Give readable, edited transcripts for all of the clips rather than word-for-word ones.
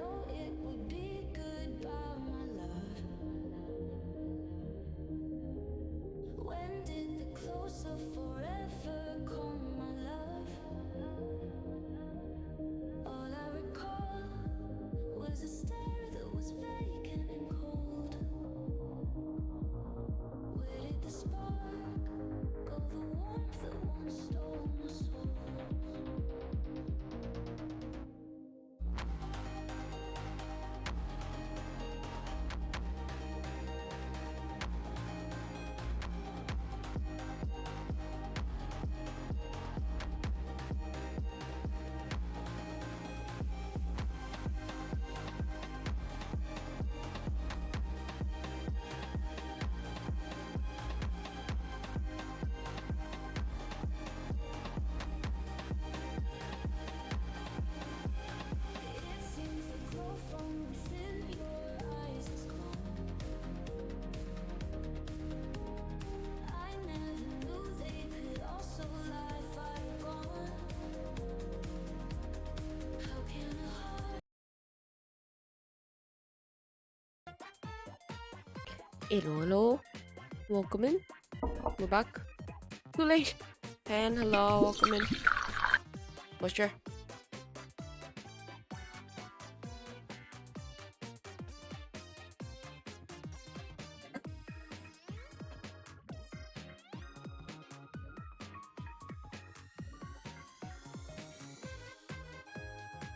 know it would be goodbye, my love. When did the close of forever come, my love? All I recall was a stare that was vacant and cold. Where did the spark go, the warmth that once stole my soul? It seems the glow from within your eyes is gone. I never knew they could also lie fire gone. How can a heart Hello, hello. Welcome in. We're back. Too late. And hello, welcome in. Moisture.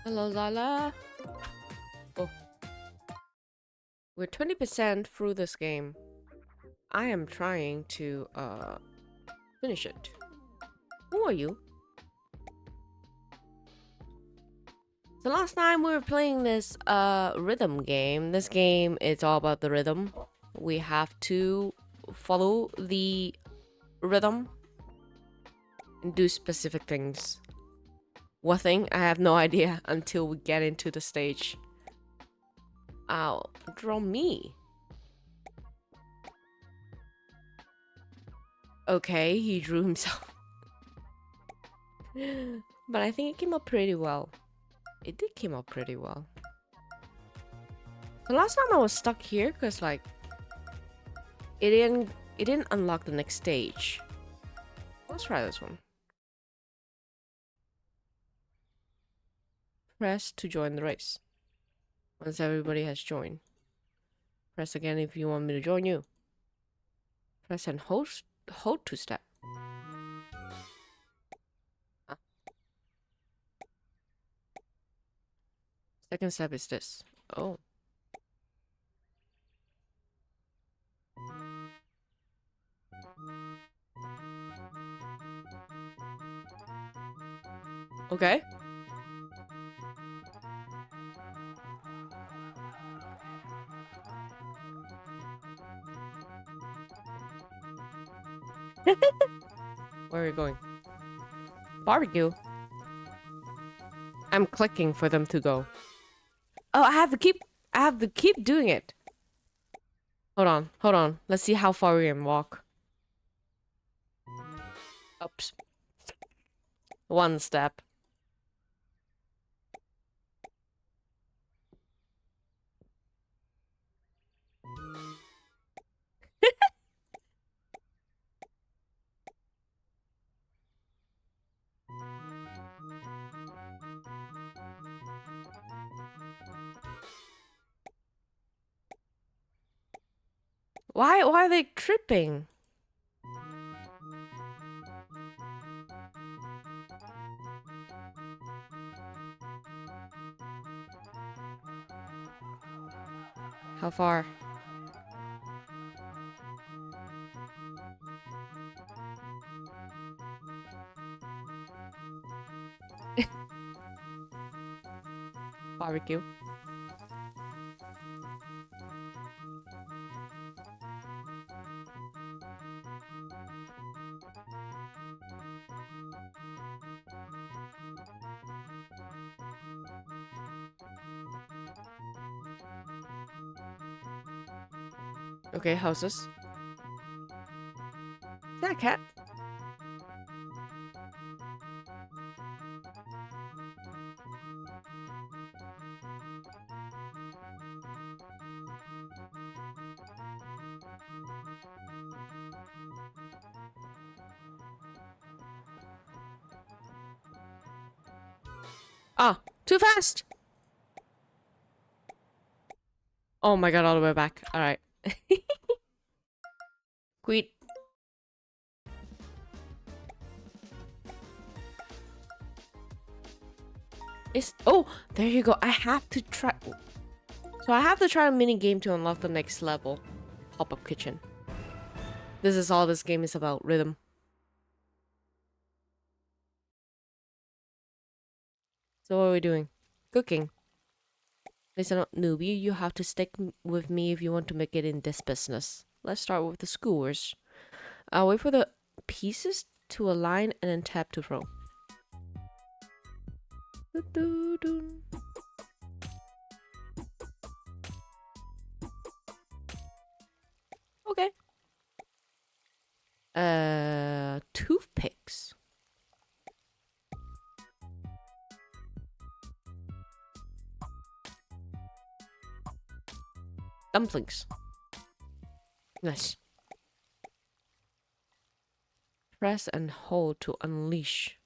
Hello, Zala. Oh. We're 20% through this game. I am trying to finish it. Who are you? So last time we were playing this rhythm game. This game is all about the rhythm. We have to follow the rhythm and do specific things. What thing? I have no idea until we get into the stage. Ow, draw me. Okay, he drew himself. But I think it came up pretty well. It did came up pretty well. The last time I was stuck here because like it didn't unlock the next stage. Let's try this one. Press to join the race. Once everybody has joined. Press again if you want me to join you. Press and hold to step. Ah. Second step is this. Oh. Okay. Where are we going? Barbecue. I'm clicking for them to go. Oh, I have to keep doing it. Hold on. Let's see how far we can walk. Oops. One step. Why are they tripping? How far? Barbecue. Okay, houses. Is that a cat? Ah, too fast! Oh my god, all the way back. Alright. Quit. Oh, there you go. I have to try. So I have to try a mini game to unlock the next level. Pop-up kitchen. This is all this game is about, rhythm. So what are we doing? Cooking. Listen up, newbie. You have to stick with me if you want to make it in this business. Let's start with the skewers. Wait for the pieces to align and then tap to throw. Okay. Toothpicks. Dumplings. Nice. Press and hold to unleash.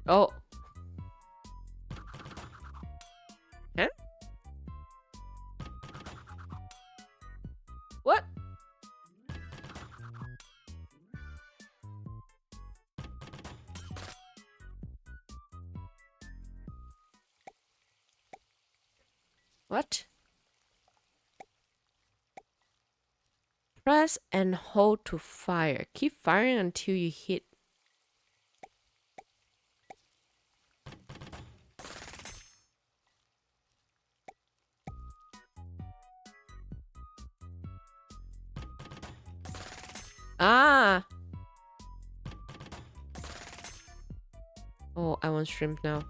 Oh. Huh? What? What? Press and hold to fire. Keep firing until you hit. Ah! Oh, I want shrimp now.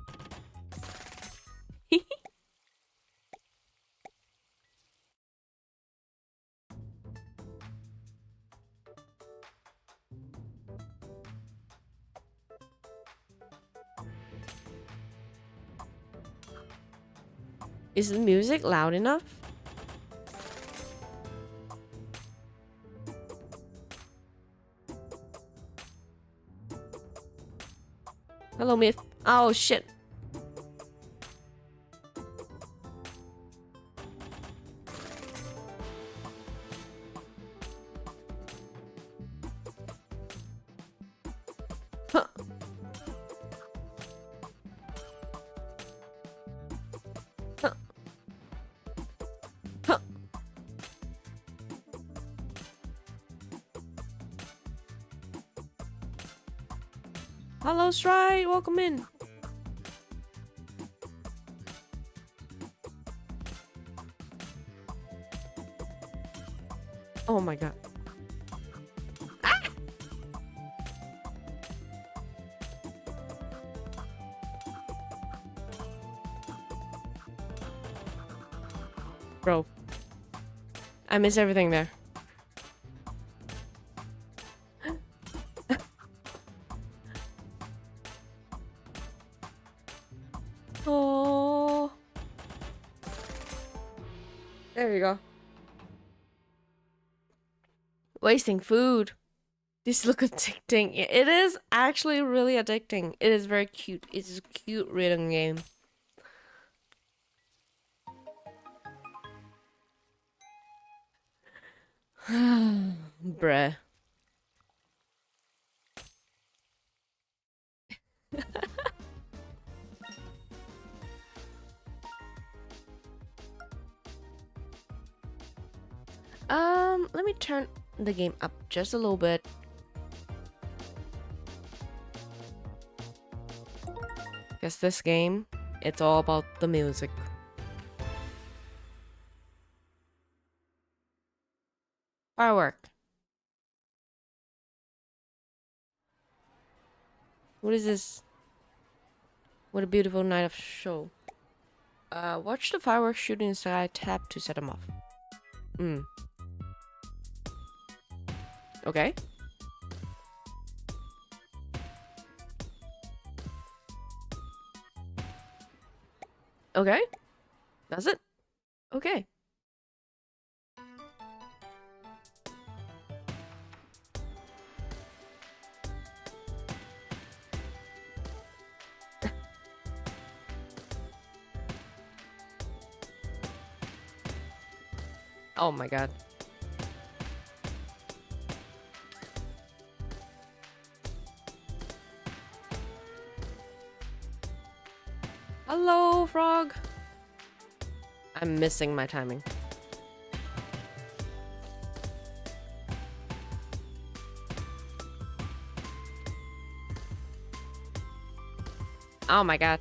Is the music loud enough? Hello, myth. Oh, shit. Huh. Huh. Huh. Hello, Stride. Welcome in. Oh my god. Ah! Bro. I miss everything there. Oh. There we go. Wasting food. This look addicting. It is actually really addicting. It is very cute. It's a cute rhythm game. Bruh. Let me turn the game up just a little bit. Because this game, it's all about the music. Firework. What is this? What a beautiful night of show. Watch the fireworks shooting in the sky. Tap to set them off. Okay. Okay. That's it. Okay. Oh my god. Hello, frog. I'm missing my timing. Oh my god.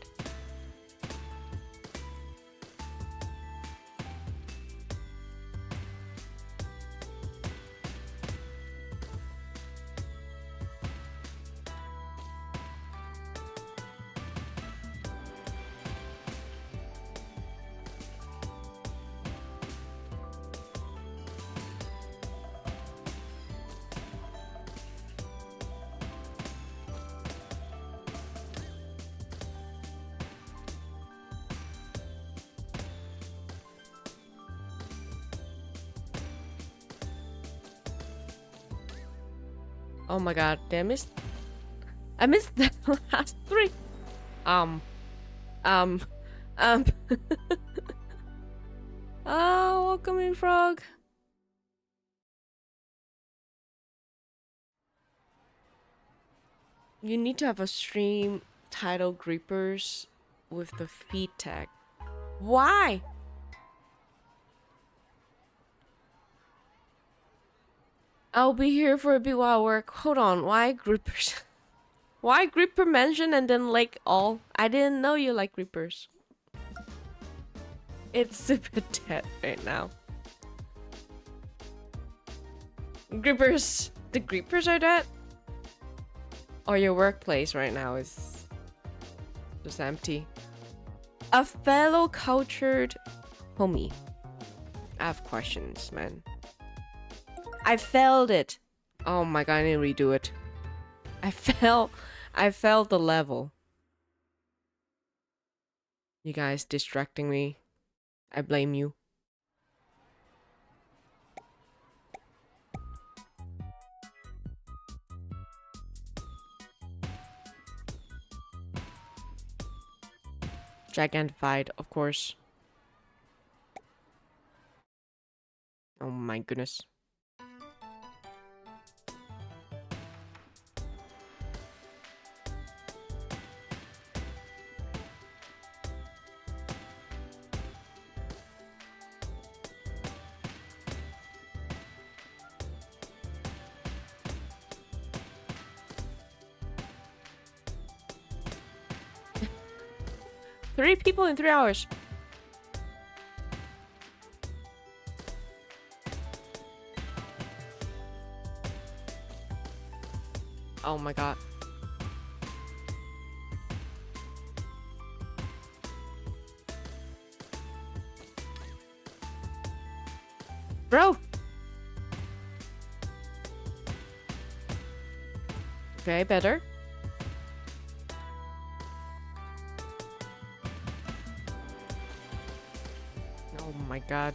Oh my god, did I missed the last three. Um. Oh, welcome in, frog. You need to have a stream titled Creepers with the feed tag. Why? I'll be here for a bit while I work. Hold on, why Creepers? Why Creeper mention and then like all? I didn't know you like Creepers. It's super dead right now. Creepers. The Creepers are dead? Or your workplace right now is just empty. A fellow cultured homie. I have questions, man. I failed it. Oh my god, I need to redo it. I failed the level. You guys distracting me. I blame you. Gigantified, of course. Oh my goodness. Three people in 3 hours. Oh my god. Bro! Okay, better. Oh my god.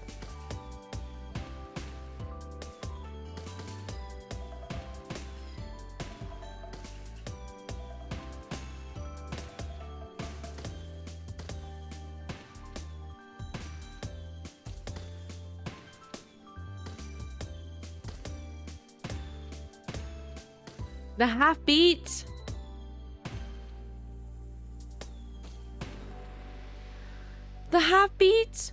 The half beat. The half beat.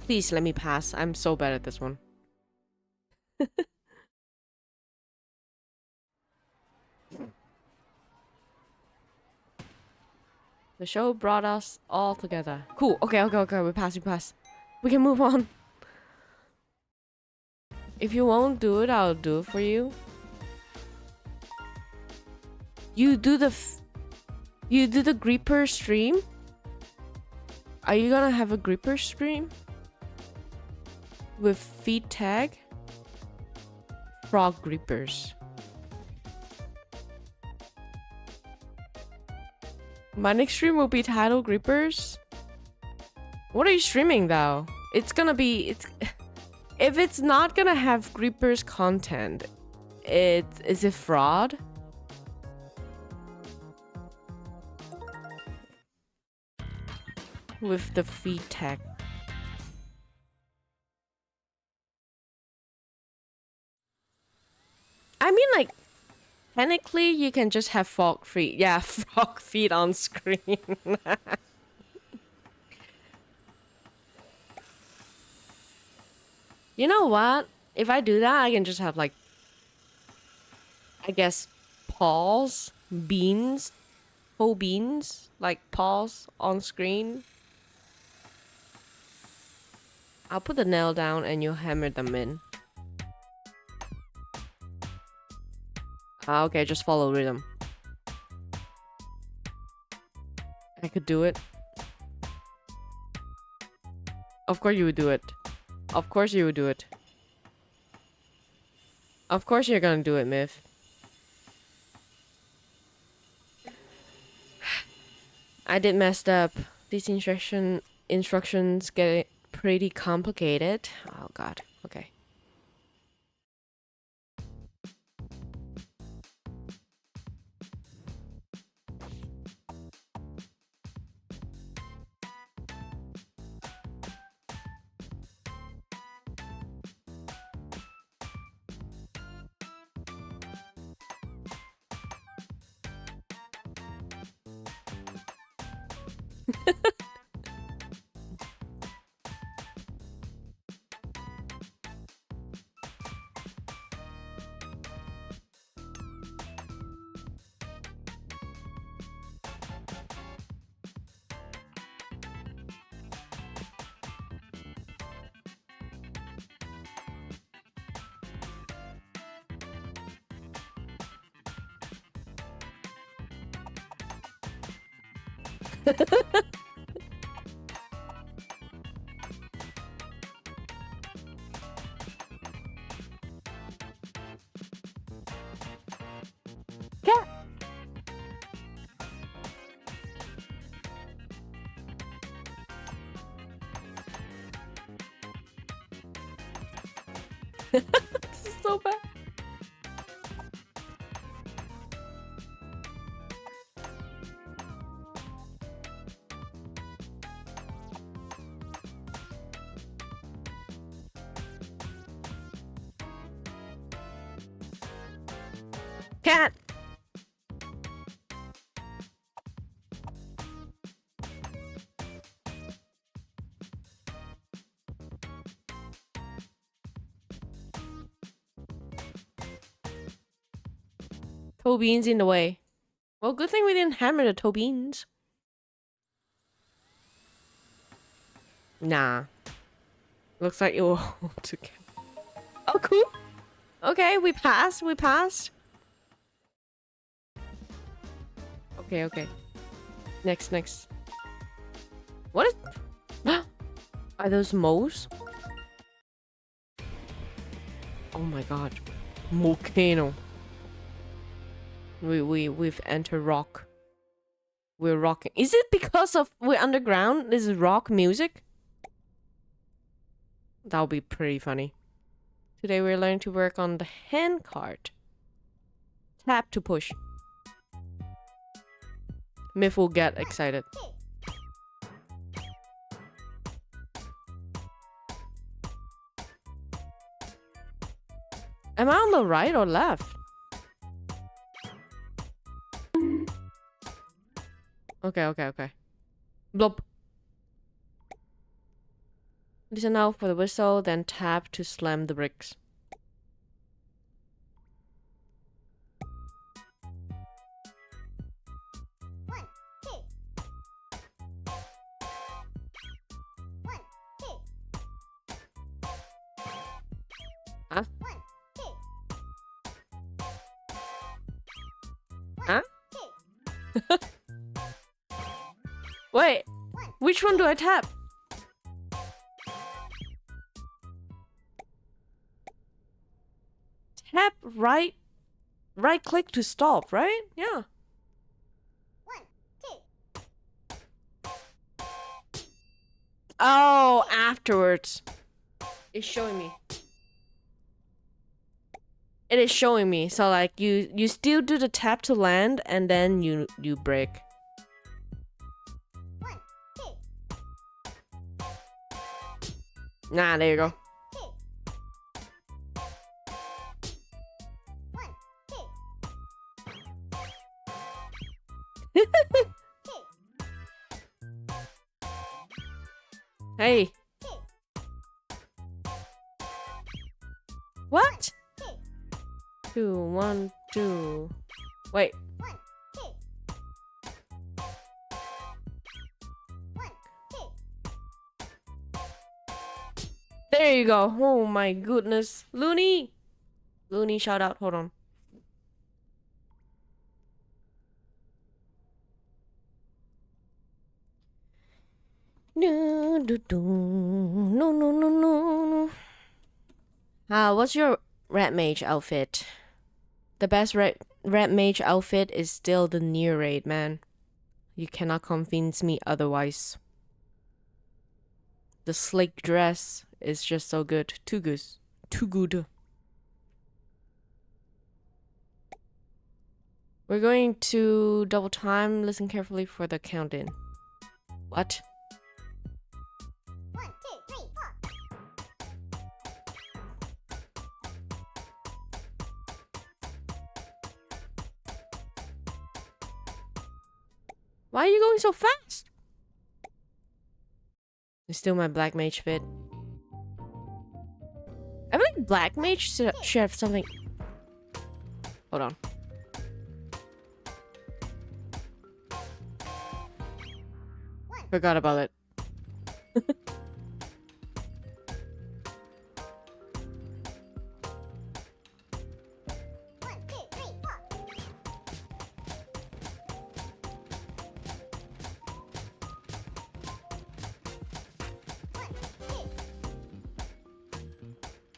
Please let me pass. I'm so bad at this one. The show brought us all together. Cool. Okay. We pass. We can move on. If you won't do it, I'll do it for you. You do the Creeper stream? Are you gonna have a Creeper stream? With feed tag? Frog Creepers. My next stream will be titled Creepers. What are you streaming though? It's gonna be if it's not gonna have Creepers content, is it fraud? With the feed tag. mean, like, technically, you can just have frog feet. Yeah, frog feet on screen. You know what? If I do that, I can just have, like, I guess, paws, beans, whole beans, like paws on screen. I'll put the nail down and you hammer them in. Ah, okay, just follow rhythm. I could do it. Of course you would do it. Of course you would do it. Of course you're gonna do it, Myth. I did messed up. These instructions get pretty complicated. Oh god. Okay. Cat. This is so bad. Cat. Toe beans in the way. Well, good thing we didn't hammer the toe beans. Nah. Looks like you all together. Oh, cool. Okay, we passed. We passed. Okay, okay. Next, next. What is... Are those moles? Oh my god. Volcano. We've entered rock. We're rocking. Is it because of we're underground? This is rock music? That'll be pretty funny. Today we're learning to work on the hand cart. Tap to push. Myth will get excited. Am I on the right or left? Okay, okay, okay. Blop. Listen out for the whistle, then tap to slam the bricks. Huh? Huh? Wait, which one do I tap? Tap right click to stop, right? Yeah. Oh, afterwards. It's showing me. It is showing me. So like you still do the tap to land and then you break. Nah, there you go. Hey. What? 2, 1, 2. Wait. There you go. Oh my goodness. Looney! Looney, shout out. Hold on. No, no, no, no, no, no. What's your red mage outfit? The best red mage outfit is still the near raid, man. You cannot convince me otherwise. The slick dress is just so good. Too good. Too good. We're going to double time. Listen carefully for the count-in. What? 1, 2, 3, 4. Why are you going so fast? It's still my black mage fit. I feel like black mage should have something. Hold on. Forgot about it.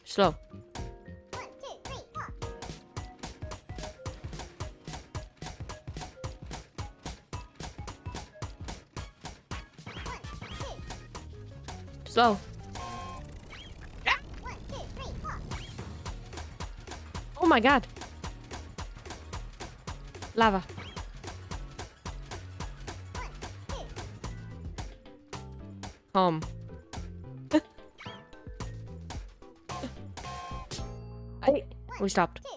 Slow. 1, 2, 3, 4. Slow. 1, 2, 3, 4. Oh my god. Lava. 1, 2. Calm. We stopped. 2.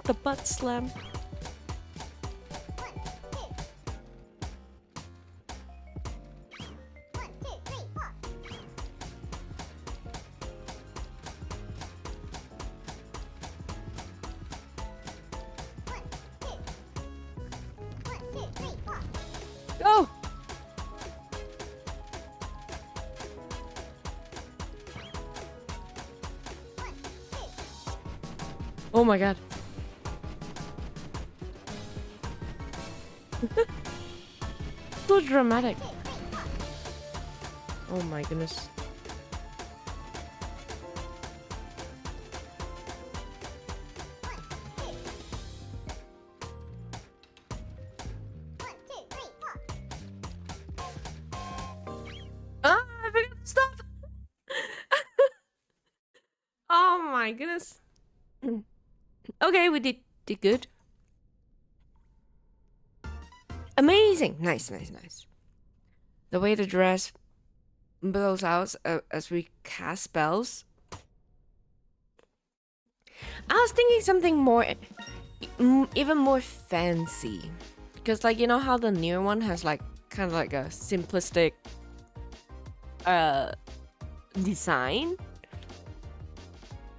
The butt slam. 1, 2. Go! Oh my god. So dramatic. Oh my goodness. Ah, I forgot to stop. Oh my goodness. Okay, we did good. Amazing. Nice. The way the dress blows out as we cast spells. I was thinking something more, even more fancy. Because, like, you know how the newer one has, like, kind of like a simplistic design?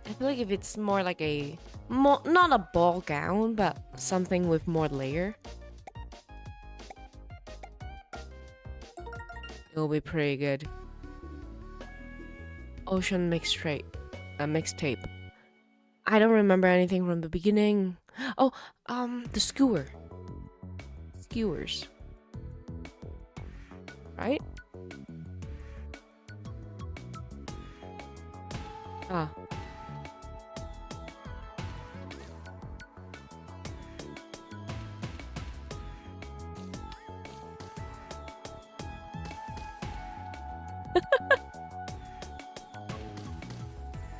I feel like if it's more like a, not a ball gown, but something with more layer, it'll be pretty good. Ocean mixtape. I don't remember anything from the beginning. Oh, the skewers. Right? Ah.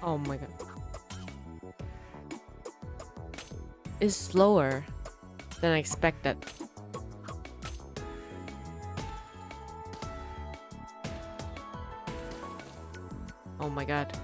Oh my god. It's slower than I expected. Oh my god.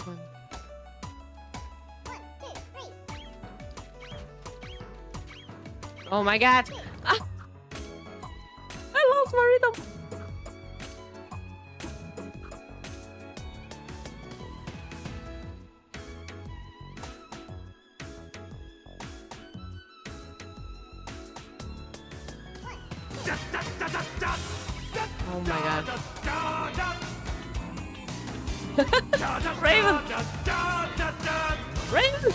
One. Oh my god. Ah! I lost my rhythm. Oh my god. Raven! Raven!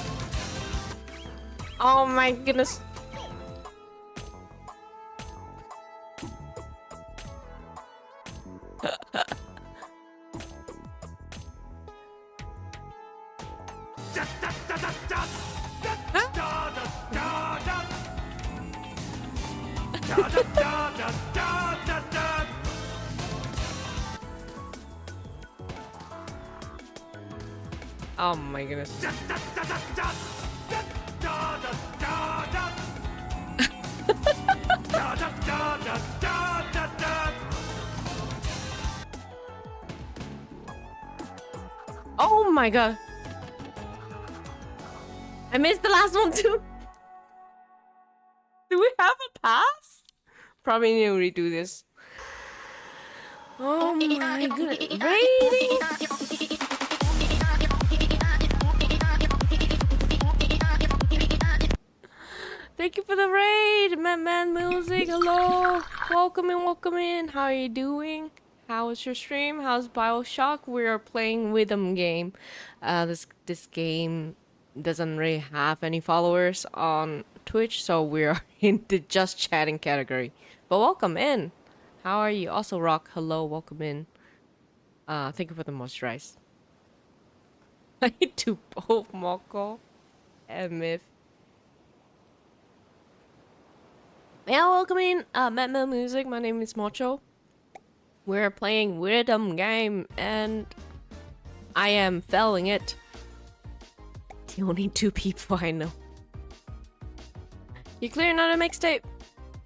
Oh my goodness. Oh my goodness. Oh my god. I missed the last one too. Do we have a pass? Probably need to redo this. Oh my goodness. Rating? Thank you for the raid, Man Music. Hello. Welcome in, welcome in. How are you doing? How is your stream? How's Bioshock? We are playing Rhythm game. This game doesn't really have any followers on Twitch, so we are in the just chatting category. But welcome in. How are you? Also, Rock. Hello, welcome in. Thank you for the moisturize. I do both Moko and Myth. Yeah, welcome in, Metmo Music. My name is Mocho. We're playing Rhythm game, and I am failing it. The only 2 people I know. You clear another mixtape?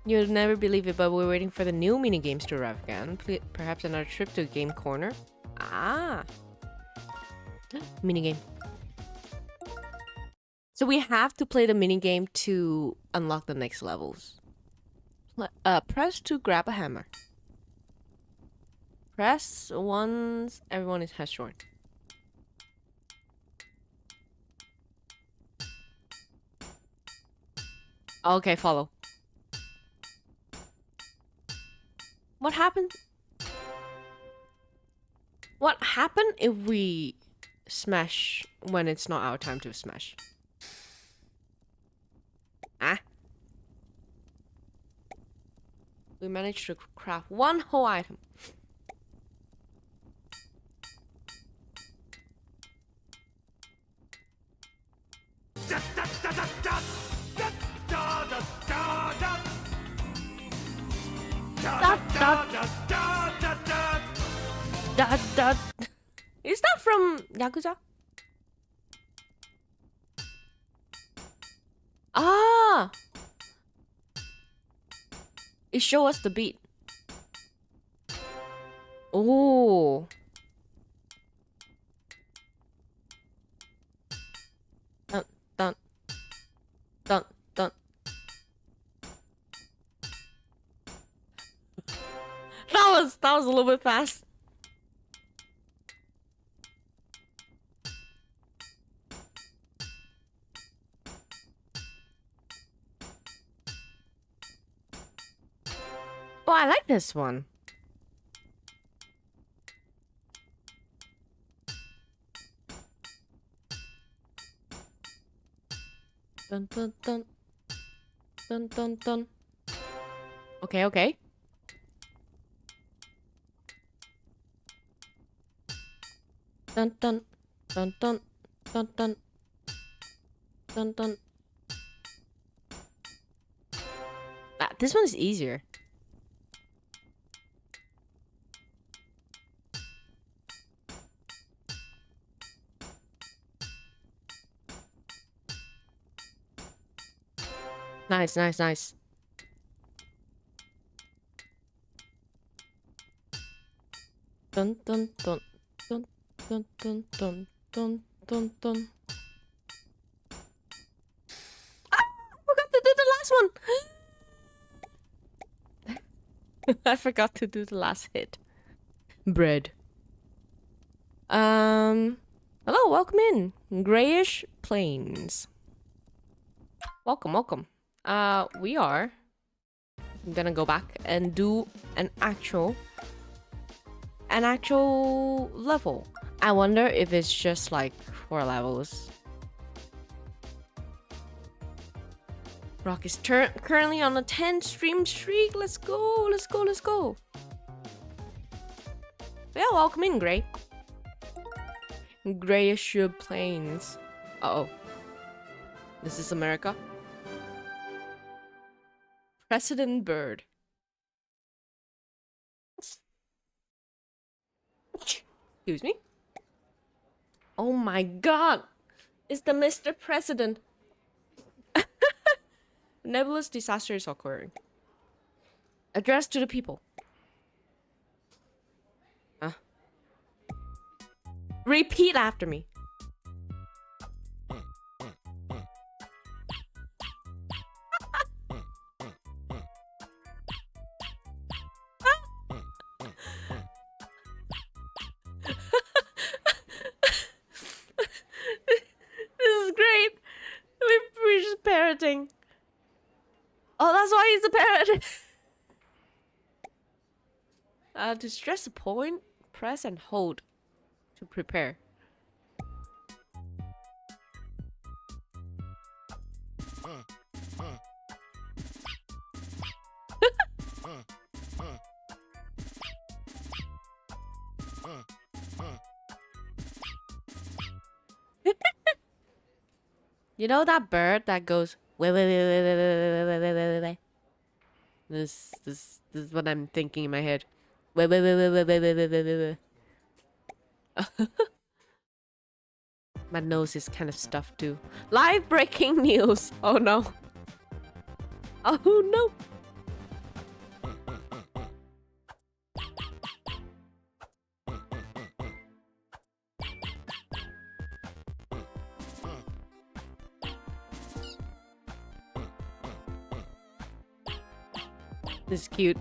You'll never believe it, but we're waiting for the new mini games to arrive again. Perhaps another trip to Game Corner. Ah, mini game. So we have to play the mini game to unlock the next levels. Press to grab a hammer. Press once everyone has joined. Okay, follow. What happened? What happened if we smash when it's not our time to smash? Ah. We managed to craft 1 whole item. Is that from Yakuza? Ah! It show us the beat. Oh. Dun dun dun dun. That was a little bit fast. Oh, I like this one. Dun dun dun. Dun dun dun. Okay, okay. Dun dun dun dun dun dun Dun dun. Ah, this one is easier. Nice, nice, nice. Dun dun dun dun dun dun dun dun dun dun. Ah, I forgot to do the last one. I forgot to do the last hit. Bread. Hello, welcome in. Grayish Plains. Welcome, welcome. We are gonna go back and do an actual level. I wonder if it's just like 4 levels. Rock is currently on a 10 stream streak. Let's go, let's go, let's go. Yeah, welcome in, Gray. Grayish Plains. Uh-oh. This is America. President Bird. Excuse me. Oh my god. It's the Mr. President. Nebulous disaster is occurring. Address to the people. Repeat after me. This is great. We're just parroting. Oh, that's why he's a parrot. To stress a point, press and hold to prepare. You know that bird that goes wait. This is what I'm thinking in my head. Wait. My nose is kind of stuffed too. Live breaking news. Oh no. Oh no. This is cute.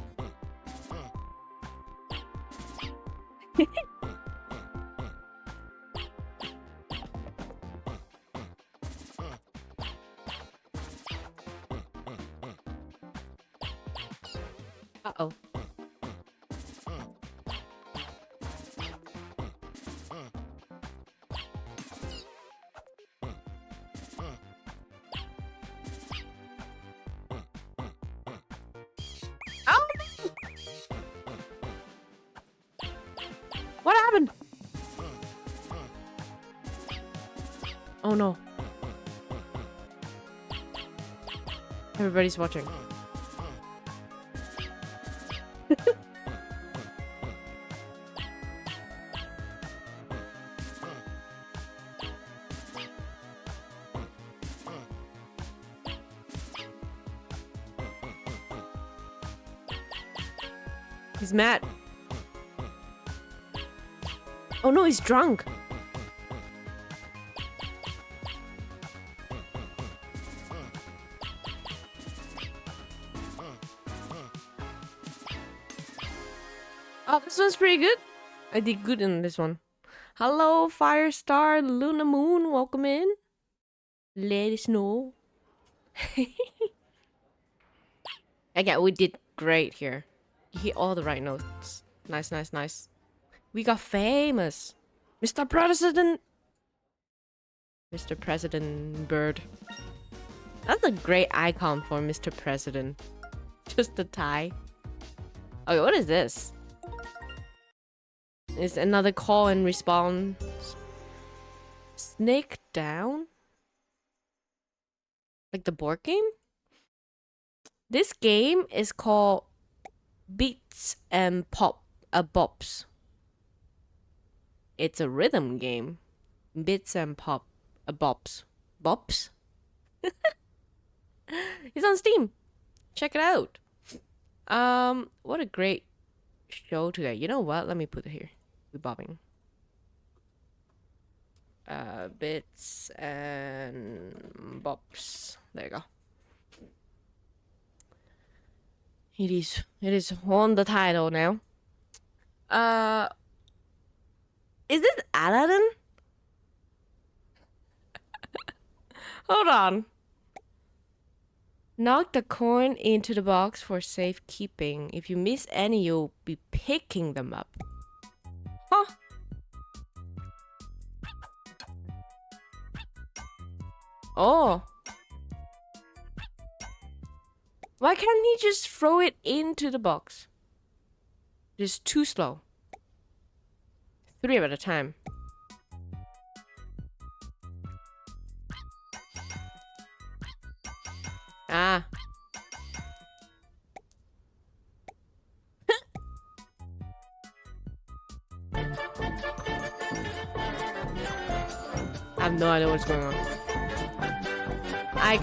Uh-oh. What happened? Oh no. Everybody's watching. He's mad. Oh no, he's drunk. Oh, this one's pretty good. I did good in this one. Hello, Firestar, Luna Moon, welcome in. Let us know. Again, we did great here. You hit all the right notes. Nice, nice, nice. We got famous. Mr. President. Mr. President Bird. That's a great icon for Mr. President. Just a tie. Okay, what is this? Is another call and response. Snake down? Like the board game? This game is called Beats and Bops. It's a rhythm game. Bits and Bops. Bops? It's on Steam. Check it out. What a great show today. You know what? Let me put it here. We're bobbing. Bits and Bops. There you go. It is on the title now. Is it Aladdin? Hold on. Knock the coin into the box for safekeeping. If you miss any, you'll be picking them up. Huh? Oh. Why can't he just throw it into the box? It is too slow. 3 at a time. Ah. I have no idea what's going on. I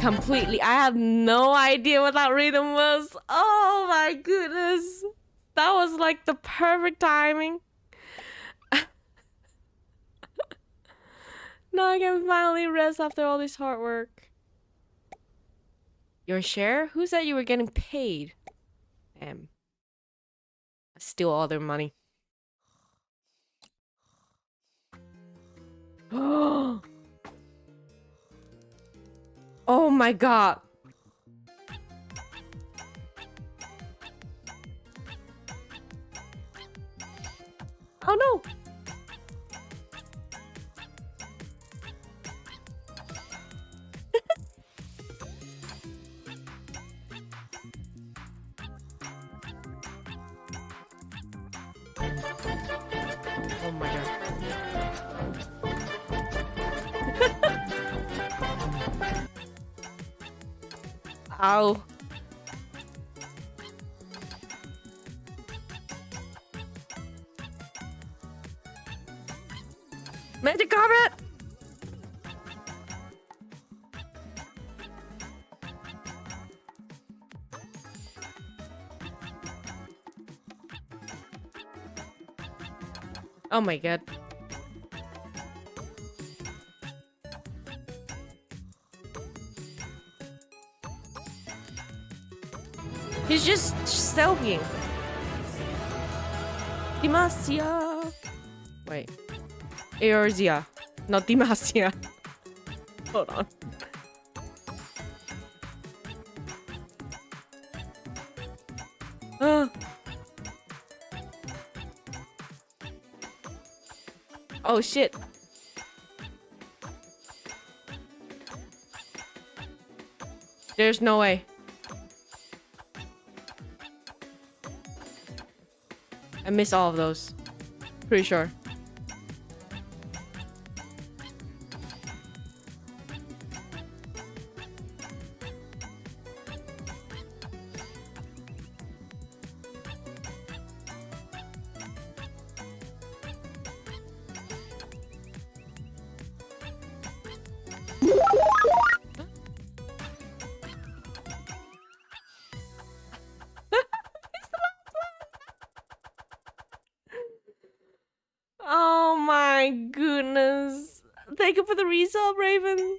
have no idea what that rhythm was. Oh my goodness. That was like the perfect timing. Now I can finally rest after all this hard work. Your share? Who said you were getting paid? Damn. I steal all their money. Oh my god. Oh no. Oh my god. Ow. Magic carpet! Oh my god. He's just selfieing. Demacia. Wait. Eorzea. Not Demacia. Hold on. Oh shit. There's no way. I missed all of those. Pretty sure. Oh my goodness. Thank you for the resub, Raven.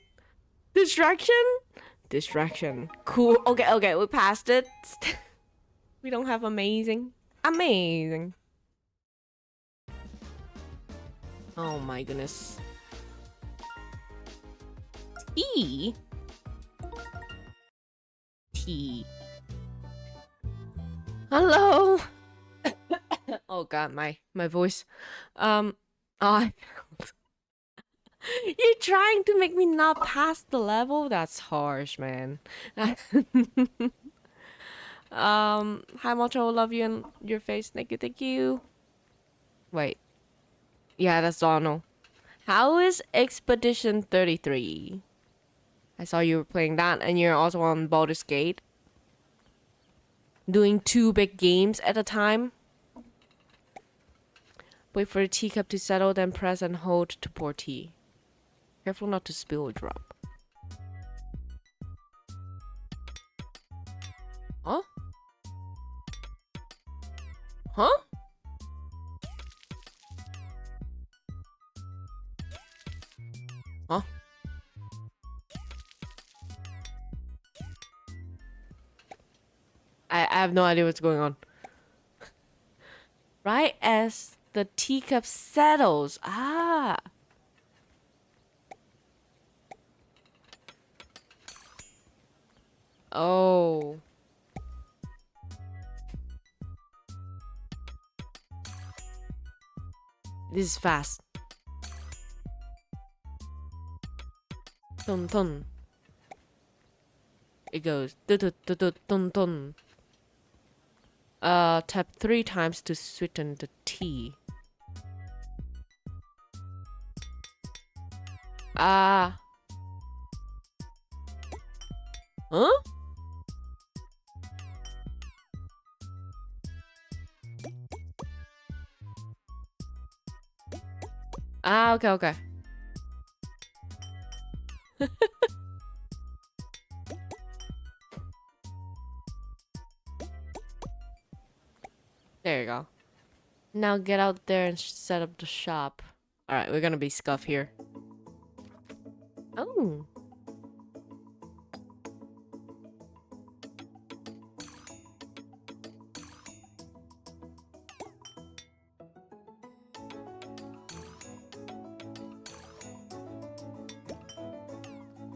Distraction? Distraction. Cool. Okay, we passed it. We don't have amazing. Amazing. Oh my goodness. Tea? Tea. Hello. Oh god, my voice. Oh, you're trying to make me not pass the level? That's harsh, man. Hi Mocho, love you and your face. Thank you, thank you. Wait. Yeah, that's Donald. How is Expedition 33? I saw you were playing that, and you're also on Baldur's Gate. Doing 2 big games at a time. Wait for the teacup to settle, then press and hold to pour tea. Careful not to spill or drop. Huh? Huh? Huh? I have no idea what's going on. Right as the teacup settles. Ah. Oh. This is fast. Dun dun. It goes dun dun dun dun dun. Tap 3 times to sweeten the tea. Ah. Huh? Ah, okay, okay. There you go. Now get out there and set up the shop. Alright, we're gonna be scuff here. Oh.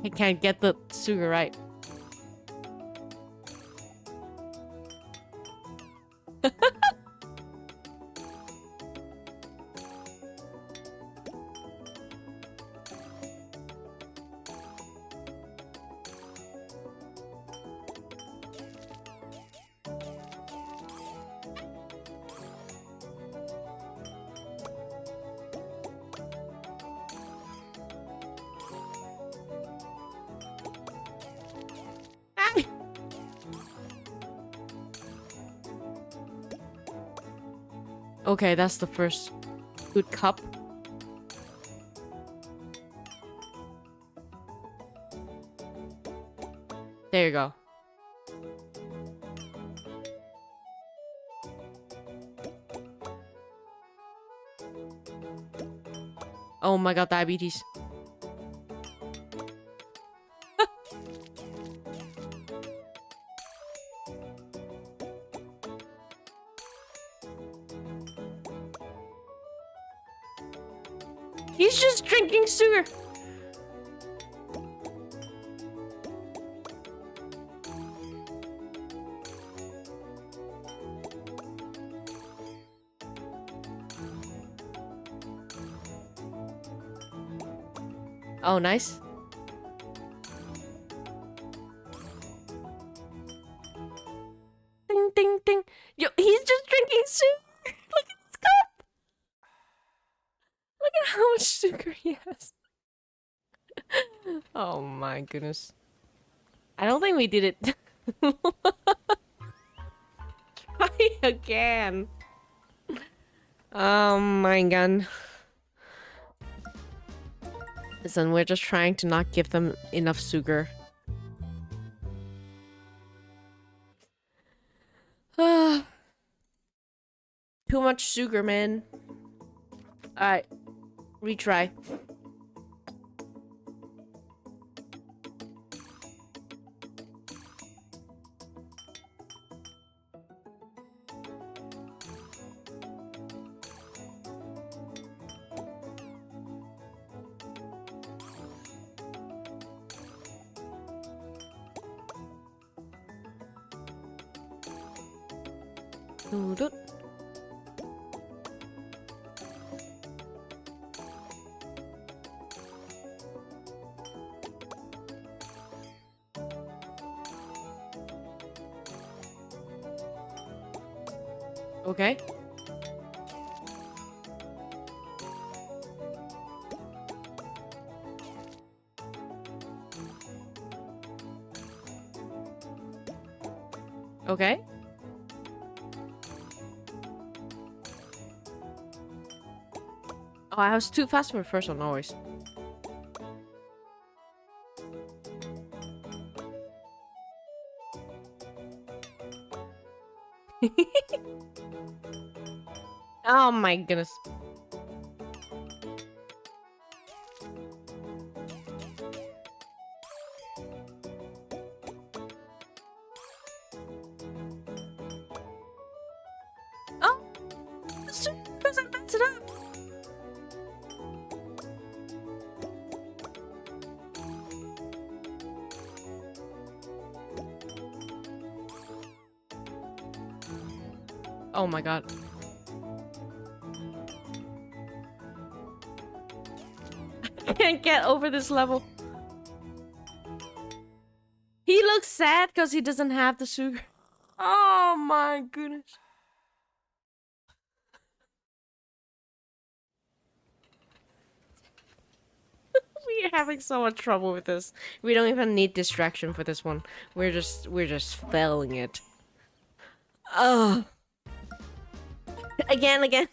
I can't get the sugar right. Okay, that's the first good cup. There you go. Oh my god, diabetes. He's just drinking sugar. Oh, nice. Ding, ding, ding. Yo, he's just drinking sugar. Look at this cup. Look at how much sugar he has. Oh my goodness. I don't think we did it. Try again. Oh my god. Listen, we're just trying to not give them enough sugar. Too much sugar, man. Alright. Retry. Doo-doo. Okay. Okay. Oh, I was too fast for the first one, always. Oh my goodness. Oh, because I messed it up. Oh my god. I can't get over this level. He looks sad because he doesn't have the sugar. Oh my goodness. We're having so much trouble with this. We don't even need distraction for this one. We're just failing it. Oh. Again.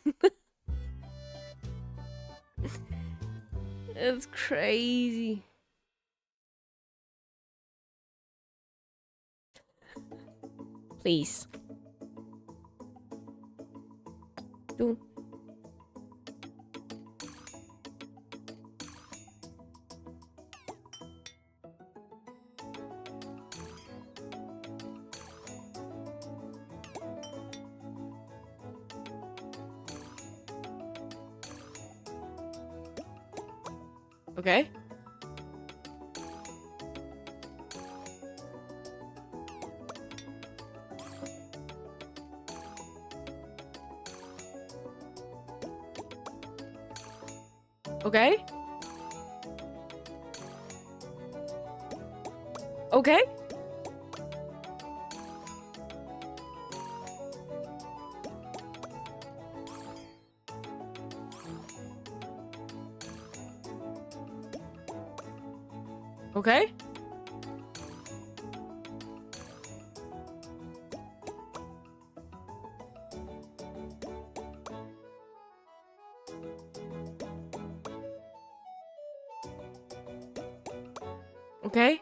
It's crazy. Please. Do. Okay. Okay. Okay. Okay. Okay.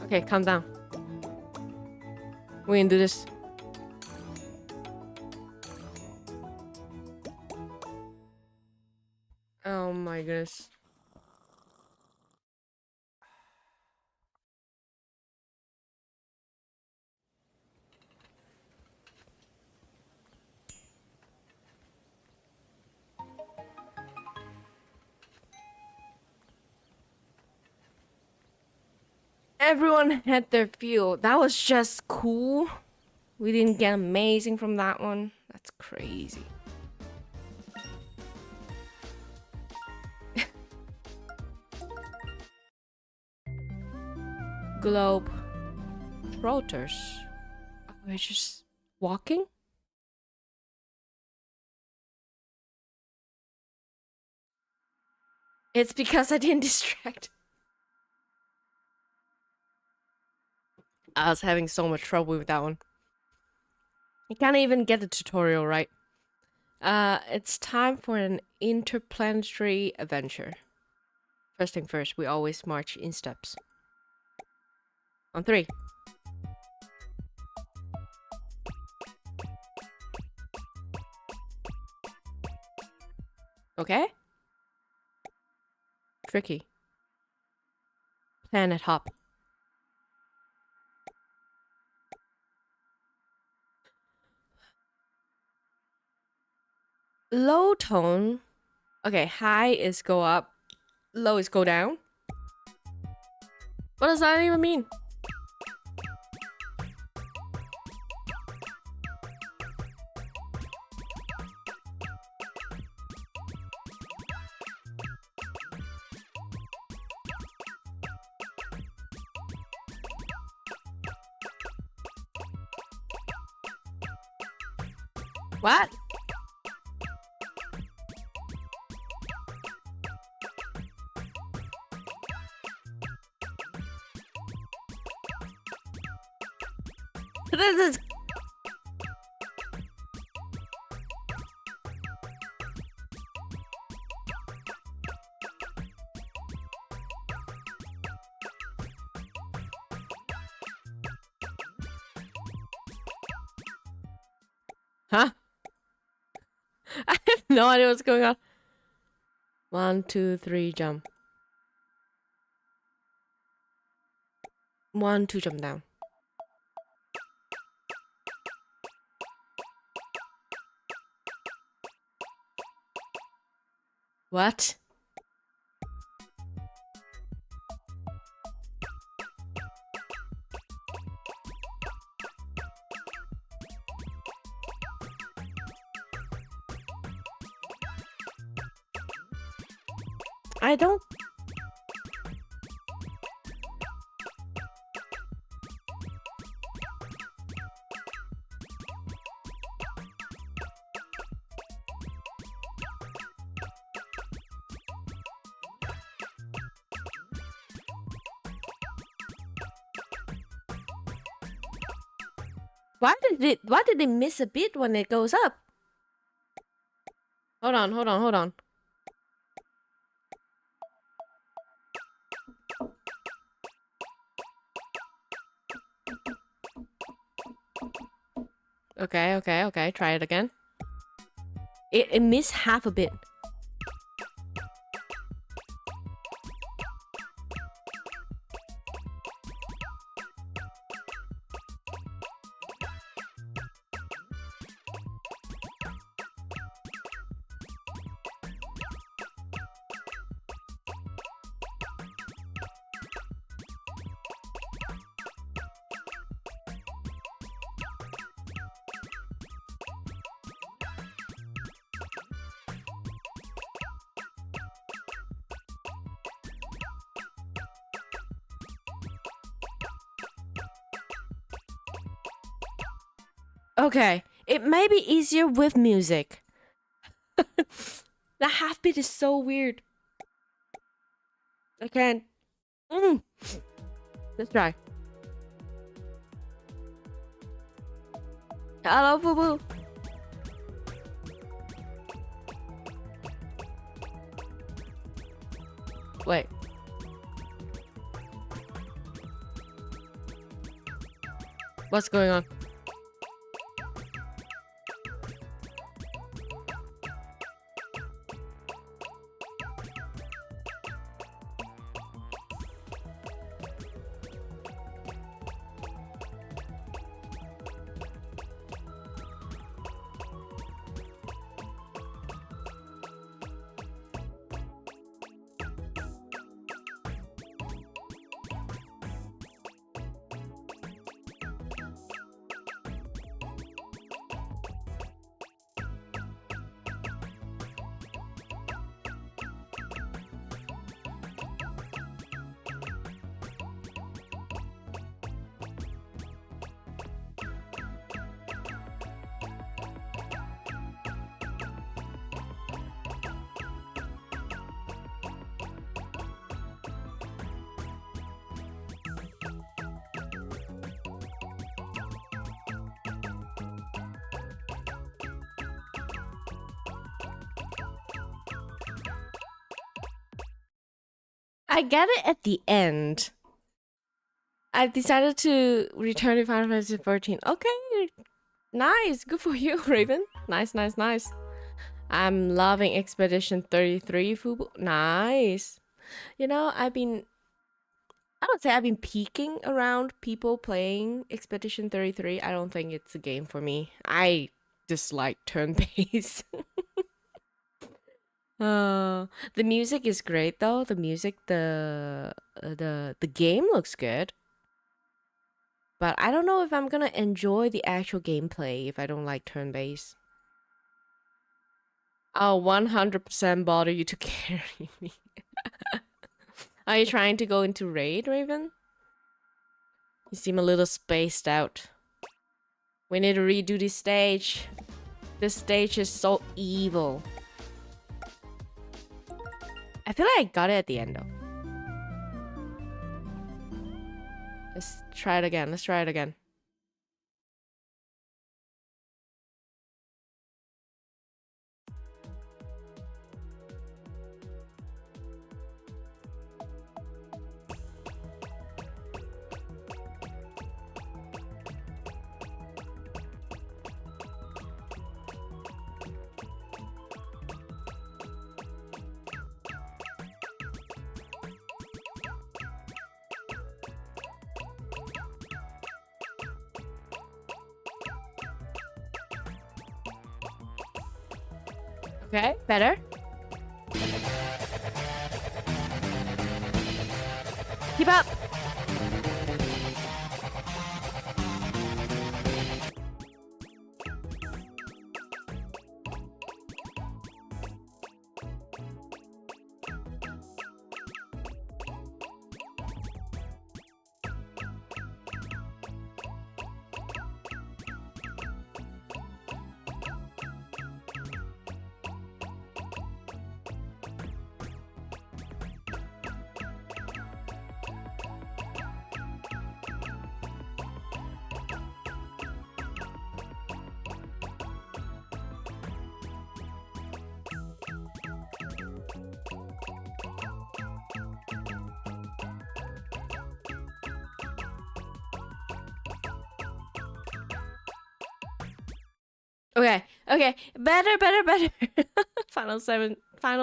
Okay, calm down. We can do this. Oh my goodness. Everyone had their feel. That was just cool. We didn't get amazing from that one. That's crazy. Globe rotors. We're just walking? It's because I didn't distract. I was having so much trouble with that one. I can't even get the tutorial right. It's time for an interplanetary adventure. First thing first, we always march in steps. On 3. Okay? Tricky. Planet hop. Low tone. Okay, high is go up. Low is go down. What does that even mean? What? This is... Huh? I have no idea what's going on. 1, 2, 3, jump. 1, 2, jump down. What? I don't... Why did it miss a bit when it goes up? Hold on, hold on, hold on. Okay, okay, okay. Try it again. It missed half a bit. Okay, it may be easier with music. The half beat is so weird. I can't. Let's try. Hello, boo boo. Wait. What's going on? I get it at the end. I decided to return to Final Fantasy 14. Okay, nice. Good for you, Raven. Nice, nice, nice. I'm loving Expedition 33, Fubu. Nice. You know, I would say I've been peeking around people playing Expedition 33. I don't think it's a game for me. I dislike turn-based. The music is great though. The music, the game looks good. But I don't know if I'm gonna enjoy the actual gameplay if I don't like turn-based. I'll 100% bother you to carry me. Are you trying to go into raid, Raven? You seem a little spaced out. We need to redo this stage. This stage is so evil. I feel like I got it at the end though. Let's try it again. Let's try it again. Okay, better. Keep up. Okay, okay, better. Final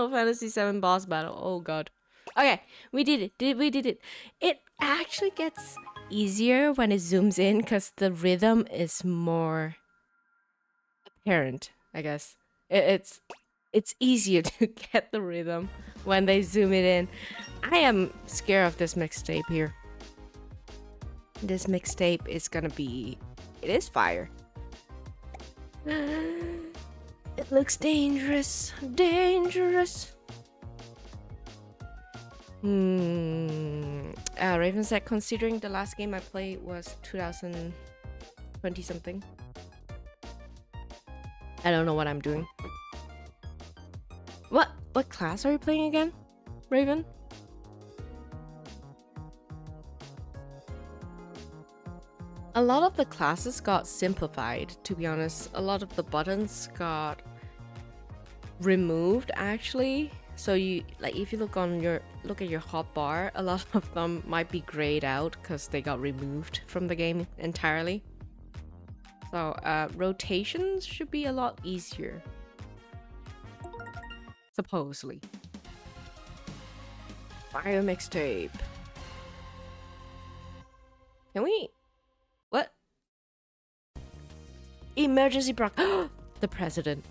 Fantasy 7 boss battle. Oh god. Okay, we did it. We did it. It actually gets easier when it zooms in because the rhythm is more apparent, I guess. It's easier to get the rhythm when they zoom it in. I am scared of this mixtape here. This mixtape is gonna be... It is fire. It looks dangerous. Dangerous. Raven said, considering the last game I played was 2020 something. I don't know what I'm doing. What class are you playing again, Raven? A lot of the classes got simplified, to be honest. A lot of the buttons got removed actually. So you like if you look at your hotbar, a lot of them might be grayed out because they got removed from the game entirely. So rotations should be a lot easier. Supposedly. Fire mixtape. Can we... What? Emergency proc... The president.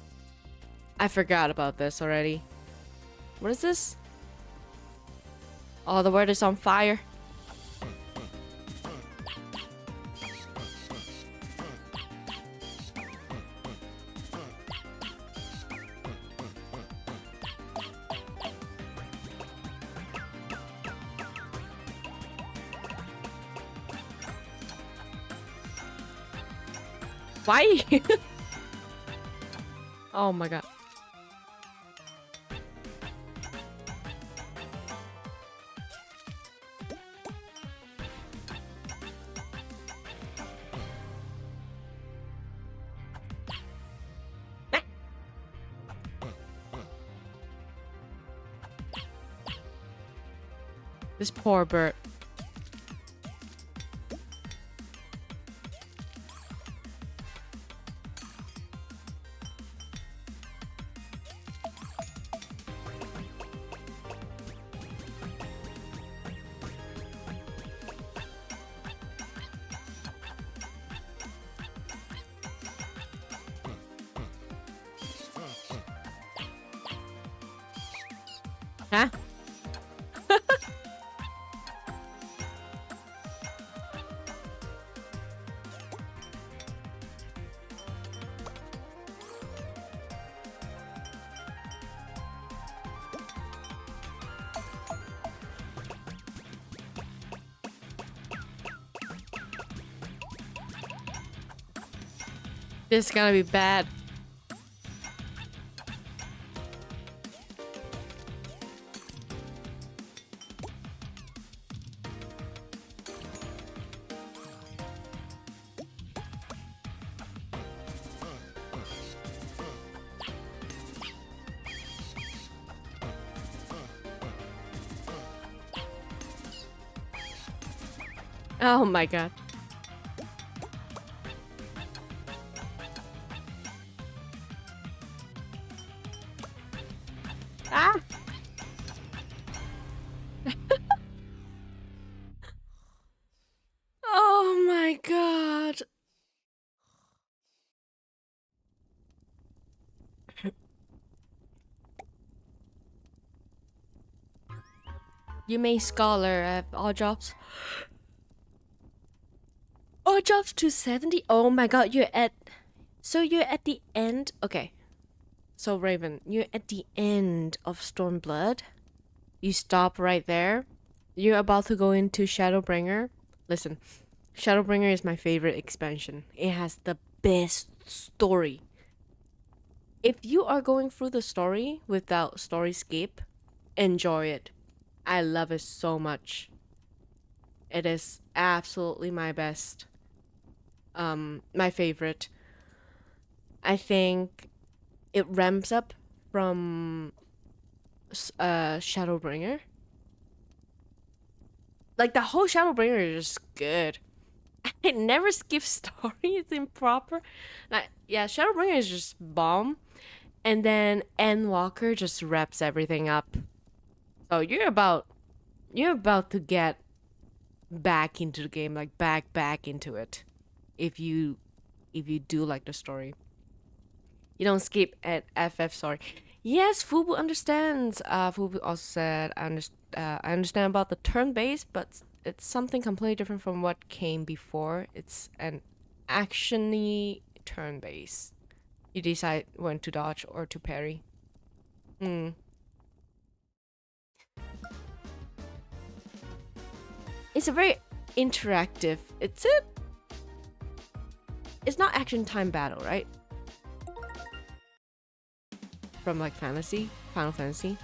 I forgot about this already. What is this? Oh, the world is on fire. Why? Oh my god. This poor bird. Huh? This is gonna be bad. Oh my god. Ah! Oh my god. You may scholar at odd jobs. Odd jobs 270? Oh my god, you're at. So you're at the end. Okay. So Raven, you're at the end of Stormblood. You stop right there. You're about to go into Shadowbringer. Listen, Shadowbringer is my favorite expansion. It has the best story. If you are going through the story without story skip, enjoy it. I love it so much. It is absolutely my best. My favorite. I think it ramps up from Shadowbringer. Like the whole Shadowbringer is just good. It never skips story. It's improper. Like yeah, Shadowbringer is just bomb, and then Endwalker just wraps everything up. So you're about to get back into the game, like back into it. If you do like the story, you don't skip at FF. Sorry. Yes, Fubu understands. Fubu also said, I understand about the turn base, but it's something completely different from what came before. It's an actiony turn base. You decide when to dodge or to parry. Hmm. It's a very interactive. It's not action time battle, right? From like fantasy, Final Fantasy.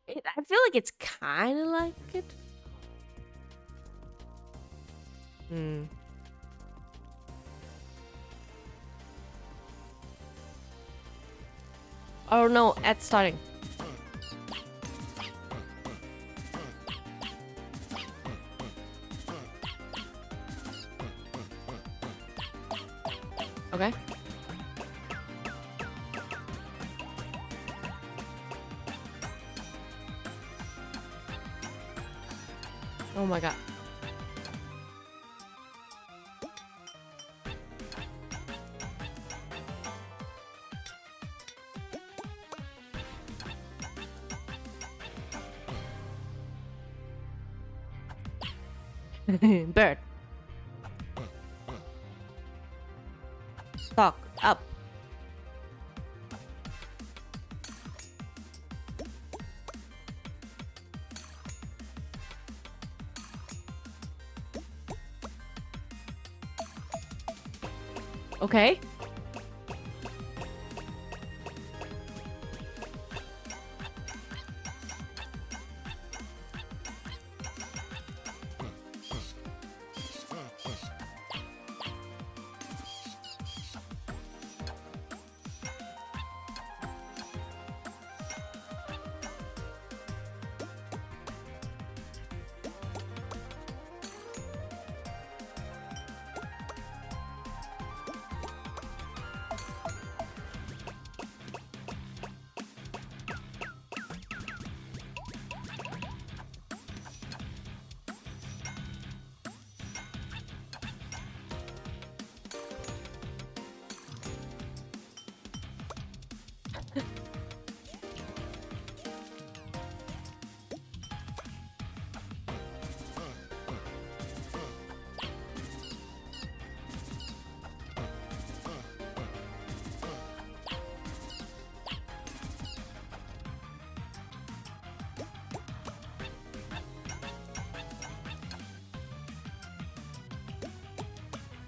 I feel like it's kind of like it. Hmm. Oh no, at starting. Okay. Oh my god. Bird. Stock up. Okay.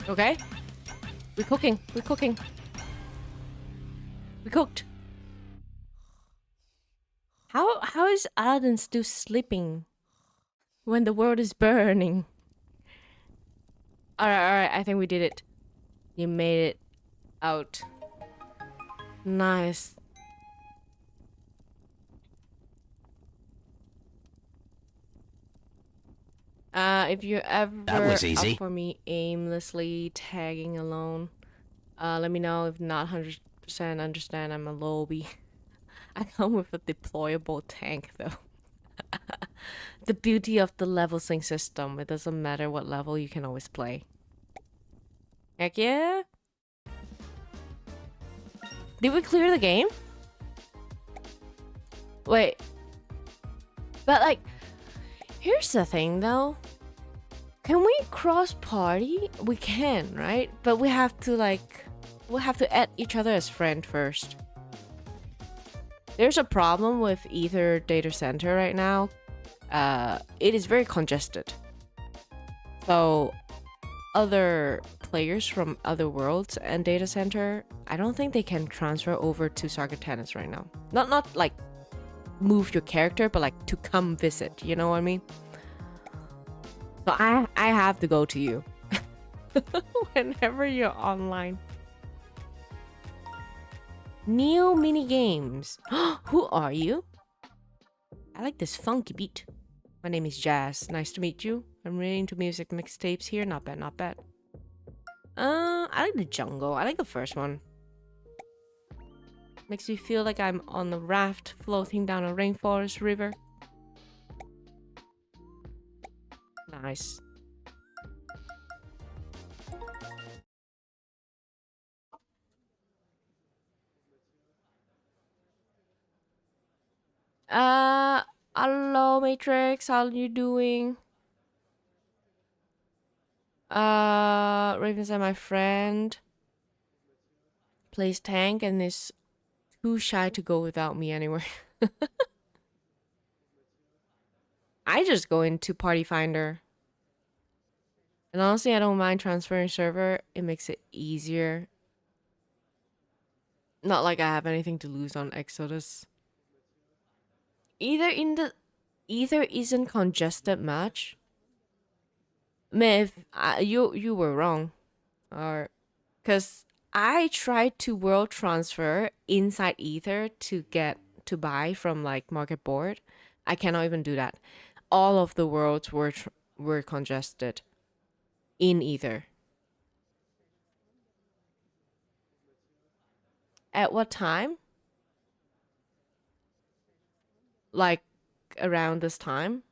Okay. We're cooking. We're cooking. We cooked. How is Aladdin still sleeping when the world is burning? Alright, I think we did it. You made it out. Nice. If you're ever That was up easy. for me aimlessly tagging alone, let me know. If not 100% understand, I'm a lobby. I come with a deployable tank though. The beauty of the level sync system, it doesn't matter what level, you can always play. Heck yeah! Did we clear the game? Wait. But like, here's the thing though. Can we cross party? We can, right? But we have to add each other as friend first. There's a problem with Ether data center right now. It is very congested. So other players from other worlds and data center, I don't think they can transfer over to Soccer Tennis right now. Not like move your character, but like to come visit. You know what I mean? So I have to go to you whenever you're online. New mini games. Who are you? I like this funky beat. My name is Jazz. Nice to meet you. I'm really into music mixtapes here. Not bad, not bad. I like the jungle. I like the first one. Makes me feel like I'm on a raft floating down a rainforest river. Nice. Hello Matrix, how you doing? Raven's my friend. Plays tank and is too shy to go without me anywhere. I just go into Party Finder. And honestly, I don't mind transferring server. It makes it easier. Not like I have anything to lose on Exodus. Either isn't congested much. Myth, you were wrong. Or cause I tried to world transfer inside Ether to buy from like market board. I cannot even do that. All of the worlds were congested in Ether. At what time? Like around this time?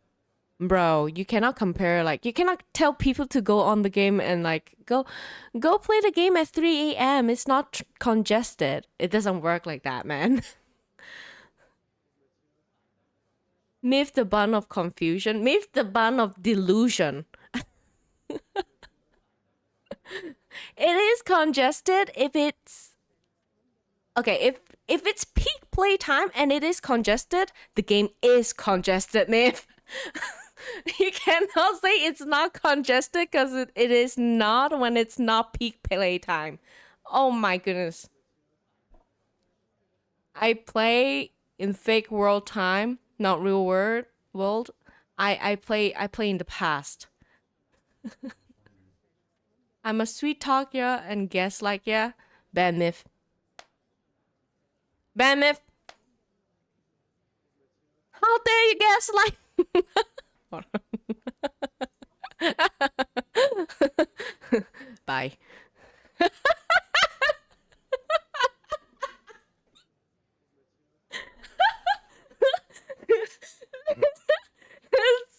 Bro, you cannot compare, like you cannot tell people to go on the game and like go play the game at 3 a.m. It's not congested. It doesn't work like that, man. Myth the bun of confusion. Myth the bun of delusion. It is congested if it's okay, if it's peak playtime and it is congested, the game is congested, Myth. You cannot say it's not congested because it is not when it's not peak playtime. Oh my goodness. I play in fake world time, not real world. I play in the past. I'm a sweet talker and gaslight ya. Bad myth. Bad myth. How dare you gaslight? Bye.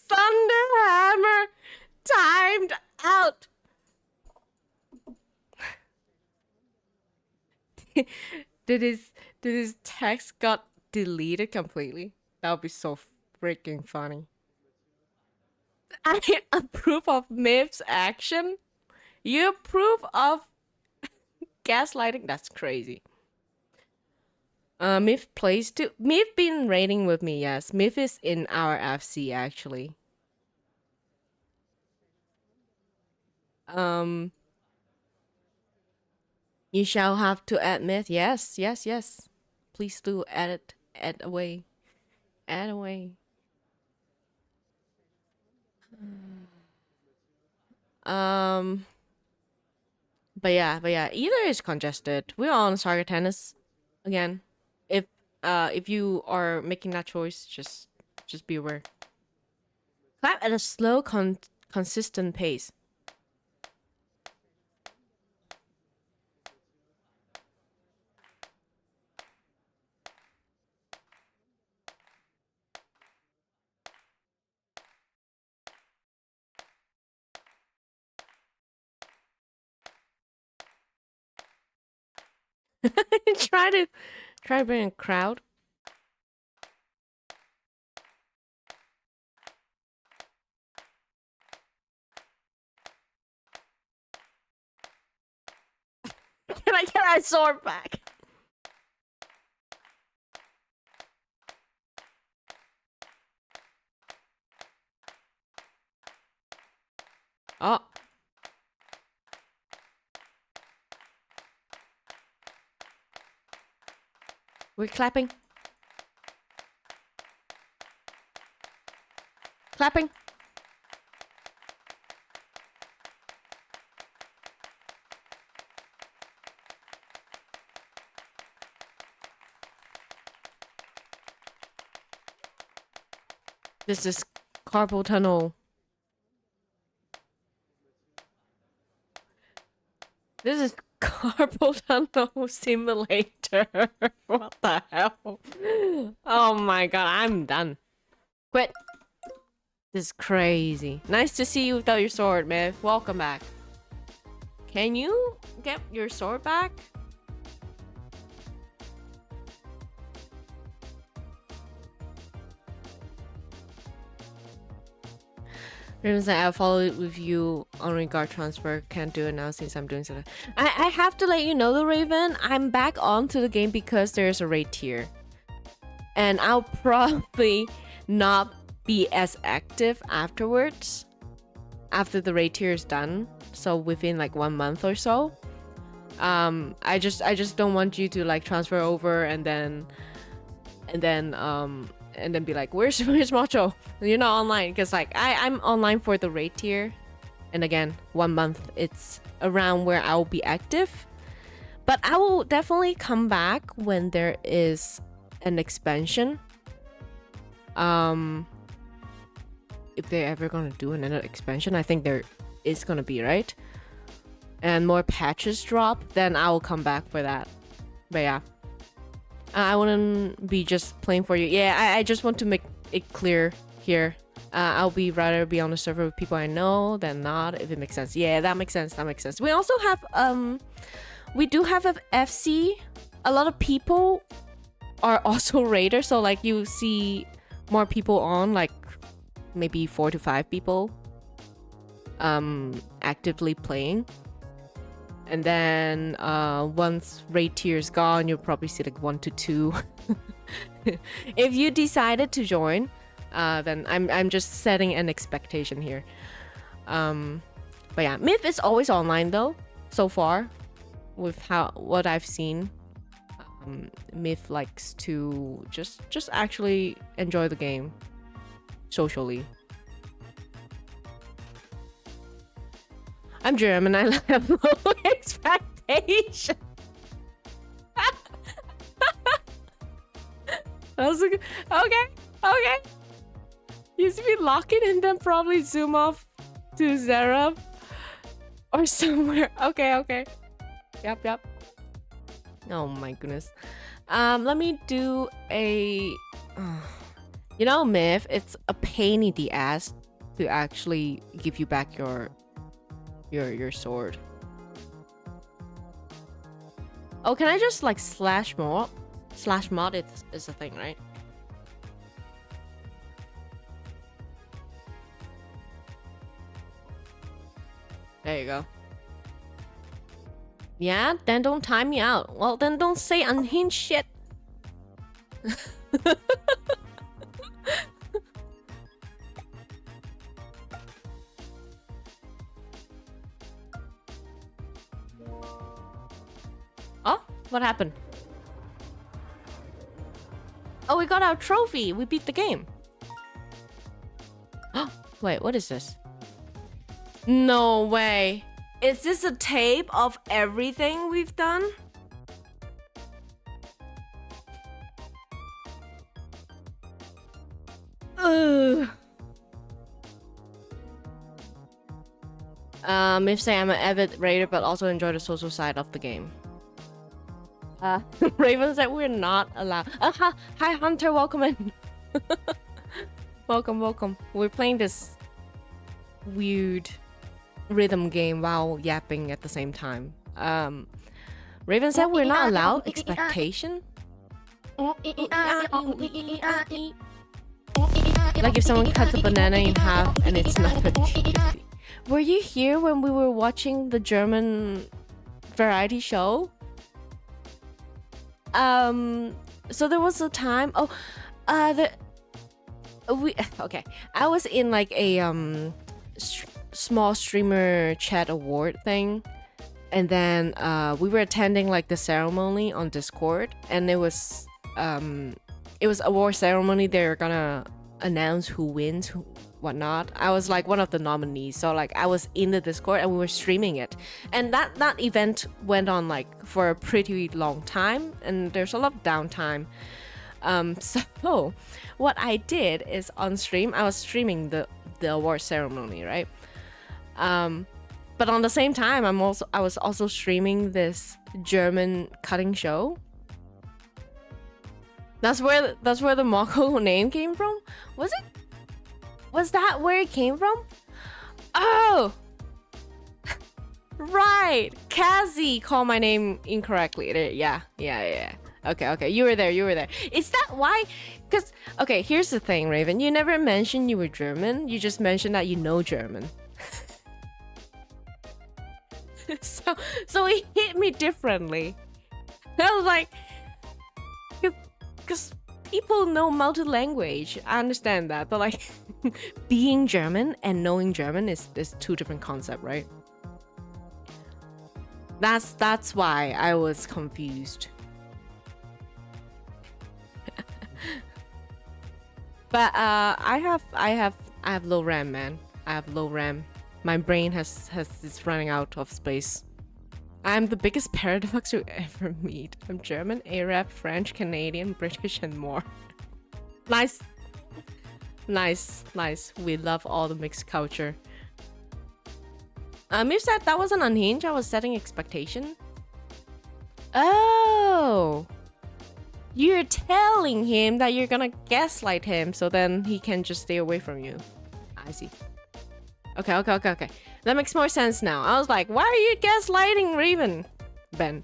Thunderhammer timed out. Did his text got deleted completely? That would be so freaking funny. I approve of Myth's action. You approve of gaslighting? That's crazy. Myth plays too. Myth been raiding with me, yes. Myth is in our FC actually. You shall have to add Myth. Yes, yes, yes. Please do add it. Add away. Add away. Um but yeah, either is congested. We're on Saga Tennis again. If you are making that choice, just be aware. Clap at a slow consistent pace. try to bring a crowd. Can I get my sword back? Oh. We're clapping. Clapping. This is carpal tunnel. This is carpal tunnel simulator. What the hell? Oh my god, I'm done. Quit. This is crazy. Nice to see you without your sword, man. Welcome back. Can you get your sword back? Raven's like, I'll follow it with you on regard transfer. Can't do it now since I'm doing something. I have to let you know though, Raven. I'm back onto the game because there's a raid tier. And I'll probably not be as active afterwards. After the raid tier is done. So within like 1 month or so. I just don't want you to like transfer over and then be like, where's Macho? You're not online, because like I'm online for the raid tier, and again 1 month it's around where I'll be active, but I will definitely come back when there is an expansion. If they're ever gonna do another expansion, I think there is gonna be, right? And more patches drop, then I will come back for that. But yeah. I wouldn't be just playing for you. Yeah, I just want to make it clear here. I'll rather be on the server with people I know than not, if it makes sense. Yeah, that makes sense. That makes sense. We also have we do have a FC. A lot of people are also raiders, so like you see more people on, like maybe 4 to 5 people actively playing. And then once raid tier is gone, you'll probably see like 1 to 2. If you decided to join, then I'm just setting an expectation here. But yeah, Myth is always online though. So far, with what I've seen, Myth likes to just actually enjoy the game socially. I'm German. I have low expectation. That was okay. Okay. You see me lock it and then probably zoom off to Zerab or somewhere. Okay. Yep. Oh my goodness. Let me do a. You know, Myth, it's a pain in the ass to actually give you back your sword. Oh, can I just like slash mod? Slash mod is a thing, right? There you go. Yeah, then don't time me out. Well, then don't say unhinged shit. Oh, what happened? Oh, we got our trophy. We beat the game. Wait, what is this? No way. Is this a tape of everything we've done? Ugh. Myth say I'm an avid raider, but also enjoy the social side of the game. Raven said we're not allowed. Hi Hunter, welcome in. welcome. We're playing this weird rhythm game while yapping at the same time. Raven said we're not allowed expectation. Like if someone cuts a banana in half and it's not a. Were you here when we were watching the German variety show? So there was a time. Okay. I was in like a small streamer chat award thing, and then we were attending like the ceremony on Discord, and it was award ceremony. They're gonna announce who wins, whatnot. I was like one of the nominees, so like I was in the Discord and we were streaming it, and that event went on like for a pretty long time, and there's a lot of downtime. So what I did is on stream, I was streaming the award ceremony, right? But on the same time, I was also streaming this German cutting show. That's where the Mako name came from? Was it? Was that where it came from? Oh! Right! Kazi called my name incorrectly. Yeah. Okay. You were there. Is that why? Because, okay, here's the thing, Raven. You never mentioned you were German. You just mentioned that you know German. So it hit me differently. I was like... Because people know multi-language. I understand that. But like, being German and knowing German is two different concepts, right? That's why I was confused. But I have low RAM, man. I have low RAM. My brain is running out of space. I'm the biggest paradox you ever meet. I'm German, Arab, French, Canadian, British, and more. Nice. We love all the mixed culture. You said that wasn't unhinged. I was setting expectation. Oh. You're telling him that you're gonna gaslight him, so then he can just stay away from you. I see. Okay. That makes more sense now. I was like, why are you gaslighting Raven, Ben?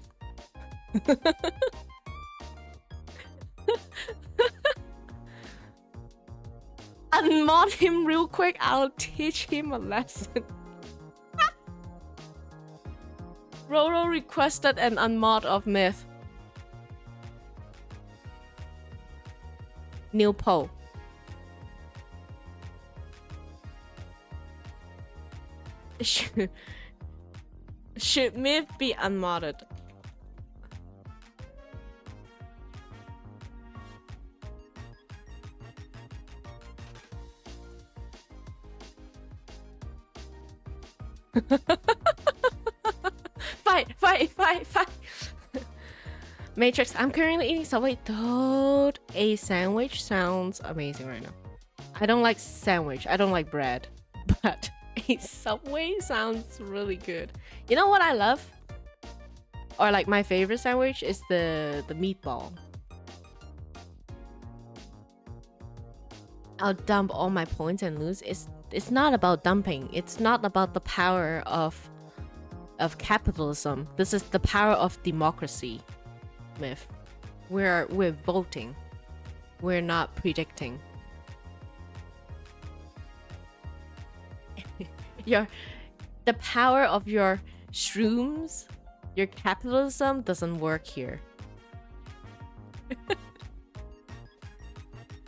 Unmod him real quick. I'll teach him a lesson. Roro requested an unmod of Myth. New Poe. Should Myth be unmodded? Fight! Matrix, I'm currently eating Subway. Dude, a sandwich sounds amazing right now. I don't like sandwich. I don't like bread. But a Subway sounds really good. You know what I love? Or like my favorite sandwich is the meatball. I'll dump all my points and lose. It's not about dumping. It's not about the power of capitalism. This is the power of democracy. Myth. We're voting. We're not predicting. The power of your shrooms, your capitalism doesn't work here.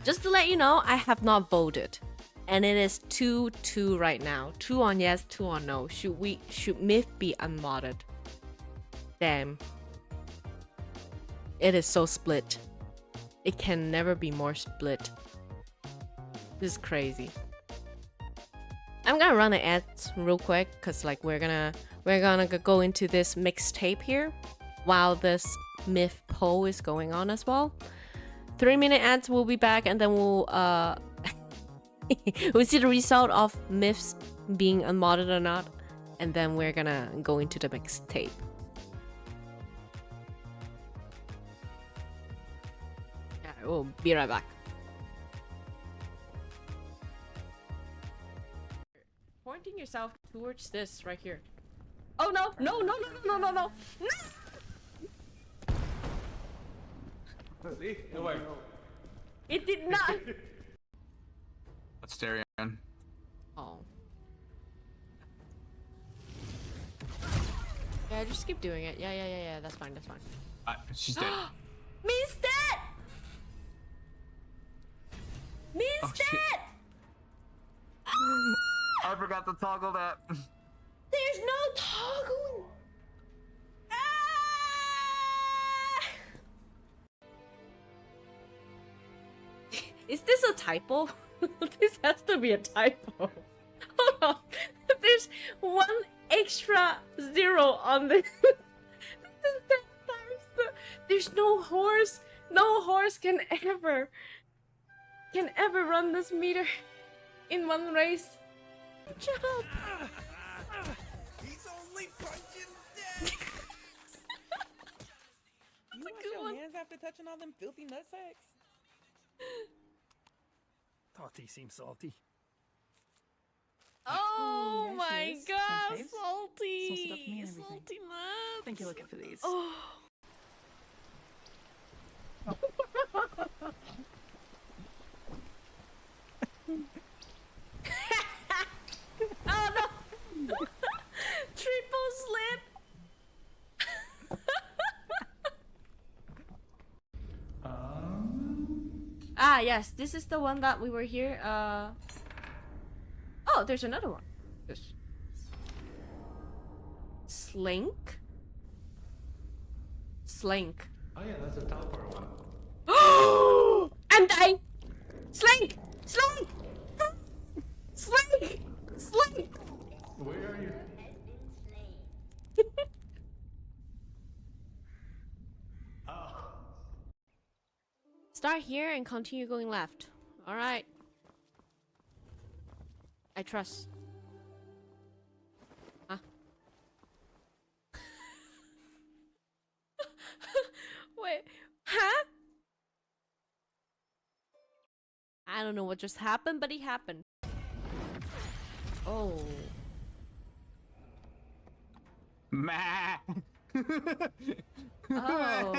Just to let you know, I have not voted. And it is 2-2 right now. 2 on yes, 2 on no. Should Myth be unmodded? Damn. It is so split. It can never be more split. This is crazy. I'm gonna run the ads real quick because like we're gonna go into this mixtape here while this Myth poll is going on as well. 3-minute ads, we'll be back, and then we'll we'll see the result of Myths being unmodded or not, and then we're gonna go into the mixtape. Yeah, we'll be right back. Pointing yourself towards this right here. Oh no! No! No! No! No! No! No! No! See? No way. It did not. Let's stare in. Oh. Yeah, just keep doing it. Yeah. That's fine. That's fine. She's dead. Me's dead. Me's Oh, shit. dead. I forgot to toggle that. There's no toggle. Ah! Is this a typo? This has to be a typo. Hold on. There's one extra zero on this. This is 10 times there's no horse. No horse can ever run this meter in one race. Jump. He's only punching dead. You wash your hands after touching all them filthy nutsacks? Thought he seemed salty. Oh there she my is. god, Some faves. salty. Sauce it up for me and everything. Salty nuts. I think you're looking for these. Oh. Oh no! Triple slip! Ah, yes, this is the one that we were here. Oh, there's another one. This. Slink? Slink. Oh yeah, that's a teleport one. I'm dying! Slink! Slink! Slink! Slink! Where are you? Oh. Start here and continue going left. Alright. I trust. Huh? Wait. Huh? I don't know what just happened, but it happened. Oh. Meh. Oh.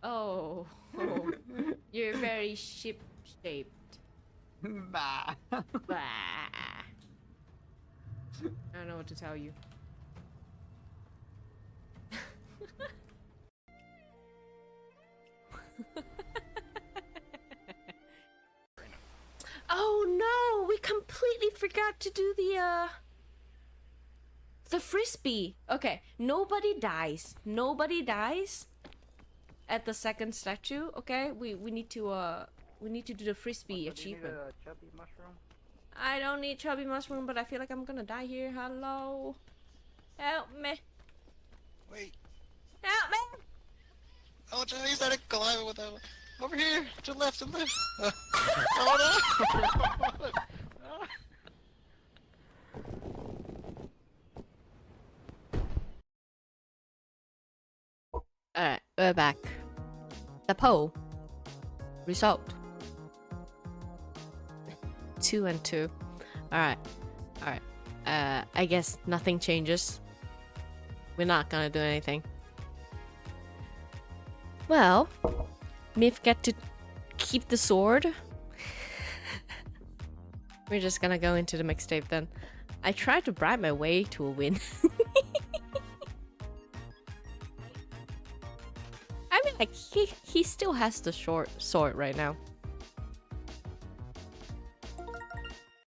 Oh. Oh. You're very ship-shaped. Bah. Bah. I don't know what to tell you. Oh no, we completely forgot to do the frisbee. Okay, nobody dies. Nobody dies at the second statue, okay? We need to do the frisbee achievement. Do you need a chubby mushroom? I don't need chubby mushroom, but I feel like I'm gonna die here. Hello. Help me. Wait. Help me. Oh, Johnny started colliding with that one. Over here, to the left, to the left. Oh no! Alright, we're back. The poll. Result. 2 and 2. Alright. Alright. I guess nothing changes. We're not gonna do anything. Well, Myth get to keep the sword. We're just gonna go into the mixtape then. I tried to bribe my way to a win. I mean, like, he still has the short sword right now.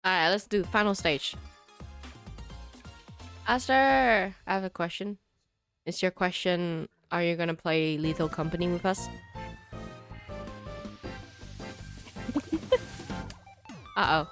Alright, let's do final stage. Aster, I have a question. Is your question, are you gonna play Lethal Company with us? Uh-oh.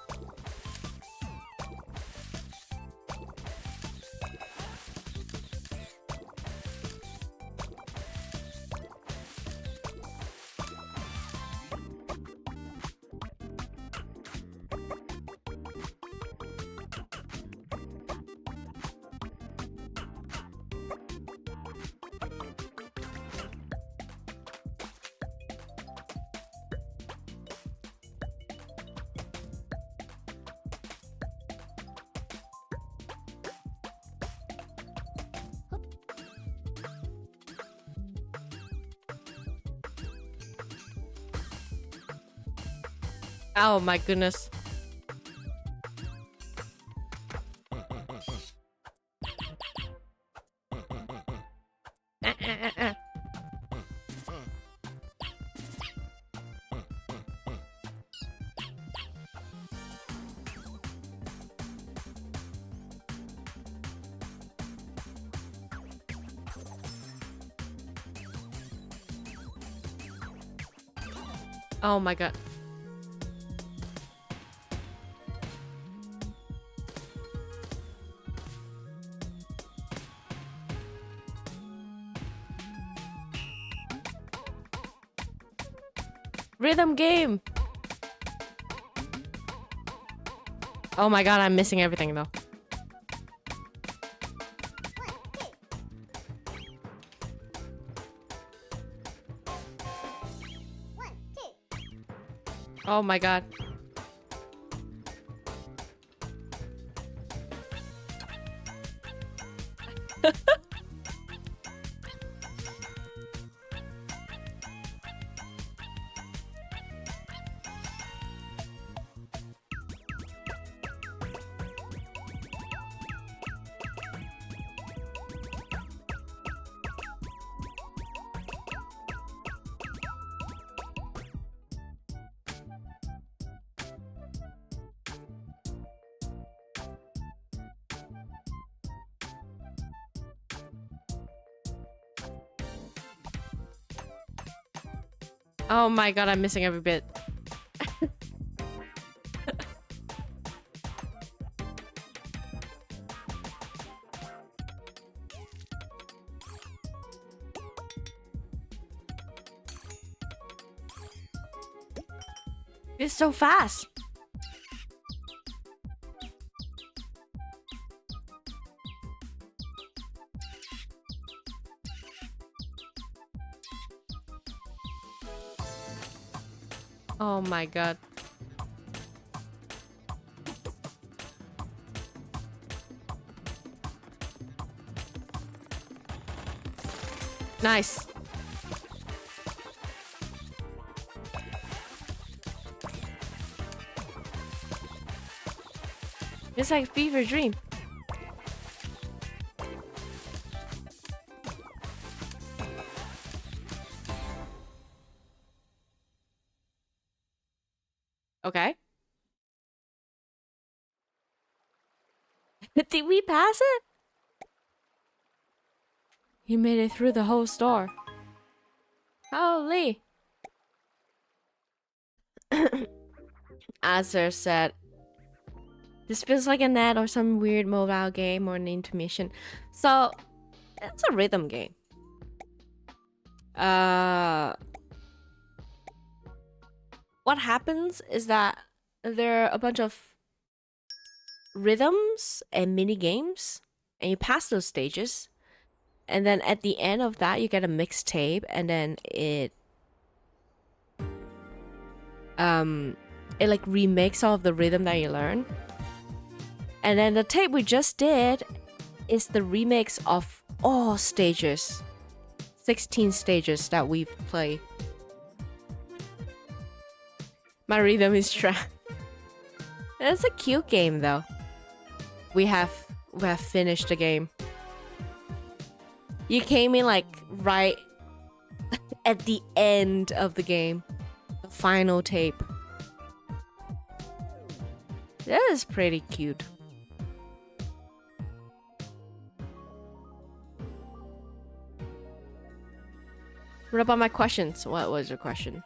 Oh my goodness. Oh my god. Rhythm game. Oh my god, I'm missing everything though. Oh my god. Oh my god, I'm missing every bit. It's so fast. Oh my god. Nice. It's like fever dream. Okay. Did we pass it? You made it through the whole store. Holy. Azer said, this feels like a net or some weird mobile game or an intermission. So, it's a rhythm game. What happens is that there are a bunch of rhythms and mini games, and you pass those stages, and then at the end of that you get a mixtape, and then it like remakes all of the rhythm that you learn. And then the tape we just did is the remix of all stages, 16 stages that we've played. My rhythm is trash. It's a cute game though. We have finished the game. You came in like right at the end of the game. The final tape. That is pretty cute. What about my questions? What was your question?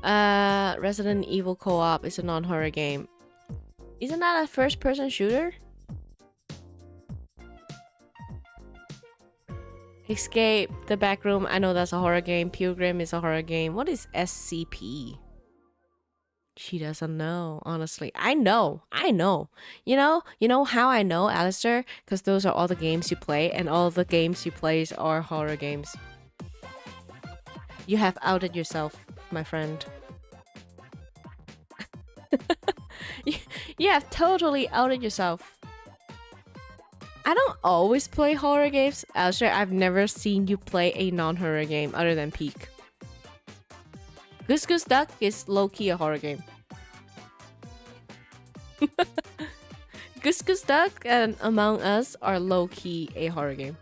Resident Evil Co-op is a non-horror game. Isn't that a first-person shooter? Escape the Backroom. I know that's a horror game. Pilgrim is a horror game. What is SCP? She doesn't know, honestly. I know. You know how I know, Alistair? Because those are all the games you play, and all the games you play are horror games. You have outed yourself, my friend. You have totally outed yourself. I don't always play horror games. Alistair, I've never seen you play a non-horror game other than Peak. Goose Goose Duck is low-key a horror game. Goose Goose Duck and Among Us are low-key a horror game.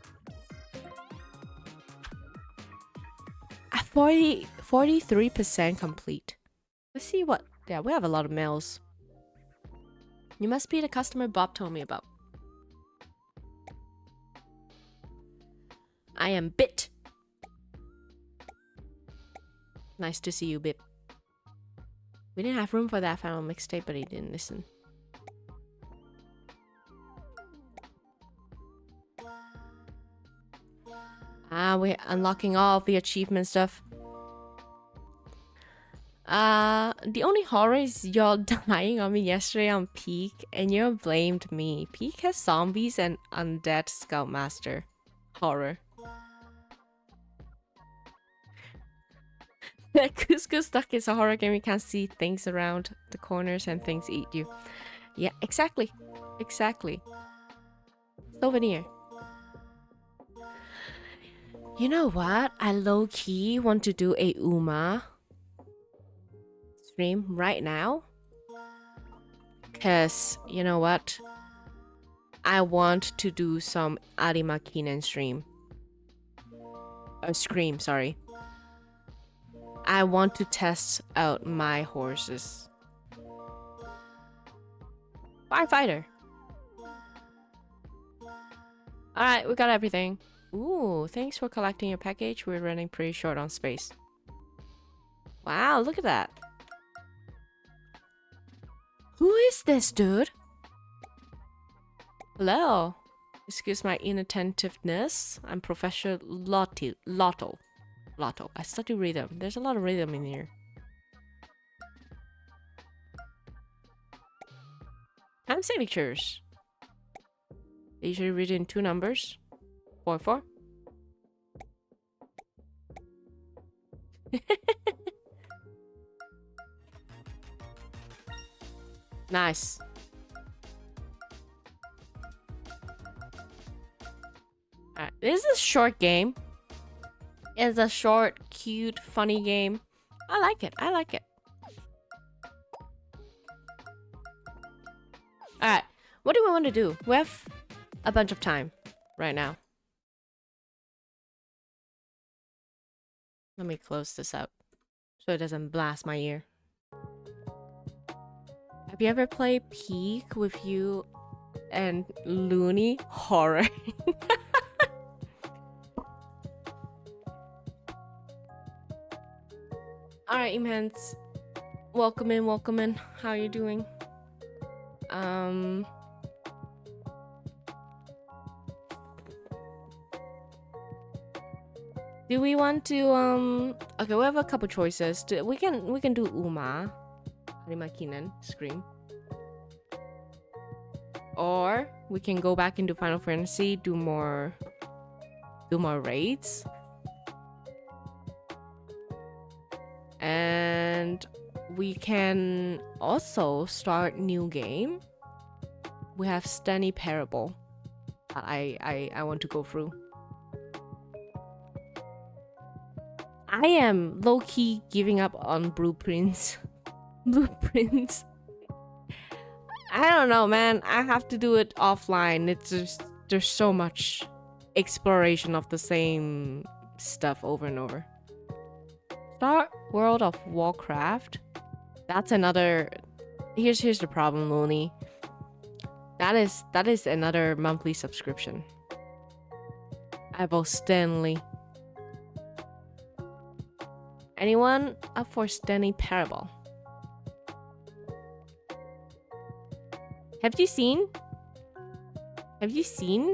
43% complete. Let's see what... Yeah, we have a lot of mails. You must be the customer Bob told me about. I am Bit. Nice to see you, Bit. We didn't have room for that final mixtape, but he didn't listen. We're unlocking all of the achievement stuff. The only horror is y'all dying on me yesterday on Peak, and you blamed me. Peak has zombies and undead Scoutmaster. Horror. That Goose Goose Duck is a horror game. You can't see things around the corners and things eat you. Yeah, exactly. Exactly. Souvenir. You know what? I low-key want to do a Uma stream right now. Cause, you know what? I want to do some Arima Kinen stream. Scream, sorry. I want to test out my horses. Firefighter. Alright, we got everything. Ooh, thanks for collecting your package. We're running pretty short on space. Wow, look at that. Who is this dude? Hello. Excuse my inattentiveness. I'm Professor Lotto. I study rhythm. There's a lot of rhythm in here. Time signatures. They usually read in 2 numbers. 4. Nice. Alright, this is a short game. It's a short, cute, funny game. I like it. I like it. Alright, what do we want to do? We have a bunch of time right now. Let me close this up so it doesn't blast my ear. Have you ever played Peak with you and Looney? Horror. Alright, Imhans. Welcome in, welcome in. How are you doing? Do we want to okay, we have a couple choices. We can do Uma. Arima Kinen, Scream. Or we can go back into Final Fantasy, do more raids. And we can also start new game. We have Stanley Parable. I want to go through. I am low-key giving up on blueprints. Blueprints. I don't know, man. I have to do it offline. It's just there's so much exploration of the same stuff over and over. Start World of Warcraft. That's another. Here's the problem, Looney. That is another monthly subscription. Bop Stanley. Anyone up for Stanley Parable? Have you seen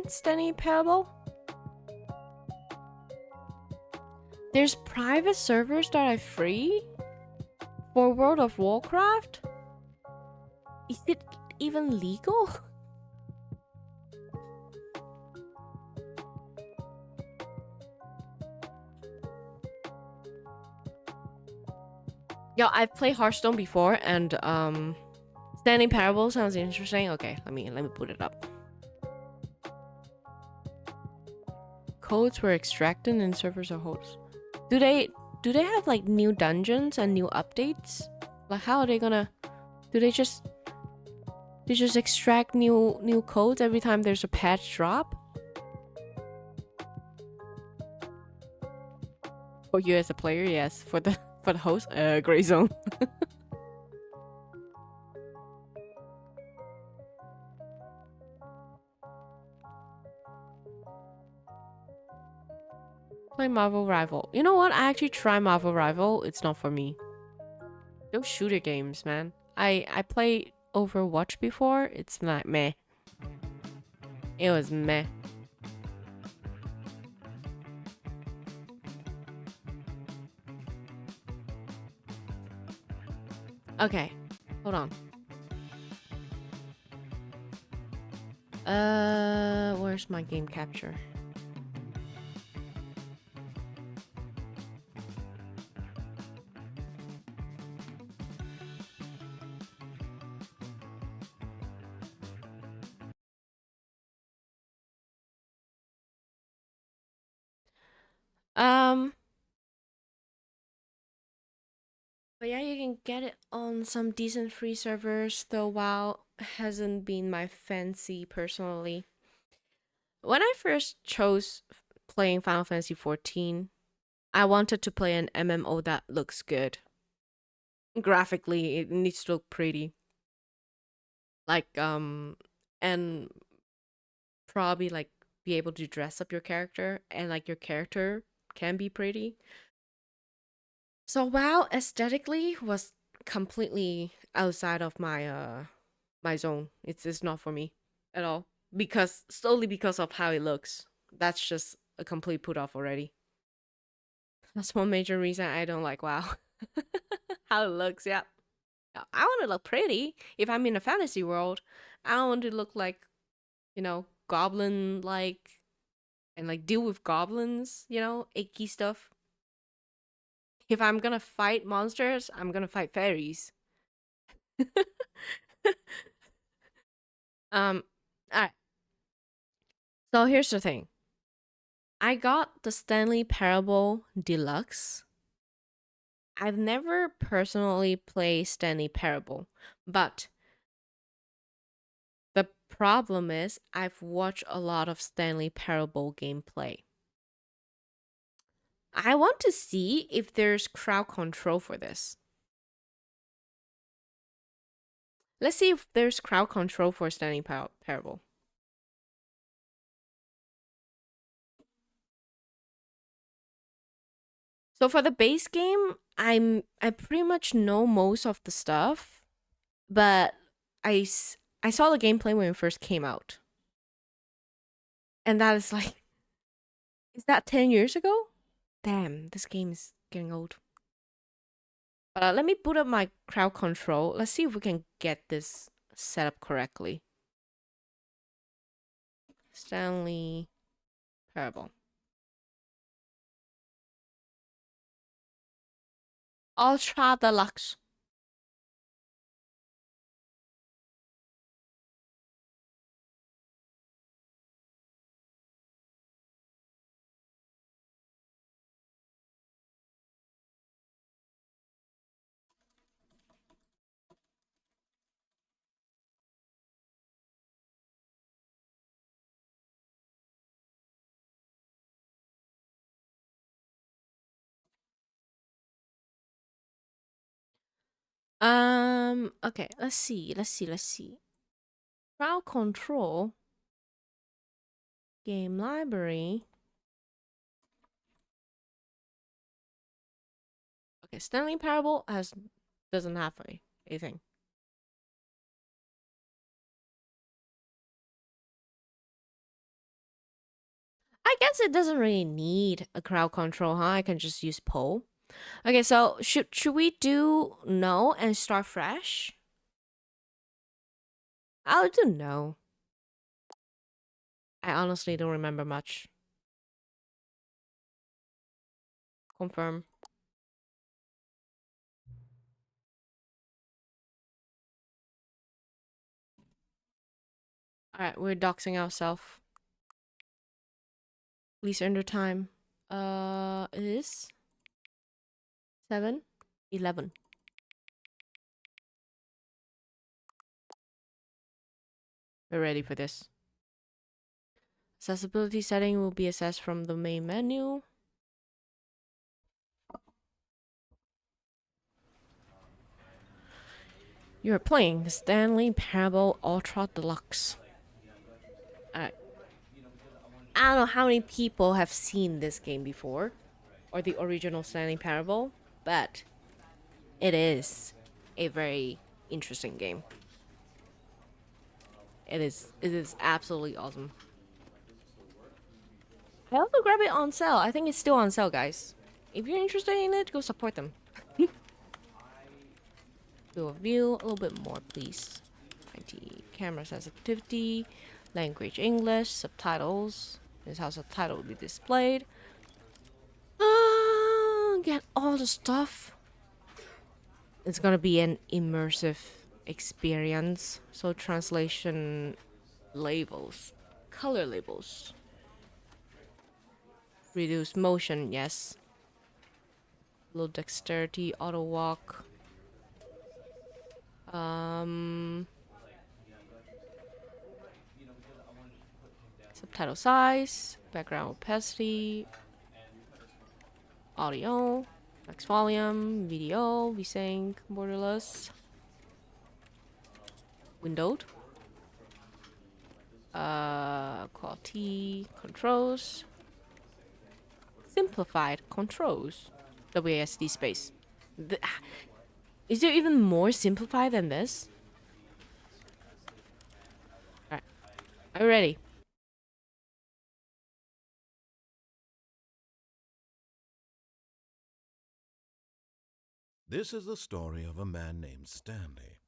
Stanley Parable? There's private servers that are free for World of Warcraft? Is it even legal? Yo, I've played Hearthstone before, and Stanley Parable sounds interesting. Okay, let me put it up. Codes were extracted and servers are hosts. Do they have like new dungeons and new updates? Like how are they gonna? Do they just They just extract new codes every time there's a patch drop. For you as a player, yes. For the host, gray zone. Play Marvel Rival. You know what? I actually try Marvel Rival. It's not for me. Those shooter games, man. I played Overwatch before. It's not meh. It was meh. Okay, hold on. Where's my game capture? But yeah, you can get it on some decent free servers, though WoW hasn't been my fancy personally. When I first chose playing Final Fantasy 14, I wanted to play an MMO that looks good. Graphically, it needs to look pretty. Like, and probably like be able to dress up your character, and like your character can be pretty. So WoW aesthetically was completely outside of my zone. It's not for me at all, because solely because of how it looks. That's just a complete put off already. That's one major reason I don't like WoW. How it looks, yeah. I want to look pretty. If I'm in a fantasy world, I don't want to look like, goblin like, and like deal with goblins, icky stuff. If I'm gonna fight monsters, I'm gonna fight fairies. Alright. So here's the thing. I got the Stanley Parable Deluxe. I've never personally played Stanley Parable, but the problem is I've watched a lot of Stanley Parable gameplay. I want to see if there's crowd control for this. Let's see if there's crowd control for Stanley Parable. So for the base game, I pretty much know most of the stuff, but I saw the gameplay when it first came out. And that is like, is that 10 years ago? Damn, this game is getting old. But let me boot up my crowd control. Let's see if we can get this set up correctly. Stanley Parable. Ultra Deluxe. Okay, let's see. Crowd control. Game library. Okay, Stanley Parable doesn't have anything. I guess it doesn't really need a crowd control, huh? I can just use poll. Okay, so should we do no and start fresh? I'll do no. I honestly don't remember much. Confirm. Alright, we're doxing ourselves. Please enter time. It is 7:11. We're ready for this. Accessibility setting will be assessed from the main menu. You're playing the Stanley Parable Ultra Deluxe. Alright. I don't know how many people have seen this game before, or the original Stanley Parable, but it is a very interesting game. It is absolutely awesome. I also grab it on sale. I think it's still on sale, guys. If you're interested in it, go support them. Do a view a little bit more, please. ID, camera sensitivity, language English, subtitles. This is how subtitle will be displayed. Get all the stuff. It's gonna be an immersive experience. So translation labels, color labels. Reduce motion, yes. Low dexterity, auto walk. Subtitle size, background opacity, audio, max volume, video, VSync, borderless, windowed, quality controls, simplified controls, WASD space. Is there even more simplified than this? Alright, are you ready? This is the story of a man named Stanley.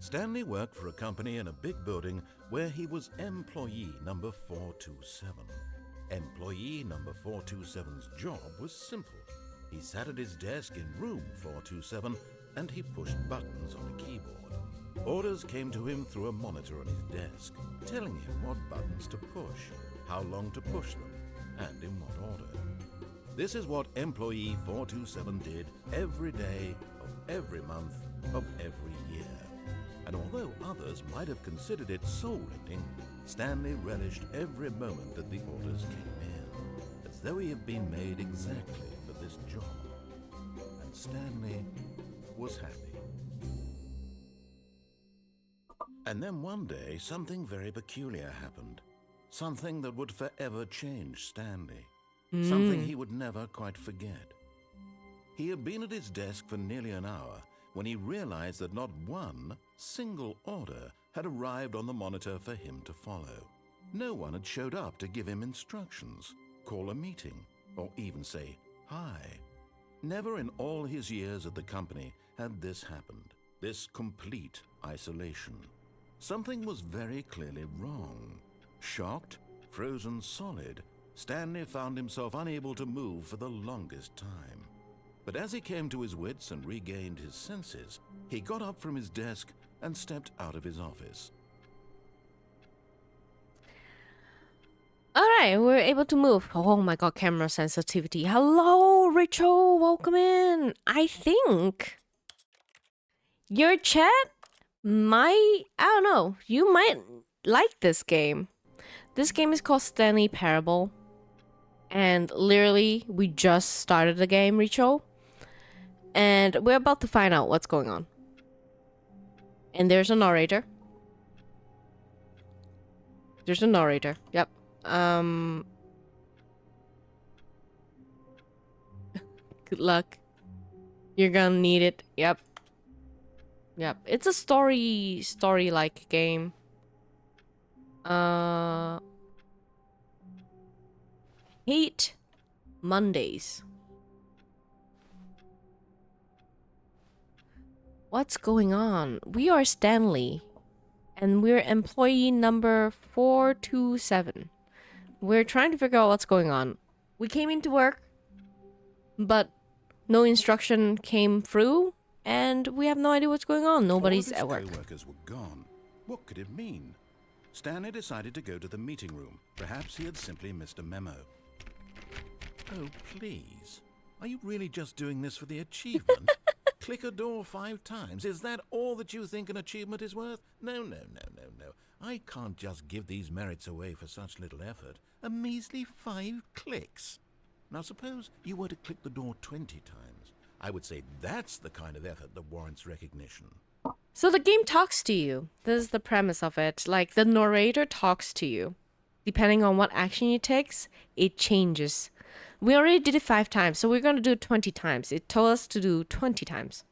Stanley worked for a company in a big building where he was employee number 427. Employee number 427's job was simple. He sat at his desk in room 427 and he pushed buttons on a keyboard. Orders came to him through a monitor on his desk, telling him what buttons to push, how long to push them, and in what order. This is what employee 427 did every day of every month of every year. And although others might have considered it soul-rending, Stanley relished every moment that the orders came in, as though he had been made exactly for this job. And Stanley was happy. And then one day, something very peculiar happened. Something that would forever change Stanley. Something he would never quite forget. He had been at his desk for nearly an hour when he realized that not one single order had arrived on the monitor for him to follow. No one had showed up to give him instructions, call a meeting, or even say hi. Never in all his years at the company had this happened, this complete isolation. Something was very clearly wrong. Shocked, frozen solid, Stanley found himself unable to move for the longest time. But as he came to his wits and regained his senses, he got up from his desk and stepped out of his office. Alright, we're able to move. Oh my god, camera sensitivity. Hello, Rachel, welcome in. I think your chat might, I don't know, you might like this game. This game is called Stanley Parable. And literally, we just started the game, Rachel. And we're about to find out what's going on. And there's a narrator. There's a narrator. Yep. Good luck. You're gonna need it. Yep. Yep. It's a story-like game. Hate Mondays. What's going on? We are Stanley, and we're employee number 427. We're trying to figure out what's going on. We came into work, but no instruction came through, and we have no idea what's going on. Nobody's at work. All of his co-workers were gone. What could it mean? Stanley decided to go to the meeting room. Perhaps he had simply missed a memo. Oh, please. Are you really just doing this for the achievement? Click a door 5 times. Is that all that you think an achievement is worth? No. I can't just give these merits away for such little effort. A measly 5 clicks. Now suppose you were to click the door 20 times. I would say that's the kind of effort that warrants recognition. So the game talks to you. This is the premise of it. Like, the narrator talks to you. Depending on what action it takes, it changes. We already did it 5 times, so we're going to do it 20 times. It told us to do 20 times.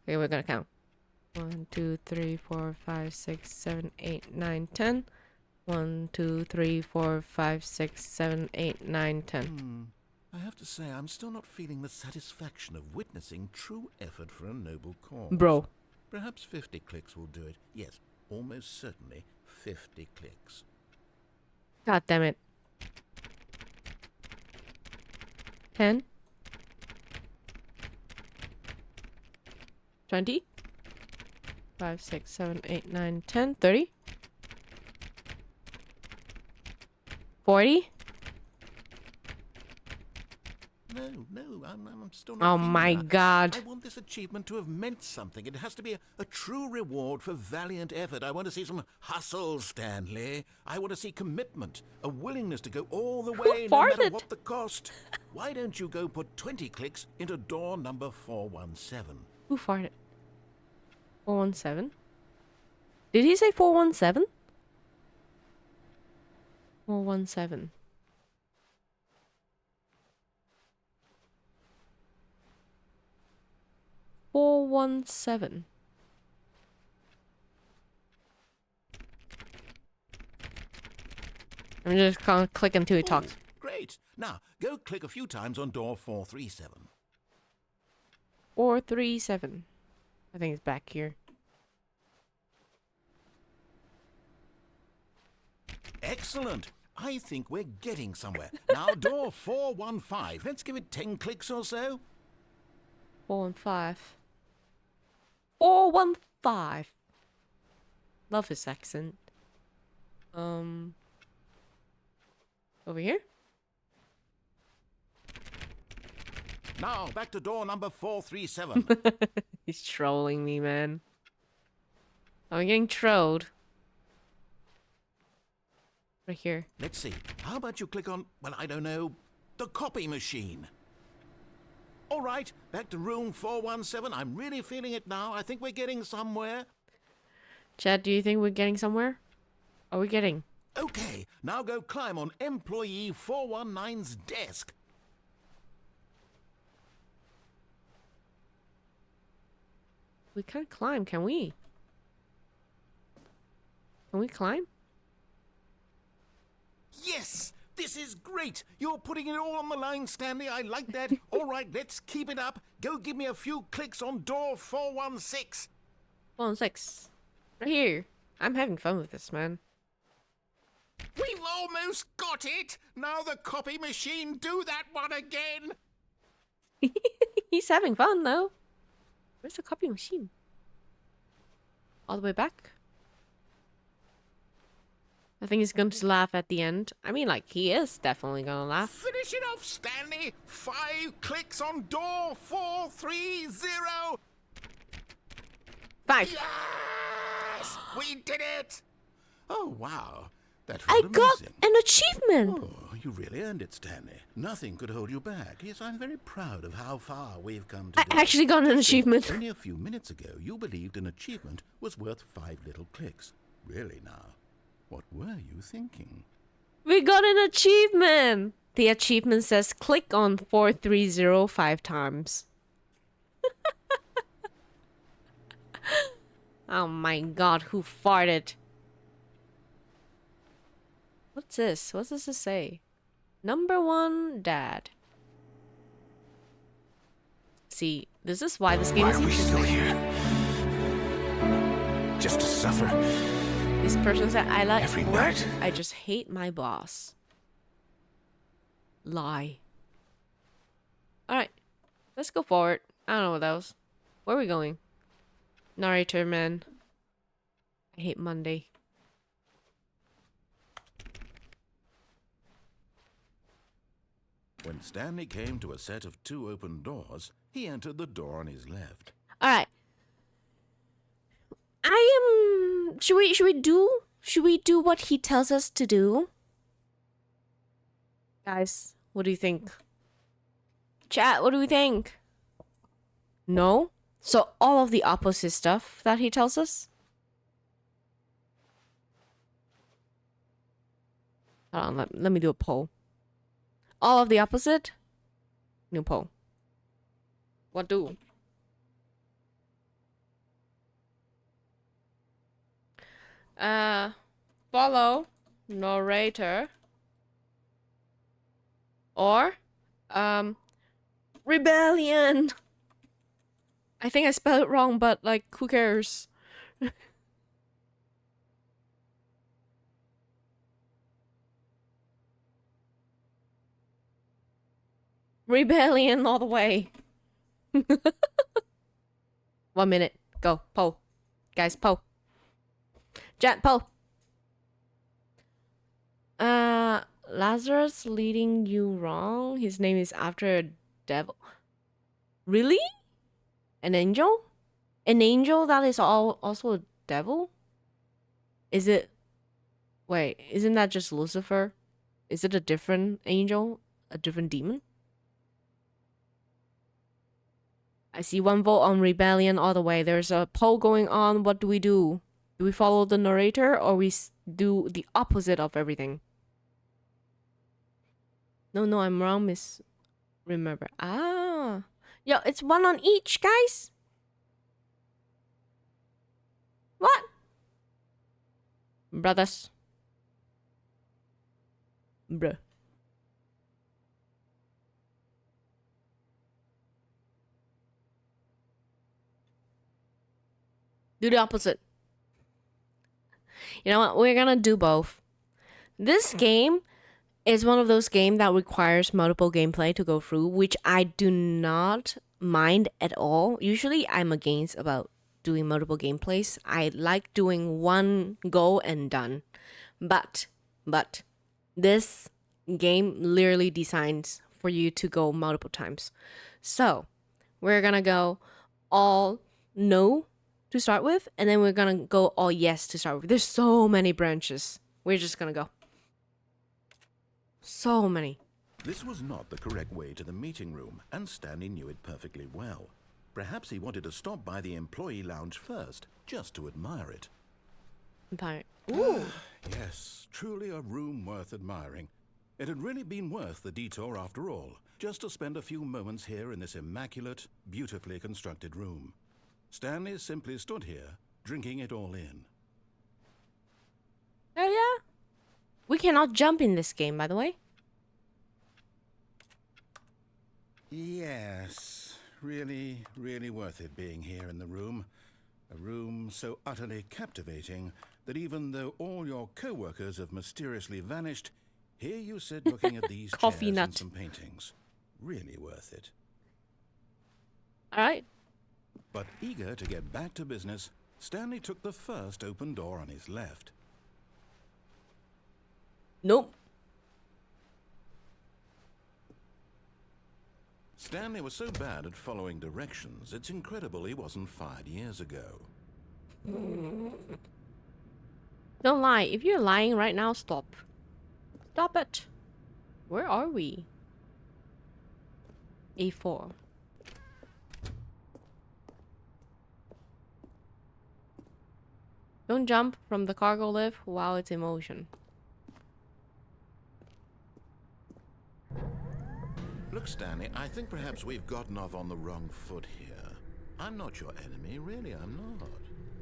Okay, we're going to count. 1, 2, 3, 4, 5, 6, 7, 8, 9, 10. 1, 2, 3, 4, 5, 6, 7, 8, 9, 10. I have to say, I'm still not feeling the satisfaction of witnessing true effort for a noble cause. Bro. Perhaps 50 clicks will do it. Yes, almost certainly 50 clicks. God damn it. 10. 20. 5, 6, 7, 8, 9, 10. 30. 40. No, I'm still not Oh feeling my that. god. I want this achievement to have meant something. It has to be a true reward for valiant effort. I want to see some hustle, Stanley. I want to see commitment, a willingness to go all the way, no matter farted? what the cost. Why don't you go put 20 clicks into door number 417? Who farted? 417? Did he say 417? 417. I'm just gonna click until he talks. Great. Now, go click a few times on door 437. 437. I think it's back here. Excellent. I think we're getting somewhere. Now, door 415. Let's give it 10 clicks or so. 415. 415. Love his accent. Over here? Now, back to door number 437. He's trolling me, man. I'm getting trolled. Right here. Let's see. How about you click on, well, I don't know, the copy machine? All right, back to room 417. I'm really feeling it now. I think we're getting somewhere. Chad, do you think we're getting somewhere? Are we getting? Okay, now go climb on employee 419's desk. We can't climb, can we? Can we climb? Yes, this is great. You're putting it all on the line, Stanley. I like that. All right, let's keep it up. Go give me a few clicks on door 416. 416. Right here. I'm having fun with this, man. We've almost got it. Now the copy machine, do that one again. He's having fun, though. Where's the copy machine? All the way back? I think he's going to laugh at the end. I mean, like, he is definitely going to laugh. Finish it off, Stanley. 5 clicks on door 430. 5. Yes! We did it! Oh, wow. That I felt got amazing. an achievement! Oh, you really earned it, Stanley. Nothing could hold you back. Yes, I'm very proud of how far we've come I today. actually got an achievement. Only a few minutes ago, you believed an achievement was worth 5 little clicks. Really now, what were you thinking? We got an achievement! The achievement says click on 430 5 times. Oh my god, who farted? What's this? What does this say? Number 1 dad. See, this is why this game Why is are we still interesting. here? Just to suffer. This person said, I like Every work, night. I just hate my boss. Lie. Alright, let's go forward. I don't know what that was. Where are we going? Narrator, man. I hate Monday. When Stanley came to a set of 2 open doors, he entered the door on his left. should we do what he tells us to do? Guys, what do you think? Chat, what do we think? No? So all of the opposite stuff that he tells us? Hold on, let me do a poll. All of the opposite? New poll. What do? Follow narrator or rebellion. I think I spelled it wrong, but like who cares? Rebellion all the way. 1 minute. Go. Poll. Guys, poll. Chat, poll. Lazarus leading you wrong. His name is after a devil. Really? An angel? An angel that is also a devil? Is it... Wait, isn't that just Lucifer? Is it a different angel? A different demon? I see 1 vote on rebellion all the way. There's a poll going on. What do we do? Do we follow the narrator or we do the opposite of everything? No, I'm wrong, miss. Remember. Ah. Yo, it's 1 on each, guys. What? Brothers. Bruh. Do the opposite. You know what? We're gonna do both. This game is one of those games that requires multiple gameplay to go through, which I do not mind at all. Usually I'm against about doing multiple gameplays. I like doing 1 go and done. But this game literally designs for you to go multiple times. So we're gonna go all no to start with, and then we're gonna go all yes to start with. There's so many branches. We're just gonna go. So many. This was not the correct way to the meeting room, and Stanley knew it perfectly well. Perhaps he wanted to stop by the employee lounge first, just to admire it. Empire. Ooh. Yes, truly a room worth admiring. It had really been worth the detour after all, just to spend a few moments here in this immaculate, beautifully constructed room. Stanley simply stood here, drinking it all in. Oh yeah. We cannot jump in this game, by the way. Yes, really, really worth it being here in the room. A room so utterly captivating that even though all your co-workers have mysteriously vanished, here you sit looking at these Coffee chairs nut. and some paintings. Really worth it. All right. But eager to get back to business, Stanley took the first open door on his left. Nope. Stanley was so bad at following directions, it's incredible he wasn't fired years ago. Don't lie. If you're lying right now, stop. Stop it. Where are we? A4. Don't jump from the cargo lift while it's in motion. Look, Stanley, I think perhaps we've gotten off on the wrong foot here. I'm not your enemy, really, I'm not.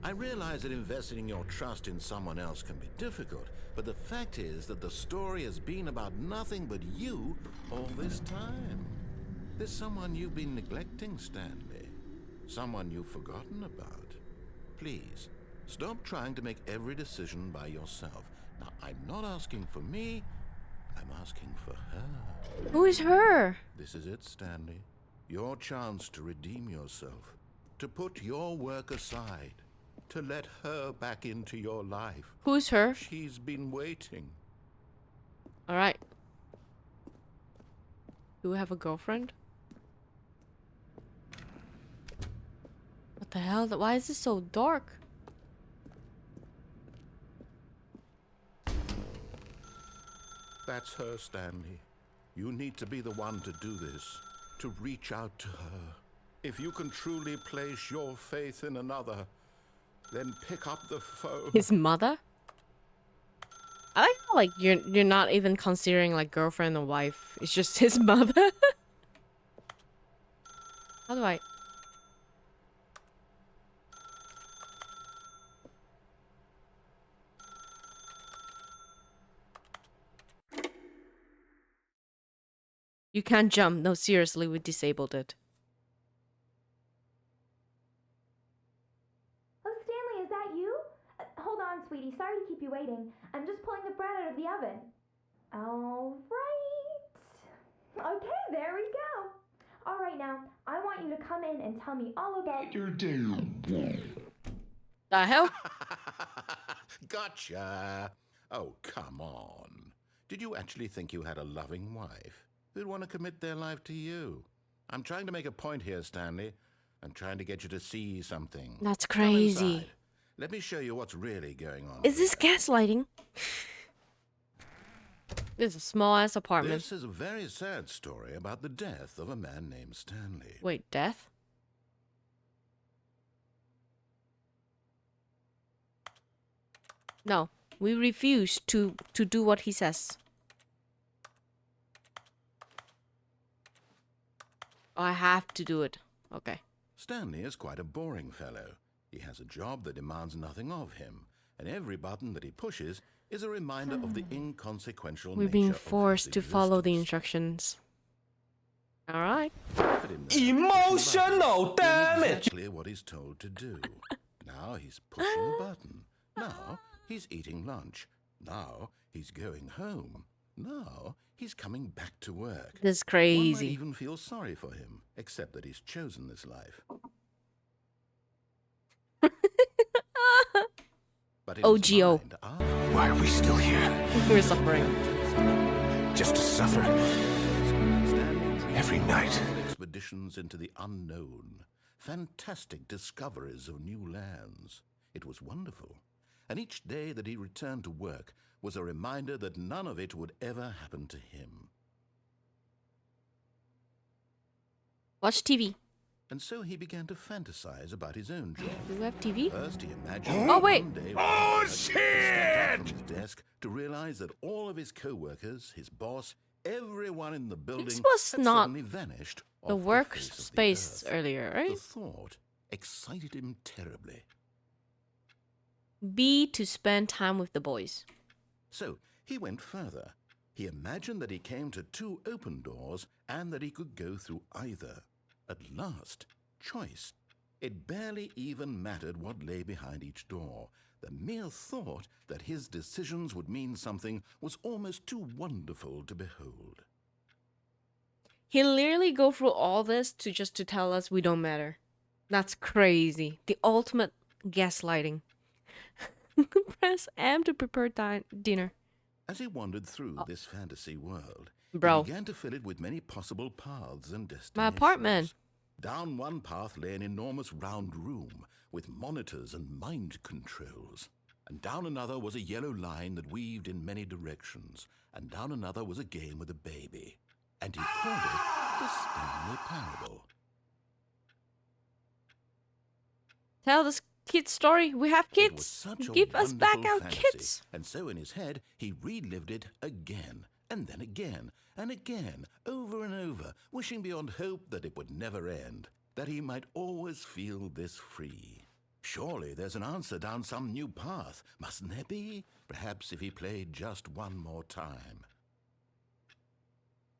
I realize that investing your trust in someone else can be difficult, but the fact is that the story has been about nothing but you all this time. There's someone you've been neglecting, Stanley. Someone you've forgotten about. Please, stop trying to make every decision by yourself. Now, I'm not asking for me, I'm asking for her. Who is her? This is it, Stanley. Your chance to redeem yourself. To put your work aside. To let her back into your life. Who's her? She's been waiting. All right. Do we have a girlfriend? What the hell? Why is this so dark? That's her, Stanley. You need to be the one to do this, to reach out to her. If you can truly place your faith in another, then pick up the phone. His mother? I like how like you're not even considering like girlfriend or wife. It's just his mother. How do I? You can't jump. No, seriously, we disabled it. Oh, Stanley, is that you? Hold on, sweetie. Sorry to keep you waiting. I'm just pulling the bread out of the oven. All right. Okay, there we go. All right, now, I want you to come in and tell me all about your day. The hell? Gotcha. Oh, come on. Did you actually think you had a loving wife who'd want to commit their life to you? I'm trying to make a point here, Stanley. I'm trying to get you to see something. That's Come crazy. inside. Let me show you what's really going on. Is this here. gaslighting? This is a small ass apartment. This is a very sad story about the death of a man named Stanley. Wait, death? No, we refuse to do what he says. I have to do it. Okay. Stanley is quite a boring fellow. He has a job that demands nothing of him, and every button that he pushes is a reminder of the inconsequential We're nature being of his forced to follow the existence. instructions. All right. Look at him there. Emotional, Doing damn it! exactly what he's told to do. Now he's pushing a button. Now he's eating lunch. Now he's going home. Now he's coming back to work. This is One might crazy. even feel sorry for him, except that he's chosen this life. But in his OGO. mind, Why are we still here? We're suffering. Just to suffer. Stanley Every night. dreamed of expeditions into the unknown, fantastic discoveries of new lands. It was wonderful, and each day that he returned to work was a reminder that none of it would ever happen to him. Watch TV. And so he began to fantasize about his own job. Do we have TV? First, he imagined Oh, wait. one day he stepped up from his desk to realize that all of his co-workers, his boss, everyone in the building This was had not suddenly vanished The off the face of the workspace earth. earlier, The right? thought excited him terribly. B, to spend time with the boys. So he went further. He imagined that he came to two open doors and that he could go through either. At last, choice. It barely even mattered what lay behind each door. The mere thought that his decisions would mean something was almost too wonderful to behold. He literally go through all this to tell us we don't matter. That's crazy. The ultimate gaslighting. Press M to prepare dinner. As he wandered through this fantasy world, Bro. he began to fill it with many possible paths and destinations. My apartment. Down one path lay an enormous round room with monitors and mind controls. And down another was a yellow line that weaved in many directions. And down another was a game with a baby. And he called it the Stanley Parable. Tell this kid story. We have It was kids. such a Give us back wonderful our fantasy, kids. And so in his head, he relived it again, and then again, and again, over and over, wishing beyond hope that it would never end, that he might always feel this free. Surely there's an answer down some new path, mustn't there be? Perhaps if he played just one more time.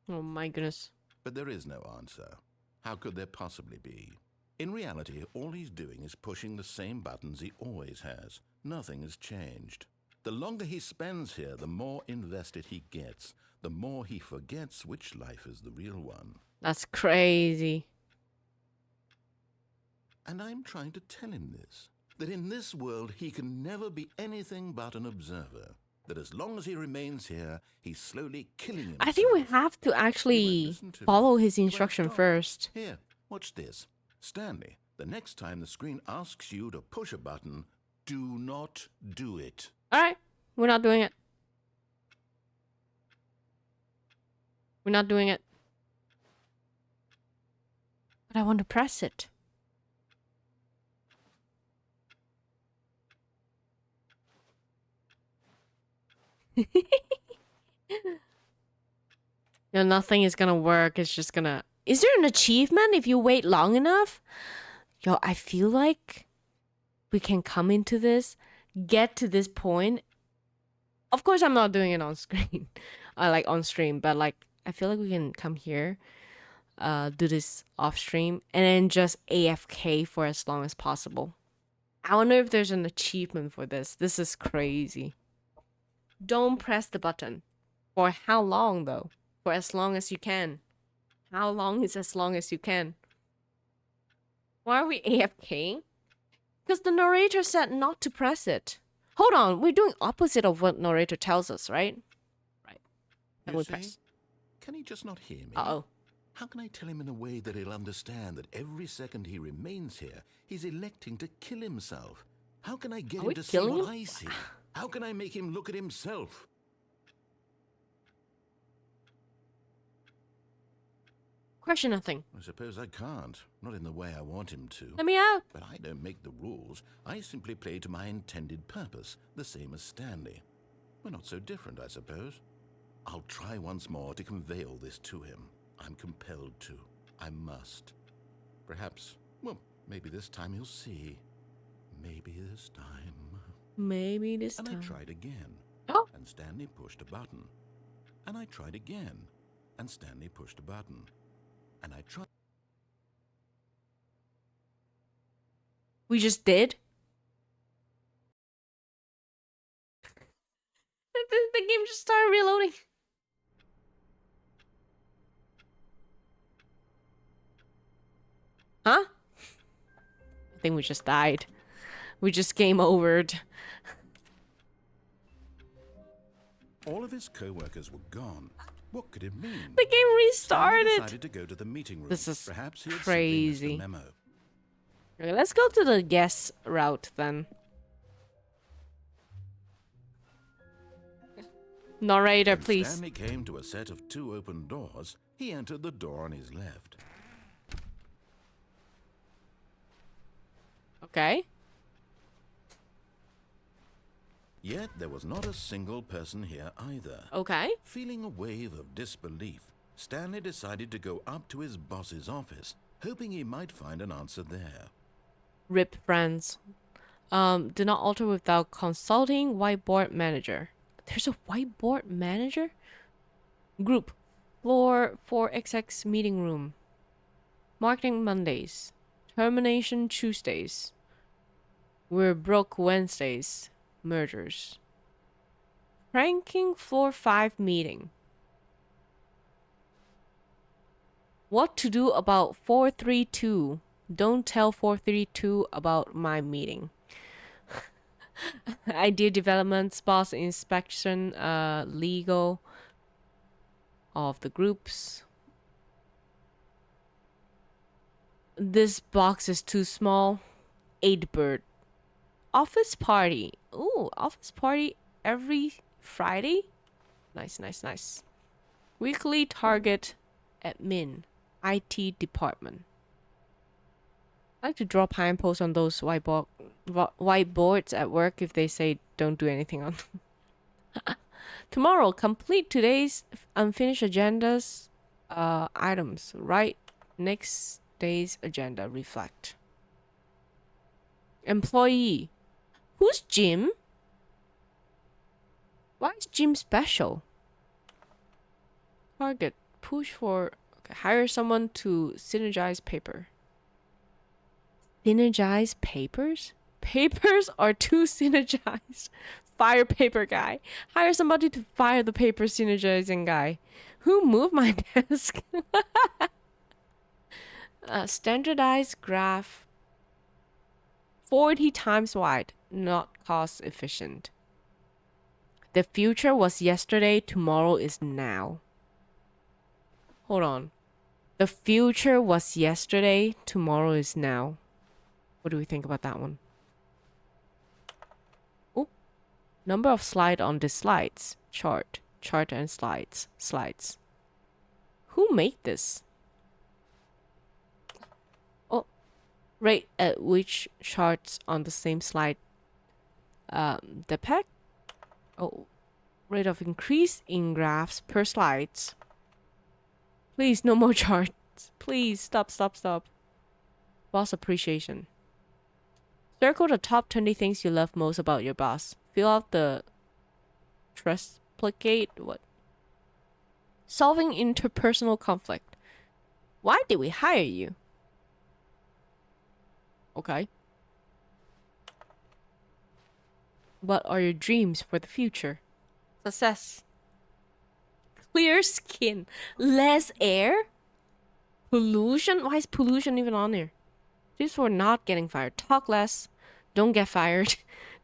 Oh my goodness. But there is no answer. How could there possibly be? In reality, all he's doing is pushing the same buttons he always has. Nothing has changed. The longer he spends here, the more invested he gets, the more he forgets which life is the real one. That's crazy. And I'm trying to tell him this, that in this world he can never be anything but an observer, that as long as he remains here, he's slowly killing himself. I think we have to He won't actually listen to me. follow his He won't instruction stop. first. Here, watch this. Stanley, the next time the screen asks you to push a button, do not do it. All right. We're not doing it. We're not doing it. But I want to press it. No, nothing is gonna work. It's just gonna... Is there an achievement if you wait long enough? Yo, I feel like we can come into this, get to this point. Of course, I'm not doing it on screen. Like on stream, but like I feel like we can come here, do this off stream, and then just AFK for as long as possible. I wonder if there's an achievement for this. This is crazy. Don't press the button. For how long though? For as long as you can. How long is as long as you can? Why are we AFKing? Because the narrator said not to press it. Hold on, we're doing opposite of what narrator tells us, right? Right. And You we see? press. Can he just not hear me? Uh-oh. How can I tell him in a way that he'll understand that every second he remains here, he's electing to kill himself? How can I get Are him we to see killing what him? I see? How can I make him look at himself? Question nothing. I suppose I can't. Not in the way I want him to. Let me out. But I don't make the rules. I simply play to my intended purpose, the same as Stanley. We're not so different, I suppose. I'll try once more to convey all this to him. I'm compelled to. I must. Perhaps, well, maybe this time he'll see. Maybe this time. Maybe this And time. I tried again. Oh. And Stanley pushed a button. And I tried again. And Stanley pushed a button. And I tried. We just did? The game just started reloading. Huh? I think we just died. We just game overed. All of his co-workers were gone. What could it mean? The game Stanley restarted. decided to go to the meeting room. This is Perhaps he had crazy. simply missed a memo. Okay, let's go to the guess route then. Narrator, When please. Stanley came to a set of 2 open doors. He entered the door on his left. Okay. Yet there was not a single person here either. Okay. Feeling a wave of disbelief, Stanley decided to go up to his boss's office, hoping he might find an answer there. Rip friends. Do not alter without consulting whiteboard manager. There's a whiteboard manager? Group. Floor 4XX meeting room. Marketing Mondays. Termination Tuesdays. We're broke Wednesdays. Mergers. Ranking floor 5 meeting. What to do about 432? Don't tell 432 about my meeting. Idea development, boss inspection, legal of the groups. This box is too small. 8-bird. Office party. Ooh, office party every Friday. Nice, nice, nice. Weekly target admin. IT department. I like to draw signposts on those whiteboards at work if they say don't do anything on them. Tomorrow, complete today's unfinished agendas items. Write next day's agenda. Reflect. Employee. Who's Jim? Why is Jim special? Target. Push for... Okay, hire someone to synergize paper. Synergize papers? Papers are too synergized. Fire paper guy. Hire somebody to fire the paper synergizing guy. Who moved my desk? Standardized graph. 40 times wide. Not cost efficient. The future was yesterday. Tomorrow is now. Hold on. The future was yesterday. Tomorrow is now. What do we think about that one? Oh, number of slide on the slides. Chart and slides. Slides. Who made this? Oh, rate at which charts on the same slide depict? Oh, rate of increase in graphs per slides. Please, no more charts. Please, stop. Boss appreciation. Circle the top 20 things you love most about your boss. Fill out the tresplicate. What? Solving interpersonal conflict. Why did we hire you? Okay. What are your dreams for the future? Success. Clear skin. Less air? Pollution? Why is pollution even on there? Tips for not getting fired. Talk less. Don't get fired.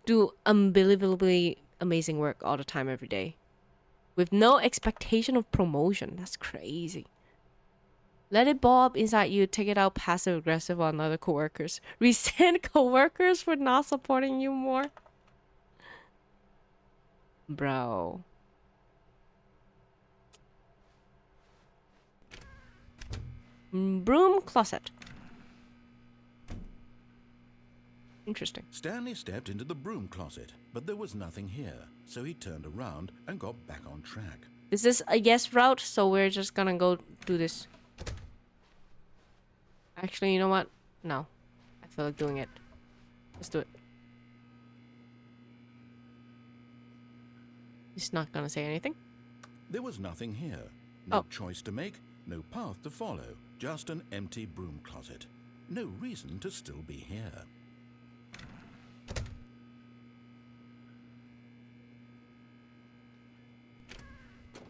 Do unbelievably amazing work all the time, every day. With no expectation of promotion. That's crazy. Let it ball up inside you. Take it out passive aggressive on other coworkers. Resent coworkers for not supporting you more. Bro. Broom closet. Interesting. Stanley stepped into the broom closet, but there was nothing here, so he turned around and got back on track. This is a yes route, so we're just gonna go do this. Actually, you know what? No. I feel like doing it. Let's do it. He's not gonna say anything. There was nothing here. No Oh. choice to make, no path to follow, just an empty broom closet. No reason to still be here.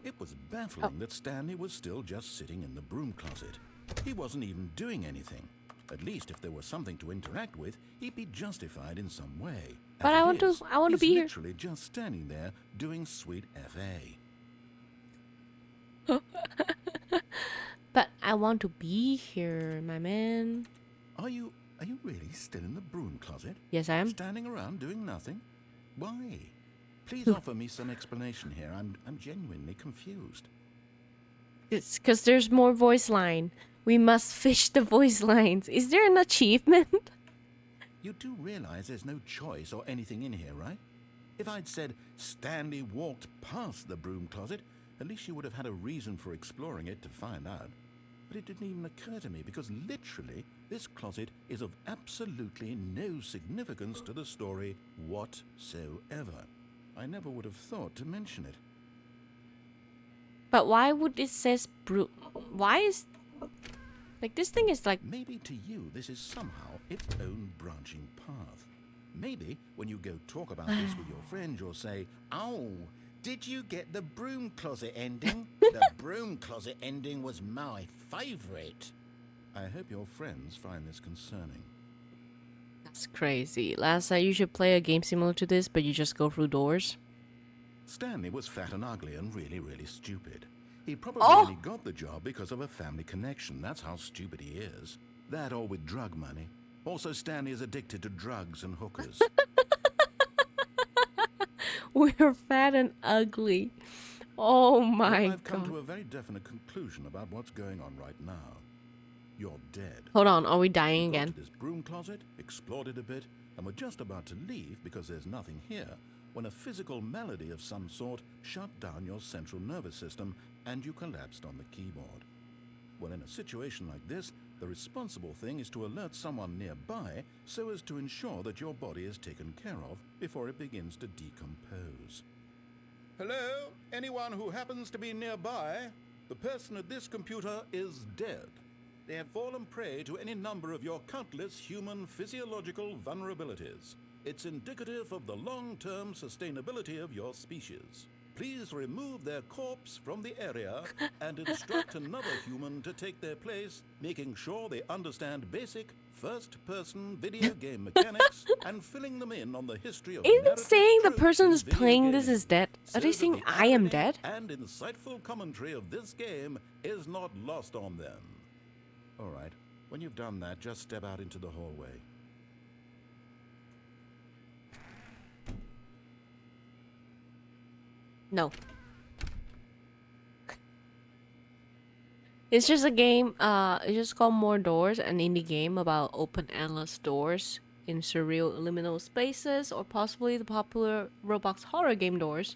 It was baffling that Stanley was still just sitting in the broom closet. He wasn't even doing anything. At least if there was something to interact with, he'd be justified in some way. But As I it want to- is, I want to he's be here. literally just standing there doing sweet FA. But I want to be here, my man. Are you really still in the broom closet? Yes, I am. Standing around doing nothing? Why? Please offer me some explanation here. I'm genuinely confused. It's because there's more voice line. We must fish the voice lines. Is there an achievement? You do realize there's no choice or anything in here, right? If I'd said Stanley walked past the broom closet, at least you would have had a reason for exploring it to find out. But it didn't even occur to me because literally this closet is of absolutely no significance to the story whatsoever. I never would have thought to mention it. But why would it says brew? Why is like this thing is like Maybe to you this is somehow its own branching path. Maybe when you go talk about this with your friends, you'll say, "Oh, did you get the broom closet ending? The broom closet ending was my favorite." I hope your friends find this concerning. that's crazy. Last night you should play a game similar to this, but you just go through doors. Stanley was fat and ugly and really, really stupid. He probably Oh! only got the job because of a family connection. That's how stupid he is. That or with drug money. Also, Stanley is addicted to drugs and hookers. We're fat and ugly. Oh my I've come god. to a very definite conclusion about what's going on right now. You're dead. Hold on, are we dying You got again? to this broom closet, explored it a bit, and were just about to leave because there's nothing here when a physical malady of some sort shut down your central nervous system and you collapsed on the keyboard. Well, in a situation like this, the responsible thing is to alert someone nearby so as to ensure that your body is taken care of before it begins to decompose. Hello? Anyone who happens to be nearby? The person at this computer is dead. They have fallen prey to any number of your countless human physiological vulnerabilities. It's indicative of the long-term sustainability of your species. Please remove their corpse from the area and instruct another human to take their place, making sure they understand basic first-person video game mechanics and filling them in on the history of Is it narrative saying the tropes person in who's video playing this gaming, is dead? Are they so saying that the I am irony dead? and insightful commentary of this game is not lost on them. All right, when you've done that, just step out into the hallway. No. It's just a game. It's just called More Doors, an indie game about open endless doors in surreal liminal spaces, or possibly the popular Roblox horror game Doors,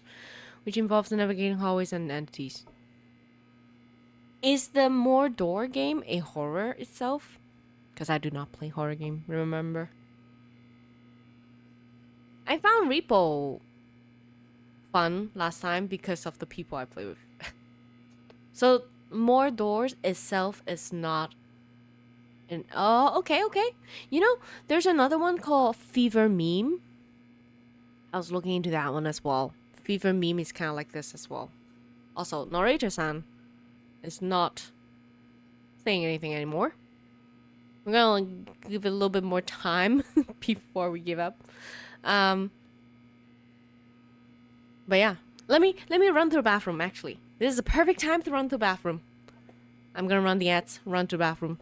which involves navigating hallways and entities. Is the More Door game a horror itself? Because I do not play horror game, remember? I found Repo fun last time because of the people I play with. So More Doors itself is not an okay. You know, there's another one called Fever Meme. I was looking into that one as well. Fever Meme is kind of like this as well. Also, narrator-san is not saying anything anymore. I'm gonna give it a little bit more time before we give up. But yeah, let me run through the bathroom. Actually, this is the perfect time to run through the bathroom. I'm gonna run the ads. Run to the bathroom.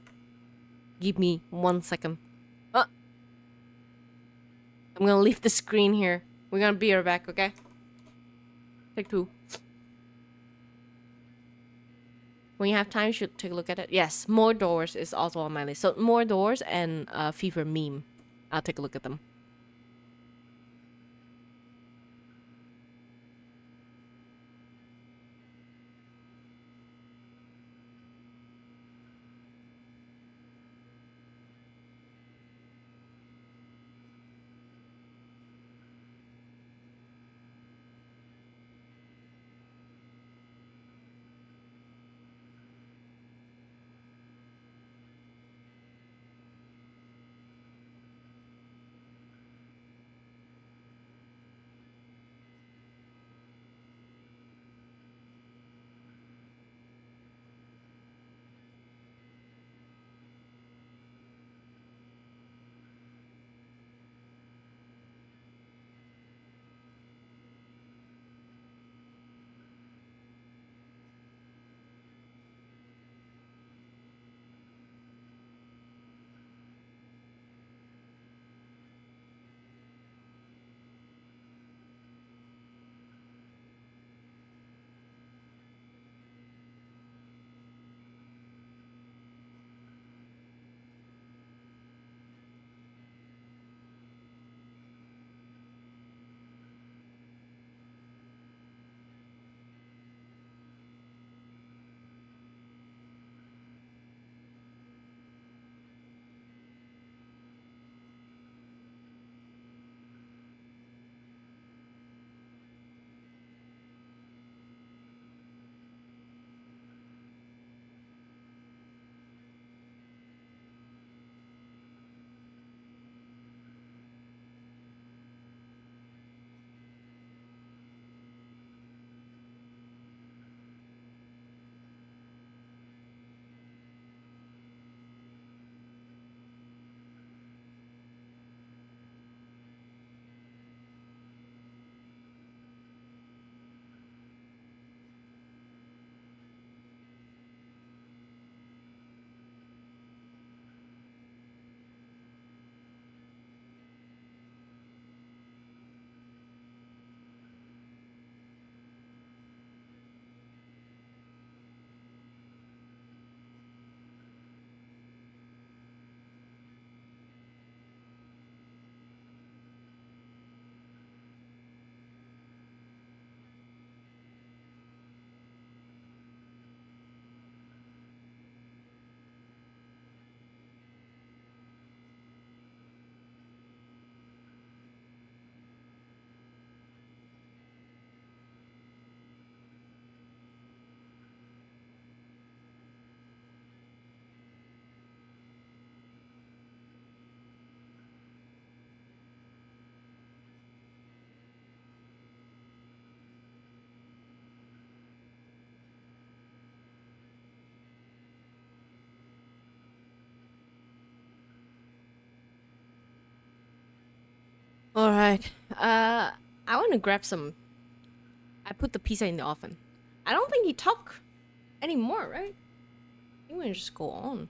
Give me 1 second. I'm gonna leave the screen here. We're gonna be right back, okay? Take 2. When you have time, you should take a look at it. Yes, More Doors is also on my list. So More Doors and Fever Meme. I'll take a look at them. All right. I want to grab some. I put the pizza in the oven. I don't think he talk anymore, right? I think we just go on.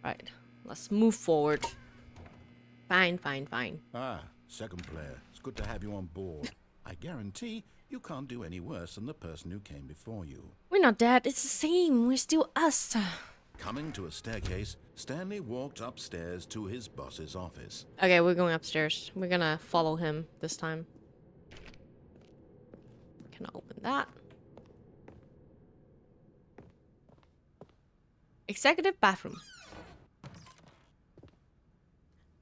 Right. Let's move forward. Fine. Ah, second player. It's good to have you on board. I guarantee you can't do any worse than the person who came before you. We're not dead. It's the same. We're still us. Coming to a staircase, Stanley walked upstairs to his boss's office. Okay, we're going upstairs. We're gonna follow him this time. Can I open that? Executive bathroom.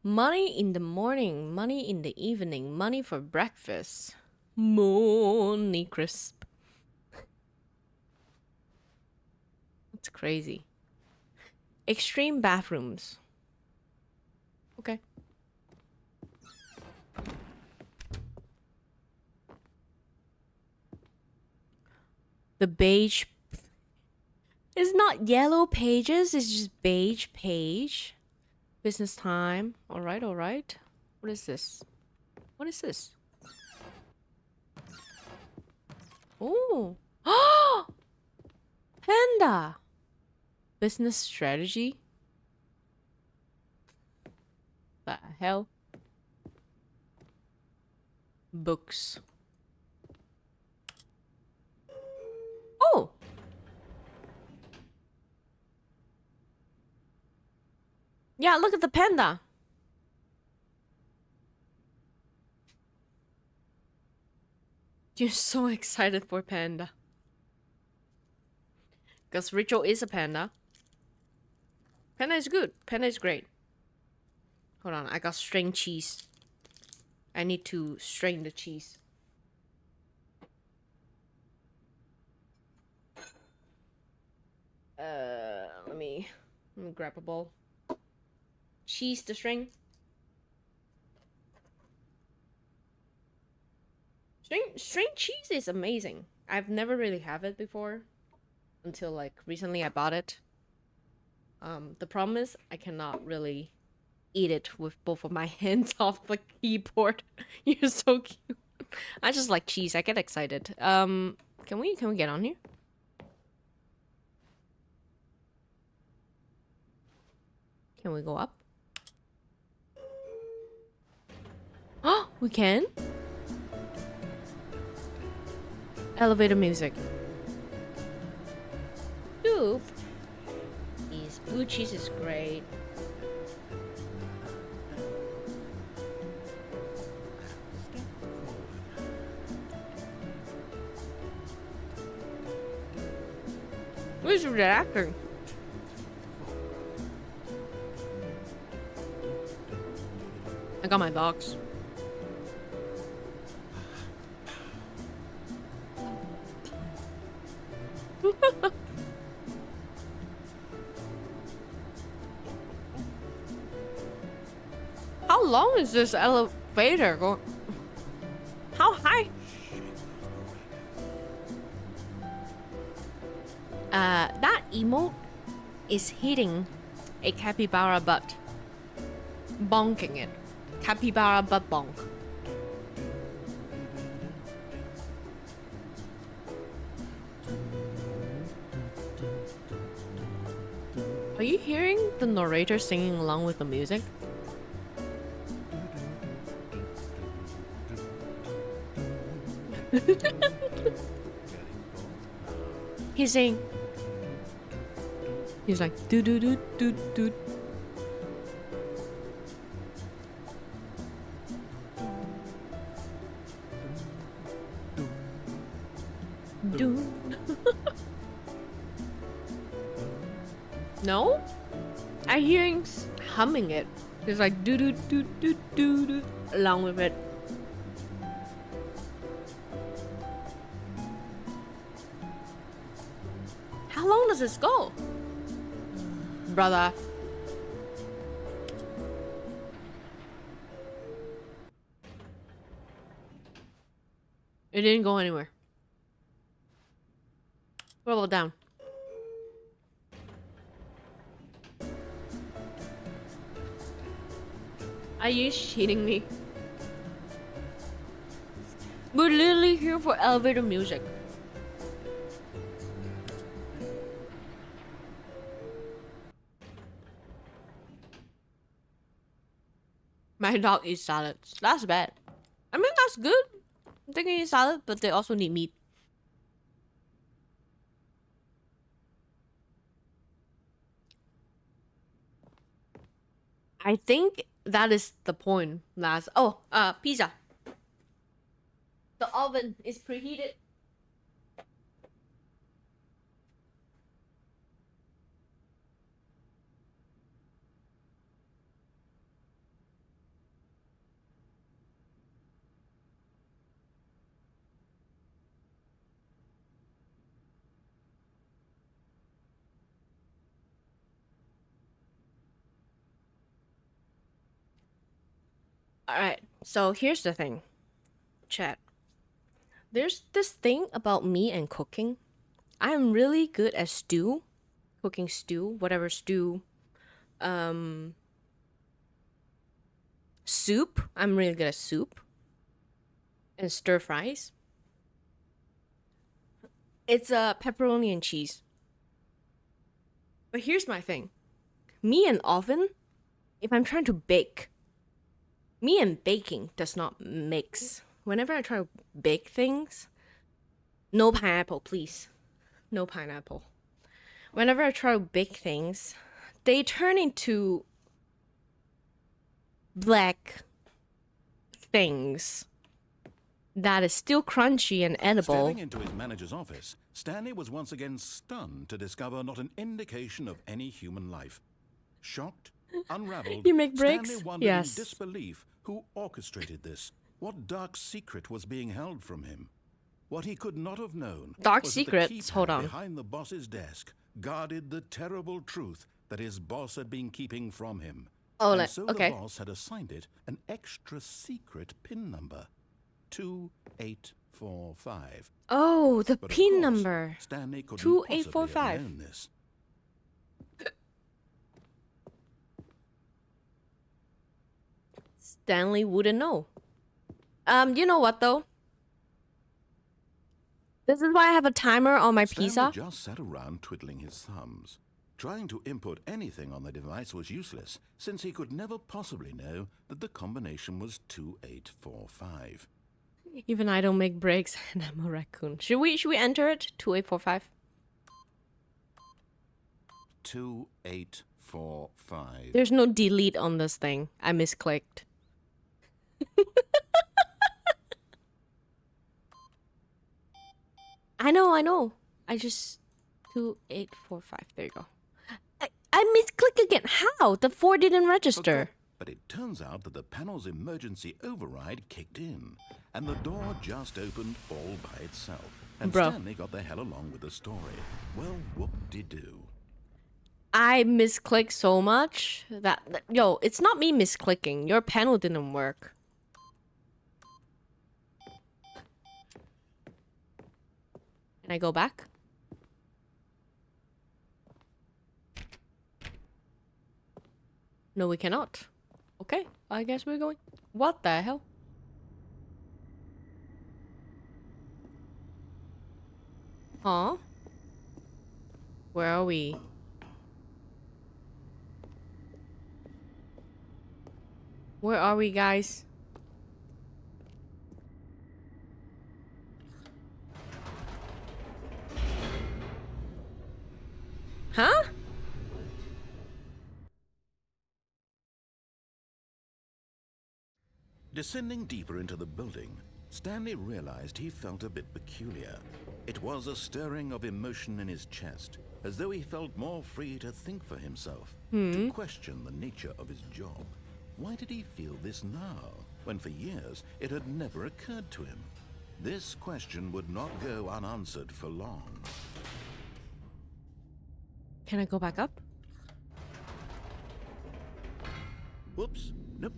Money in the morning, money in the evening, money for breakfast. Money crisp. That's crazy. Extreme bathrooms. Okay. The beige. It's not yellow pages, it's just beige page. Business time. Alright, alright. What is this? What is this? Oh. Panda. Business strategy. The hell? Books. Oh. Yeah, look at the panda. You're so excited for panda. Because Rachel is a panda. Panda is good. Panda is great. Hold on, I got strained cheese. I need to strain the cheese. Let me grab a bowl. Cheese to strain. Strained cheese is amazing. I've never really had it before until like recently I bought it. The problem is I cannot really eat it with both of my hands off the keyboard. You're so cute. I just like cheese. I get excited. Can we get on here? Can we go up? Oh, we can? Elevator music. Soup. These blue cheese is great. Where's the actor? I got my box. How long is this elevator going? How high? That emote is hitting a capybara butt. Bonking it. Capybara butt bonk. Are you hearing the narrator singing along with the music? He's saying, he's like do do do do do. Do. No, I hear him humming it. He's like do do do do do do along with it. How long does this go? Brother. It didn't go anywhere. Roll down. Are you shitting me? We're literally here for elevator music. My dog eats salads. That's bad. I mean, that's good. They can eat salad, but they also need meat. I think that is the point, Laz. Oh, pizza. The oven is preheated. Alright, so here's the thing. Chat. There's this thing about me and cooking. I'm really good at stew. Cooking stew, whatever stew. Soup. I'm really good at soup. And stir fries. It's pepperoni and cheese. But here's my thing. Me and oven, if I'm trying to bake, me and baking does not mix. Whenever I try to bake things, no pineapple, please. No pineapple. Whenever I try to bake things, they turn into black things that is still crunchy and edible. Stepping into his manager's office, Stanley was once again stunned to discover not an indication of any human life. Shocked, unraveled, You make bricks? Stanley wondered Yes. in disbelief who orchestrated this. What dark secret was being held from him? What he could not have known Dark was that the secrets? Hold keypad on. behind the boss's desk guarded the terrible truth that his boss had been keeping from him. Oh, And so okay. the boss had assigned it an extra secret PIN number, 2845. Oh, the But of PIN course, number. Stanley couldn't 2845. possibly have known this. Stanley wouldn't know. You know what though? This is why I have a timer on my Stanley pizza. just sat around twiddling his thumbs. Trying to input anything on the device was useless, since he could never possibly know that the combination was 2845. Even I don't make bricks and I'm a raccoon. Should we enter it? 2845. 2845. There's no delete on this thing. I misclicked. I know. I just 2845. There you go. I misclick again. How? The 4 didn't register. Okay, but it turns out that the panel's emergency override kicked in, and the door just opened all by itself. And Bro. Stanley got the hell along with the story. Well, whoop-de-doo. I misclicked so much yo, it's not me misclicking. Your panel didn't work. Can I go back? No, we cannot. Okay, I guess we're going. What the hell? Huh? Where are we? Where are we, guys? Huh? Descending deeper into the building, Stanley realized he felt a bit peculiar. It was a stirring of emotion in his chest, as though he felt more free to think for himself, to question the nature of his job. Why did he feel this now, when for years it had never occurred to him? This question would not go unanswered for long. Can I go back up? Whoops, nope,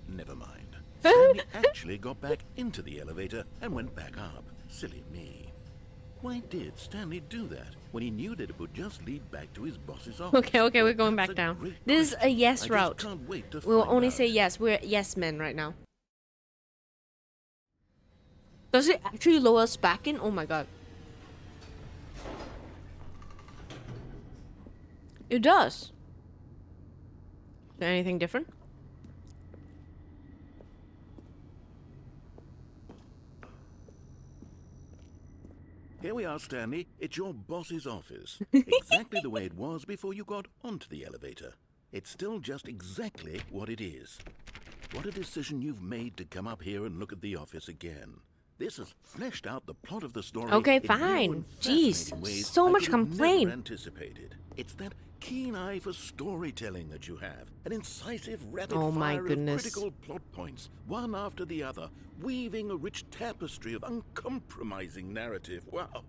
never mind. Stanley actually got back into the elevator and went back up. Silly me. Why did Stanley do that when he knew that it would just lead back to his boss's office? Okay, we're going That's back a down. great This is a question. yes I just route. can't wait to We'll find only out. say yes. We're yes men right now. Does it actually lower us back in? Oh my god. It does. Is there anything different? Here we are, Stanley. It's your boss's office. Exactly the way it was before you got onto the elevator. It's still just exactly what it is. What a decision you've made to come up here and look at the office again. This has fleshed out the plot of the story. Okay, in new fine. and Jeez, fascinating ways so I much could have complaint. never anticipated. It's that keen eye for storytelling that you have. An incisive rapid Oh my fire goodness. of critical plot points, one after the other, weaving a rich tapestry of uncompromising narrative. Wow.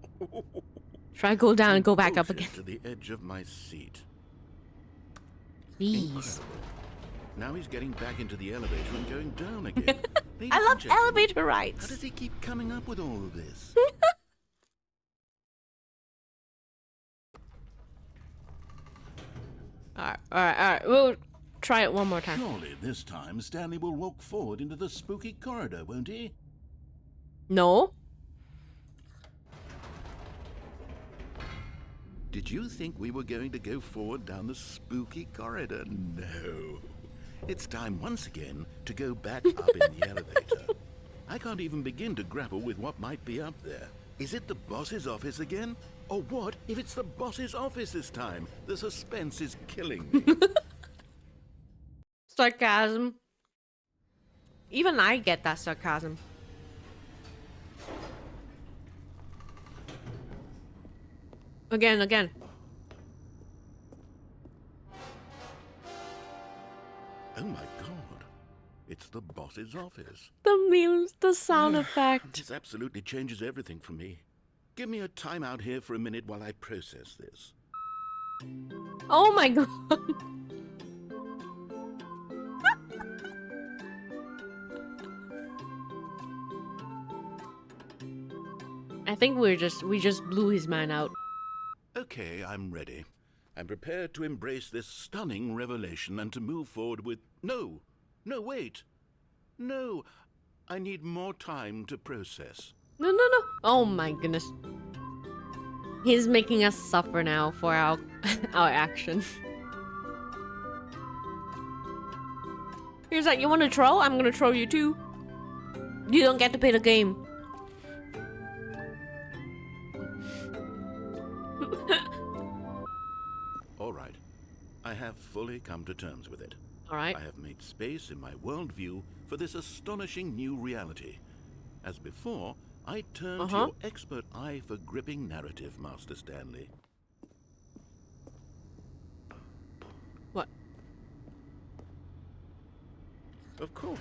Should I go down and go back up Bullshit again? to the edge of my seat. Jeez. Incredible. Now he's getting back into the elevator and going down again. Ladies I and love gentlemen, elevator how rides. does he keep coming up with all of this? Alright. We'll try it one more time. Surely this time Stanley will walk forward into the spooky corridor, won't he? No? Did you think we were going to go forward down the spooky corridor? No. It's time once again to go back up in the elevator. I can't even begin to grapple with what might be up there. Is it the boss's office again? Or what if it's the boss's office this time? The suspense is killing me. Sarcasm. Even I get that sarcasm. Again. Oh my god. It's the boss's office. The memes, the sound effect. This absolutely changes everything for me. Give me a time out here for a minute while I process this. Oh my god. I think we just blew his mind out. Okay, I'm ready. I'm prepared to embrace this stunning revelation and to move forward with... No, wait. No, I need more time to process. No. Oh my goodness. He's making us suffer now for our our action. He's like, you want to troll? I'm gonna troll you too. You don't get to play the game. All right. I have fully come to terms with it. All right. I have made space in my worldview for this astonishing new reality. As before, I turn to your expert eye for gripping narrative, Master Stanley. What? Of course.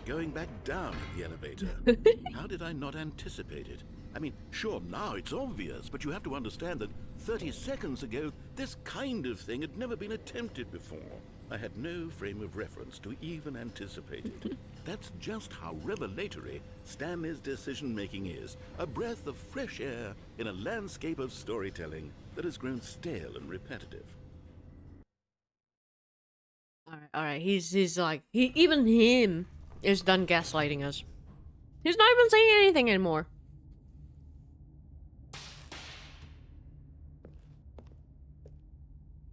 Going back down in the elevator. How did I not anticipate it? I mean, sure, now it's obvious, but you have to understand that 30 seconds ago, this kind of thing had never been attempted before. I had no frame of reference to even anticipate it. That's just how revelatory Stanley's decision-making is. A breath of fresh air in a landscape of storytelling that has grown stale and repetitive. All right. He's like even him is done gaslighting us. He's not even saying anything anymore.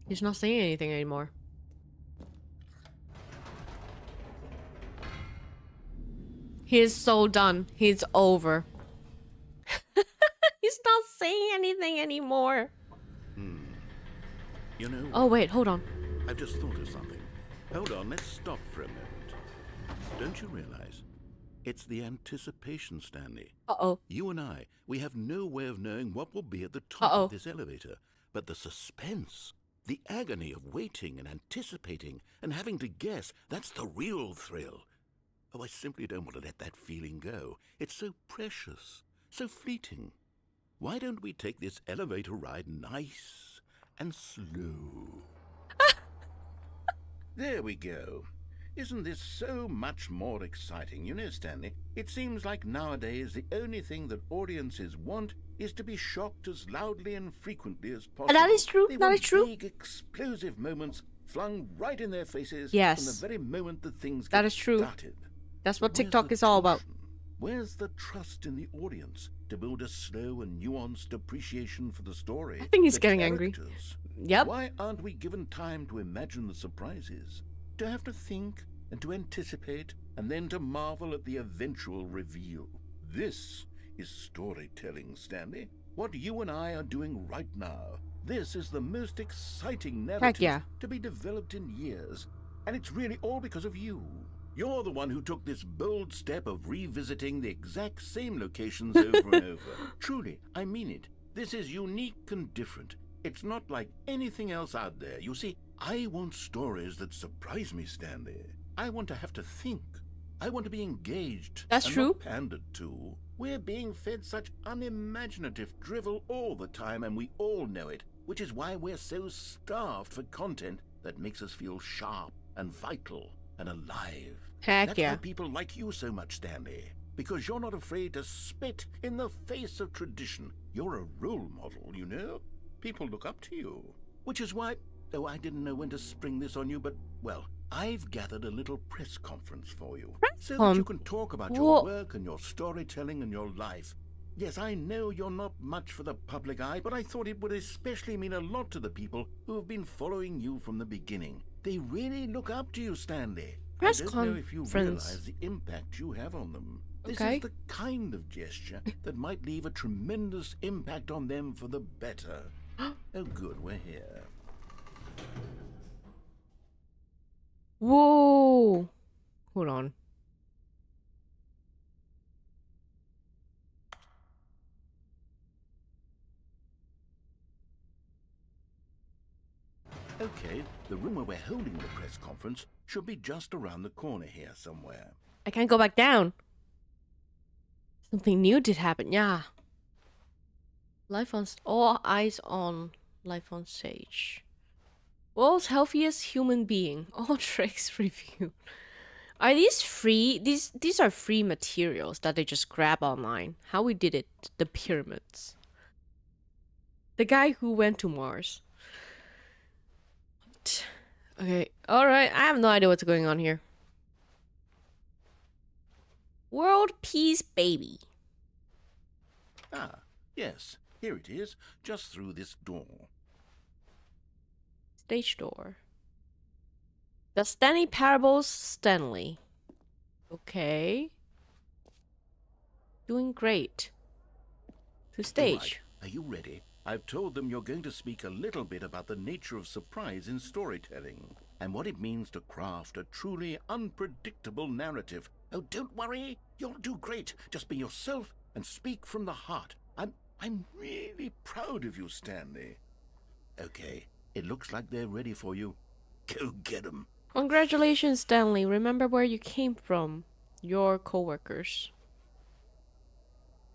He's not saying anything anymore. He's so done. He's over. He's not saying anything anymore. You know, Oh wait, hold on. I've just thought of something. Hold on, let's stop for a moment. Don't you realize? It's the anticipation, Stanley. Uh-oh. You and I, we have no way of knowing what will be at the top of this elevator. But the suspense, the agony of waiting and anticipating and having to guess, that's the real thrill. Oh, I simply don't want to let that feeling go. It's so precious, so fleeting. Why don't we take this elevator ride nice and slow? There we go. Isn't this so much more exciting? You know, Stanley, it seems like nowadays the only thing that audiences want is to be shocked as loudly and frequently as possible. That is true. They That want is true. big, explosive moments flung right in their faces Yes. from the very moment that things That get is true. started. That's what Where's TikTok the is all about. tension? Where's the trust in the audience to build a slow and nuanced appreciation for the story? I think he's the getting angry. characters? Yep. Why aren't we given time to imagine the surprises? To have to think and to anticipate and then to marvel at the eventual reveal. This is storytelling, Stanley. what you and I are doing right now. This is the most exciting Heck narrative yeah. to be developed in years. And it's really all because of you. You're the one who took this bold step of revisiting the exact same locations over and over. Truly, I mean it. This is unique and different. It's not like anything else out there. You see, I want stories that surprise me, Stanley. I want to have to think. I want to be engaged. That's and true. not pandered to. We're being fed such unimaginative drivel all the time, and we all know it, which is why we're so starved for content that makes us feel sharp and vital and alive. Heck That's yeah. why people like you so much, Stanley. Because you're not afraid to spit in the face of tradition. You're a role model, you know? People look up to you. Which is why, oh, I didn't know when to spring this on you, but, well, I've gathered a little press conference for you. So that you can talk about your work and your storytelling and your life. Yes, I know you're not much for the public eye, but I thought it would especially mean a lot to the people who have been following you from the beginning. They really look up to you, Stanley. Press I don't know if you conference. realize the impact you have on them. This Okay. is the kind of gesture that might leave a tremendous impact on them for the better. Oh, good, we're here. Whoa. Hold on. Okay, the room where we're holding the press conference should be just around the corner here somewhere. I can't go back down. Something new did happen. Yeah. Life on all eyes on life on stage. World's healthiest human being. All tricks review. Are these free? These are free materials that they just grab online. How we did it. The pyramids. The guy who went to Mars. Okay. Alright. I have no idea what's going on here. World Peace Baby. Ah, yes, here it is, just through this door. Stage door. The Stanley Parables Stanley. Okay. Doing great. To stage. All right, are you ready? I've told them you're going to speak a little bit about the nature of surprise in storytelling and what it means to craft a truly unpredictable narrative. Oh, don't worry, you'll do great. Just be yourself and speak from the heart. I'm really proud of you, Stanley. Okay, it looks like they're ready for you. Go get 'em. Congratulations, Stanley. Remember where you came from. Your co-workers.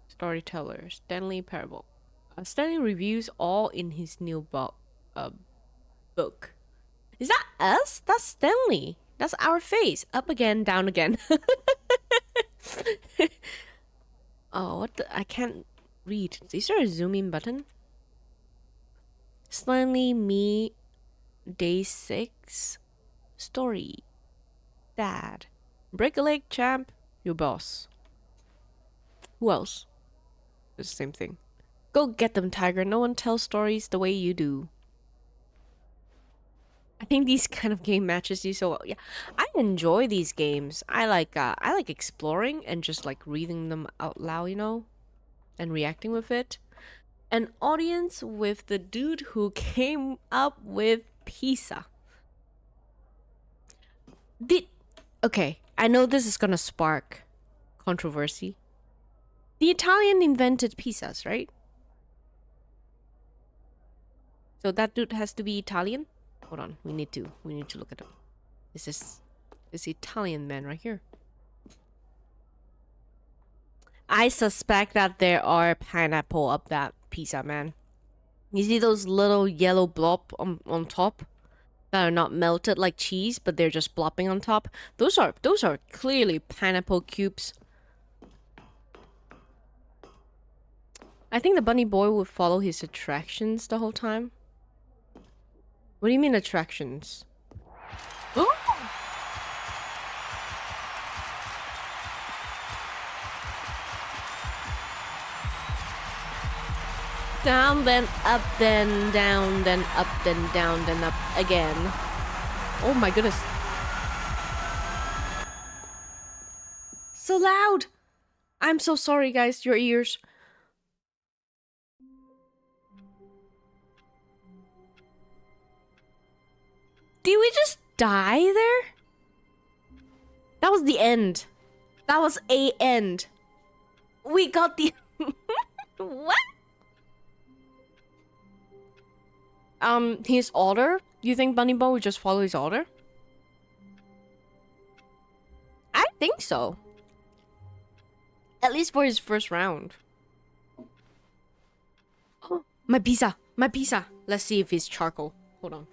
Storyteller. Stanley Parable. Stanley reviews all in his new book. Is that us? That's Stanley. That's our face. Up again, down again. Oh, what the? I can't read. Is there a zoom in button? Stanley, me, day 6. Story. Dad. Break a leg, champ. Your boss. Who else? It's the same thing. Go get them, Tiger. No one tells stories the way you do. I think these kind of game matches you so well. Yeah, I enjoy these games. I like exploring and just like reading them out loud, you know, and reacting with it. An audience with the dude who came up with pizza. Okay, I know this is gonna spark controversy. The Italian invented pizzas, right? So that dude has to be Italian? Hold on, we need to look at him. This is this Italian man right here. I suspect that there are pineapple up that pizza, man. You see those little yellow blob on top that are not melted like cheese, but they're just blopping on top? Those are clearly pineapple cubes. I think the bunny boy would follow his attractions the whole time. What do you mean attractions? Oh! Down, then up, then down, then up, then down, then up again. Oh my goodness. So loud! I'm so sorry, guys. Your ears. Did we just die there? That was the end. That was a end. We got the... What? His order? You think Bunny Bun would just follow his order? I think so. At least for his first round. Oh, my pizza! My pizza! Let's see if it's charcoal. Hold on.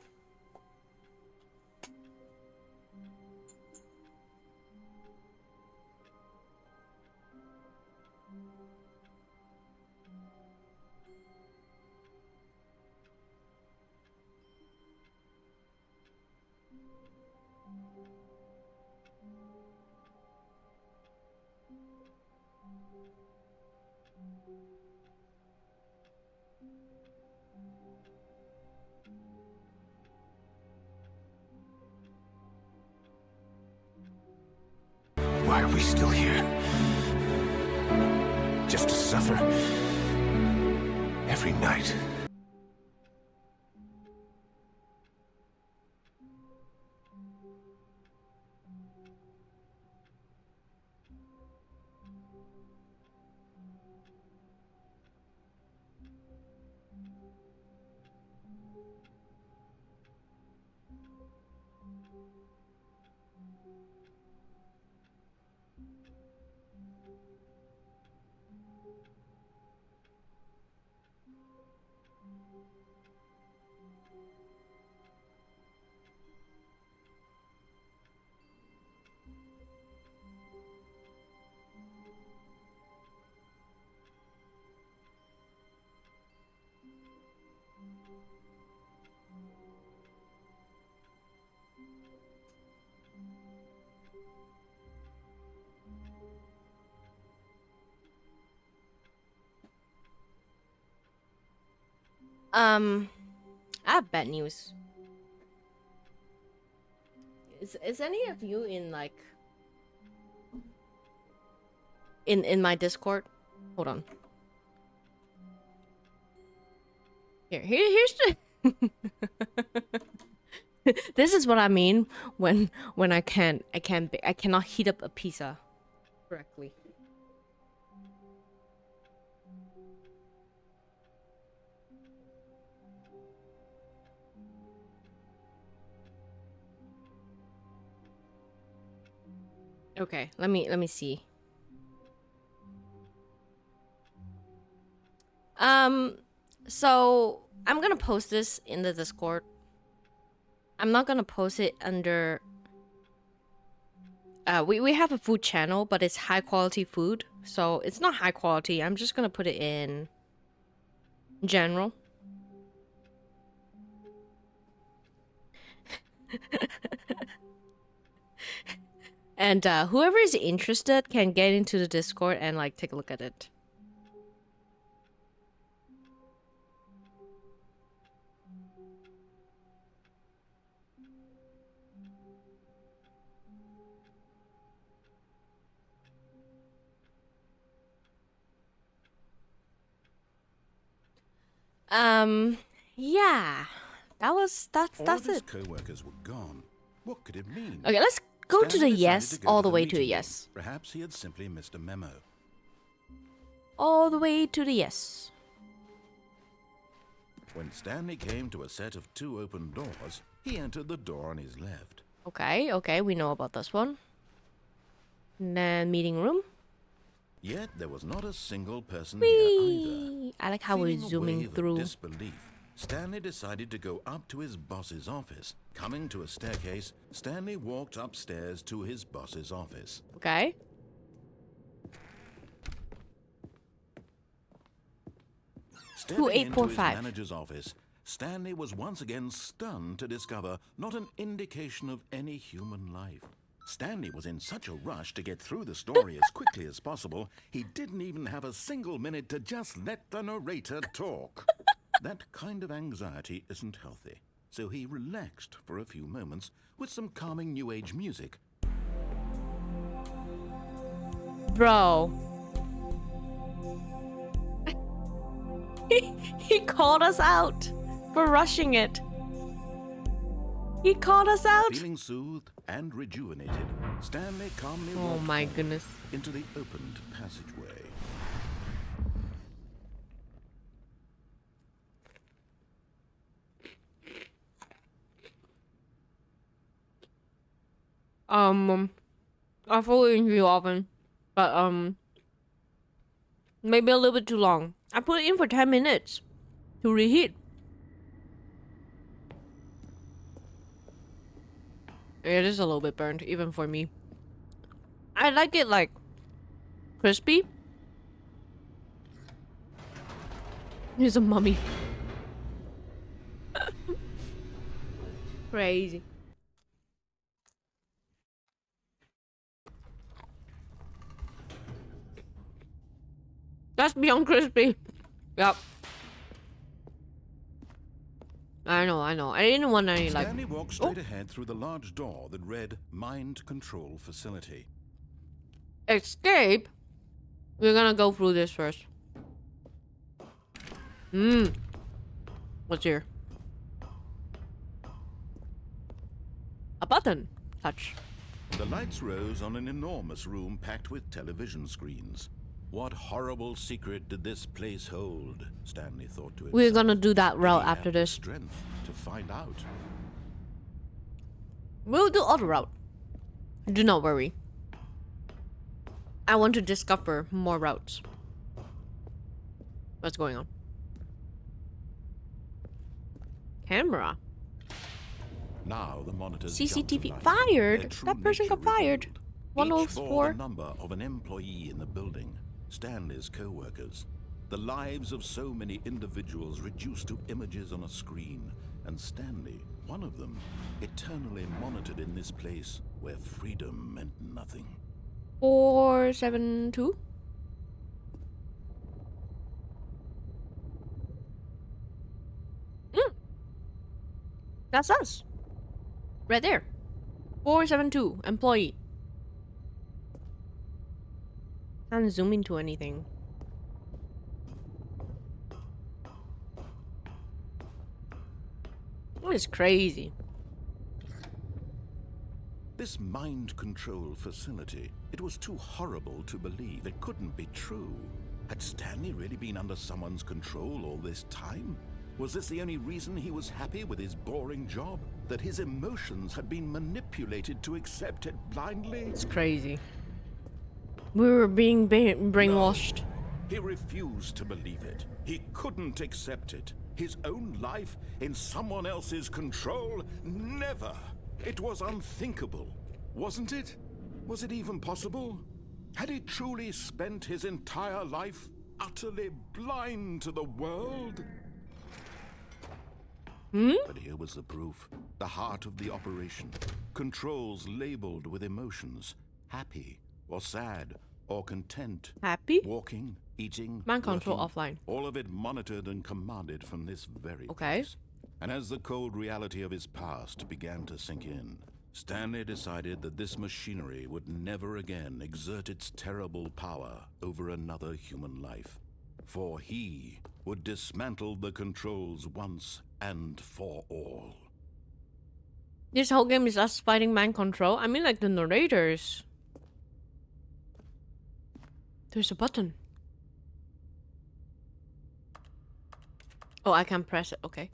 Why are we still here? Just to suffer? Every night. I have bad news. Is any of you in like in my Discord? Hold on. Here's the This is what I mean when I cannot heat up a pizza correctly. Okay, let me see. So I'm gonna post this in the Discord. I'm not gonna post it under. We have a food channel, but it's high quality food, so it's not high quality. I'm just gonna put it in general. And whoever is interested can get into the Discord and like take a look at it. Yeah, that's All of his it. co-workers were gone. What could it mean? Okay, let's go to the Stanley decided yes, to go all to the way to a meeting yes. room. Perhaps he had simply missed a memo. All the way to the yes. When Stanley came to a set of 2 open doors, he entered the door on his left. Okay, we know about this one. And then meeting room. Yet there was not a single person here either. Whee! I like how we're Feeling a zooming wave of through. disbelief, Stanley decided to go up to his boss's office. Coming to a staircase, Stanley walked upstairs to his boss's office. Okay. Stepping into his 2845. manager's office, Stanley was once again stunned to discover not an indication of any human life. Stanley was in such a rush to get through the story as quickly as possible, he didn't even have a single minute to just let the narrator talk. That kind of anxiety isn't healthy, so he relaxed for a few moments with some calming new age music. Bro. He called us out for rushing it. He called us out. Feeling soothed and rejuvenated, Stanley calmly Oh walked my forward goodness. into the opened passageway. I fully enjoy the oven, but maybe a little bit too long. I put it in for 10 minutes to reheat. It is a little bit burnt, even for me. I like it like crispy. Here's a mummy. Crazy. That's beyond crispy. Yep. I know. I didn't want any like. Stanley walked straight ahead through the large door that read Mind Control Facility. Escape? We're gonna go through this first. What's here? A button. Touch. The lights rose on an enormous room packed with television screens. What horrible secret did this place hold? Stanley thought to himself. We're gonna do that route He had after the this. strength to find out. We'll do other route. Do not worry. I want to discover more routes. What's going on? Camera. Now the monitors CCTV jumped to life. fired? Their true That person got nature fired. revealed. Each bore 104. the number of an employee in the building. Stanley's co-workers. The lives of so many individuals reduced to images on a screen. And Stanley, one of them, eternally monitored in this place where freedom meant nothing. 472. That's us. Right there. 472. Employee. Can't zoom into anything. What is crazy? This mind control facility, it was too horrible to believe. It couldn't be true. Had Stanley really been under someone's control all this time? Was this the only reason he was happy with his boring job? That his emotions had been manipulated to accept it blindly? It's crazy. We were being brainwashed. No, he refused to believe it. He couldn't accept it. His own life in someone else's control? Never. It was unthinkable, wasn't it? Was it even possible? Had he truly spent his entire life utterly blind to the world? But here was the proof. The heart of the operation. Controls labeled with emotions. Happy or sad or content. Happy? Walking, eating, Mind control working, offline. all of it monitored and commanded from this very Okay. place. And as the cold reality of his past began to sink in, Stanley decided that this machinery would never again exert its terrible power over another human life. For he would dismantle the controls once and for all. This whole game is us fighting mind control. I mean, like the narrators. There's a button. Oh, I can press it. Okay.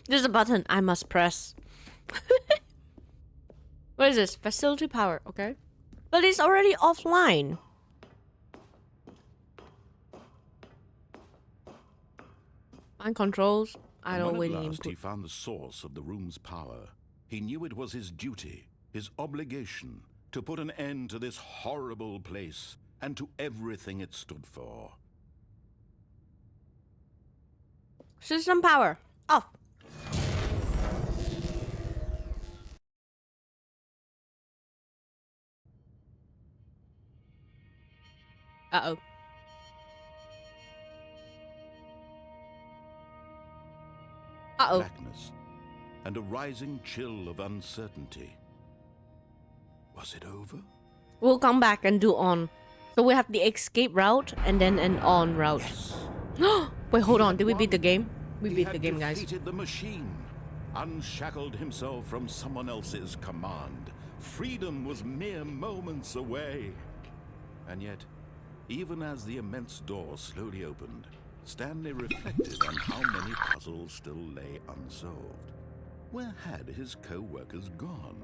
There's a button I must press. What is this? Facility power. Okay. But it's already offline. Mind controls. I And don't when really at last he input. found the source of the room's power, he knew it was his duty, his obligation, to put an end to this horrible place and to everything it stood for. System power. Off. Uh-oh. Uh-oh. Blackness and a rising chill of uncertainty. Was it over? We'll come back and do on. So we have the escape route and then an on route. Yes. Wait, hold He on. had Did we beat the won. game? We He beat had the game, guys. defeated the machine. unshackled himself from someone else's command. Freedom was mere moments away. And yet, even as the immense door slowly opened, Stanley reflected on how many puzzles still lay unsolved. Where had his co-workers gone?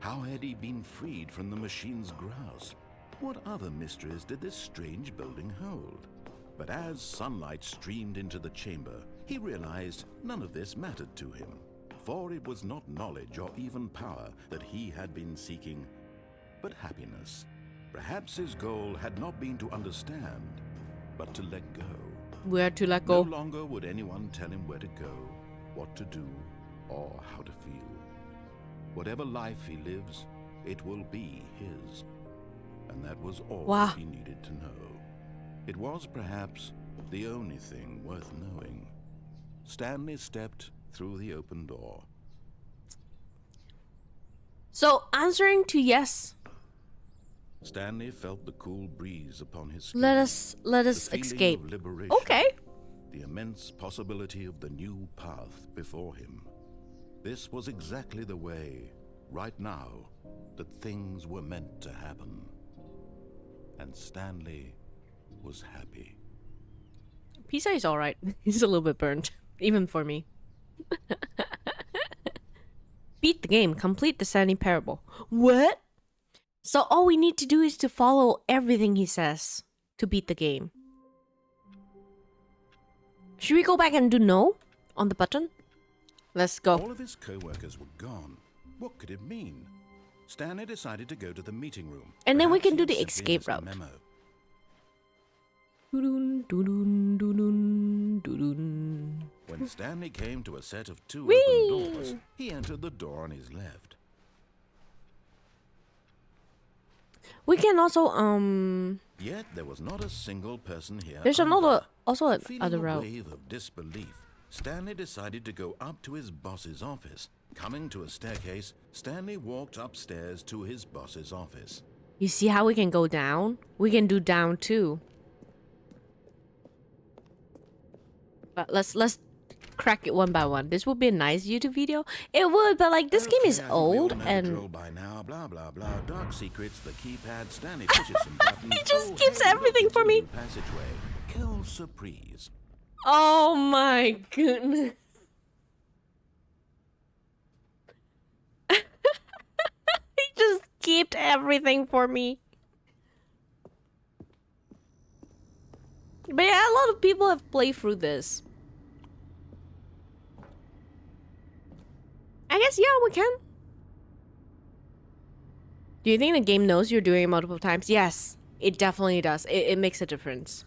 How had he been freed from the machine's grasp? What other mysteries did this strange building hold? But as sunlight streamed into the chamber, he realized none of this mattered to him. For it was not knowledge or even power that he had been seeking, but happiness. Perhaps his goal had not been to understand, but to let go. Where to let go? No longer would anyone tell him where to go, what to do, or how to feel. Whatever life he lives, it will be his. And that was all Wow. he needed to know. It was perhaps the only thing worth knowing. Stanley stepped through the open door. So answering to yes. Stanley felt the cool breeze upon his skin. Let us the feeling escape. of liberation, Okay. the immense possibility of the new path before him. This was exactly the way, right now, that things were meant to happen. And Stanley was happy. Pizza is alright. He's a little bit burnt, even for me. Beat the game. Complete the Stanley Parable. What? So all we need to do is to follow everything he says to beat the game. Should we go back and do no on the button? Let's go. All of his co-workers were gone. What could it mean? Stanley decided to go to the meeting room. And then we Perhaps can do he the had simply escape missed a route. memo. Doo-dun, doo-dun, doo-dun, doo-dun. When Stanley came to a set of two Whee! open doors, he entered the door on his left. We can also Yet there was not a single person here. there's either. another also Feeling another a route. wave of disbelief, Stanley decided to go up to his boss's office. Coming to a staircase, Stanley walked upstairs to his boss's office. You see how we can go down? We can do down too. But let's crack it one by one. This would be a nice YouTube video. It would, but like this game is Okay, I think we all old know the and drill by now. Blah blah blah. Dark secrets. The keypad. Stanley pushes some buttons. He just Oh, keeps hey, everything look, for it's a me. new passageway. Kill surprise. oh my goodness. He just kept everything for me. But yeah, a lot of people have played through this. I guess, yeah, we can. Do you think the game knows you're doing it multiple times? Yes, it definitely does. It makes a difference.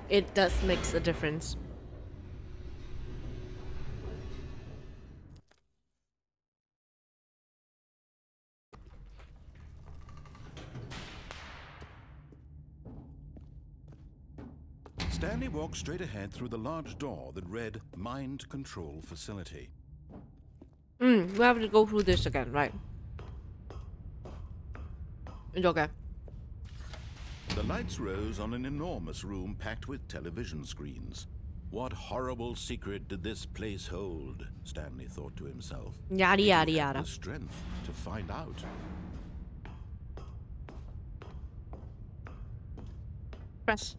It does makes a difference. Stanley walked straight ahead through the large door that read Mind Control Facility. We have to go through this again, right? It's okay. The lights rose on an enormous room packed with television screens. What horrible secret did this place hold? Stanley thought to himself. Yada He yada had yada. the strength to find out. Press.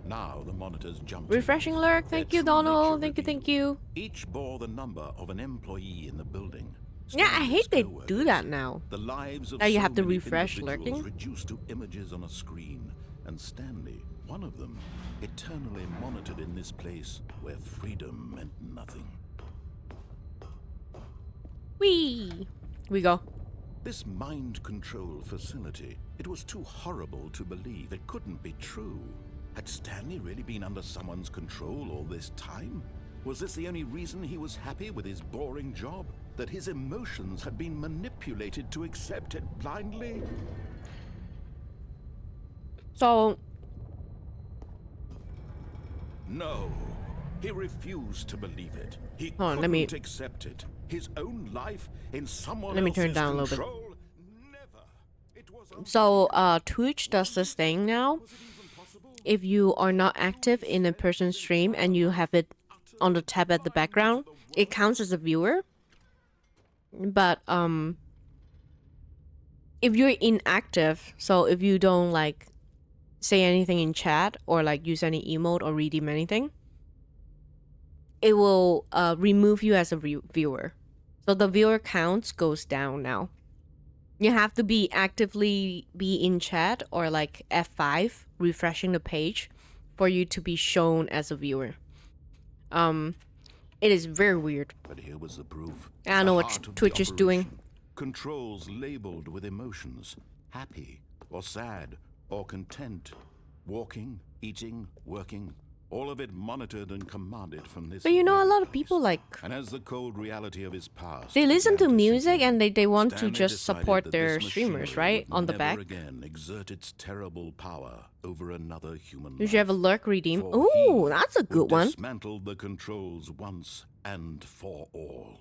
Now the monitors jumped. Refreshing alert. Thank you, Donald. Thank you. Each bore the number of an employee in the building. Yeah, I Stanley's hate they do coworkers. that now. The lives of Now you so have to many refresh individuals lurking. reduced to images on a screen, and Stanley, one of them, eternally monitored in this place where freedom meant nothing. Whee! We go. This mind control facility, it was too horrible to believe. It couldn't be true. Had Stanley really been under someone's control all this time? Was this the only reason he was happy with his boring job? That his emotions had been manipulated to accept it blindly? So, No. He refused to believe it. He Hold on, couldn't let me- accept it. His own life in someone Let me turn it else's down a little bit. control? Never. It was so Twitch does this thing now. If you are not active in a person's stream and you have it on the tab at the background, it counts as a viewer. But if you're inactive, so if you don't like say anything in chat or like use any emote or redeem anything, it will remove you as a viewer. So the viewer counts goes down now. You have to be actively be in chat or like F5 refreshing the page for you to be shown as a viewer. It is very weird. But here was the proof. I don't know what Twitch is doing. Controls labeled with emotions. Happy, or sad, or content. Walking, eating, working. All of it monitored and commanded from this. But you know, a lot of people like... And as the cold reality of his past... They listen to began music sink in, and they want to Stanley just decided support that their this streamers, machinery right? would On the never back. again exert its terrible power over another human Did you have a life. lurk redeem? For Oh, he that's a would good one. dismantle the controls once and for all.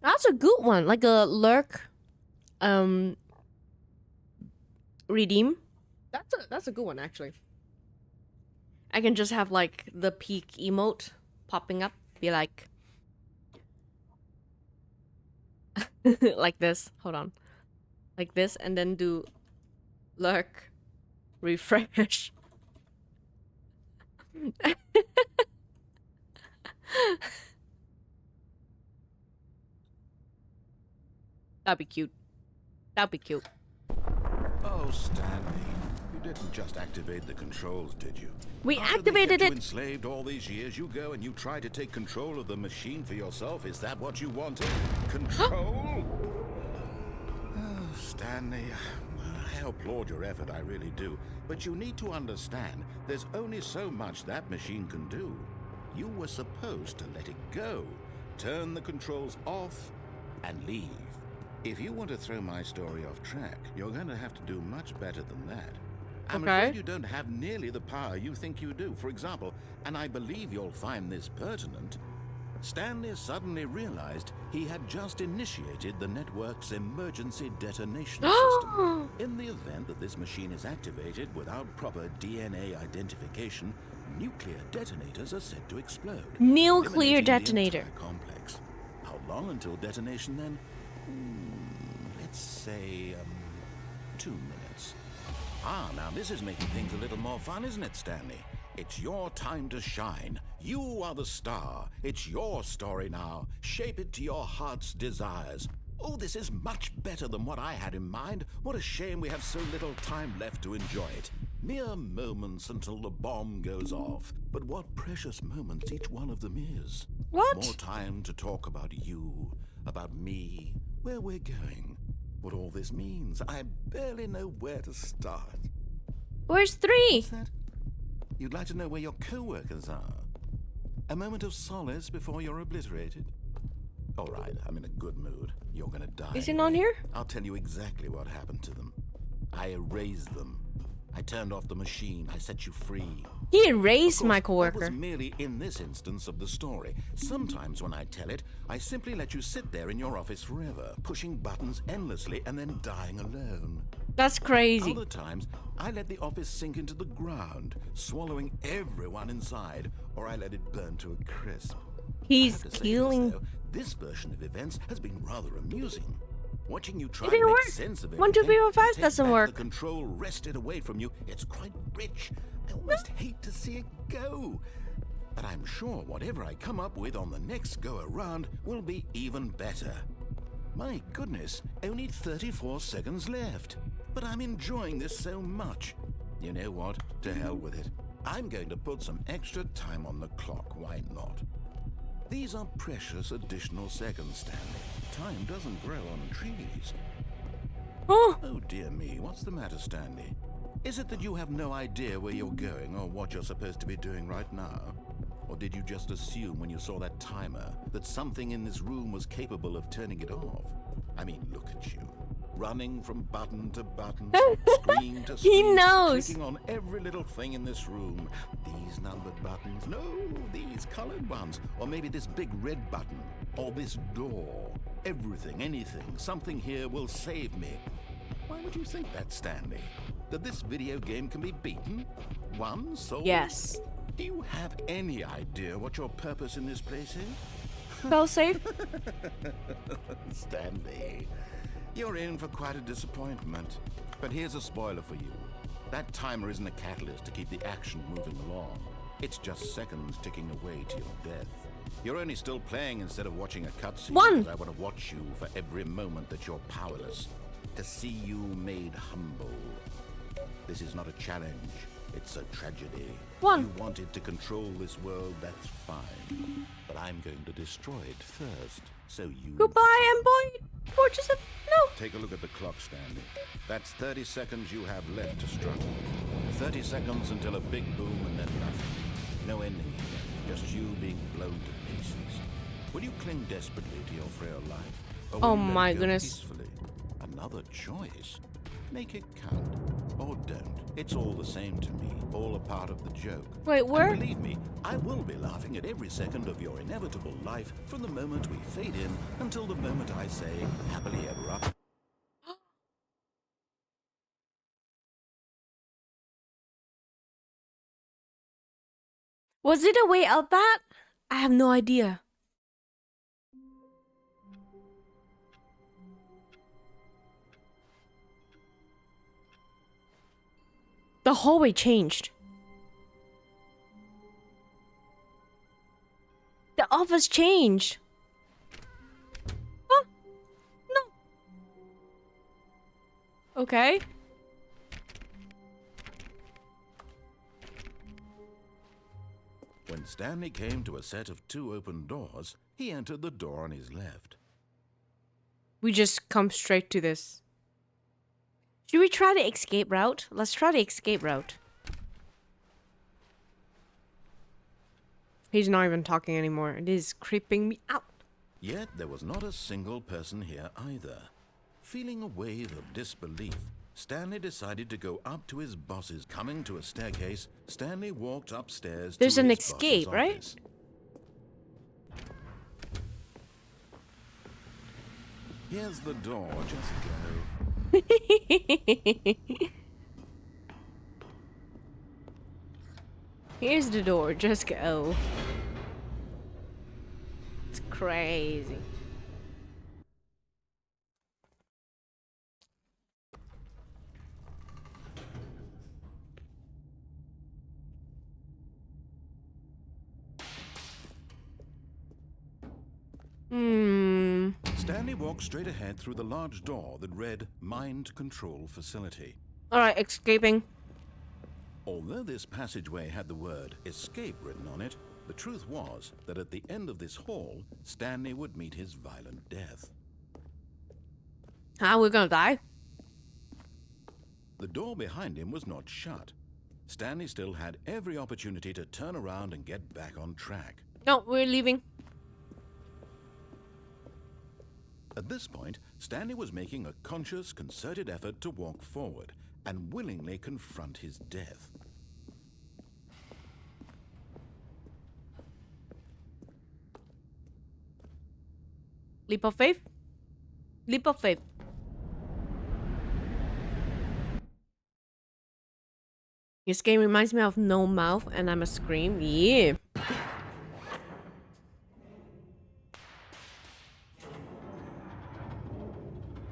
That's a good one. Like a lurk redeem. That's a good one actually. I can just have like the peak emote popping up, be like like this. Hold on. Like this, and then do lurk refresh. That'd be cute. That'd be cute. Oh, Stanley, you didn't just activate the controls, did you? We After activated they kept it. you enslaved all these years, you go and you try to take control of the machine for yourself. Is that what you wanted? Control? Oh, Stanley, I applaud your effort, I really do. But you need to understand, there's only so much that machine can do. You were supposed to let it go, turn the controls off, and leave. If you want to throw my story off track, you're going to have to do much better than that. I'm afraid you don't have nearly the power you think you do. For example, and I believe you'll find this pertinent, Stanley suddenly realized he had just initiated the network's emergency detonation system. In the event that this machine is activated without proper DNA identification, nuclear detonators are said to explode. Nuclear eliminating the detonator. entire complex. How long until detonation then? Let's say 2 minutes. Ah, now this is making things a little more fun, isn't it, Stanley? It's your time to shine. You are the star. It's your story now. Shape it to your heart's desires. Oh, this is much better than what I had in mind. What a shame we have so little time left to enjoy it. Mere moments until the bomb goes off. But what precious moments each one of them is. What? More time to talk about you, about me, where we're going, what all this means. I barely know where to start. Where's 3? What's that? You'd like to know where your co-workers are? A moment of solace before you're obliterated? All right, I'm in a good mood. You're gonna die. Is it on here? I'll tell you exactly what happened to them. I erased them. I turned off the machine. I set you free. He erased Of my course, that coworker. was merely in this instance of the story. Sometimes when I tell it, I simply let you sit there in your office forever, pushing buttons endlessly and then dying alone. That's crazy. Other times, I let the office sink into the ground, swallowing everyone inside, or I let it burn to a crisp. He's I have to say this, killing. though, this version of events has been rather amusing. Watching you try It to didn't make work. sense of 1, 2, 3, 4, 5 and take doesn't back work. The control wrested away from you. It's quite rich. I almost hate to see it go. But I'm sure whatever I come up with on the next go around will be even better. My goodness, only 34 seconds left. But I'm enjoying this so much. You know what? To hell with it. I'm going to put some extra time on the clock. Why not? These are precious additional seconds, Stanley. Time doesn't grow on trees. Oh, Oh dear me, what's the matter, Stanley? Is it that you have no idea where you're going or what you're supposed to be doing right now? Or did you just assume when you saw that timer that something in this room was capable of turning it off? I mean, look at you. Running from button to button, screen to screen, knows. clicking on every little thing in this room. These numbered buttons, no, these colored ones, or maybe this big red button, or this door. Everything, anything, something here will save me. Why would you think that, Stanley? That this video game can be beaten? Won? Sold? yes. Do you have any idea what your purpose in this place is? Fell safe. Stanley, you're in for quite a disappointment. But here's a spoiler for you. That timer isn't a catalyst to keep the action moving along. It's just seconds ticking away to your death. You're only still playing instead of watching a cutscene. One. Because I want to watch you for every moment that you're powerless. To see you made humble. This is not a challenge. It's a tragedy. One. You wanted to control this world, that's fine. But I'm going to destroy it first, so you... Goodbye, Employee Fortress of... No. Take a look at the clock, Stanley. That's 30 seconds you have left to struggle. 30 seconds until a big boom and then nothing. No ending here, just you being blown to pieces. Will you cling desperately to your frail life? Or will Oh you let my it go goodness. peacefully? Another choice. Make it count. Or don't. It's all the same to me. All a part of the joke. Wait, And where? believe me, I will be laughing at every second of your inevitable life from the moment we fade in until the moment I say happily ever after. Was it a way out that? I have no idea. The hallway changed. The office changed. Huh? No. Okay. When Stanley came to a set of 2 open doors, he entered the door on his left. We just come straight to this. Should we try the escape route? Let's try the escape route. He's not even talking anymore. It is creeping me out. Yet there was not a single person here either. Feeling a wave of disbelief, Stanley decided to go up to his boss's. Coming to a staircase, Stanley walked upstairs. There's to an his escape, boss's right? office. Here's the door, just go. Here's the door, just go. It's crazy. Stanley walked straight ahead through the large door that read Mind Control Facility. Alright, escaping. Although this passageway had the word escape written on it, the truth was that at the end of this hall, Stanley would meet his violent death. We're gonna die? The door behind him was not shut. Stanley still had every opportunity to turn around and get back on track. No, we're leaving. At this point, Stanley was making a conscious, concerted effort to walk forward and willingly confront his death. Leap of faith? Leap of faith. This game reminds me of No Mouth and I'm a Scream. Yeah.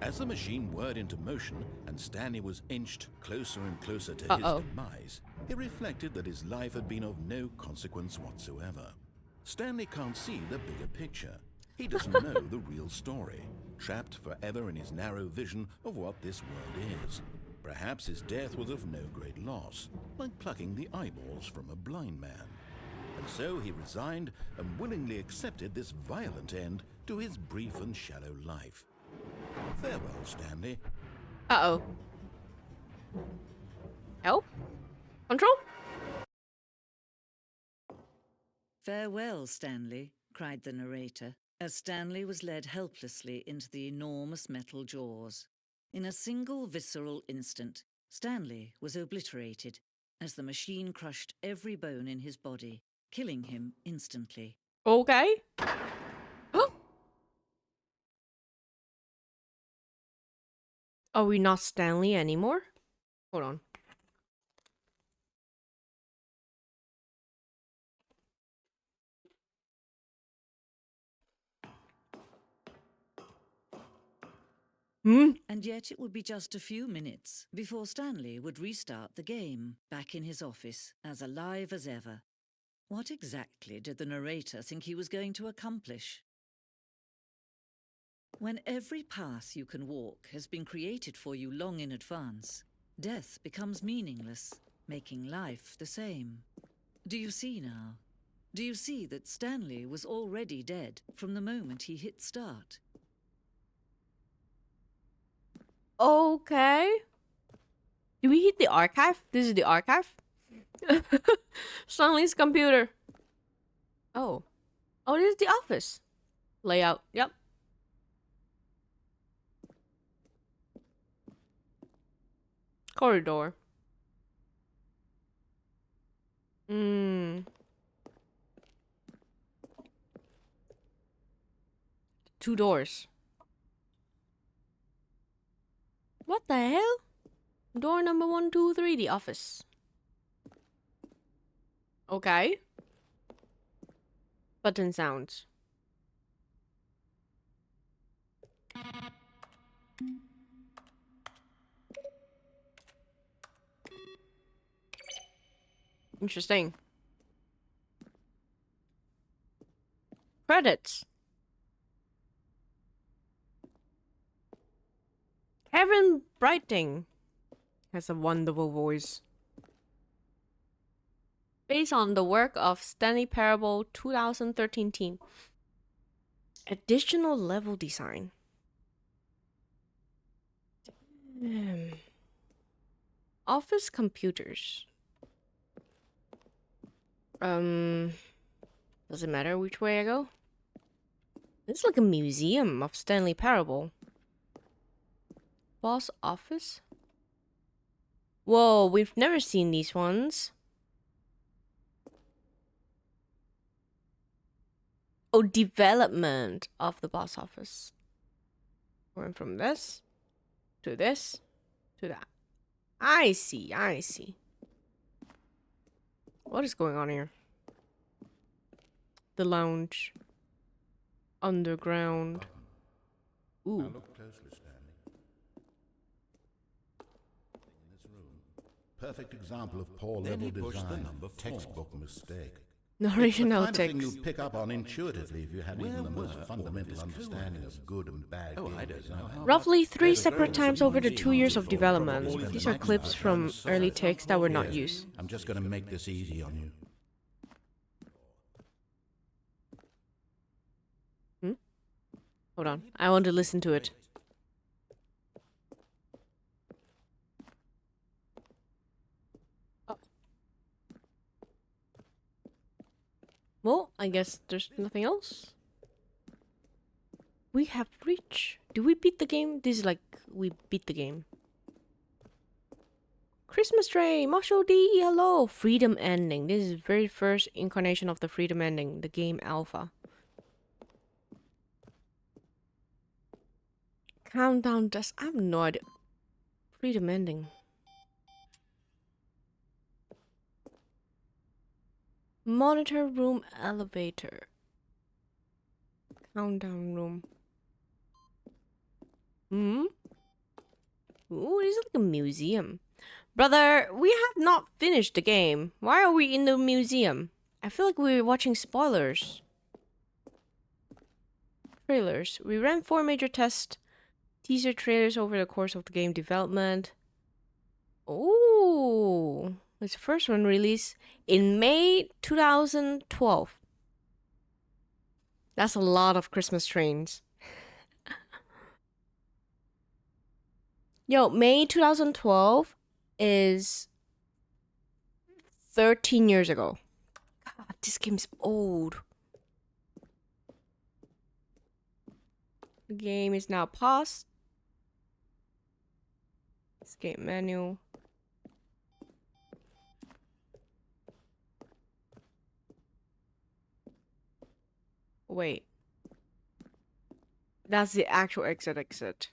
As the machine whirred into motion and Stanley was inched closer and closer to his demise, he reflected that his life had been of no consequence whatsoever. Stanley can't see the bigger picture. He doesn't know the real story, trapped forever in his narrow vision of what this world is. Perhaps his death was of no great loss, like plucking the eyeballs from a blind man. And so he resigned and willingly accepted this violent end to his brief and shallow life. Farewell, Stanley. Uh-oh. Help? Control? Farewell, Stanley, cried the narrator, as Stanley was led helplessly into the enormous metal jaws. In a single visceral instant, Stanley was obliterated as the machine crushed every bone in his body, killing him instantly. Okay. Are we not Stanley anymore? Hold on. Hmm? And yet it would be just a few minutes before Stanley would restart the game, back in his office, as alive as ever. What exactly did the narrator think he was going to accomplish? When every path you can walk has been created for you long in advance, death becomes meaningless, making life the same. Do you see now? Do you see that Stanley was already dead from the moment he hit start? Okay. Do we hit the archive? This is the archive? Stanley's computer. Oh. Oh, this is the office. Layout. Yep. Corridor. Hmm. Two doors. What the hell? Door number 123, the office. Okay. Button sounds. Interesting. Credits. Kevin Brighting has a wonderful voice. Based on the work of Stanley Parable 2013 team. Additional level design. Office computers. Does it matter which way I go? It's like a museum of Stanley Parable. Boss office? Whoa, we've never seen these ones. Oh, development of the boss office. Going from this to this to that. I see, I see. What is going on here? The lounge. Underground. Now Ooh. look closely, Stanley. In this room, perfect example of poor level design. Textbook mistake. Narration The kind of thing outtakes. you'd pick up on intuitively if you had even the most fundamental understanding of good and bad game design. Roughly 3 separate times over the 2 years of development. These are clips from early takes that were not used. I'm just going to make this easy on you. Hold on, I want to listen to it. Oh. Well, I guess there's nothing else. We have reached. Did we beat the game? This is like we beat the game. Christmas Tree, Marshall D, hello. Freedom ending. This is very first incarnation of the freedom ending, the game alpha. Countdown does. I have no idea. Freedom ending. Monitor room elevator. Countdown room. Hmm? Ooh, this is like a museum. Brother, we have not finished the game. Why are we in the museum? I feel like we're watching spoilers. Trailers. We ran 4 major test teaser trailers over the course of the game development. Oh, it's the first one released in May 2012. That's a lot of Christmas trains. Yo, May 2012 is 13 years ago. God, this game's old. The game is now paused. Escape menu. Wait. That's the actual exit.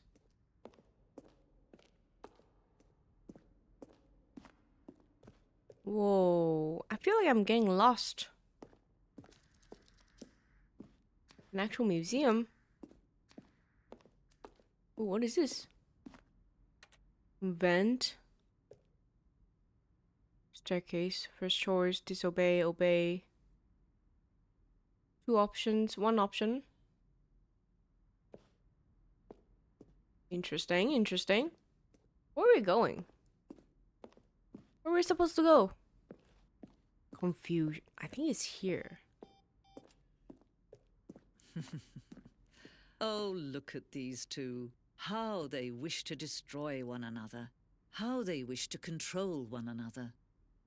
Whoa. I feel like I'm getting lost. An actual museum? Ooh, what is this? Vent. Staircase. First choice. Disobey. Obey. 2 options. 1 option. Interesting. Interesting. Where are we going? Where are we supposed to go? Confusion. I think it's here. Oh, look at these two. How they wish to destroy one another. How they wish to control one another.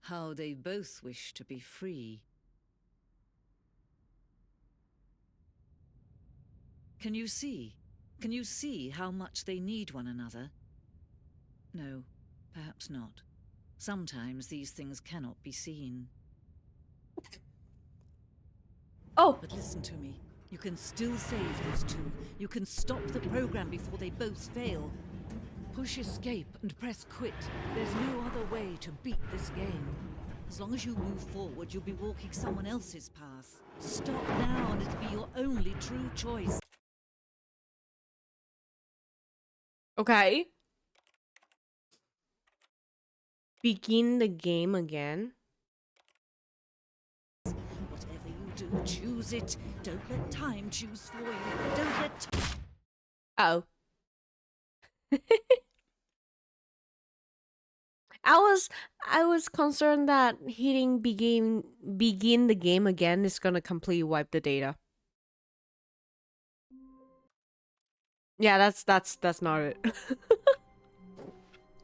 How they both wish to be free. Can you see? Can you see how much they need one another? No, perhaps not. Sometimes these things cannot be seen. Oh! But listen to me. You can still save these two. You can stop the program before they both fail. Push escape and press quit. There's no other way to beat this game. As long as you move forward, you'll be walking someone else's path. Stop now and it'll be your only true choice. Okay. Begin the game again. Whatever you do, choose it. Don't let time choose for you. Don't let... Oh. I was concerned that hitting begin the game again is gonna completely wipe the data. Yeah, that's not it.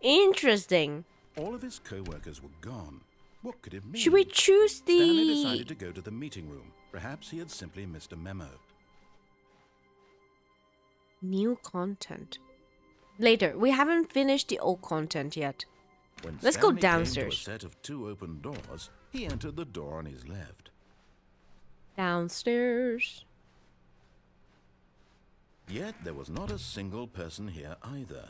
Interesting. All of his co-workers were gone. What could it mean? Should we choose Stanley the decided to go to the meeting room. Perhaps he had simply missed a memo. new content? Later. We haven't finished the old content yet. When Let's go Stanley came to a downstairs. set of 2 open doors, he entered the door on his left. Downstairs. Yet there was not a single person here either.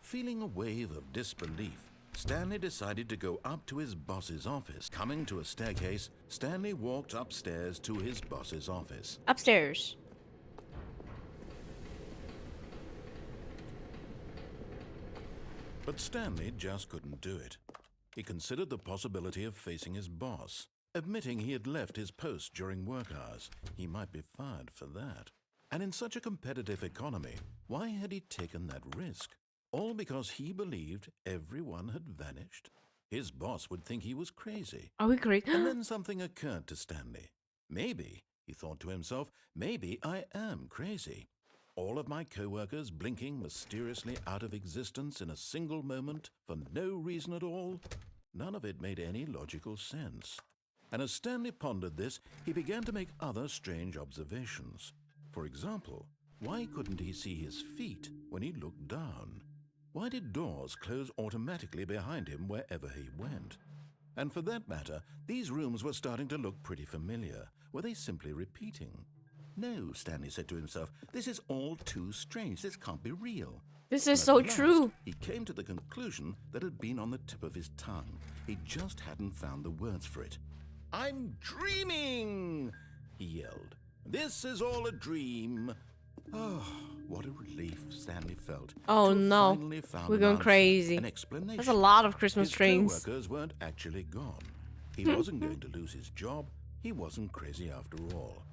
Feeling a wave of disbelief, Stanley decided to go up to his boss's office. Coming to a staircase, Stanley walked upstairs to his boss's office. Upstairs. But Stanley just couldn't do it. He considered the possibility of facing his boss. Admitting he had left his post during work hours, he might be fired for that. And in such a competitive economy, why had he taken that risk? All because he believed everyone had vanished? His boss would think he was crazy. Are we great? And then something occurred to Stanley. Maybe, he thought to himself, maybe I am crazy. All of my co-workers blinking mysteriously out of existence in a single moment for no reason at all? None of it made any logical sense. And as Stanley pondered this, he began to make other strange observations. For example, why couldn't he see his feet when he looked down? Why did doors close automatically behind him wherever he went? And for that matter, these rooms were starting to look pretty familiar. Were they simply repeating? No, Stanley said to himself, this is all too strange. This can't be real. This And is at so last, true. He came to the conclusion that had been on the tip of his tongue. He just hadn't found the words for it. I'm dreaming, he yelled. This is all a dream. Oh, what a relief Stanley felt. Oh to have no. finally found We're an going answer, crazy. An explanation. There's a lot of Christmas His trains. co-workers weren't actually gone. He wasn't going to lose his job. He wasn't crazy after all.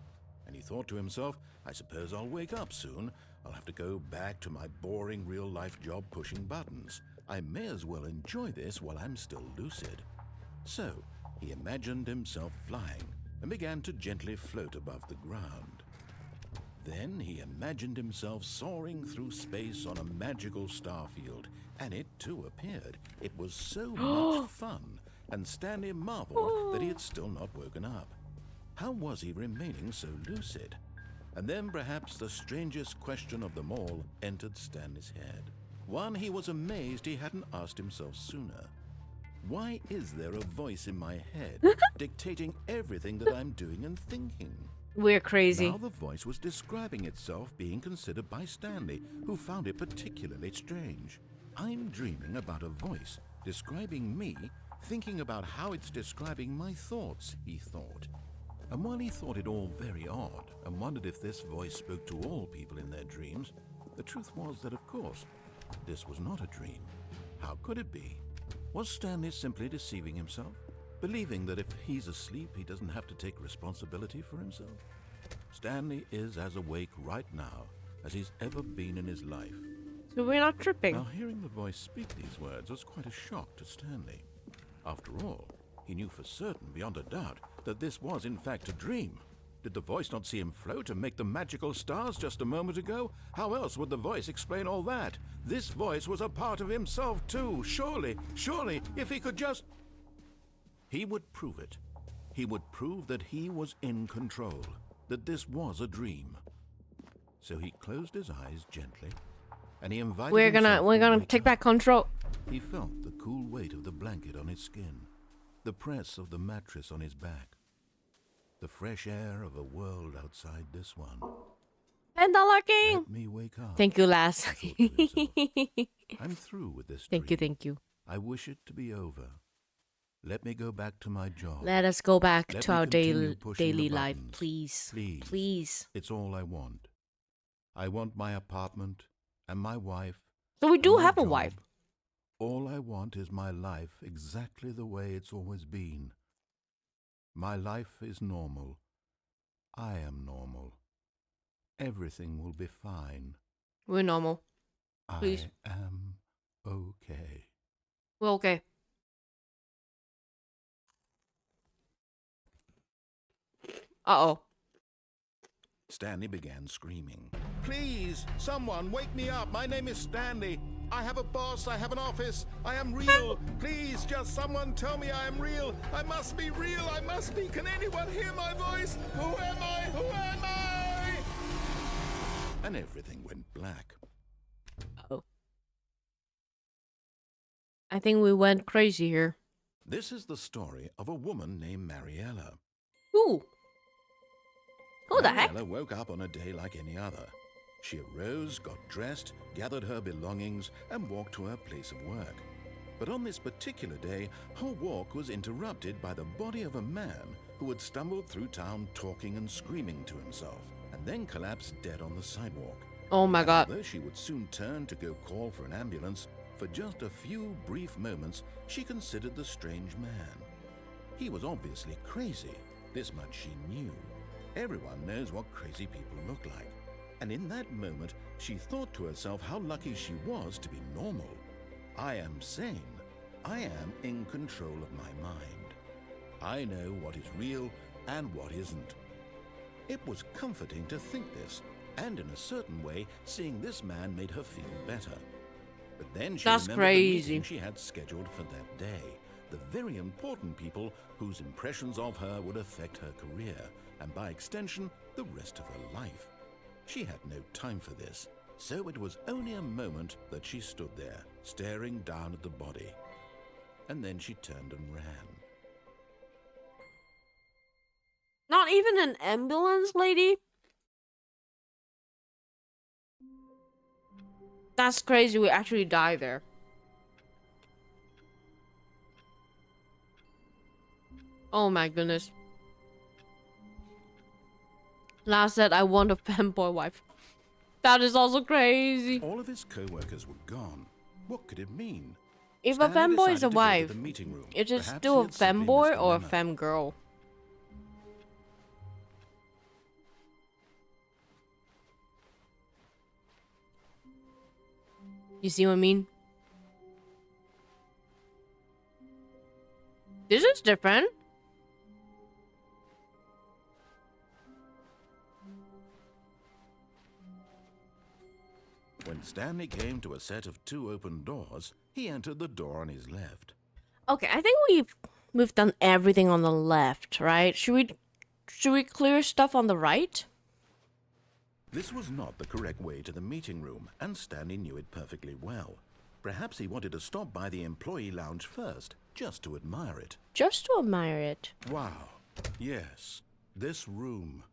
And he thought to himself, I suppose I'll wake up soon. I'll have to go back to my boring real-life job pushing buttons. I may as well enjoy this while I'm still lucid. So, he imagined himself flying and began to gently float above the ground. Then he imagined himself soaring through space on a magical starfield, and it too appeared. It was so much fun, and Stanley marveled that he had still not woken up. How was he remaining so lucid? And then perhaps the strangest question of them all entered Stanley's head. One he was amazed he hadn't asked himself sooner. Why is there a voice in my head dictating everything that I'm doing and thinking? We're crazy. Now the voice was describing itself being considered by Stanley, who found it particularly strange. I'm dreaming about a voice describing me, thinking about how it's describing my thoughts, he thought. And while he thought it all very odd and wondered if this voice spoke to all people in their dreams, The truth was that, of course, this was not a dream. How could it be? Was Stanley simply deceiving himself? Believing that if he's asleep, he doesn't have to take responsibility for himself? Stanley is as awake right now as he's ever been in his life. So we're not tripping. Now, hearing the voice speak these words was quite a shock to Stanley. After all, he knew for certain, beyond a doubt, that this was in fact a dream. Did the voice not see him float and make the magical stars just a moment ago? How else would the voice explain all that? This voice was a part of himself too. Surely, if he could just... He would prove it. He would prove that he was in control, that this was a dream. So he closed his eyes gently, and he invited We're himself to gonna wake take up. back control. He felt the cool weight of the blanket on his skin, the press of the mattress on his back, the fresh air of a world outside this one. $10 king. Let me wake up. Thank you, lass. he thought to himself. I'm through with this dream. Thank you. I wish it to be over. Let me go back to my job. Let us go back Let to me our continue pushing daily the life, buttons. please. Please. Please. It's all I want. I want my apartment and my wife. So we do and my have a job. wife. All I want is my life exactly the way it's always been. My life is normal. I am normal. Everything will be fine. We're normal. Please. I am okay. We're okay. Uh-oh. Stanley began screaming. Please, someone, wake me up. My name is Stanley. I have a boss. I have an office. I am real. Please, just someone tell me I am real. I must be real. I must be. Can anyone hear my voice? Who am I? Who am I? And everything went black. Uh-oh. I think we went crazy here. This is the story of a woman named Mariella. Ooh. Who the heck? Mariella woke up on a day like any other. She arose, got dressed, gathered her belongings, and walked to her place of work. But on this particular day, her walk was interrupted by the body of a man who had stumbled through town talking and screaming to himself, and then collapsed dead on the sidewalk. Oh my god. Although she would soon turn to go call for an ambulance, for just a few brief moments, she considered the strange man. He was obviously crazy. This much she knew. Everyone knows what crazy people look like. And in that moment, she thought to herself how lucky she was to be normal. I am sane. I am in control of my mind. I know what is real and what isn't. It was comforting to think this, and in a certain way, seeing this man made her feel better. But then she That's remembered the crazy. meeting she had scheduled for that day. The very important people whose impressions of her would affect her career, and by extension, the rest of her life. She had no time for this, so it was only a moment that she stood there, staring down at the body. And then she turned and ran. Not even an ambulance, lady? That's crazy. We actually died there. Oh my goodness. Last said I want a fanboy wife. That is also crazy. All of his co-workers were gone. What could it mean? If a Stanley fanboy is decided a to go to wife, the meeting room. is it Perhaps still he a had simply fanboy missed or a the fangirl? You see what I mean? This is different. When Stanley came to a set of 2 open doors, he entered the door on his left. Okay, I think we've done everything on the left, right? Should we clear stuff on the right? This was not the correct way to the meeting room, and Stanley knew it perfectly well. Perhaps he wanted to stop by the employee lounge first, just to admire it. Just to admire it. Wow. Yes, this room.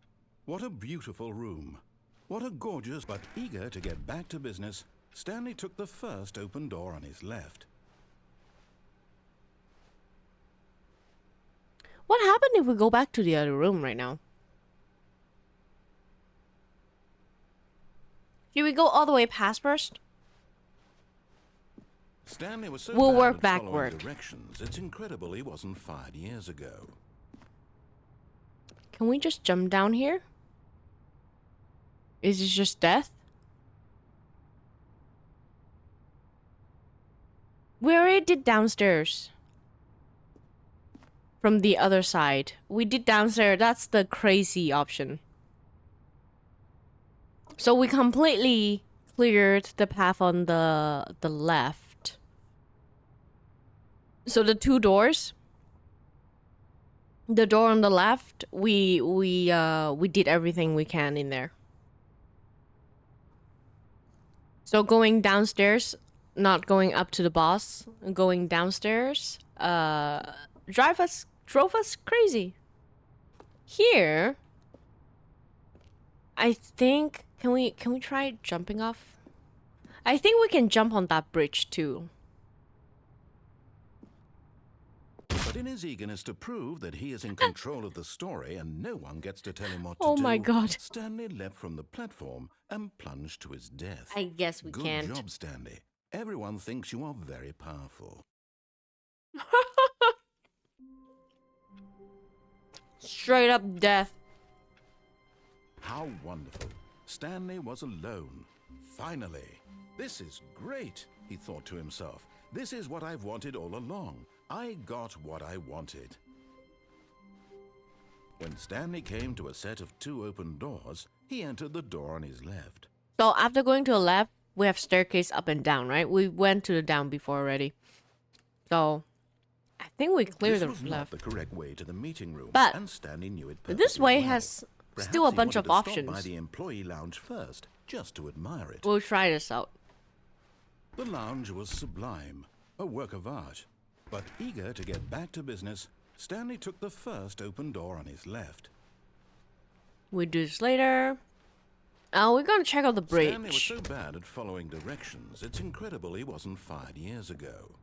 What a beautiful room. What a gorgeous, but eager to get back to business, Stanley took the first open door on his left. What happened if we go back to the other room right now? Should we go all the way past first? Stanley was so We'll bad work at following backward. directions, it's incredible he wasn't fired years ago. Can we just jump down here? Is it just death? We already did downstairs. From the other side. We did downstairs. That's the crazy option. So we completely cleared the path on the left. So the two doors. The door on the left, we did everything we can in there. So going downstairs, not going up to the boss, going downstairs, drove us crazy. Here, I think can we try jumping off? I think we can jump on that bridge too. But in his eagerness to prove that he is in control of the story and no one gets to tell him what to Oh do, my God. Stanley leapt from the platform and plunged to his death. I guess we Good can't. job, Stanley. Everyone thinks you are very powerful. Straight up death. How wonderful. Stanley was alone. Finally. This is great, he thought to himself. This is what I've wanted all along. I got what I wanted. When Stanley came to a set of 2 open doors, he entered the door on his left. So after going to the left, we have staircase up and down, right? We went to the down before already. So I think we cleared This the was not left. the correct way to the meeting room, But and Stanley knew it perfectly this way well. has Perhaps still a he bunch wanted of to stop options. by the employee lounge first, just to admire it. We'll try this out. The lounge was sublime, a work of art. But eager to get back to business, Stanley took the first open door on his left. We do this later. We're gonna check out the bridge. Stanley was so bad at following directions, it's incredible he wasn't fired years ago.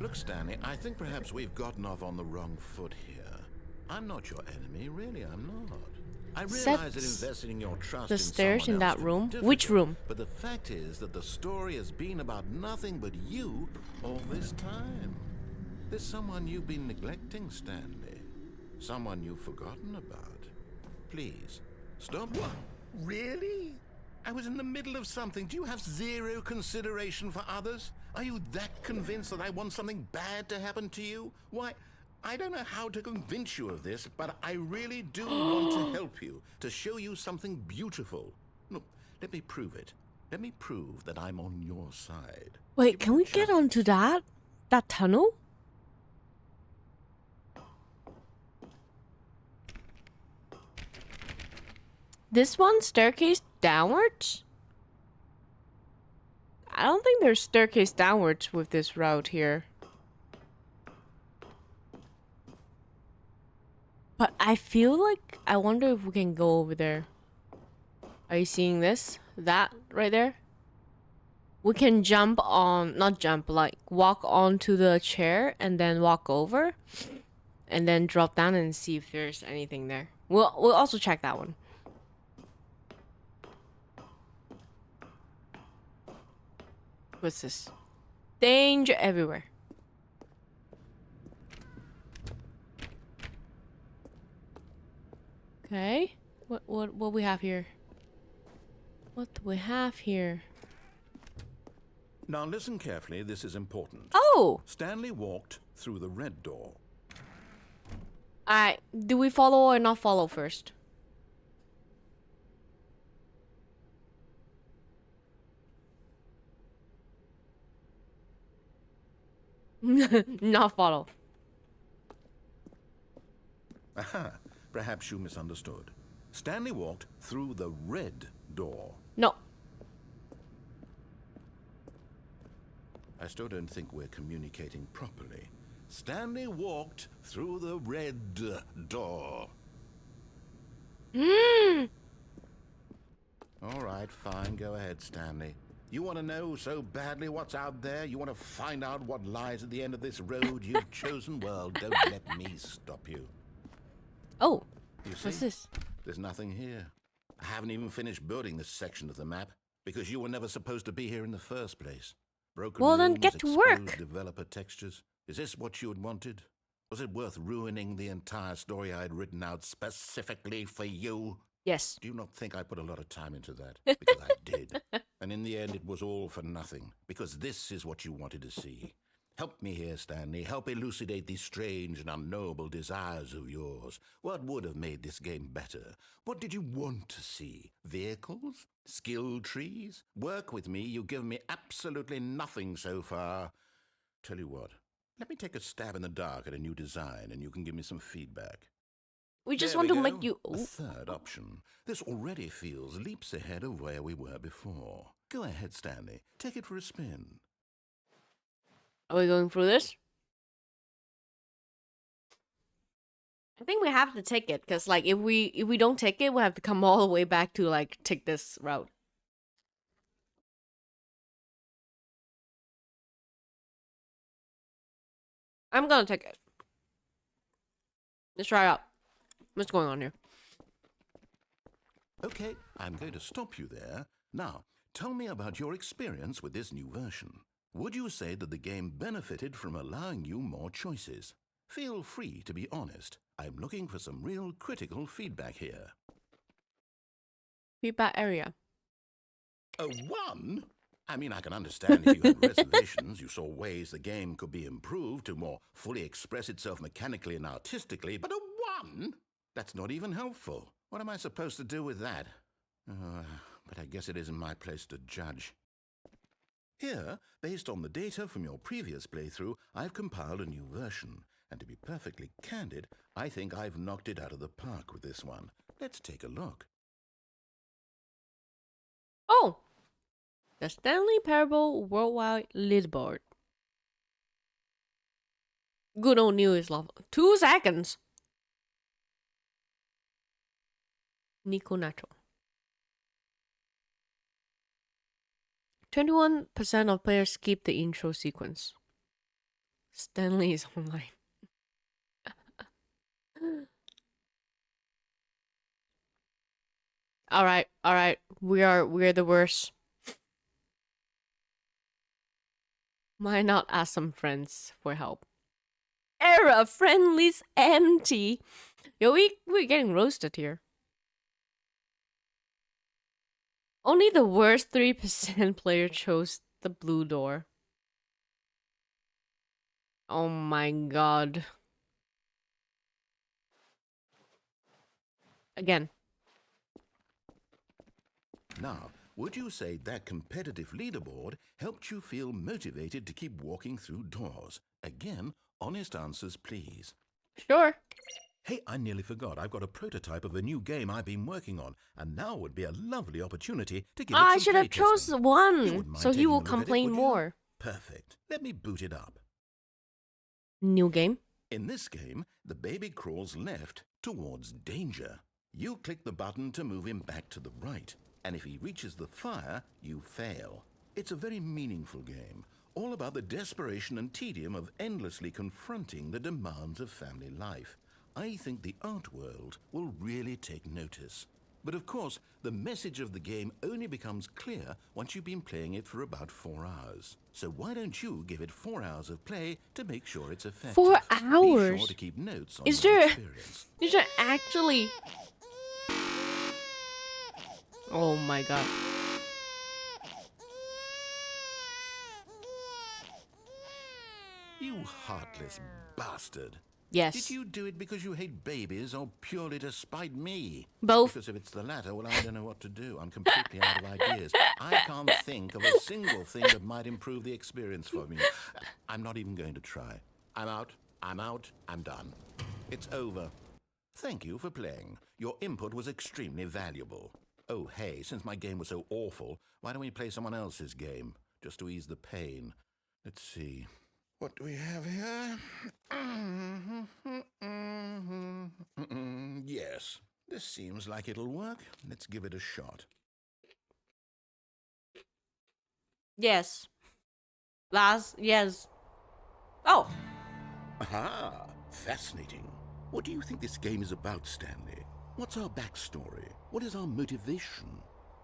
Look, Stanley, I think perhaps we've gotten off on the wrong foot here. I'm not your enemy, really, I'm not. I realize that Sets investing your trust the in stairs someone in else that can be room? difficult, Which room? But the fact is that the story has been about nothing but you all this time. There's someone you've been neglecting, Stanley. Someone you've forgotten about. Please, stop. What? Really? I was in the middle of something. Do you have zero consideration for others? Are you that convinced that I want something bad to happen to you? Why, I don't know how to convince you of this, but I really do want to help you, to show you something beautiful. Look, let me prove it. Let me prove that I'm on your side. Wait, Give can me we a get chance. onto that tunnel? This one staircase downwards? I don't think there's staircase downwards with this route here. But I feel like I wonder if we can go over there. Are you seeing this? That right there? We can jump on, not jump, like walk onto the chair and then walk over and then drop down and see if there's anything there. We'll also check that one. What's this? Danger everywhere. Okay. What we have here? What do we have here? Now listen carefully, this is important. Oh! Stanley walked through the red door. Alright. Do we follow or not follow first? Not follow. Aha, perhaps you misunderstood. Stanley walked through the red door. No. I still don't think we're communicating properly. Stanley walked through the red door. All right, fine. Go ahead, Stanley. You want to know so badly what's out there? You want to find out what lies at the end of this road you've chosen? Well, don't let me stop you. Oh. You see? What's this? There's nothing here. I haven't even finished building this section of the map because you were never supposed to be here in the first place. Broken Well, then rooms, get to exposed work. developer textures. Is this what you had wanted? Was it worth ruining the entire story I had written out specifically for you? Yes. Do you not think I put a lot of time into that? Because I did. And in the end, it was all for nothing. Because this is what you wanted to see. Help me here, Stanley. Help elucidate these strange and unknowable desires of yours. What would have made this game better? What did you want to see? Vehicles? Skill trees? Work with me. You've given me absolutely nothing so far. Tell you what. Let me take a stab in the dark at a new design, and you can give me some feedback. We just There want we to go. make you. A third option. This already feels leaps ahead of where we were before. Go ahead, Stanley. Take it for a spin. Are we going through this? I think we have to take it because, like, if we don't take it, we'll have to come all the way back to like take this route. I'm gonna take it. Let's try it out. What's going on here? Okay, I'm going to stop you there. Now, tell me about your experience with this new version. Would you say that the game benefited from allowing you more choices? Feel free to be honest. I'm looking for some real critical feedback here. Feedback area. A 1? I mean, I can understand if you had reservations, you saw ways the game could be improved to more fully express itself mechanically and artistically, but a 1? That's not even helpful. What am I supposed to do with that? But I guess it isn't my place to judge. Here, based on the data from your previous playthrough, I've compiled a new version. And to be perfectly candid, I think I've knocked it out of the park with this one. Let's take a look. Oh! The Stanley Parable Worldwide Leaderboard. Good old new is level. 2 seconds! Nico Nacho. 21% of players skip the intro sequence. Stanley is online. Alright. We're the worst. Why not ask some friends for help? Error! Friendly's empty! Yo, we're getting roasted here. Only the worst 3% player chose the blue door. Oh my god. Again. Now, would you say that competitive leaderboard helped you feel motivated to keep walking through doors? Again, honest answers, please. Sure. Hey, I nearly forgot. I've got a prototype of a new game I've been working on, and now would be a lovely opportunity to give it some I should have playtesting. chose You one, wouldn't mind so he taking a will look at it, complain would you? more. Perfect. Let me boot it up. New game? In this game, the baby crawls left towards danger. You click the button to move him back to the right, and if he reaches the fire, you fail. It's a very meaningful game, all about the desperation and tedium of endlessly confronting the demands of family life. I think the art world will really take notice. But of course, the message of the game only becomes clear once you've been playing it for about 4 hours. So why don't you give it 4 hours of play to make sure it's effective? 4 Be hours? sure to keep notes on Is your there- experience. You should actually... Oh my god. You heartless bastard. Yes. Did you do it because you hate babies or purely to spite me? Both. Because if it's the latter, well, I don't know what to do. I'm completely out of ideas. I can't think of a single thing that might improve the experience for me. I'm not even going to try. I'm out. I'm done. It's over. Thank you for playing. Your input was extremely valuable. Oh, hey, since my game was so awful, why don't we play someone else's game? Just to ease the pain. Let's see. What do we have here? Yes, this seems like it'll work. Let's give it a shot. Yes. Yes. Oh. Aha! Fascinating. What do you think this game is about, Stanley? What's our backstory? What is our motivation?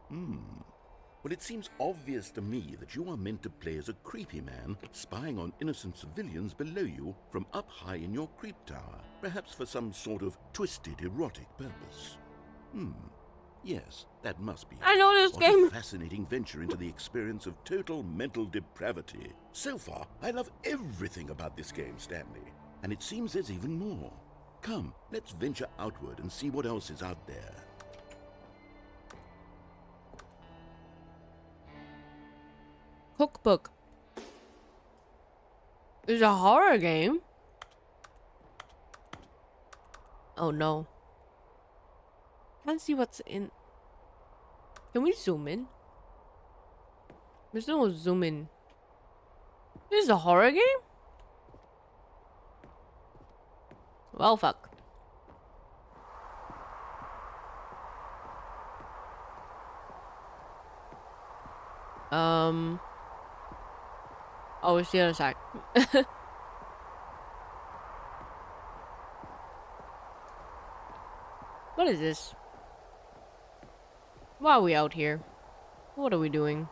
Well, it seems obvious to me that you are meant to play as a creepy man spying on innocent civilians below you from up high in your creep tower, perhaps for some sort of twisted erotic purpose. Yes, that must be it. I know this What game. a fascinating venture into the experience of total mental depravity. So far, I love everything about this game, Stanley. And it seems there's even more. Come, let's venture outward and see what else is out there. Cookbook. It's a horror game. Oh no. Can't see what's in. Can we zoom in? There's no zoom in. This is a horror game? Well, fuck. Oh, it's the other side. What is this? Why are we out here? What are we doing?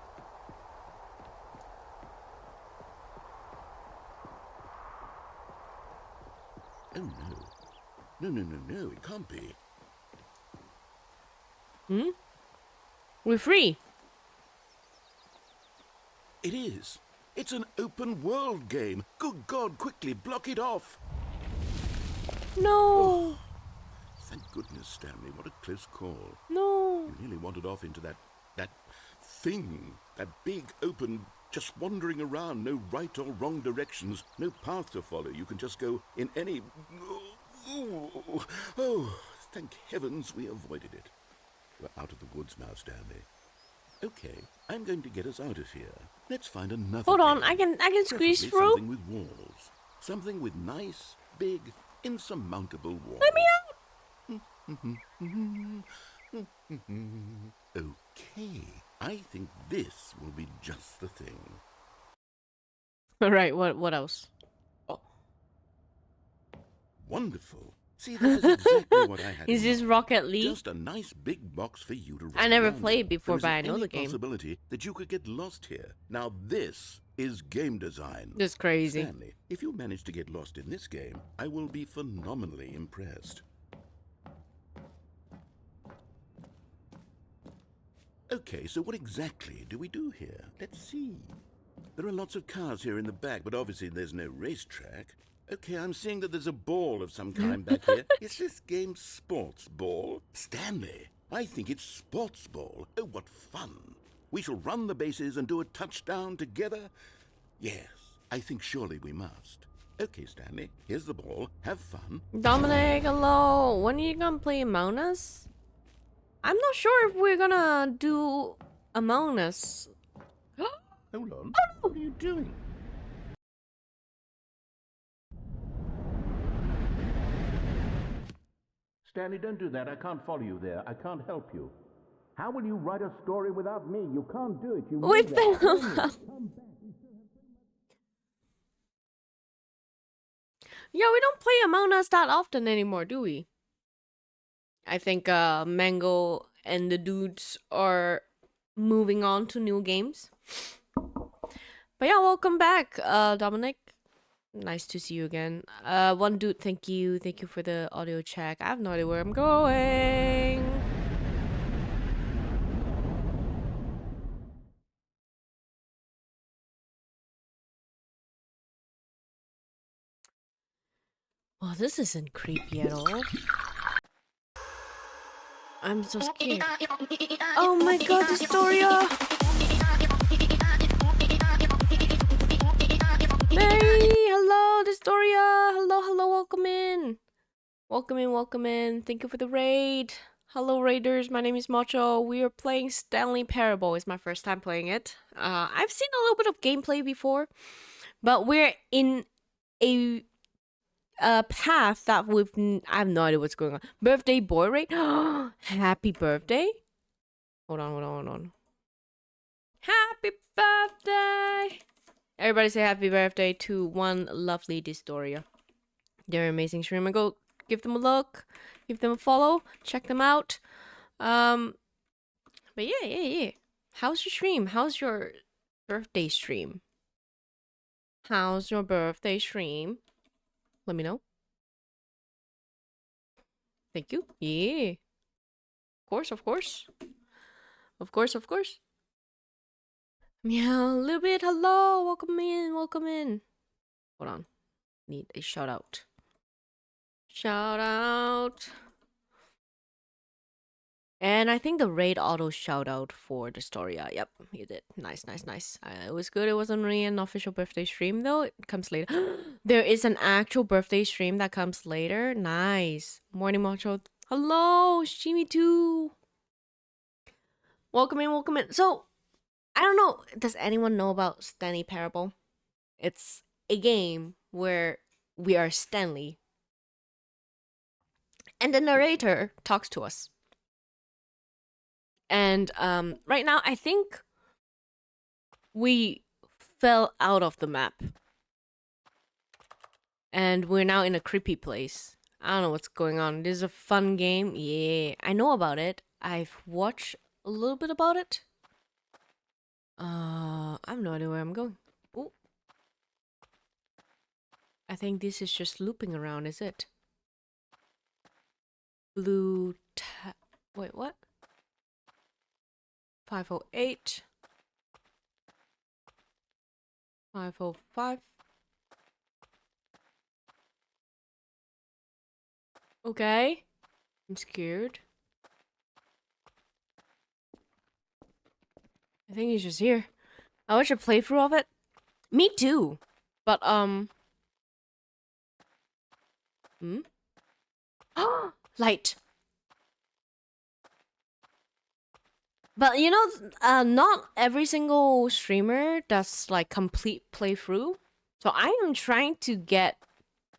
Oh no. No, it can't be. We're free. It is. It's an open world game. Good God, quickly block it off. No. Thank goodness, Stanley. What a close call. No. You nearly wandered off into that thing. That big, open, just wandering around. No right or wrong directions. No path to follow. You can just go in any... Oh, thank heavens we avoided it. We're out of the woods now, Stanley. Okay, I'm going to get us out of here. Let's find another Hold on, game. I can squeeze Preferably through. something with walls. Something with nice, big, insurmountable walls. Let me out. Okay, I think this will be just the thing. All right, what else? Oh. Wonderful. See, this is exactly what I had Is in this mind. Rocket League? Just a nice big box for you to run I never around played in. before, There but I isn't know any the game. possibility that you could get lost here. Now this is game design. This is crazy. Stanley, if you manage to get lost in this game, I will be phenomenally impressed. Okay, so what exactly do we do here? Let's see. There are lots of cars here in the back, but obviously there's no racetrack. Okay, I'm seeing that there's a ball of some kind back here. Is this game sports ball? Stanley, I think it's sports ball. Oh, what fun. We shall run the bases and do a touchdown together? Yes, I think surely we must. Okay, Stanley, here's the ball. Have fun. Dominic, hello. When are you gonna play Among Us? I'm not sure if we're gonna do Among Us. Hold on. What are you doing? Stanley, don't do that. I can't follow you there. I can't help you. How will you write a story without me? You can't do it. You know Wait, that. yeah, we don't play Among Us that often anymore, do we? I think Mango and the dudes are moving on to new games. But yeah, welcome back, Dominic. Nice to see you again. One dude, thank you for the audio check. I have no idea where I'm going. Well, this isn't creepy at all. I'm so scared. Oh my god, Astoria! Mary! Hello, Astoria! Hello, welcome in! Welcome in. Thank you for the raid. Hello, raiders. My name is Macho. We are playing Stanley Parable. It's my first time playing it. I've seen a little bit of gameplay before, but we're in a path that I have no idea what's going on. Birthday boy raid? Happy birthday? Hold on. Happy birthday! Everybody say happy birthday to one lovely Distoria. They're amazing streamer. Go give them a look. Give them a follow. Check them out. But yeah. How's your stream? How's your birthday stream? How's your birthday stream? Let me know. Thank you. Yeah. Of course, of course. Of course, of course. Meow, a little bit. Hello. Welcome in. Welcome in. Hold on. Need a shout out. Shout out. And I think the raid auto shout out for the story. Yep, you did. Nice. It was good. It wasn't really an official birthday stream though. It comes later. There is an actual birthday stream that comes later. Nice. Morning Macho. Hello, Shimi too. Welcome in. So, I don't know. Does anyone know about Stanley Parable? It's a game where we are Stanley. And the narrator talks to us. And right now, I think we fell out of the map. And we're now in a creepy place. I don't know what's going on. This is a fun game. Yeah, I know about it. I've watched a little bit about it. I have no idea where I'm going. Oh. I think this is just looping around, is it? Wait, what? 508. 505. Okay. I'm scared. I think he's just here. I watched a playthrough of it. Me too. But, light. But you know, not every single streamer does like complete playthrough. So I am trying to get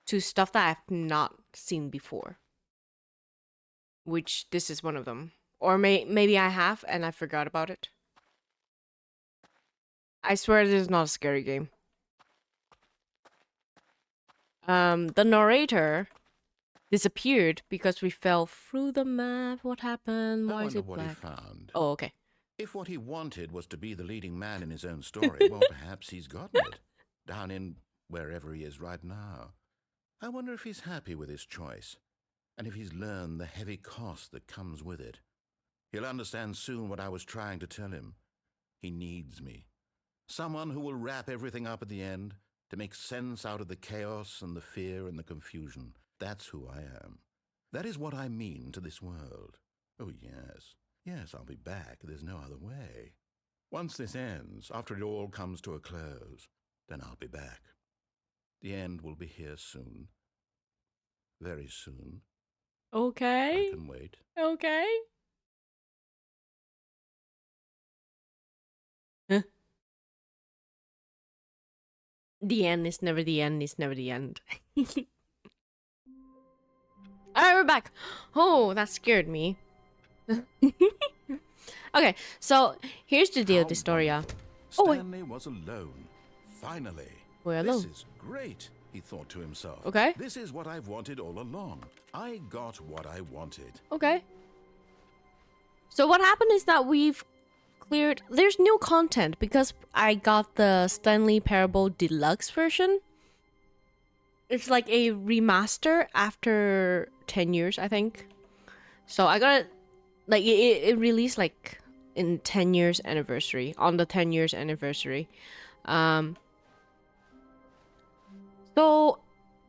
to stuff that I've not seen before. Which this is one of them. Or maybe I have and I forgot about it. I swear this is not a scary game. The narrator disappeared because we fell through the map. What happened? Why is it what black? he found. Oh, okay. If what he wanted was to be the leading man in his own story, well, perhaps he's gotten it. Down in wherever he is right now. I wonder if he's happy with his choice, and if he's learned the heavy cost that comes with it. He'll understand soon what I was trying to tell him. He needs me. Someone who will wrap everything up at the end, to make sense out of the chaos and the fear and the confusion. That's who I am. That is what I mean to this world. Oh, yes. Yes, I'll be back. There's no other way. Once this ends, after it all comes to a close, then I'll be back. The end will be here soon. Very soon. Okay. I can wait. Okay. Huh? The end is never the end is never the end. Alright, we're back. Oh, that scared me. Okay, so here's the deal with the story, yeah. Oh, wait. Stanley was alone. Finally. We're alone. This is great, he thought to himself. Okay. This is what I've wanted all along. I got what I wanted. Okay. So what happened is that we've cleared... There's new content because I got the Stanley Parable Deluxe version. It's like a remaster after 10 years, I think. So I got it... Like, it released, like, in 10 years anniversary. On the 10 years anniversary. So...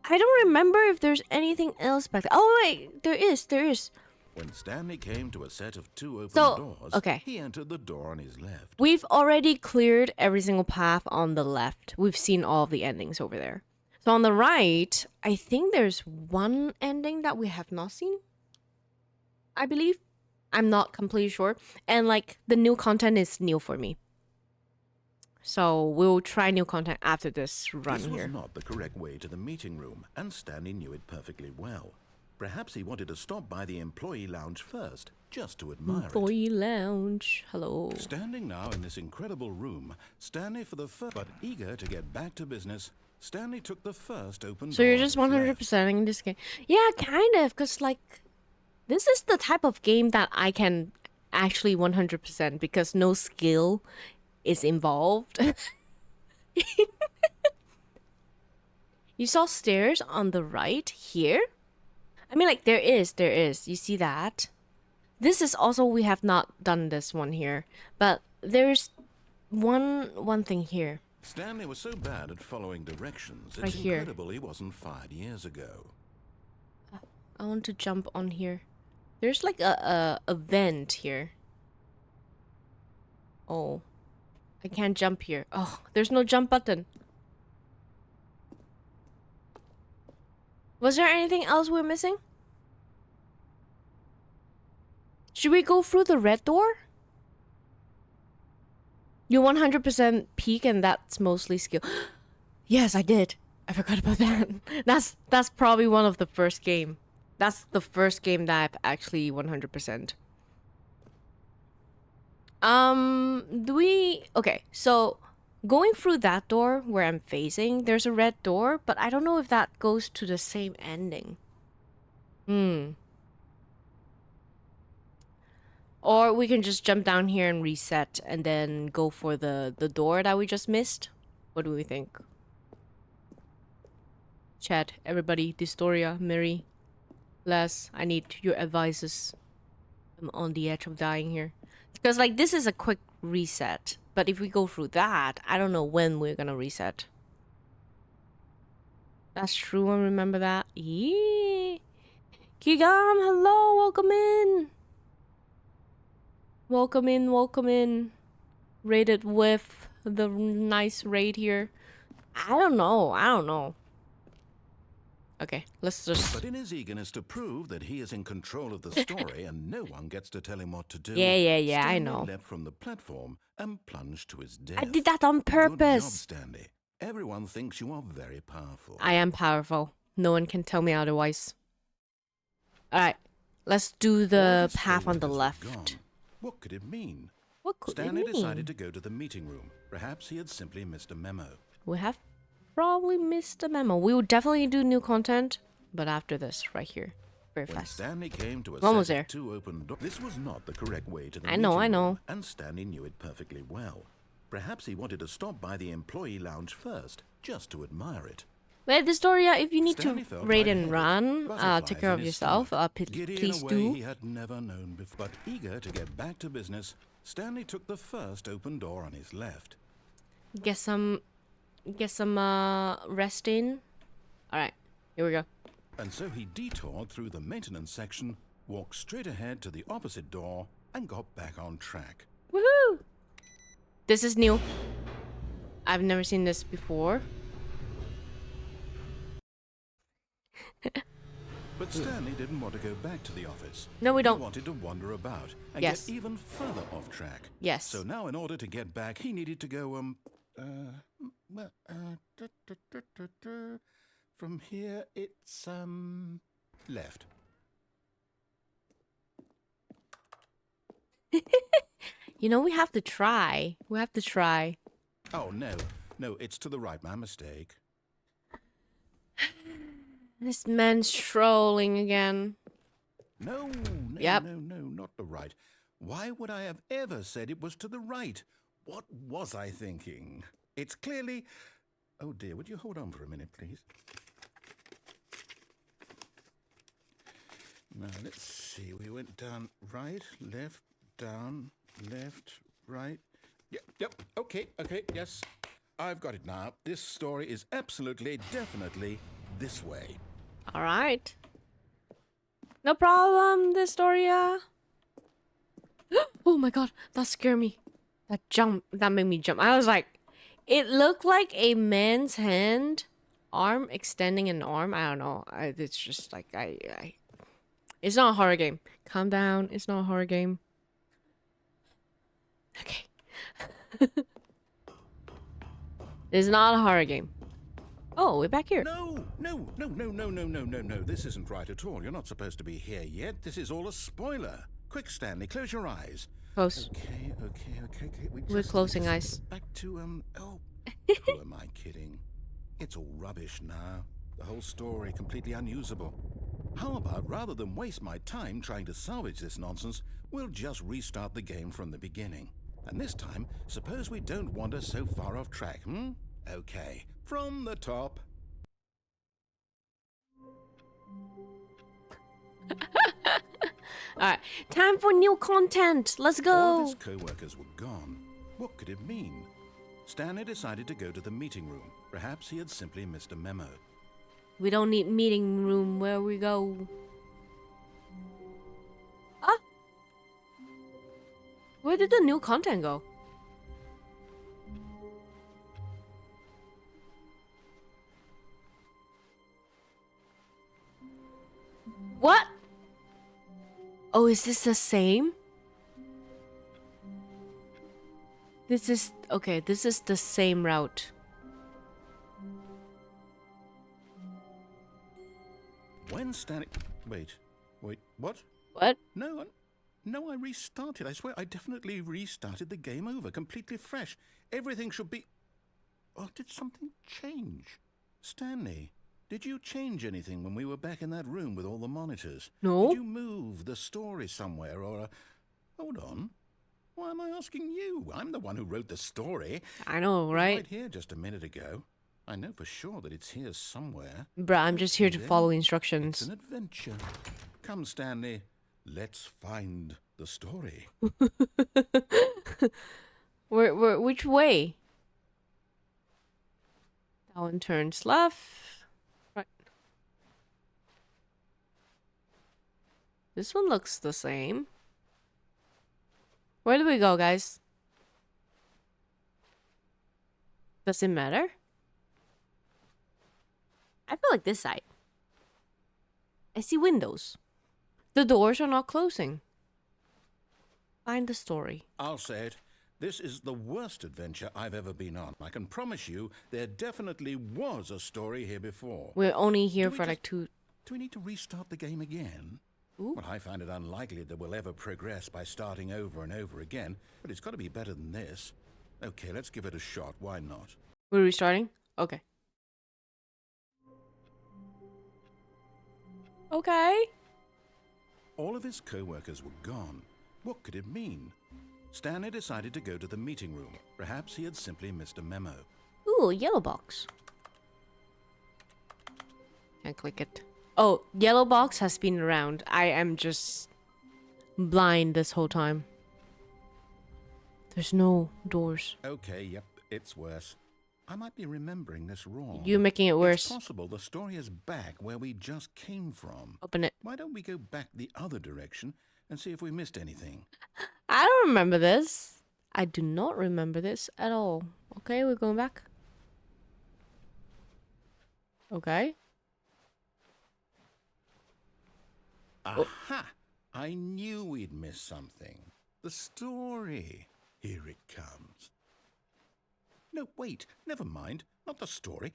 I don't remember if there's anything else back there. Oh, wait! There is. When Stanley came to a set of 2 open doors, okay. He entered the door on his left. We've already cleared every single path on the left. We've seen all of the endings over there. So on the right, I think there's one ending that we have not seen. I believe. I'm not completely sure. And like the new content is new for me. So we'll try new content after this run This here. was not the correct way to the meeting room, and Stanley knew it perfectly well. Perhaps he wanted to stop by the employee lounge first, just to admire Employee lounge. Hello. it. Standing now in this incredible room, Stanley for the first, but eager to get back to business, Stanley took the first open So door you're on just his left. 100%ing this game. Yeah, kind of, because like This is the type of game that I can actually 100% because no skill is involved. You saw stairs on the right here? I mean, like, there is. You see that? This is also, we have not done this one here. But there's one thing here. Stanley was so bad at following directions, Right it's here. incredible he wasn't fired years ago. I want to jump on here. There's like a vent here. Oh. I can't jump here. Oh, there's no jump button. Was there anything else we're missing? Should we go through the red door? You 100% peek and that's mostly skill. Yes, I did. I forgot about that. That's probably one of the first game. That's the first game that I've actually 100%. Okay, so going through that door where I'm facing, there's a red door, but I don't know if that goes to the same ending. Or we can just jump down here and reset and then go for the door that we just missed. What do we think? Chat, everybody, Distoria, Miri, Les, I need your advices. I'm on the edge of dying here. Because, like, this is a quick reset. But if we go through that, I don't know when we're gonna reset. That's true, I remember that. Yeah. Kigam, hello, welcome in. Welcome in, welcome in. Rated with the nice raid here. I don't know. Okay, let's just... But in his eagerness to prove that he is in control of the story and no one gets to tell him what to do, Yeah, I Stanley know. leapt from the platform and plunged to his death. I did that on Good job, purpose. Stanley. Everyone thinks you are very powerful. I am powerful. No one can tell me otherwise. Alright, let's do the All path on the co-workers left. were gone. What could it mean? What could Stanley it mean? decided to go to the meeting room. Perhaps he had simply missed a memo. We have probably missed a memo. We will definitely do new content, but after this, right here. Very When fast. Stanley came to a Almost set there. of two open doors, this was not the correct way to the I know, meeting I know. room, and Stanley knew it perfectly well. Perhaps he wanted to stop by the employee lounge first, just to admire it. Wait, Distoria, if you need Stanley to felt raid lightheaded, and run, butterflies take care in of his yourself. stomach. Please Giddy in a way do. he had never known before. But eager to get back to business, Stanley took the first open door on his left. Get some rest in. Alright, here we go. And so he detoured through the maintenance section, walked straight ahead to the opposite door, and got back on track. Woohoo! This is new. I've never seen this before. But Stanley didn't want to go back to the office. No, we don't. He wanted to wander about and Yes. get even further off track. Yes. So now, in order to get back, he needed to go, from here, it's, left. You know, we have to try. We have to try. Oh, no, it's to the right, my mistake. This man's trolling again. No, Yep. no, not the right. Why would I have ever said it was to the right? What was I thinking? It's clearly... Oh dear, would you hold on for a minute, please? Now, let's see. We went down right, left, down, left, right. Yep, okay, yes. I've got it now. This story is absolutely, definitely this way. Alright. No problem, Distoria. Oh my god, that scared me. That made me jump. I was like, it looked like a man's hand, arm extending an arm. I don't know. It's just like, it's not a horror game. Calm down. It's not a horror game. Okay. It's not a horror game. Oh, we're back here. No. This isn't right at all. You're not supposed to be here yet. This is all a spoiler. Quick, Stanley, close your eyes. Close. Okay. We're closing eyes. Back to, who am I kidding? It's all rubbish now. The whole story completely unusable. How about rather than waste my time trying to salvage this nonsense, we'll just restart the game from the beginning. And this time, suppose we don't wander so far off track, hmm? Okay, from the top. Alright, time for new content. Let's All of his go. co-workers were gone. What could it mean? Stanley decided to go to the meeting room. Perhaps he had simply missed a memo. We don't need meeting room. Where we go? Ah, where did the new content go? What? Oh, is this the same? This is okay. This is the same route. When Stanley... Wait, what? What? No, I restarted. I swear, I definitely restarted the game over, completely fresh. Everything should be... Oh, did something change? Stanley, did you change anything when we were back in that room with all the monitors? No. Did you move the story somewhere or... Hold on. Why am I asking you? I'm the one who wrote the story. I know, It was right? right here just a minute ago. I know for sure that it's here somewhere. Bruh, I'm just here to Then follow It's instructions. an adventure. Come, Stanley. Let's find the story. Which way? That one turns left. Right. This one looks the same. Where do we go, guys? Does it matter? I feel like this side. I see windows. The doors are not closing. Find the story. I'll say it. This is the worst adventure I've ever been on. I can promise you there definitely was a story here before. We're only here Do we for just- like 2. Do we need to restart the game again? Ooh. Well, I find it unlikely that we'll ever progress by starting over and over again, but it's got to be better than this. Okay, let's give it a shot. Why not? We're restarting? Okay. Okay. All of his co-workers were gone. What could it mean? Stanley decided to go to the meeting room. Perhaps he had simply missed a memo. Ooh, yellow box. Can't click it. Oh, yellow box has been around. I am just blind this whole time. There's no doors. Okay, yep, it's worse. I might be remembering this wrong. You're making it It's worse. possible the story is back where we just came from. Open it. Why don't we go back the other direction and see if we missed anything? I don't remember this. I do not remember this at all. Okay, we're going back. Okay. Aha! I knew we'd missed something. The story. Here it comes. No, wait. Never mind. Not the story.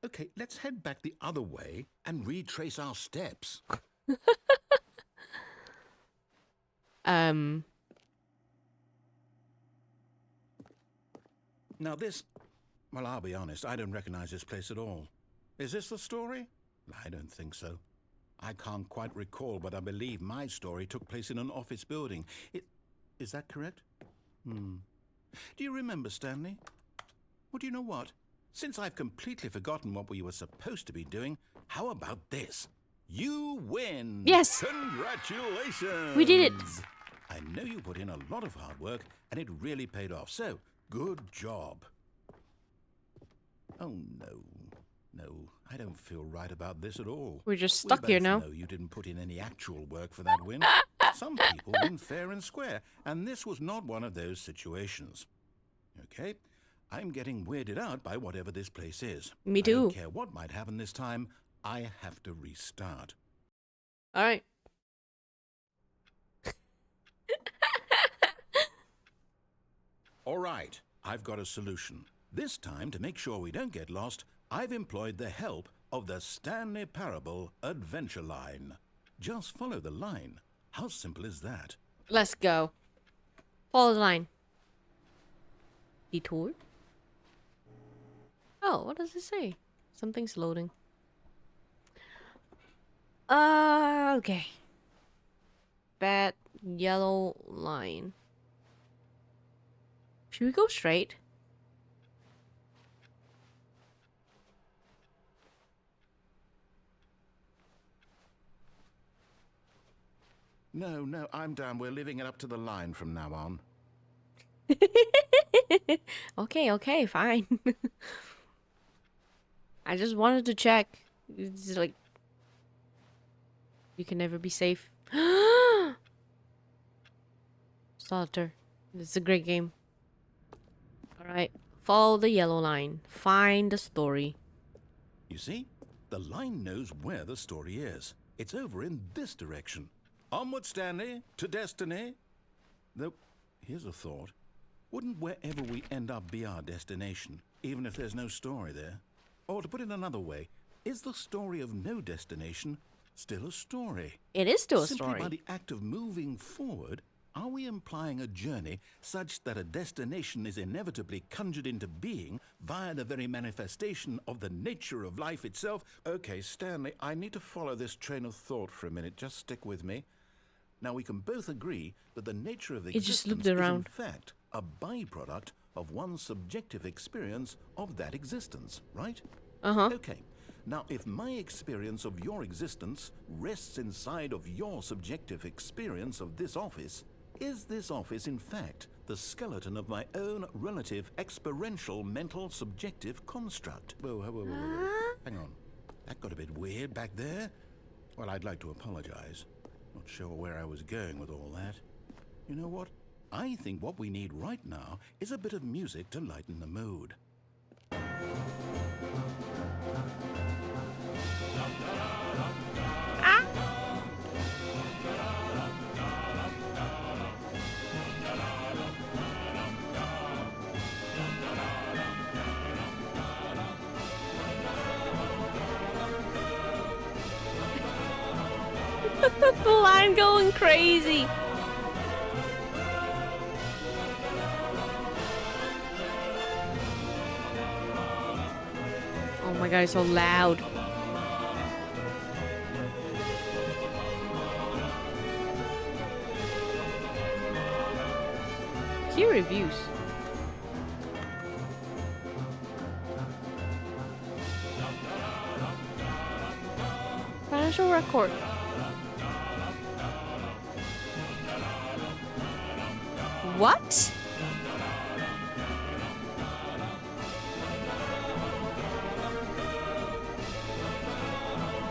Okay, let's head back the other way and retrace our steps. Now this... Well, I'll be honest. I don't recognize this place at all. Is this the story? I don't think so. I can't quite recall, but I believe my story took place in an office building. Is that correct? Do you remember, Stanley? Well, do you know what? Since I've completely forgotten what we were supposed to be doing, how about this? You win! Yes! Congratulations! We did it! I know you put in a lot of hard work, and it really paid off, so good job. Oh, no. No, I don't feel right about this at all. We're just We stuck here both now. know you didn't put in any actual work for that win. Some people win fair and square, and this was not one of those situations. Okay, I'm getting weirded out by whatever this place is. Me I don't too. care what might happen this time, I have to restart. All right. All right, I've got a solution. This time, to make sure we don't get lost, I've employed the help of the Stanley Parable Adventure Line. Just follow the line. How simple is that? Let's go. Follow the line. Detour? Oh, what does it say? Something's loading. Okay. Bad yellow line. Should we go straight? No, no, I'm down. We're leaving it up to the line from now on. Okay, fine. I just wanted to check. It's like you can never be safe. Solitaire. This is a great game. Alright. Follow the yellow line. Find the story. You see? The line knows where the story is. It's over in this direction. Onward, Stanley, to destiny. Though, here's a thought. Wouldn't wherever we end up be our destination, even if there's no story there? Or to put it another way, is the story of no destination still a story? It is still a Simply story. by the act of moving forward, are we implying a journey such that a destination is inevitably conjured into being via the very manifestation of the nature of life itself? Okay, Stanley, I need to follow this train of thought for a minute. Just stick with me. Now, we can both agree that the nature of It just existence looped is in around. fact a byproduct of one's subjective experience of that existence, right? Uh-huh. Okay. Now, if my experience of your existence rests inside of your subjective experience of this office, is this office, in fact, the skeleton of my own relative experiential mental subjective construct? Whoa. Hang on. That got a bit weird back there. Well, I'd like to apologize. Not sure where I was going with all that. You know what? I think what we need right now is a bit of music to lighten the mood. The line going crazy. Oh my god, it's so loud. Key reviews. Financial record. What?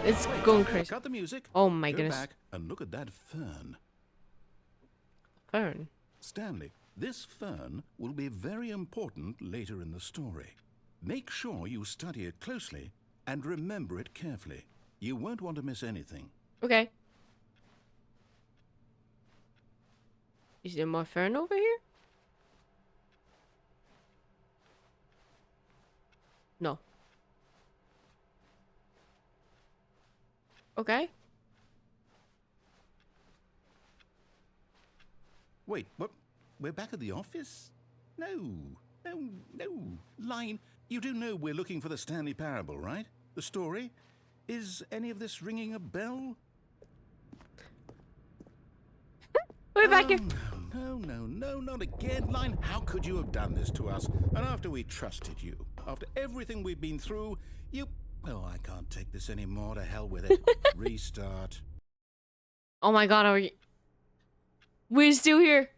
It's going crazy. Cut the music. Oh my Go goodness. back and look at that fern. Fern. Stanley, this fern will be very important later in the story. Make sure you study it closely and remember it carefully. You won't want to miss anything. Okay. Is there more fern over here? No. Okay. Wait, what? We're back at the office? No. Line, you do know we're looking for the Stanley Parable, right? The story? Is any of this ringing a bell? We're back here. No, not again. Line, how could you have done this to us? And after we trusted you, after everything we've been through, you... Oh, I can't take this anymore. To hell with it. Restart. Oh my god, are we... We're still here.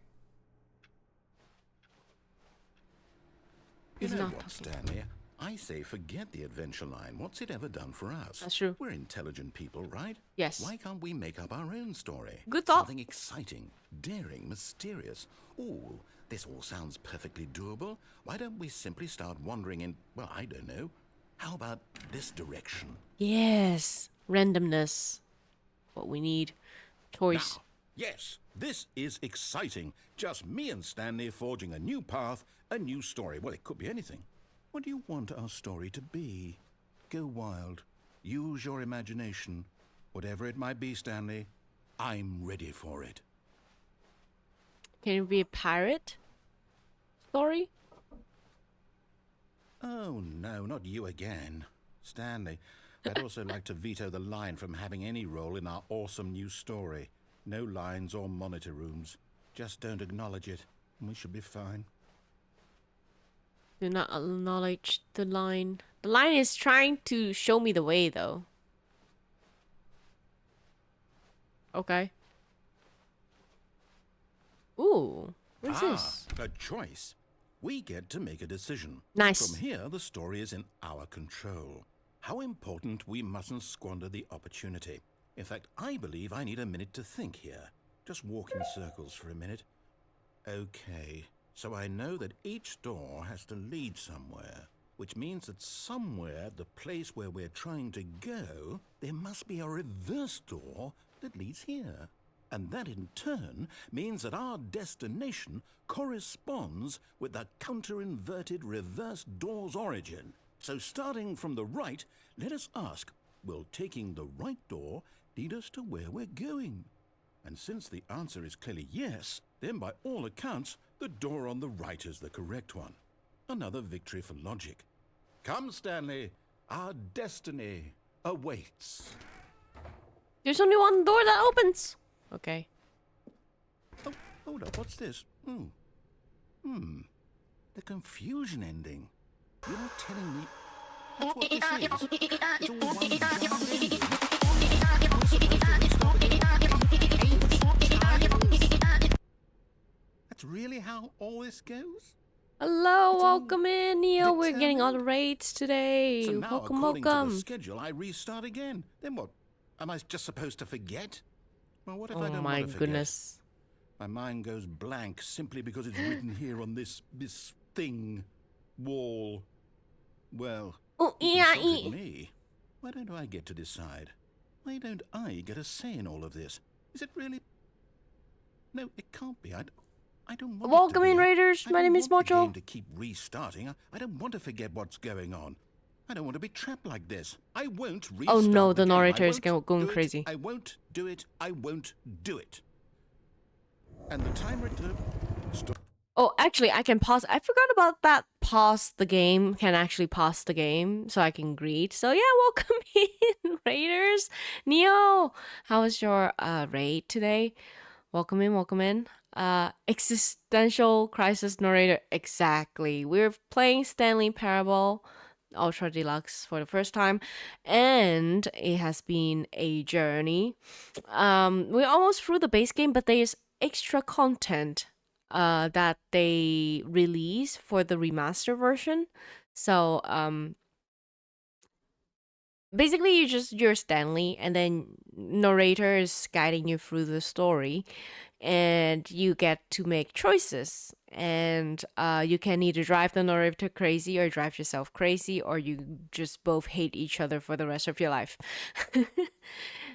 You He's know not what, talking. Stanley? I say forget the adventure line. What's it ever done for us? That's true. We're intelligent people, right? Yes. Why can't we make up our own story? Good thought. Something exciting, daring, mysterious. Ooh, this all sounds perfectly doable. Why don't we simply start wandering in, well, I don't know. How about this direction? Yes. Randomness. What we need. Choice. Now, yes, this is exciting. Just me and Stanley forging a new path, a new story. Well, it could be anything. What do you want our story to be? Go wild. Use your imagination. Whatever it might be, Stanley, I'm ready for it. Can it be a pirate story? Oh, no, not you again. Stanley, I'd also like to veto the line from having any role in our awesome new story. No lines or monitor rooms. Just don't acknowledge it, and we should be fine. Do not acknowledge the line. The line is trying to show me the way, though. Okay. Ooh, what's this? A choice. We get to make a decision. Nice. From here, the story is in our control. How important we mustn't squander the opportunity. In fact, I believe I need a minute to think here. Just walk in circles for a minute. Okay, so I know that each door has to lead somewhere, which means that somewhere, the place where we're trying to go, there must be a reverse door that leads here. And that in turn means that our destination corresponds with the counter-inverted reverse door's origin. So starting from the right, let us ask, will taking the right door lead us to where we're going? And since the answer is clearly yes, then by all accounts, the door on the right is the correct one. Another victory for logic. Come, Stanley, our destiny awaits. There's only one door that opens. Okay. Oh, hold up, what's this? The confusion ending. You're not telling me that's what this is. It's all one giant ending. That's really how all this goes? Hello, It's welcome in, Neo. We're getting all the determined. raids today. So now, Welcome, according to the welcome. schedule, I restart again. Then what? Am I just supposed to forget? Well, what if I Oh don't my want to forget? goodness. My mind goes blank simply because it's written here on this thing, wall. Well, Oh, you yeah, consulted me. Why don't I get to decide? Why don't I get a say in all of this? Is it really? No, it can't be. I don't want it to Welcome in, be. Raiders. I My don't name is want the Mocho. game to keep restarting. I don't want to forget what's going on. I don't want to be trapped like this. I won't restart. Oh no, the game. I narrator is won't going do it. crazy. I won't do it. I won't do it. And the timer stop. Oh, actually, I can pause. I forgot about that. Pause the game. Can actually pause the game so I can greet. So yeah, welcome in, Raiders. Neo, how was your raid today? Welcome in, welcome in. Existential crisis narrator. Exactly. We're playing Stanley Parable Ultra Deluxe for the first time, and it has been a journey. We're almost through the base game, but there's extra content that they release for the remaster version. So basically you're Stanley, and then narrator is guiding you through the story, and you get to make choices, and you can either drive the narrator crazy or drive yourself crazy, or you just both hate each other for the rest of your life.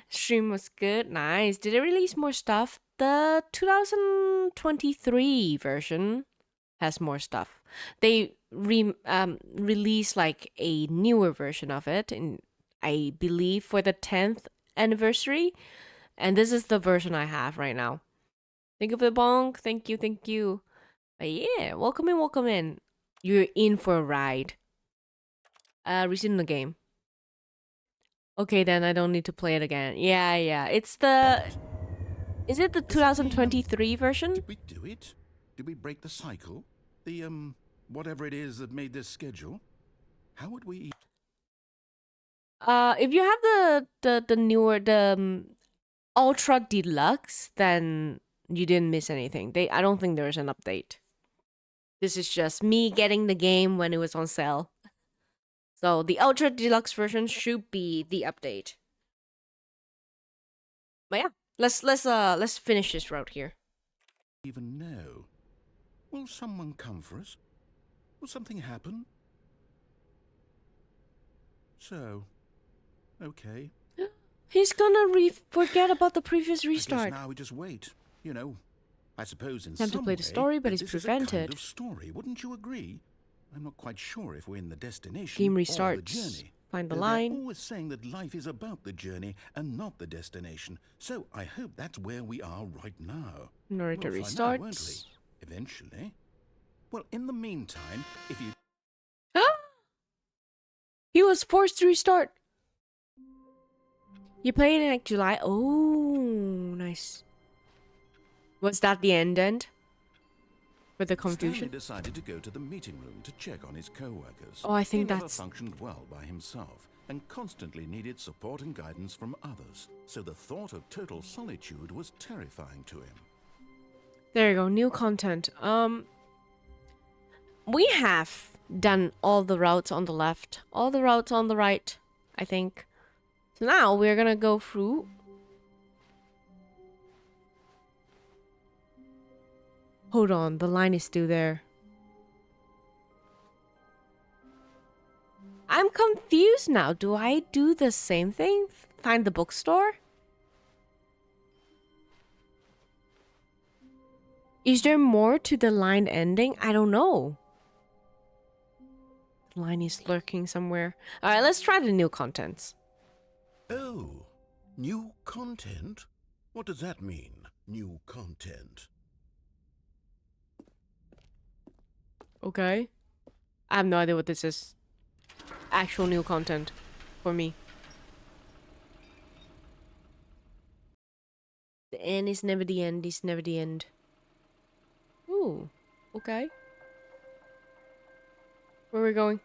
Stream was good. Nice. Did they release more stuff? The 2023 version has more stuff. They released like a newer version of it, in I believe for the 10th anniversary, and this is the version I have right now. Think of it, Bonk. Thank you, thank you. But yeah, welcome in, welcome in. You're in for a ride. Resume the game. Okay, then I don't need to play it again. Yeah. It's the... Is it the 2023 version? Did we do it? Did we break the cycle? The whatever it is that made this schedule? How would we? If you have the newer Ultra Deluxe, then you didn't miss anything. I don't think there's an update. This is just me getting the game when it was on sale. So the Ultra Deluxe version should be the update. But yeah, let's finish this route here. Even know? Will someone come for us? Will something happen? So, okay. He's gonna forget about the previous I restart. guess now we just wait. You know, I suppose in Time to some play the way, story, but that it's this is a kind prevented. of story, wouldn't you agree? I'm not quite sure if we're in the destination Game or the restarts. journey. Find the Though line. They're always saying that life is about the journey and not the destination. So I hope that's where we are right now. Narrator We'll find out, won't restarts. we? Eventually. Well, in the meantime, if you... He was forced to restart. You played in like July. Oh, nice. Was that the end for the Stanley confusion? decided to go to the meeting room to check on his co-workers. Oh, I think he never that's... functioned well by himself and constantly needed support and guidance from others. So the thought of total solitude was terrifying to him. There you go, new content. We have done all the routes on the left, all the routes on the right, I think. So now we're gonna go through. Hold on, the line is still there. I'm confused now. Do I do the same thing? Find the bookstore? Is there more to the line ending? I don't know. The line is lurking somewhere. Alright, let's try the new contents. Oh, new content? What does that mean, new content? Okay. I have no idea what this is. Actual new content for me. The end is never the end, is never the end. Ooh, okay. Where are we going?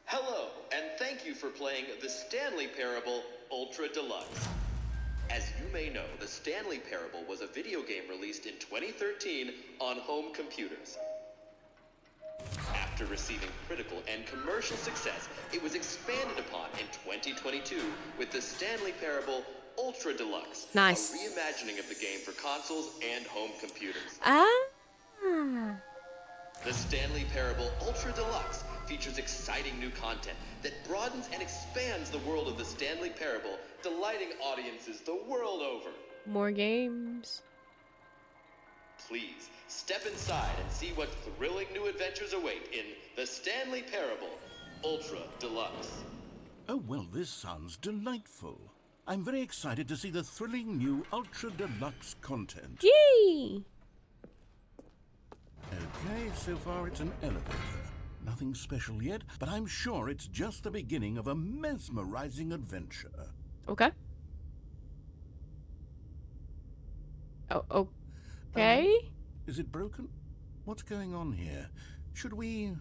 Hello, and thank you for playing the Stanley Parable Ultra Deluxe. As you may know, the Stanley Parable was a video game released in 2013 on home computers. After receiving critical and commercial success, it was expanded upon in 2022 with the Stanley Parable Ultra Deluxe, Nice. a reimagining of the game for consoles and home computers. Ah. The Stanley Parable Ultra Deluxe features exciting new content that broadens and expands the world of the Stanley Parable, delighting audiences the world over. More games. Please, step inside and see what thrilling new adventures await in the Stanley Parable Ultra Deluxe. Oh, well, this sounds delightful. I'm very excited to see the thrilling new Ultra Deluxe content. Yay! Okay, so far it's an elevator. Nothing special yet, but I'm sure it's just the beginning of a mesmerizing adventure. Okay. Oh, okay. Is it broken? What's going on here? Should we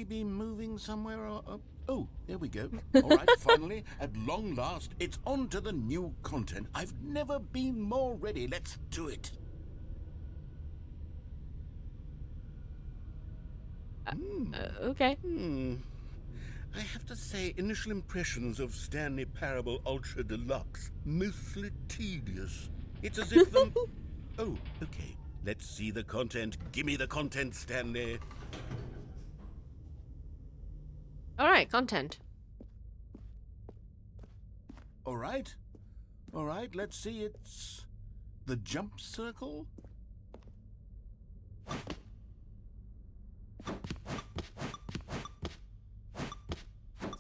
be moving somewhere or... Oh, there we go. All right, finally, at long last, it's on to the new content. I've never been more ready. Let's do it. Okay. I have to say, initial impressions of Stanley Parable Ultra Deluxe, mostly tedious. It's as if the... Oh, okay. Let's see the content. Gimme the content, Stanley. Alright, content. All right, let's see. It's the jump circle.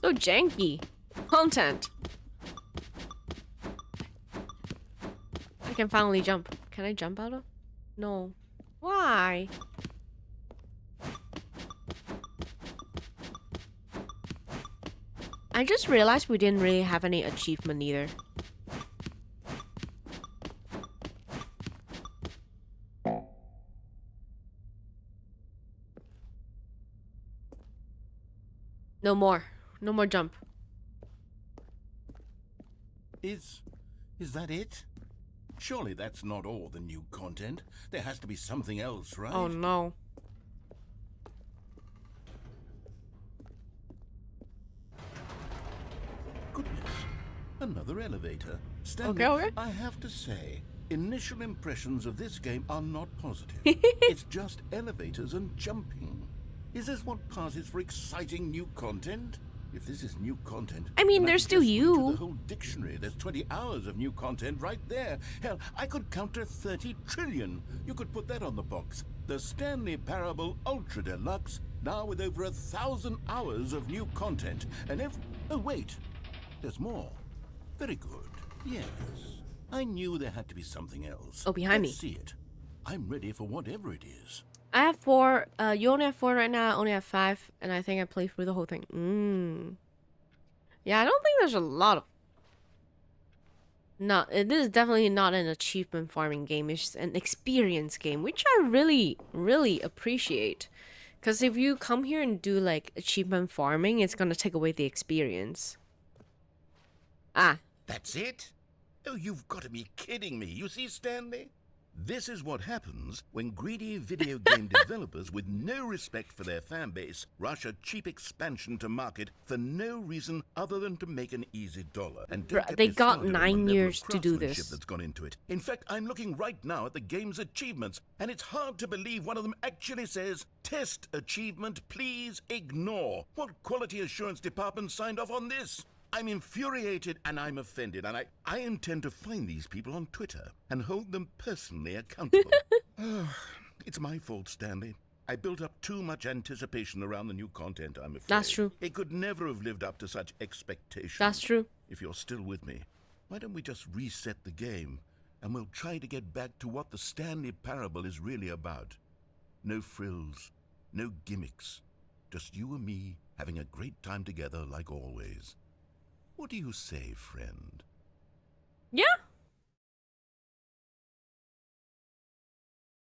So janky. Content. I can finally jump. Can I jump out of? No. Why? I just realized we didn't really have any achievement either. No more. No more jump. Is that it? Surely that's not all the new content. There has to be something else, right? Oh no. Goodness. Another elevator. Stanley, Okay. I have to say, initial impressions of this game are not positive. It's just elevators and jumping. Is this what passes for exciting new content? If this is new content... I mean, then there's could still just read you. through the whole dictionary. There's 20 hours of new content right there. Hell, I could count to 30 trillion. You could put that on the box. The Stanley Parable Ultra Deluxe, now with over 1,000 hours of new content. And oh, wait. There's more. Very good. Yes. I knew there had to be something else. Oh, behind Let's me. see it. I'm ready for whatever it is. I have 4. You only have 4 right now. I only have 5. And I think I played through the whole thing. Yeah, I don't think there's a lot of. Not. This is definitely not an achievement farming game. It's just an experience game, which I really, really appreciate. Because if you come here and do like achievement farming, it's gonna take away the experience. Ah, That's it? Oh, you've got to be kidding me. You see, Stanley? This is what happens when greedy video game developers with no respect for their fan base rush a cheap expansion to market for no reason other than to make an easy dollar. And don't get they me got started on the 9 level of years to do craftsmanship this. that's gone into it. In fact, I'm looking right now at the game's achievements, and it's hard to believe one of them actually says, "Test achievement, please ignore." What quality assurance department signed off on this? I'm infuriated and I'm offended, and I intend to find these people on Twitter and hold them personally accountable. It's my fault, Stanley. I built up too much anticipation around the new content, I'm afraid. That's true. It could never have lived up to such expectations. That's true. If you're still with me, why don't we just reset the game and we'll try to get back to what the Stanley Parable is really about. No frills, no gimmicks. Just you and me having a great time together like always. What do you say, friend? Yeah.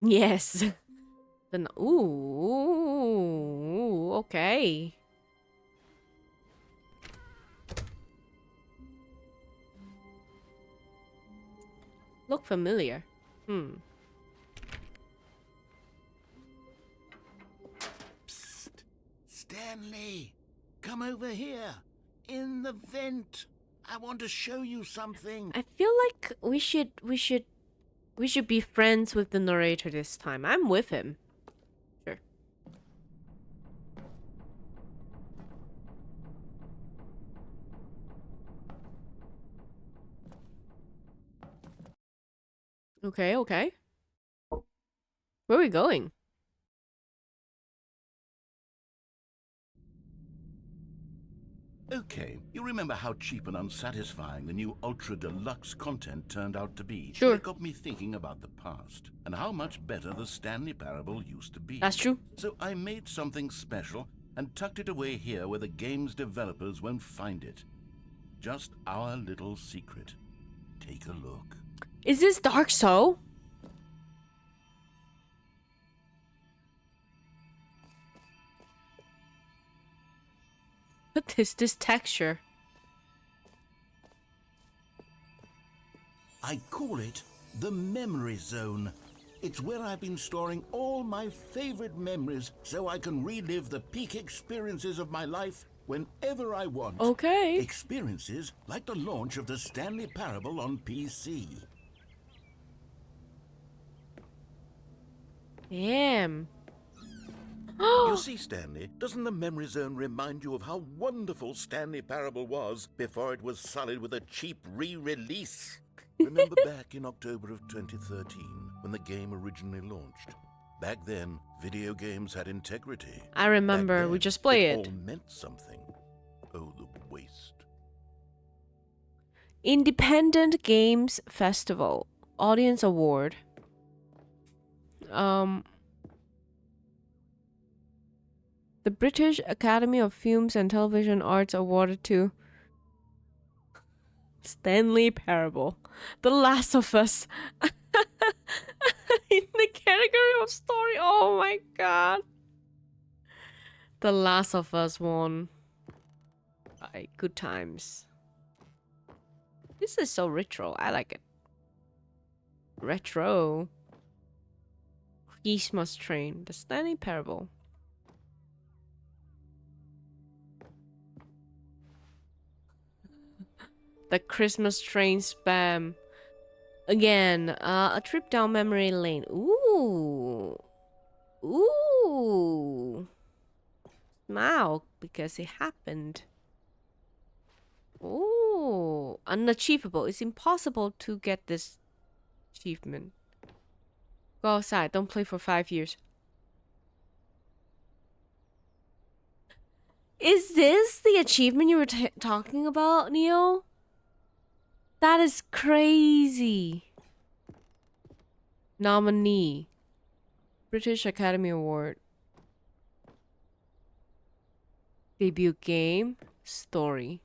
Yes. Then ooh, okay. Look familiar. Psst. Stanley, come over here. In the vent. I want to show you something. I feel like we should be friends with the narrator this time. I'm with him. Sure. Okay, okay. Where are we going? Okay, you remember how cheap and unsatisfying the new Ultra Deluxe content turned out to be? Sure. It got me thinking about the past and how much better the Stanley Parable used to be. That's true. So I made something special and tucked it away here where the game's developers won't find it. Just our little secret. Take a look. Is this Dark Soul? What is this texture? I call it the Memory Zone. It's where I've been storing all my favorite memories so I can relive the peak experiences of my life whenever I want. Okay. Experiences like the launch of the Stanley Parable on PC. Damn. You see, Stanley, doesn't the Memory Zone remind you of how wonderful Stanley Parable was before it was sullied with a cheap re-release? Remember back in October of 2013, when the game originally launched? Back then, video games had integrity. I remember. Back then, We just play it. all meant something. Oh, the waste. Independent Games Festival Audience Award. The British Academy of Films and Television Arts awarded to Stanley Parable, The Last of Us. In the category of story. Oh my god. The Last of Us won. Right, good times. This is so retro. I like it. Retro. Christmas Train. The Stanley Parable. The Christmas Train spam. Again, a trip down memory lane. Ooh. Ooh. Smile because it happened. Ooh. Unachievable. It's impossible to get this achievement. Go outside. Don't play for 5 years. Is this the achievement you were talking about, Neil? That is crazy. Nominee. British Academy Award. Debut game. Story.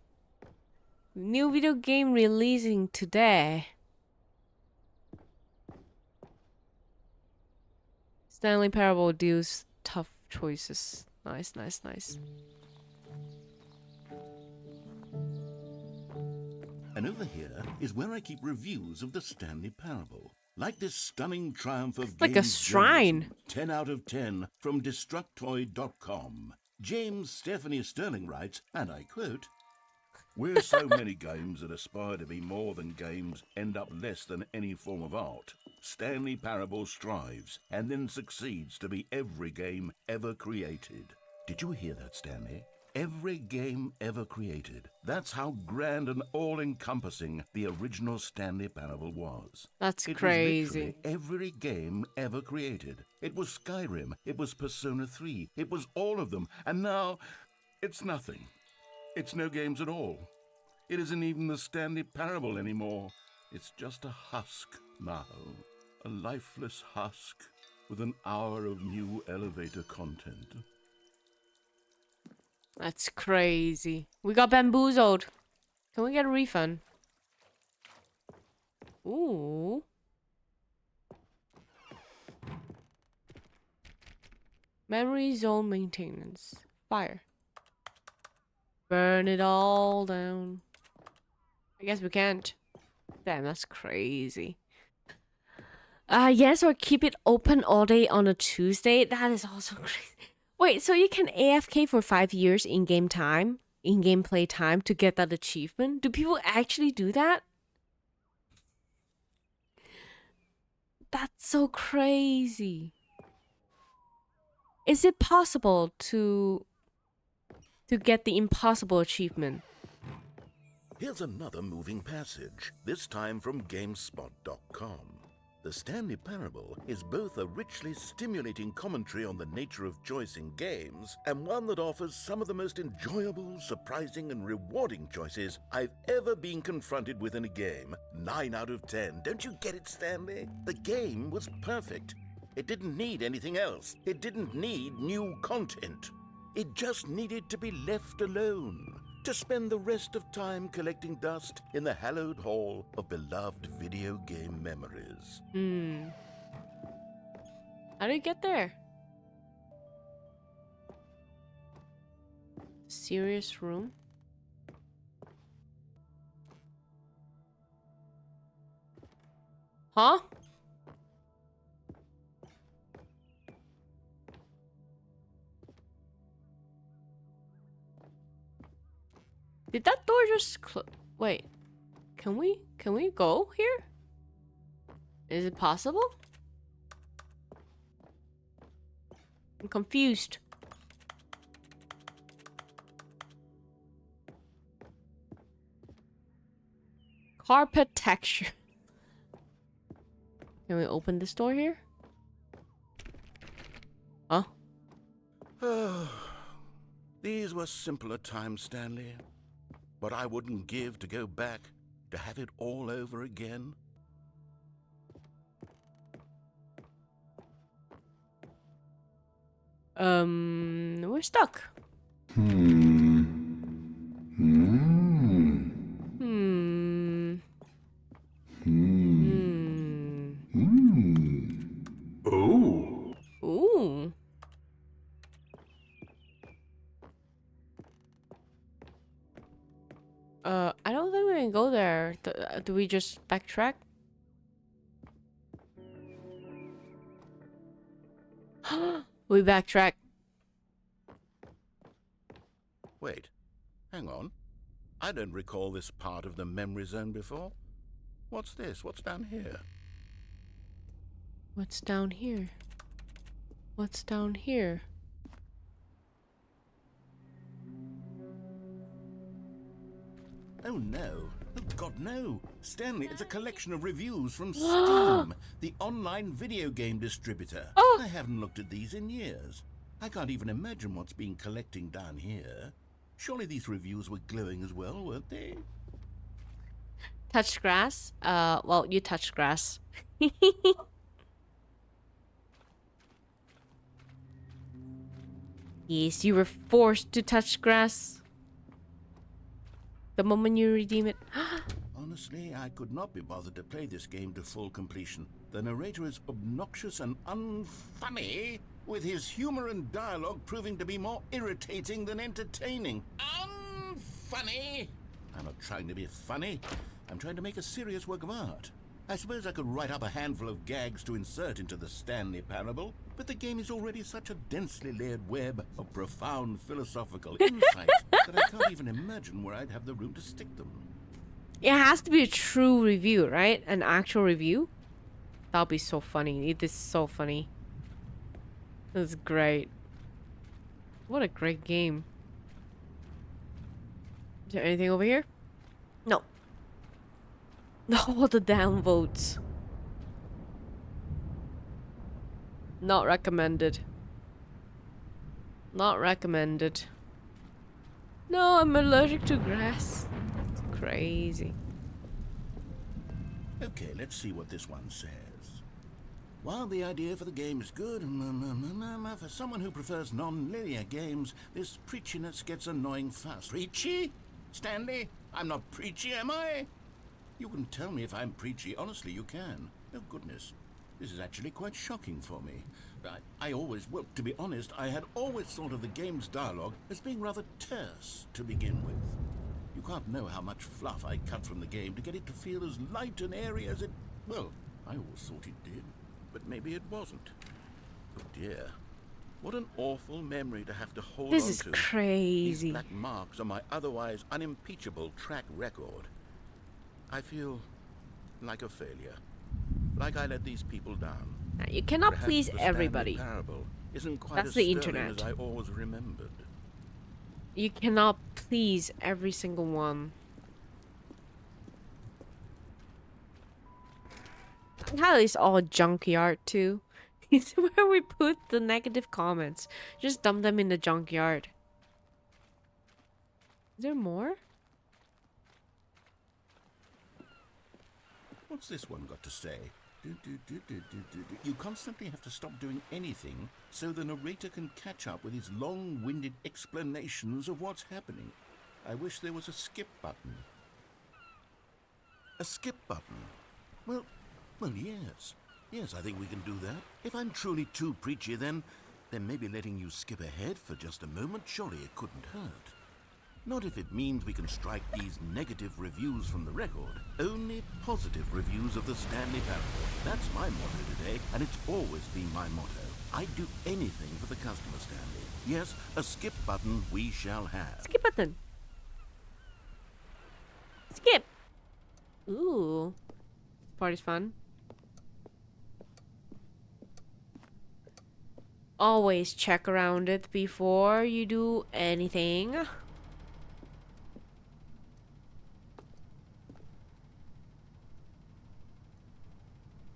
New video game releasing today. Stanley Parable deals tough choices. Nice, nice, nice. And over here is where I keep reviews of the Stanley Parable. Like this stunning triumph of It's like a games shrine. journalism, 10 out of 10 from Destructoid.com. James Stephanie Sterling writes, and I quote, "Where so many games that aspire to be more than games end up less than any form of art, Stanley Parable strives and then succeeds to be every game ever created." Did you hear that, Stanley? Every game ever created. That's how grand and all-encompassing the original Stanley Parable was. That's It crazy. was literally every game ever created. It was Skyrim. It was Persona 3. It was all of them. And now, it's nothing. It's no games at all. It isn't even the Stanley Parable anymore. It's just a husk now. A lifeless husk with an hour of new elevator content. That's crazy. We got bamboozled. Can we get a refund? Ooh. Memory zone maintenance. Fire. Burn it all down. I guess we can't. Damn, that's crazy. Yes, or keep it open all day on a Tuesday. That is also crazy. Wait, so you can AFK for 5 years in-game time, in-game play time to get that achievement? Do people actually do that? That's so crazy. Is it possible to get the impossible achievement? Here's another moving passage, this time from GameSpot.com. The Stanley Parable is both a richly stimulating commentary on the nature of choice in games, and one that offers some of the most enjoyable, surprising, and rewarding choices I've ever been confronted with in a game. 9 out of 10. Don't you get it, Stanley? The game was perfect. It didn't need anything else. It didn't need new content. It just needed to be left alone, to spend the rest of time collecting dust in the hallowed hall of beloved video game memories. How do you get there? Serious room? Huh? Did that door just wait? Can we go here? Is it possible? I'm confused. Carpet texture. Can we open this door here? Huh? These were simpler times, Stanley. But I wouldn't give to go back, to have it all over again. We're stuck. Oh. Ooh. I don't think we can go there. Do we just backtrack? We backtrack. Wait, hang on. I don't recall this part of the memory zone before. What's this? What's down here? What's down here? What's down here? Oh no. Oh God, no. Stanley, it's a collection of reviews from Steam, the online video game distributor. Oh. I haven't looked at these in years. I can't even imagine what's been collecting down here. Surely these reviews were glowing as well, weren't they? Touched grass? Well, you touched grass. Yes, you were forced to touch grass. The moment you redeem it. Honestly, I could not be bothered to play this game to full completion. The narrator is obnoxious and unfunny, with his humor and dialogue proving to be more irritating than entertaining. Unfunny! I'm not trying to be funny. I'm trying to make a serious work of art. I suppose I could write up a handful of gags to insert into the Stanley Parable, but the game is already such a densely layered web of profound philosophical insights that I can't even imagine where I'd have the room to stick them. It has to be a true review, right? An actual review? That'll be so funny. It is so funny. That's great. What a great game. Is there anything over here? No. All the downvotes. Not recommended. Not recommended. No, I'm allergic to grass. It's crazy. Okay, let's see what this one says. While the idea for the game is good, for someone who prefers non-linear games, this preachiness gets annoying fast. Preachy? Stanley? I'm not preachy, am I? You can tell me if I'm preachy. Honestly, you can. Oh, goodness. This is actually quite shocking for me. I always, well, to be honest, I had always thought of the game's dialogue as being rather terse to begin with. You can't know how much fluff I cut from the game to get it to feel as light and airy as it... Well, I always thought it did, but maybe it wasn't. Oh, dear. What an awful memory to have to hold on to. This is crazy. These black marks on my otherwise unimpeachable track record. I feel like a failure. Like I let these people down. You cannot Perhaps please the Stanley everybody. Parable isn't quite That's as the sterling internet. as I always remembered. You cannot please every single one. How is all junkyard too? It's where we put the negative comments. Just dump them in the junkyard. Is there more? What's this one got to say? You constantly have to stop doing anything so the narrator can catch up with his long-winded explanations of what's happening. I wish there was a skip button. A skip button? Well, yes. Yes, I think we can do that. If I'm truly too preachy, then maybe letting you skip ahead for just a moment, surely it couldn't hurt. Not if it means we can strike these negative reviews from the record. Only positive reviews of the Stanley Parable. That's my motto today, and it's always been my motto. I'd do anything for the customer, Stanley. Yes, a skip button we shall have. Skip button. Skip. Ooh. Party's fun. Always check around it before you do anything.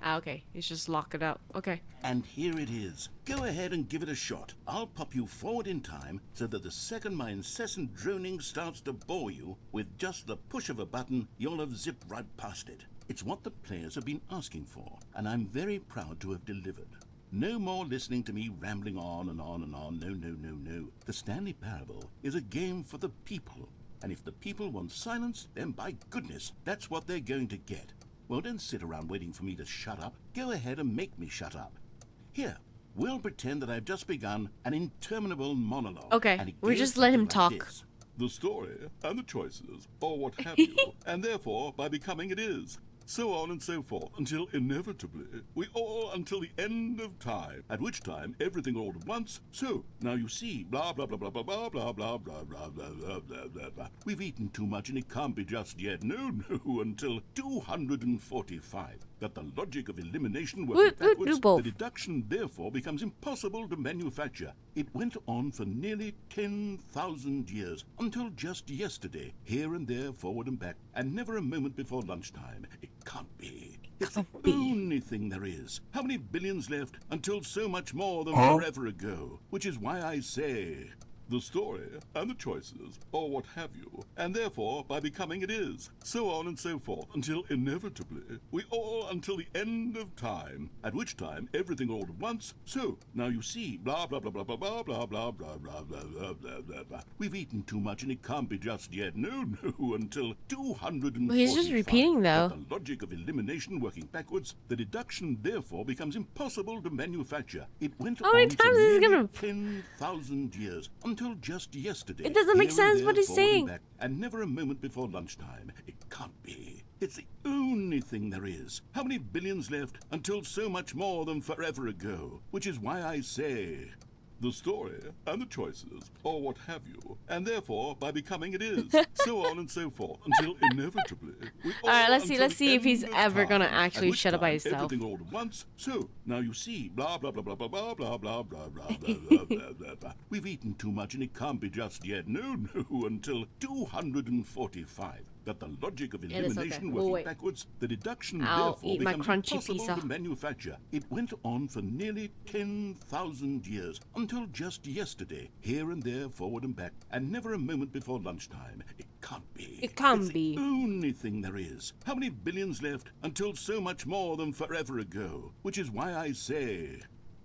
Ah, okay. It's just lock it up. Okay. And here it is. Go ahead and give it a shot. I'll pop you forward in time so that the second my incessant droning starts to bore you, with just the push of a button, you'll have zipped right past it. It's what the players have been asking for, and I'm very proud to have delivered. No more listening to me rambling on and on and on. No. The Stanley Parable is a game for the people. And if the people want silence, then by goodness, that's what they're going to get. Well, don't sit around waiting for me to shut up. Go ahead and make me shut up. Here, we'll pretend that I've just begun an interminable monologue. Okay, and it we'll goes just let him something like talk. this. The story and the choices, or what have you, and therefore, by becoming it is. So on and so forth, until inevitably, we all until the end of time, at which time everything all at once. So, now you see, blah, blah, blah, blah, blah, blah, blah, blah, blah, blah, blah, blah, blah, blah, blah. We've eaten too much and it can't be just yet. No, until 245. That the logic of elimination works backwards, the deduction therefore becomes impossible to manufacture. It went on for nearly 10,000 years, until just yesterday, here and there, forward and back, and never a moment before lunchtime. It can't be. It's the only thing there is. How many billions left until so much more than forever ago? Which is why I say, the story and the choices, or what have you, and therefore by becoming it is, so on and so forth, until inevitably we all until the end of time, at which time everything all at once, so now you see, blah blah blah blah blah blah blah blah blah blah blah blah blah blah blah. We've eaten too much and it can't be just yet, no, until 245. Well, he's just repeating, though. But the logic of elimination working backwards, the deduction therefore becomes impossible to manufacture. It went How many on for times is he nearly gonna- 10,000 years, until just yesterday. It doesn't make here and sense there, what he's forward and saying. back, and never a moment before lunchtime. It can't be. It's the only thing there is. How many billions left until so much more than forever ago? Which is why I say, the story and the choices, or what have you, and therefore by becoming it is, so on and so forth, until inevitably we all Alright, let's until see the if he's end of ever gonna time, actually at which shut up by time himself. everything all at once. So now you see, blah blah blah blah blah blah blah blah blah blah blah blah blah blah blah. We've eaten too much and it can't be just yet, no, until 245. That the logic of is elimination okay. working Wait. backwards, the deduction I'll therefore eat my becomes crunchy impossible pizza. to manufacture. It went on for nearly 10,000 years, until just yesterday, here and there, forward and back, and never a moment before lunchtime. It can't be. It can't It's be. the only thing there is. How many billions left until so much more than forever ago? Which is why I say,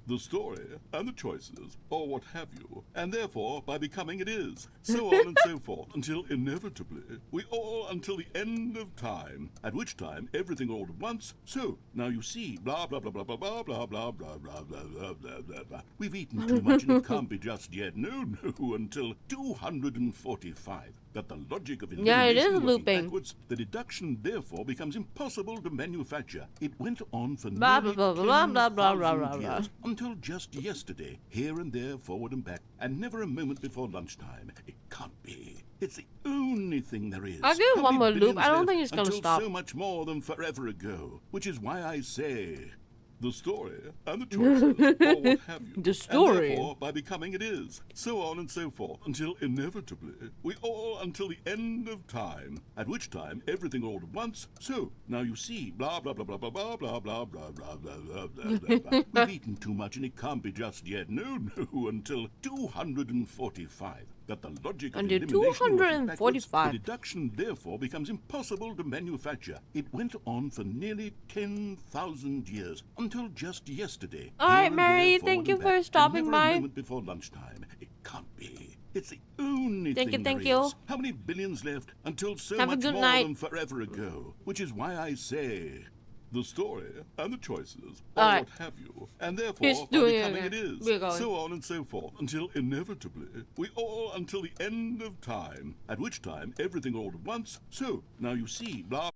the story and the choices, or what have you, and therefore by becoming it is, so on and so forth, until inevitably we all until the end of time, at which time everything all at once, so now you see, blah blah blah blah blah blah blah blah blah blah blah blah blah blah blah. We've eaten too much and it can't be just yet, no, until 245. That the logic of Yeah, it is elimination working looping. backwards, the deduction therefore becomes impossible to manufacture. It went on for Blah, nearly blah, blah, blah, blah, blah, 10,000 blah, blah. years, until just yesterday, here and there, forward and back, and never a moment before lunchtime. It can't be. It's the only thing there is. I'll give it How one many more loop. I billions don't left think it's gonna until stop. so much more than forever ago, which is why I say, the story and the choices, or what have you, The story. and therefore by becoming it is, so on and so forth, until inevitably we all until the end of time, at which time everything all at once, so now you see, blah blah blah blah blah blah blah blah blah blah blah blah blah blah. We've eaten too much and it can't be just yet, no, until 245. That the logic of Until elimination working backwards, 245. the deduction therefore becomes impossible to manufacture. It went on for nearly 10,000 years, until just yesterday. All right, here and there, Mary, forward thank you and for back, and stopping never by. A moment before lunchtime. It can't be. It's the only Thank you, thing thank there you. is. How many billions left until so Have a much good more night. than forever ago? Which is why I say, the story and the choices, or All right. what have you, and therefore He's by doing it becoming again. it is, We're going. so on and so forth, until inevitably we all until the end of time, at which time everything all at once, so now you see, blah.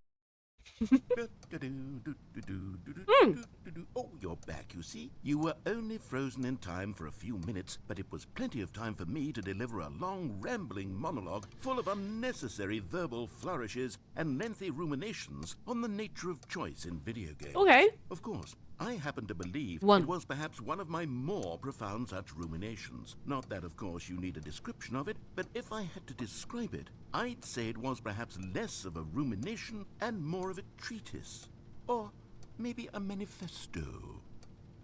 Oh, you're back, you see. You were only frozen in time for a few minutes, but it was plenty of time for me to deliver a long, rambling monologue full of unnecessary verbal flourishes and lengthy ruminations on the nature of choice in video games. Okay. Of course, I happen to believe One. it was perhaps one of my more profound such ruminations. Not that, of course, you need a description of it, but if I had to describe it, I'd say it was perhaps less of a rumination and more of a treatise. Or maybe a manifesto.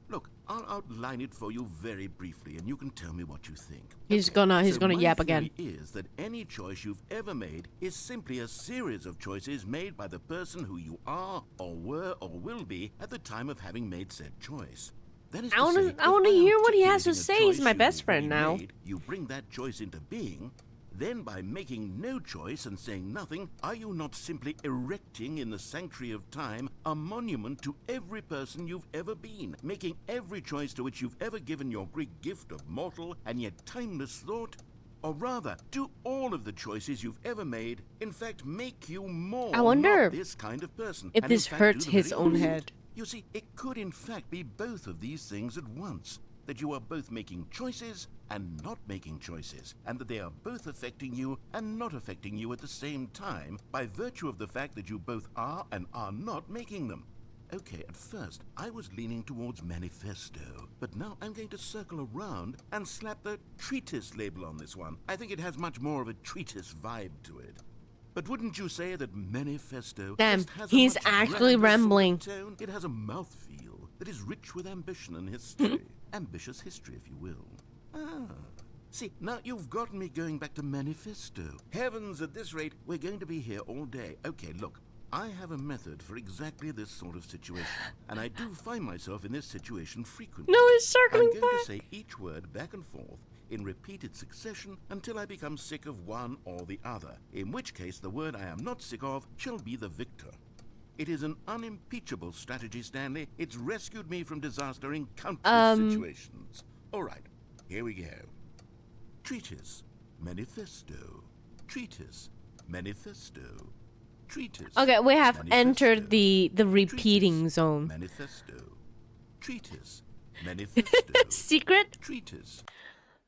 Look, I'll outline it for you very briefly, and you can tell me what you think. He's gonna So my yap again. theory is that any choice you've ever made is simply a series of choices made by the person who you are, or were, or will be at the time of having made said choice. That is I to wanna- say, I wanna if by hear what he has to articulating say. a He's my choice best you've friend already now. made, you bring that choice into being. Then by making no choice and saying nothing, are you not simply erecting in the sanctuary of time a monument to every person you've ever been, making every choice to which you've ever given your great gift of mortal and yet timeless thought? Or rather, do all of the choices you've ever made, in fact, make you more I wonder not this kind of person? if and in this fact, do hurts the his very own opposite? head. You see, it could in fact be both of these things at once. That you are both making choices and not making choices, and that they are both affecting you and not affecting you at the same time by virtue of the fact that you both are and are not making them. Okay, at first, I was leaning towards manifesto, but now I'm going to circle around and slap the treatise label on this one. I think it has much more of a treatise vibe to it. But wouldn't you say that manifesto Damn, just has a he's much actually grander sort of rambling. tone? It has a mouthfeel that is rich with ambition and history. Ambitious history, if you will. Ah, See, now you've gotten me going back to Manifesto. Heavens, at this rate, we're going to be here all day. Okay, look, I have a method for exactly this sort of situation, and I do find myself in this situation frequently. No, it's circling I'm going back. to say each word back and forth in repeated succession until I become sick of one or the other, in which case the word I am not sick of shall be the victor. It is an unimpeachable strategy, Stanley. It's rescued me from disaster in countless situations. All right, here we go. Treatise, manifesto. Treatise, manifesto. Treatise. Okay, we have manifesto. entered the repeating Treatise, zone. Manifesto. Treatise, manifesto. Secret? Treatise.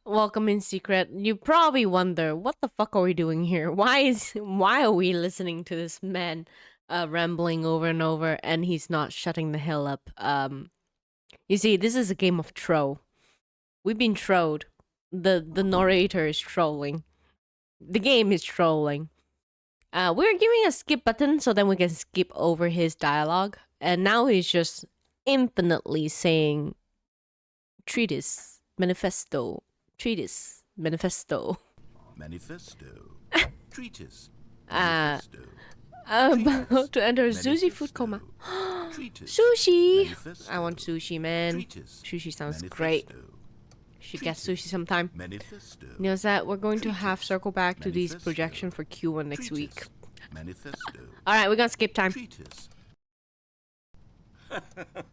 Welcome in secret. You probably wonder, what the fuck are we doing here? Why are we listening to this man rambling over and over, and he's not shutting the hell up? You see, this is a game of troll. We've been trolled. The narrator is trolling. The game is trolling. We're giving a skip button so then we can skip over his dialogue, and now he's just infinitely saying treatise, manifesto, treatise, manifesto. Manifesto. Treatise. About Treatise, to enter a sushi food coma. Treatise, Sushi! manifesto, I want sushi, man. treatise, Sushi sounds manifesto, great. Should get treatise, sushi sometime. Manifesto. Knows that we're going to have treatise, circle back to these manifesto, projection for Q1 next week. treatise, Manifesto. Alright, we're gonna skip time. Treatise.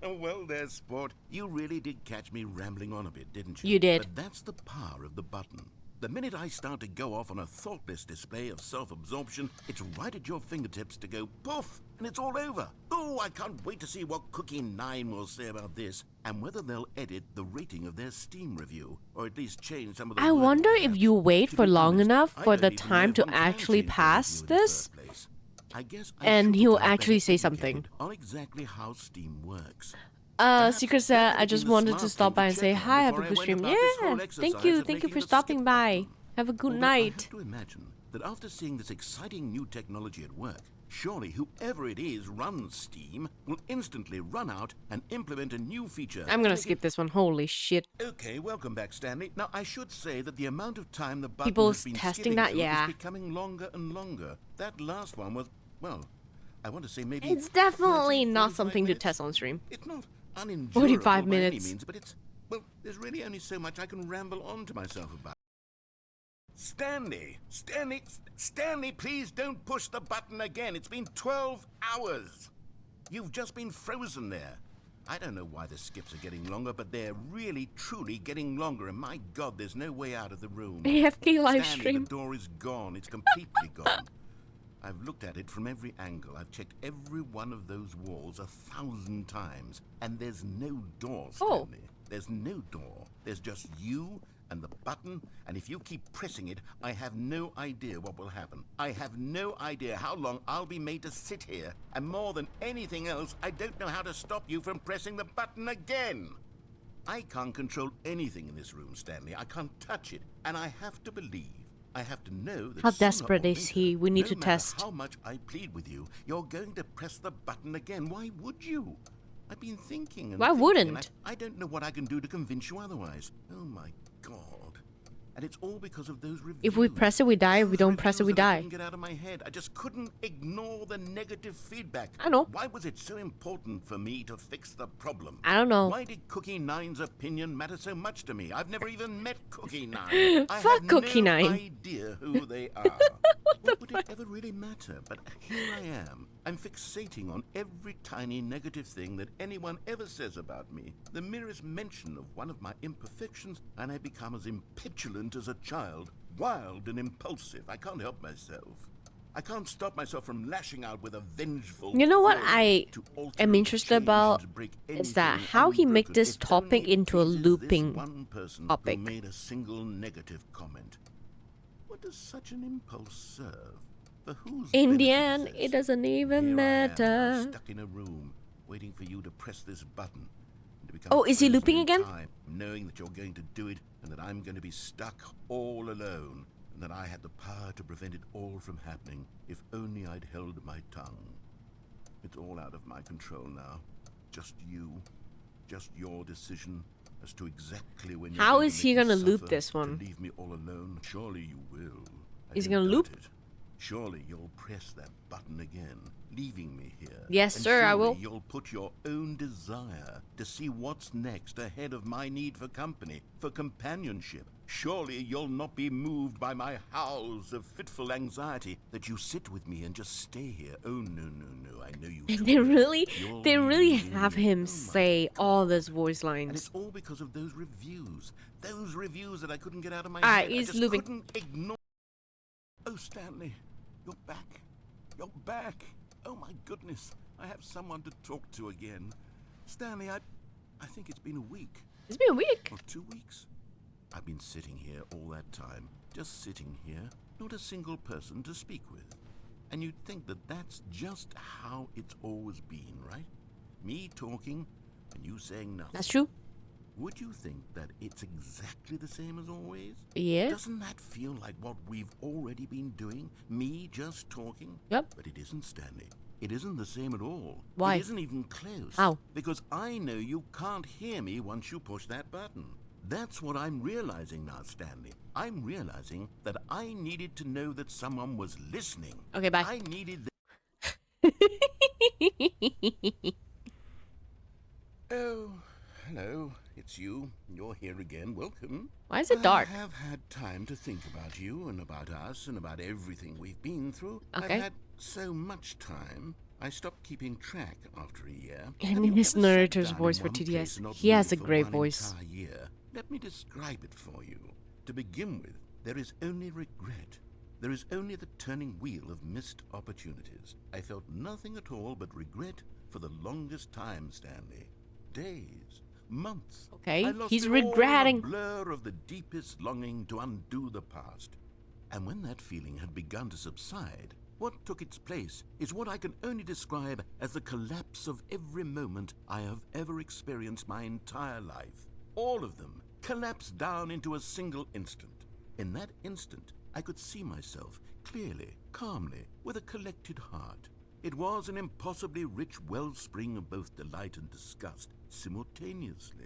Well there, sport. You really did catch me rambling on a bit, didn't you? You did. But that's the power of the button. The minute I start to go off on a thoughtless display of self-absorption, it's right at your fingertips to go poof, and it's all over. Oh, I can't wait to see what Cookie 9 will say about this, and whether they'll edit the rating of their Steam review, or at least change some of the I wording wonder if perhaps. you wait To for be long honest, enough I for don't the even know time if to one can actually change the pass review in the this. first place. I guess I And should he'll become actually better say educated something. on exactly how Steam works. Perhaps Secret that said, would I have just been the wanted to smart stop thing by and say check on hi, have a before I good went stream. about this whole Yeah, thank exercise you of for making the stopping skip by. button. Have a good Although I night. have to imagine that after seeing this exciting new technology at work, surely whoever it is runs Steam will instantly run out and implement a new feature. I'm gonna to make skip it- this one. Holy shit. Okay, welcome back, Stanley. Now, I should say that the amount of time the button People has been testing skipping that, through yeah. is becoming longer and longer. That last one was, well, I want to say maybe It's definitely 30, not 45 something to minutes. test on stream. It's not unendurable 45 by any minutes. means, but it's, well, there's really only so much I can ramble on to myself about. Stanley, please don't push the button again. It's been 12 hours. You've just been frozen there. I don't know why the skips are getting longer, but they're really, truly getting longer, and my God, there's no way out of the room. AFK live Stanley, stream. the door is gone. It's completely gone. I've looked at it from every angle. I've checked every one of those walls 1,000 times, and there's no door, Oh. Stanley. There's no door. There's just you and the button, and if you keep pressing it, I have no idea what will happen. I have no idea how long I'll be made to sit here, and more than anything else, I don't know how to stop you from pressing the button again. I can't control anything in this room, Stanley. I can't touch it, and I have to believe. I have to know that How sooner desperate or is later, he? We need no to matter test. how much I plead with you, you're going to press the button again. Why would you? I've been thinking and Why thinking, wouldn't? and I don't know what I can do to convince you otherwise. Oh my God. And it's all because of those reviews. If we press it, we die. If we Those don't press it, we reviews that I die. couldn't get out of my head. I just couldn't ignore the negative feedback. I know. Why was it so important for me to fix the problem? I don't know. Why did Cookie 9's opinion matter so much to me? I've never even met Cookie 9. I Fuck have Cookie no 9. idea who they are. What would it ever really matter? But here I am. I'm fixating on every tiny negative thing that anyone ever says about me. The merest mention of one of my imperfections, and I become as impetulant as a child, wild and impulsive. I can't help myself. I can't stop myself from lashing out with a vengeful You know what fury I to alter am and interested change about and break is that anything how he make unbroken. this If topic only it into a pleases this looping one person topic. who made a single negative comment. What does such an impulse serve? For whose In the benefit end, is it this? doesn't even Here I am now, matter. stuck in a room, waiting for you to press this button. And to become Oh, is he frozen looping in again? time, knowing that you're going to do it, and that I'm going to be stuck all alone, and that I had the power to prevent it all from happening, if only I'd held my tongue. It's all out of my control now. Just you, just your decision, as to exactly when How you're going is to he make me gonna loop suffer this one? to leave me all alone. Surely you will. I Is he don't gonna doubt loop? it. Surely you'll press that button again, leaving me here. Yes, And sir, I surely will. you'll put your own desire to see what's next ahead of my need for company, for companionship. Surely you'll not be moved by my howls of fitful anxiety that you sit with me and just stay here. Oh, no, no, no, I know you. They really, You're they really leaving have me. him Oh my say all God. those voice And lines. it's all because of those reviews. Those reviews that I couldn't get out of my Alright, head. I he's just looping. couldn't ignore. Oh, Stanley, you're back. You're back. Oh, my goodness. I have someone to talk to again. Stanley, I think it's been a week. It's been a week. Or 2 weeks. I've been sitting here all that time. Just sitting here. Not a single person to speak with. And you'd think that that's just how it's always been, right? Me talking and you saying nothing. That's true. Would you think that it's exactly the same as always? Yeah. Doesn't that feel like what we've already been doing? Me just talking? Yep. But it isn't, Stanley. It isn't the same at all. Why? It isn't even close. How? Because I know you can't hear me once you push that button. That's what I'm realizing now, Stanley. I'm realizing that I needed to know that someone was listening. Okay, bye. I needed... Oh, hello. It's you. You're here again. Welcome. Why is it dark? I have had time to think about you and about us and about everything we've been through. Okay. I've had so much time. I stopped keeping track after a year. I Have mean, you his ever sat narrator's down voice in for one place TDS. and not He has moved a for great one voice. entire year? Let me describe it for you. To begin with, there is only regret. There is only the turning wheel of missed opportunities. I felt nothing at all but regret for the longest time, Stanley. Days, months. Okay, I lost he's it all in regretting. the blur of the deepest longing to undo the past. And when that feeling had begun to subside, what took its place is what I can only describe as the collapse of every moment I have ever experienced my entire life. All of them collapsed down into a single instant. In that instant, I could see myself clearly, calmly, with a collected heart. It was an impossibly rich wellspring of both delight and disgust simultaneously.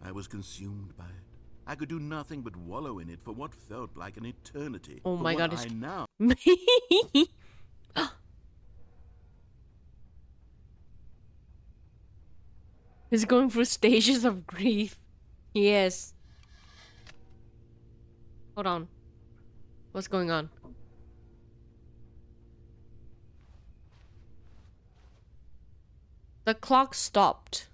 I was consumed by it. I could do nothing but wallow in it for what felt like an eternity. Oh For my what God, it's I now He's going through stages of grief. Yes. Hold on. What's going on? The clock stopped.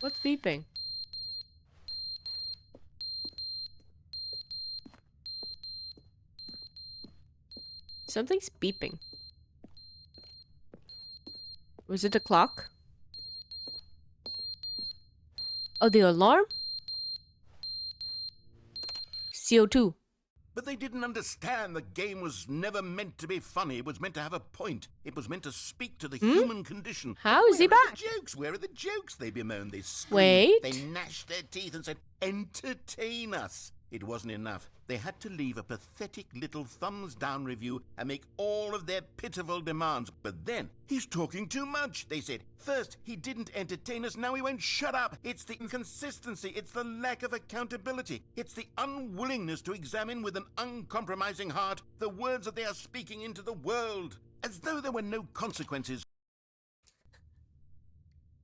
What's beeping? Something's beeping. Was it the clock? Oh, the alarm? CO2. But they didn't understand the game was never meant to be funny. It was meant to have a point. It was meant to speak to the human condition. How is he Where are back? the jokes? Where are the jokes? They bemoaned. They screamed. Wait. They gnashed their teeth and said, entertain us. It wasn't enough. They had to leave a pathetic little thumbs-down review and make all of their pitiful demands. But then, he's talking too much, they said. First, he didn't entertain us, now he won't shut up. It's the inconsistency, it's the lack of accountability. It's the unwillingness to examine with an uncompromising heart the words that they are speaking into the world. As though there were no consequences.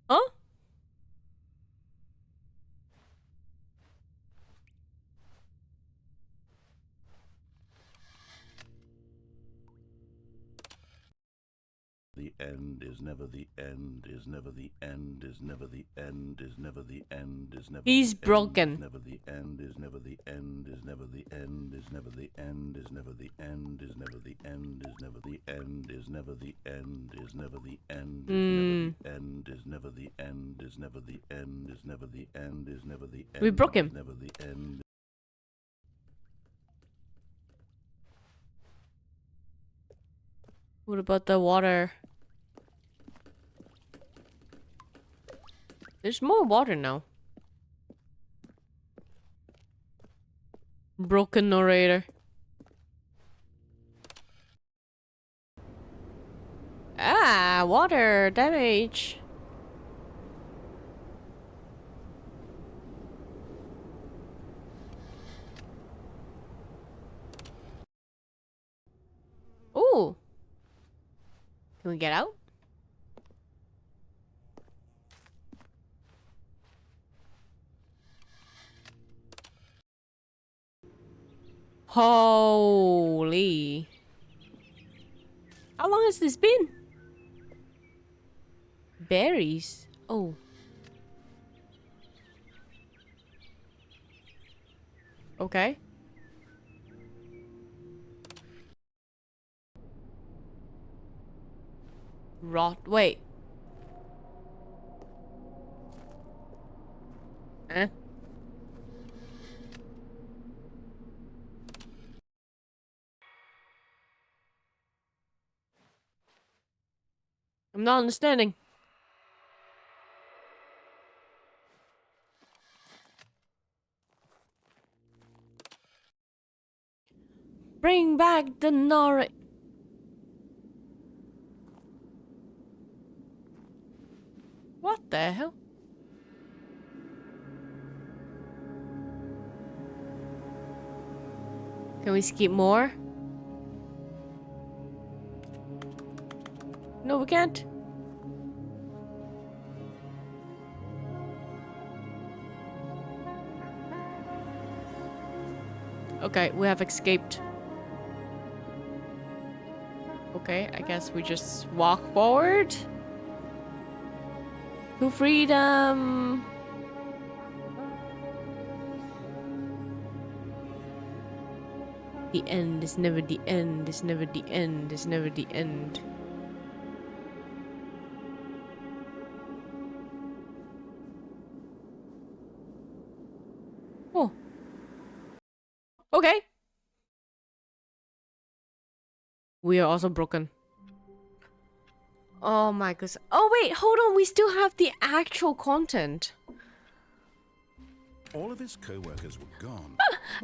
Huh? The end is never the end, is never the end, is never the end, is never the end, is never He's the broken. End, is never the end, is never the end, is never the end, is never the end, is never the end, is never the end, is never the end, is never the end, is never the end, is never the end, is never the end, is never the end, is never the end. We broke him. Is never the end. What about the water? There's more water now. Broken narrator. Ah, water damage. Ooh. Can we get out? Holy. How long has this been? Berries. Oh. Okay. Rot. Wait. Eh? I'm not understanding. Bring back the narrator. What the hell? Can we skip more? No, we can't. Okay, we have escaped. Okay, I guess we just walk forward. To freedom. The end is never the end, is never the end, is never the end. Oh. Okay. We are also broken. Oh my goodness. Oh wait, hold on. We still have the actual content. All of his co-workers were gone.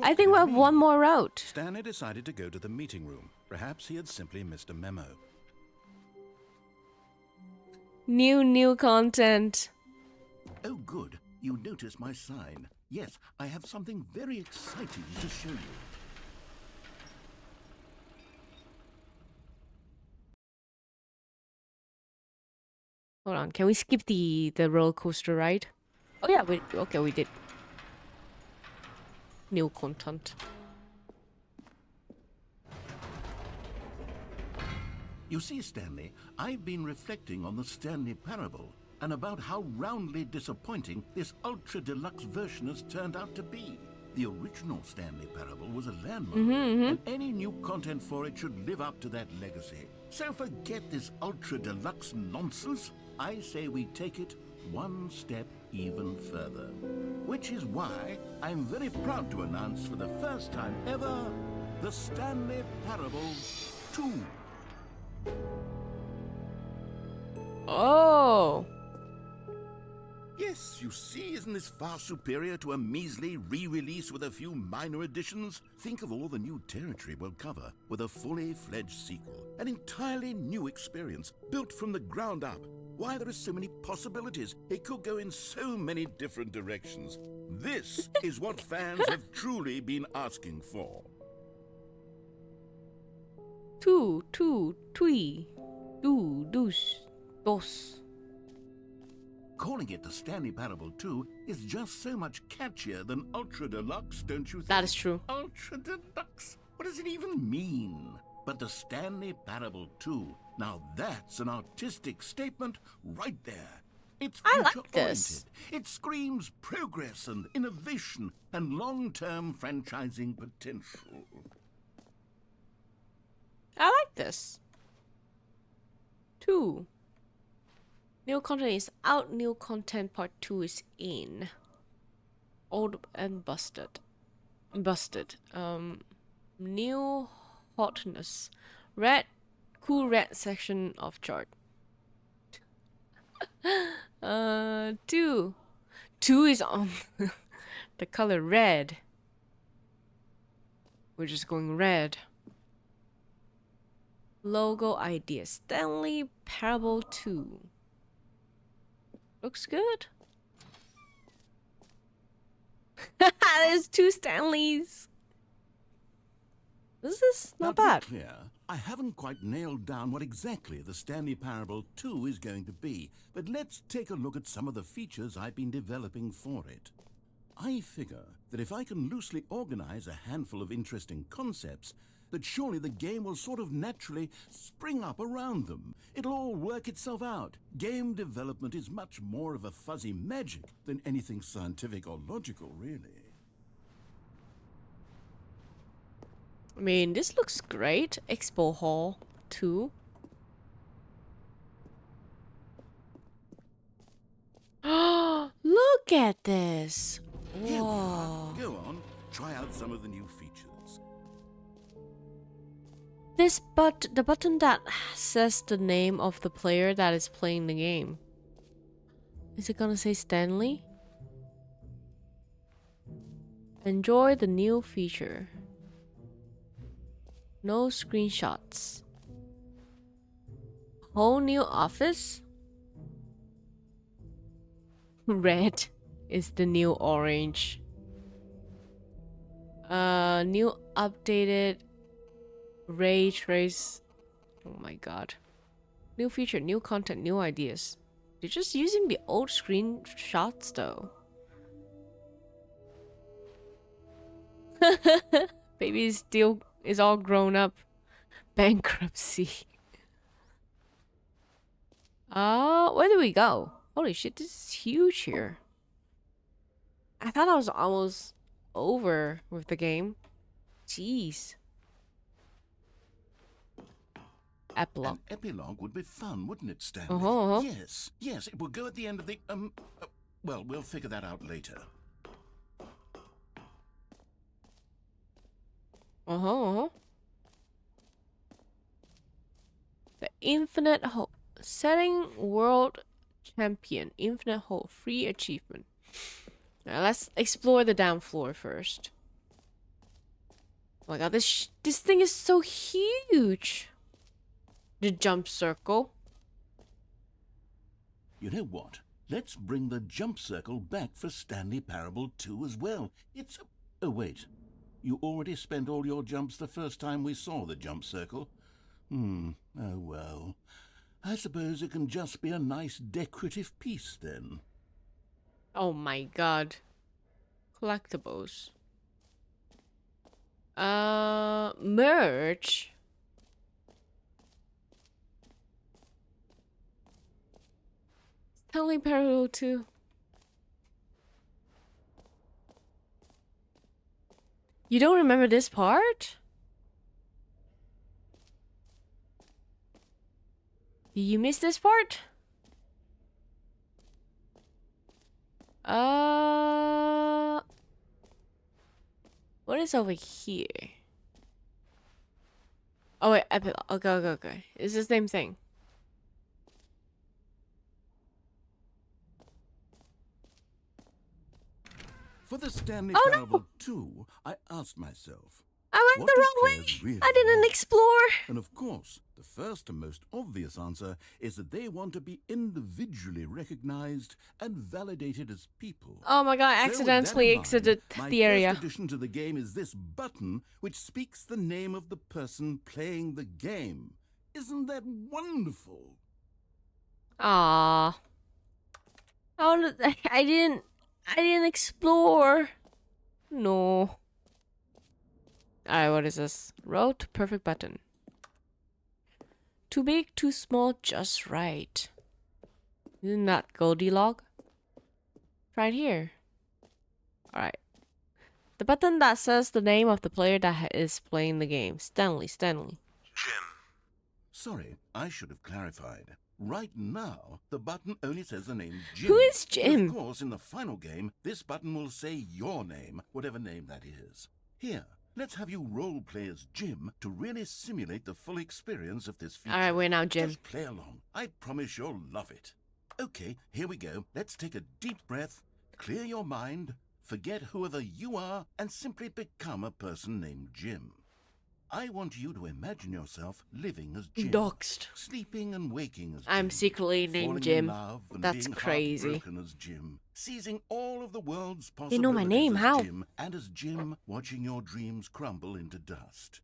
I think we have one more route. Stanley decided to go to the meeting room. Perhaps he had simply missed a memo. New content. Oh, good. You notice my sign. Yes, I have something very exciting to show you. Hold on. Can we skip the roller coaster ride? Oh yeah, we did. New content. You see, Stanley, I've been reflecting on the Stanley Parable and about how roundly disappointing this ultra deluxe version has turned out to be. The original Stanley Parable was a landmark, and any new content for it should live up to that legacy. So forget this ultra deluxe nonsense. I say we take it one step even further. Which is why I'm very proud to announce for the first time ever, the Stanley Parable 2. Oh. Yes, you see, isn't this far superior to a measly re-release with a few minor additions? Think of all the new territory we'll cover with a fully fledged sequel. An entirely new experience, built from the ground up. Why, there are so many possibilities. It could go in so many different directions. This is what fans have truly been asking for. Two, three, dos. Calling it the Stanley Parable 2 is just so much catchier than Ultra Deluxe, don't you think? That is true. Ultra Deluxe? What does it even mean? But the Stanley Parable 2, now that's an artistic statement right there. It's I like future-oriented. this. It screams progress and innovation and long-term franchising potential. I like this. 2. New content is out. New content part 2 is in. Old and busted. New hotness. Red. Cool red section of chart. 2. 2 is on the color red. We're just going red. Logo idea. Stanley Parable 2. Looks good. There's 2 Stanleys. This is not Now, bad. to be clear, I haven't quite nailed down what exactly the Stanley Parable 2 is going to be, but let's take a look at some of the features I've been developing for it. I figure that if I can loosely organize a handful of interesting concepts, that surely the game will sort of naturally spring up around them. It'll all work itself out. Game development is much more of a fuzzy magic than anything scientific or logical, really. I mean, this looks great. Expo Hall 2. Look at this. Here we are. Whoa. Go on, try out some of the new features. The button that says the name of the player that is playing the game. Is it gonna say Stanley? Enjoy the new feature. No screenshots. Whole new office? Red is the new orange. New updated ray trace. Oh my god. New feature, new content, new ideas. They're just using the old screenshots though. Baby is all grown up. Bankruptcy. Where do we go? Holy shit, this is huge here. I thought I was almost over with the game. Jeez. Epilogue. An epilogue would be fun, wouldn't it, Stanley? Yes, it will go at the end of the, well, we'll figure that out later. The Infinite Hope. Setting World Champion. Infinite Hope. Free achievement. Now let's explore the down floor first. Oh my god, this thing is so huge. The jump circle. You know what? Let's bring the jump circle back for Stanley Parable 2 as well. It's... Oh, wait. You already spent all your jumps the first time we saw the jump circle? Oh well. I suppose it can just be a nice decorative piece then. Oh my god. Collectibles. Merch. Stanley Parable 2. You don't remember this part? You missed this part? What is over here? Oh wait, epilogue. Okay. It's the same thing. For the Stanley Oh, no! Parable 2, I asked myself, I went what the do wrong way. players really I didn't want? explore. And of course, the first and most obvious answer is that they want to be individually recognized and validated as people. Oh my god, I So with that accidentally in mind, exited my the area. first addition to the game is this button, which speaks the name of the person playing the game. Isn't that wonderful? Ah, I didn't explore. No. Alright, what is this? Road to perfect button. Too big, too small, just right. Isn't that Goldilocks? Right here. Alright. The button that says the name of the player that is playing the game. Stanley. Jim. Sorry, I should have clarified. Right now, the button only says the name Jim. Who is But Jim? of course, in the final game, this button will say your name, whatever name that is. Here, let's have you role play as Jim to really simulate the full experience of this feature. Alright, we're now Jim. Just play along. I promise you'll love it. Okay, here we go. Let's take a deep breath, clear your mind, forget whoever you are and simply become a person named Jim. I want you to imagine yourself living as Jim. Doxed. Sleeping and waking as Jim. I'm secretly named falling Jim. in love and That's being crazy. heartbroken as Jim. Seizing all of the world's They know my name, as how? Jim. And as Jim, watching your dreams crumble into dust.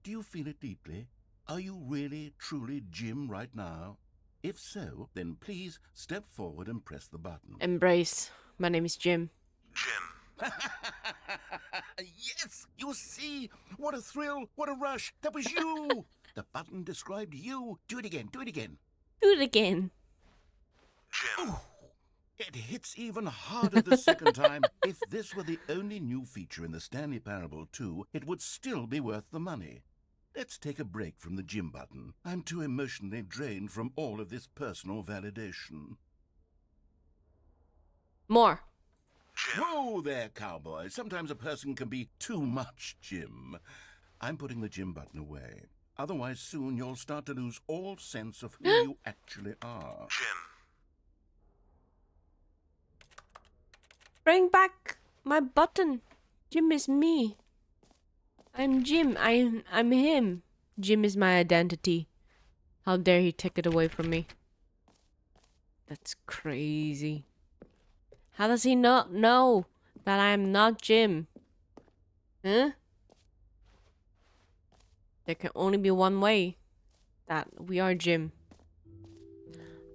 Do you feel it deeply? Are you really, truly Jim right now? If so, then please step forward and press the button. Embrace. My name is Jim. Jim. Yes, you see? What a thrill, what a rush. That was you. The button described you. Do it again, do it again. Do it again. Jim. Ooh, it hits even harder the second time. If this were the only new feature in the Stanley Parable 2, it would still be worth the money. Let's take a break from the Jim button. I'm too emotionally drained from all of this personal validation. More. Whoa there, cowboy. Sometimes a person can be too much Jim. I'm putting the Jim button away. Otherwise, soon you'll start to lose all sense of who you actually are. Jim. Bring back my button. Jim is me. I'm Jim. I'm him. Jim is my identity. How dare he take it away from me? That's crazy. How does he not know that I am not Jim? Huh? There can only be one way. That we are Jim.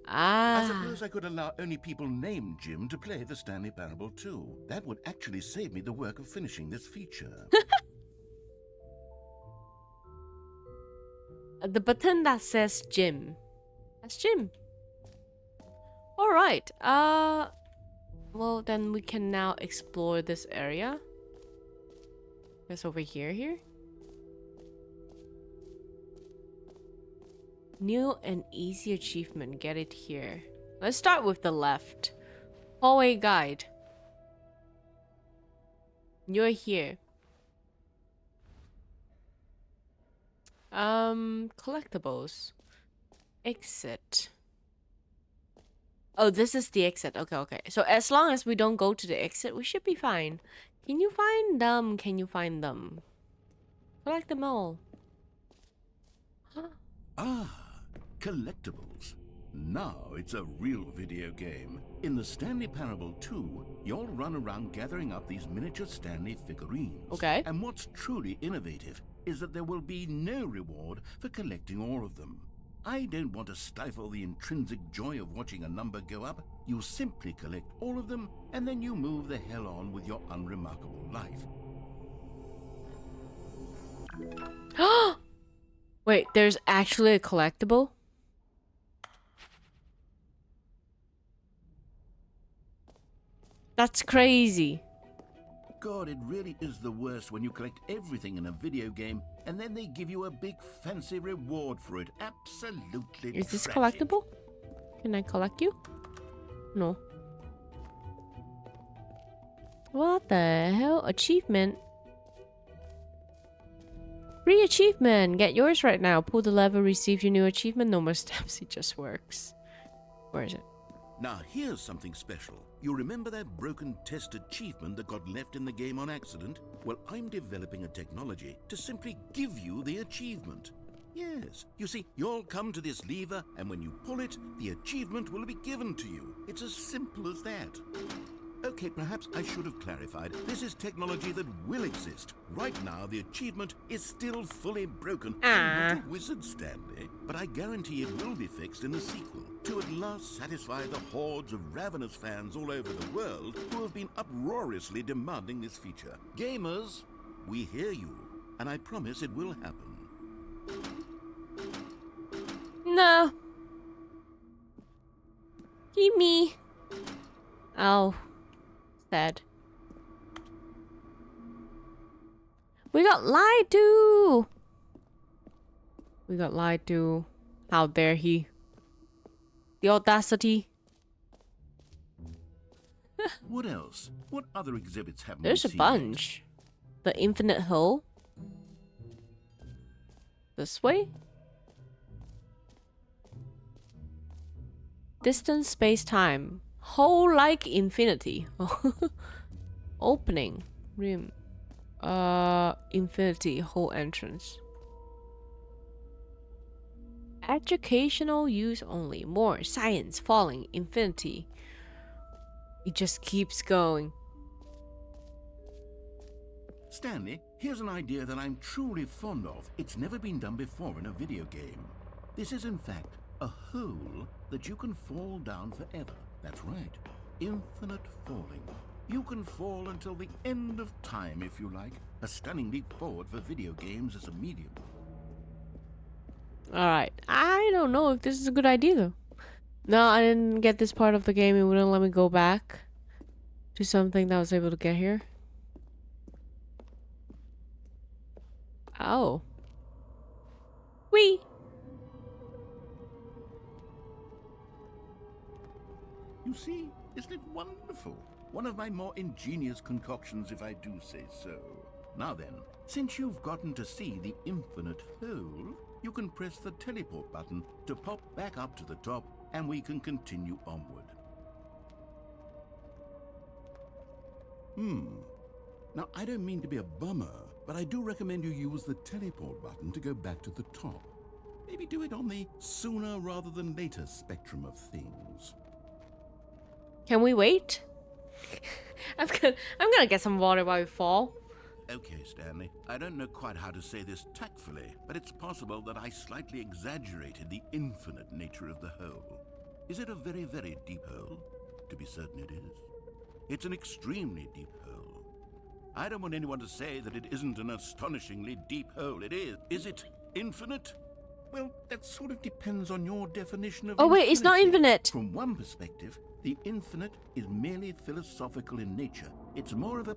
I Ah. suppose I could allow only people named Jim to play the Stanley Parable 2. That would actually save me the work of finishing this feature. The button that says Jim. That's Jim. Alright. Well, then we can now explore this area. Guess over here. New and easy achievement. Get it here. Let's start with the left. Hallway guide. You're here. Collectibles. Exit. Oh, this is the exit. Okay. So as long as we don't go to the exit, we should be fine. Can you find them? Can you find them? Collect them all. Collectibles. Now it's a real video game. In the Stanley Parable 2, you'll run around gathering up these miniature Stanley figurines. Okay. And what's truly innovative is that there will be no reward for collecting all of them. I don't want to stifle the intrinsic joy of watching a number go up. You simply collect all of them, and then you move the hell on with your unremarkable life. Wait, there's actually a collectible? That's crazy. God, it really is the worst when you collect everything in a video game and then they give you a big fancy reward for it. Absolutely Is this tragic. collectible? Can I collect you? No. What the hell? Achievement? Free achievement! Get yours right now. Pull the lever, receive your new achievement. No more steps, it just works. Where is it? Now here's something special. You remember that broken test achievement that got left in the game on accident? Well, I'm developing a technology to simply give you the achievement. Yes. You see, you'll come to this lever, and when you pull it, the achievement will be given to you. It's as simple as that. Okay, perhaps I should have clarified. This is technology that will exist. Right now, the achievement is still fully broken. I'm not a wizard, Stanley, but I guarantee it will be fixed in the sequel to at last satisfy the hordes of ravenous fans all over the world who have been uproariously demanding this feature. Gamers, we hear you, and I promise it will happen. No. Give me. Oh. Sad. We got lied to. We got lied to. How dare he? The audacity. What else? What other exhibits have we There's a seen? bunch. The infinite hill. This way? Distance, space, time. Whole like infinity. Opening room. Infinity hole entrance. Educational use only. More science falling. Infinity. It just keeps going. Stanley, here's an idea that I'm truly fond of. It's never been done before in a video game. This is, in fact, a hole that you can fall down forever. That's right. Infinite falling. You can fall until the end of time, if you like. A stunning leap forward for video games as a medium. Alright. I don't know if this is a good idea, though. No, I didn't get this part of the game. It wouldn't let me go back to something that I was able to get here. Oh. Whee! You see, isn't it wonderful? One of my more ingenious concoctions, if I do say so. Now then, since you've gotten to see the infinite hole, you can press the teleport button to pop back up to the top, and we can continue onward. Now, I don't mean to be a bummer, but I do recommend you use the teleport button to go back to the top. Maybe do it on the sooner rather than later spectrum of things. Can we wait? I'm gonna get some water while we fall. Okay, Stanley. I don't know quite how to say this tactfully, but it's possible that I slightly exaggerated the infinite nature of the hole. Is it a very, very deep hole? To be certain it is. It's an extremely deep hole. I don't want anyone to say that it isn't an astonishingly deep hole. It is. Is it infinite? Well, that sort of depends on your definition of Oh wait, it's not infinity. infinite. From one perspective, the infinite is merely philosophical in nature. It's more of a...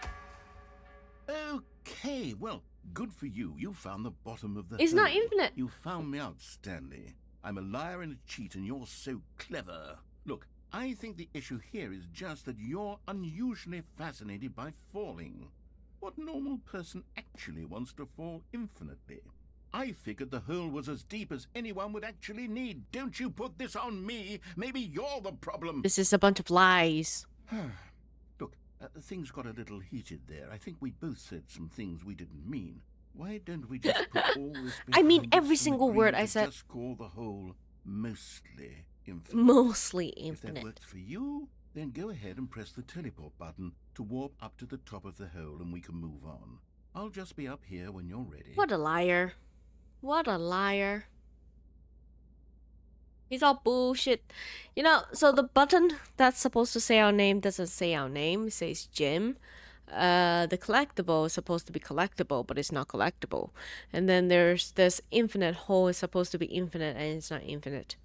Okay, well, good for you. You found the bottom of the It's hole. not infinite. You found me out, Stanley. I'm a liar and a cheat, and you're so clever. Look, I think the issue here is just that you're unusually fascinated by falling. What normal person actually wants to fall infinitely? I figured the hole was as deep as anyone would actually need. Don't you put this on me. Maybe you're the problem. This is a bunch of lies. Look, things got a little heated there. I think we both said some things we didn't mean. Why don't we just put all this I mean behind us every and single agree word I to said. Just call the hole mostly infinite. Mostly If that infinite. works for you, then go ahead and press the teleport button to warp up to the top of the hole and we can move on. I'll just be up here when you're ready. What a liar. What a liar. He's all bullshit. You know, so the button that's supposed to say our name doesn't say our name. It says Jim. The collectible is supposed to be collectible, but it's not collectible. And then there's this infinite hole is supposed to be infinite, and it's not infinite.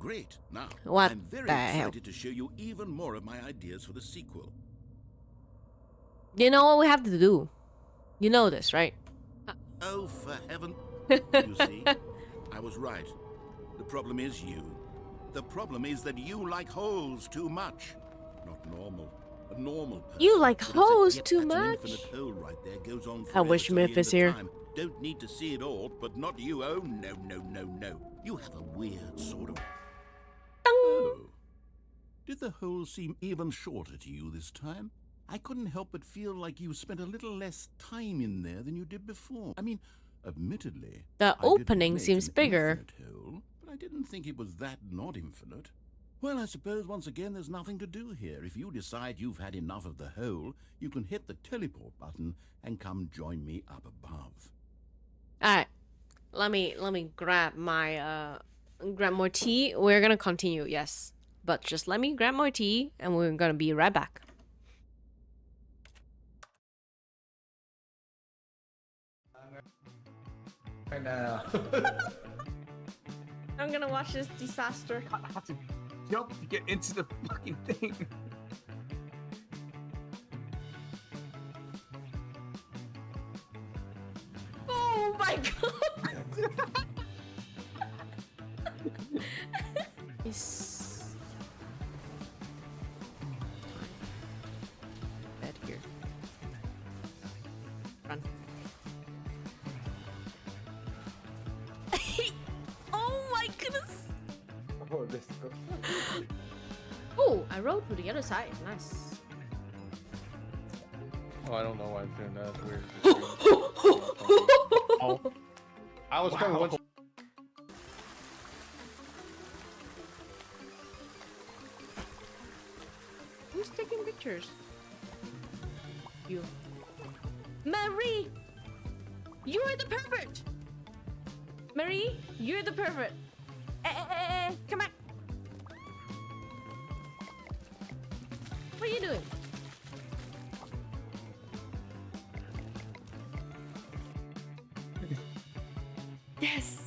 Great. Now, What I'm very the hell? excited to show you even more of my ideas for the sequel. You know what we have to do? You know this, right? Oh, for heaven. You see, I was right. The problem is you. The problem is that you like holes too much. Not normal. A normal person. You like would have said, holes "Yep, too that's an much?" infinite hole right there. Goes on I forever wish till the Myth end is of here. time. Don't need to see it all, but not you. Oh, no, no, no, no. You have a weird sort of... Oh. Did the hole seem even shorter to you this time? I couldn't help but feel like you spent a little less time in there than you did before. I mean, admittedly, The I did opening make seems an bigger. infinite hole, but I didn't think it was that not infinite. Well, I suppose once again there's nothing to do here. If you decide you've had enough of the hole, you can hit the teleport button and come join me up above. Alright. Let me grab my grab more tea. We're gonna continue, yes. But just let me grab more tea and we're gonna be right back. Right now. I'm gonna watch this disaster. I have to jump to get into the fucking thing. Oh my god! It's... Bed here. Run. Oh my goodness! Oh, this. Oh, I rode to the other side. Nice. Oh, I don't know why it's doing that. That's weird. Oh. I was coming once. Who's taking pictures? You. Marie! You're the pervert! Marie, you're the pervert. Come back. What are you doing? Yes.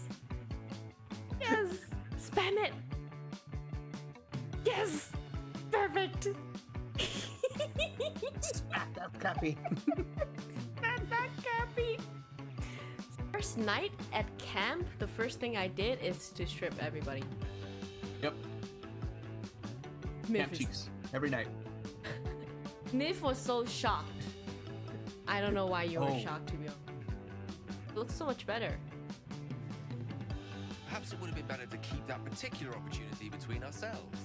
Yes. Spam it. Yes. Perfect. Spat that copy. Spat that copy. First night at camp, the first thing I did is to strip everybody. Yep. Camp cheeks every night. Miff was so shocked. I don't know why you were shocked, to be honest. It looks so much better. Perhaps it would have been better to keep that particular opportunity between ourselves.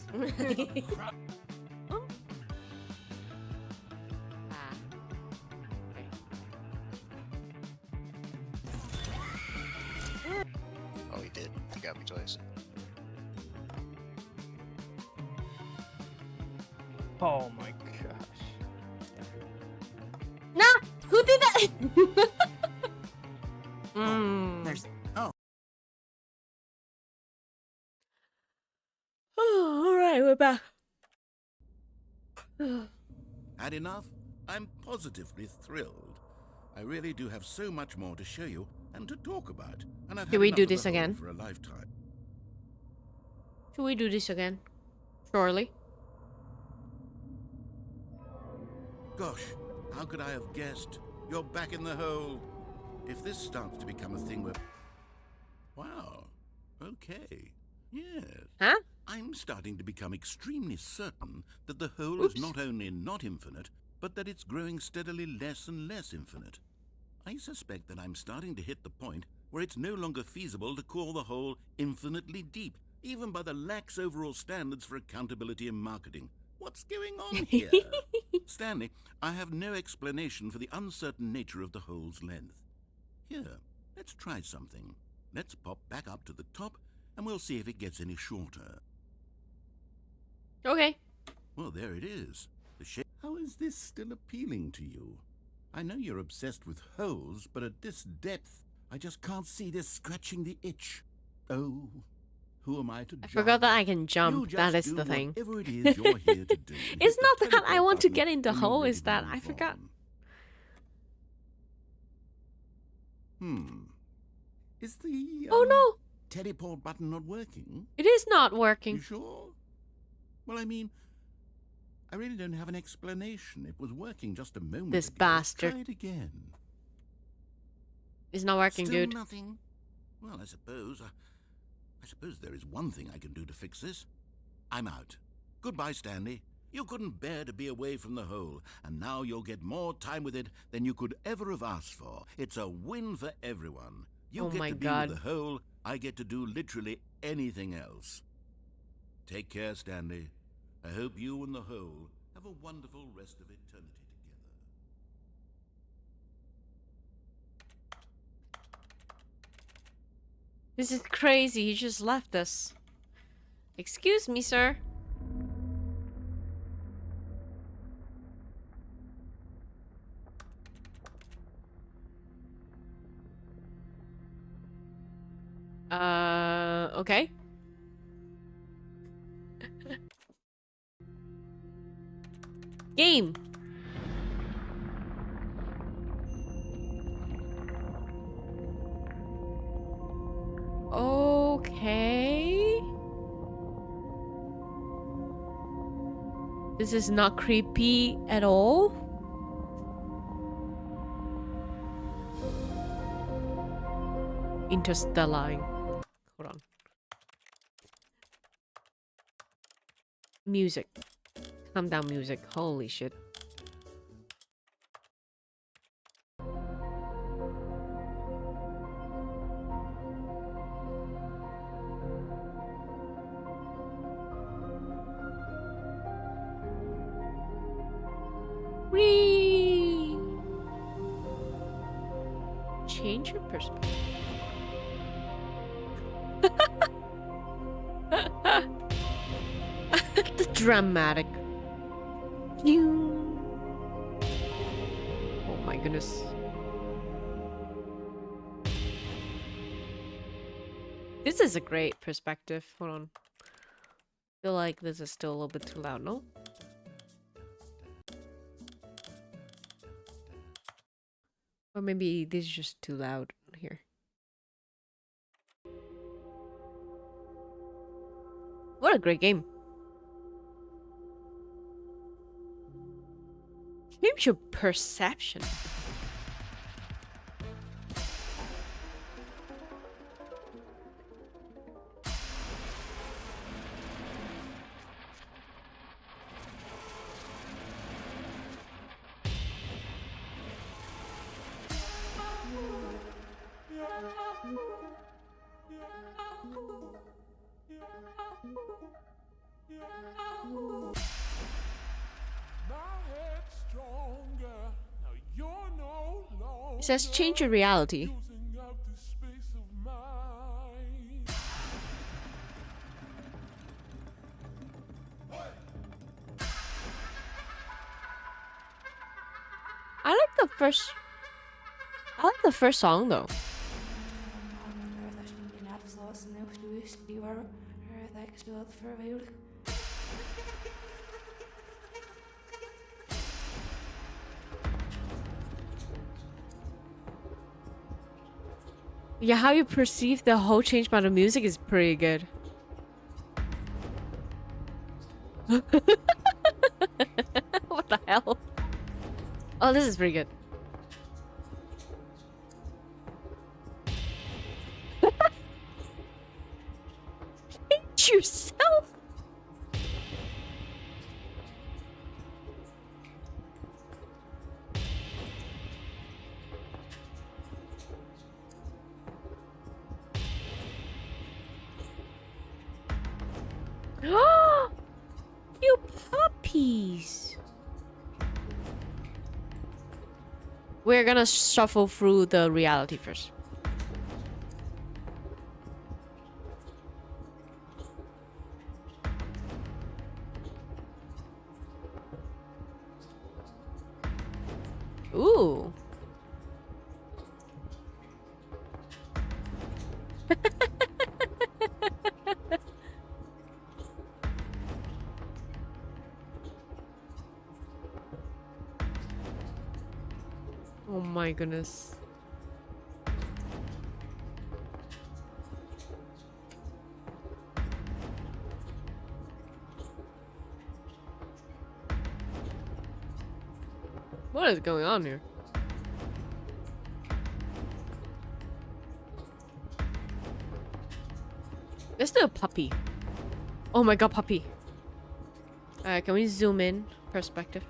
Oh, he did. He got me twice. Oh my gosh. No! Who did that? There's Oh, alright, we're back. Had enough? I'm positively thrilled. I really do have so much more to show you and to talk about. And I've Should had we enough do of the this whole again? for a lifetime. Should we do this again? Surely. Gosh, how could I have guessed? You're back in the hole. If this starts to become a thing where... Wow. Okay. Yes. Huh? I'm starting to become extremely certain that the hole is not only not infinite, but that it's growing steadily less and less infinite. I suspect that I'm starting to hit the point where it's no longer feasible to call the hole infinitely deep, even by the lax overall standards for accountability in marketing. What's going on here? Stanley, I have no explanation for the uncertain nature of the hole's length. Here, let's try something. Let's pop back up to the top, and we'll see if it gets any shorter. Okay. Well, there it is. The shape. How is this still appealing to you? I know you're obsessed with holes, but at this depth, I just can't see this scratching the itch. Oh, who am I to judge? I forgot that I can You jump. That just is do the thing. whatever it is you're here to do. It's Hit not the that I teleport want to button get into when you're hole, ready is to that I move forgot. on. Is the Oh no! teleport button not working? It is not You working. sure? Well, I mean, I really don't have an explanation. It was working just a moment This ago. bastard. Try it again. It's not working, Still dude. nothing? Well, I suppose there is one thing I can do to fix this. I'm out. Goodbye, Stanley. You couldn't bear to be away from the hole, and now you'll get more time with it than you could ever have asked for. It's a win for everyone. You Oh get my to be God. with the hole, I get to do literally anything else. Take care, Stanley. I hope you and the hole have a wonderful rest of eternity together. This is crazy. He just left us. Excuse me, sir. Okay. Game. Okay. This is not creepy at all. Interstellar. Hold on. Music. Calm down, music. Holy shit. Whee! change your perspective. The dramatic. Oh my goodness. This is a great perspective. Hold on. I feel like this is still a little bit too loud, no? Or maybe this is just too loud here. What a great game. Change your perception. It says change your reality. I like the first song though. Yeah, how you perceive the whole change by the music is pretty good. What the hell? Oh, this is pretty good. Change yourself. You puppies. We're gonna shuffle through the reality first. Ooh. Oh my goodness. What is going on here? Let's do a puppy. Oh my god, puppy. Alright, can we zoom in? Perspective.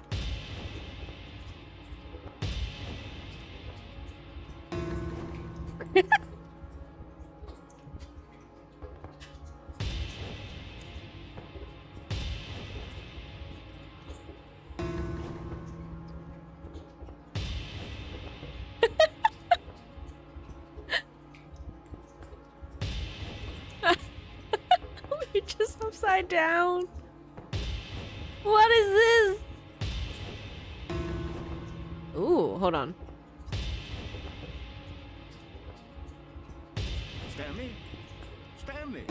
We're just upside down. What is this? Ooh, hold on. Stanley? Stanley?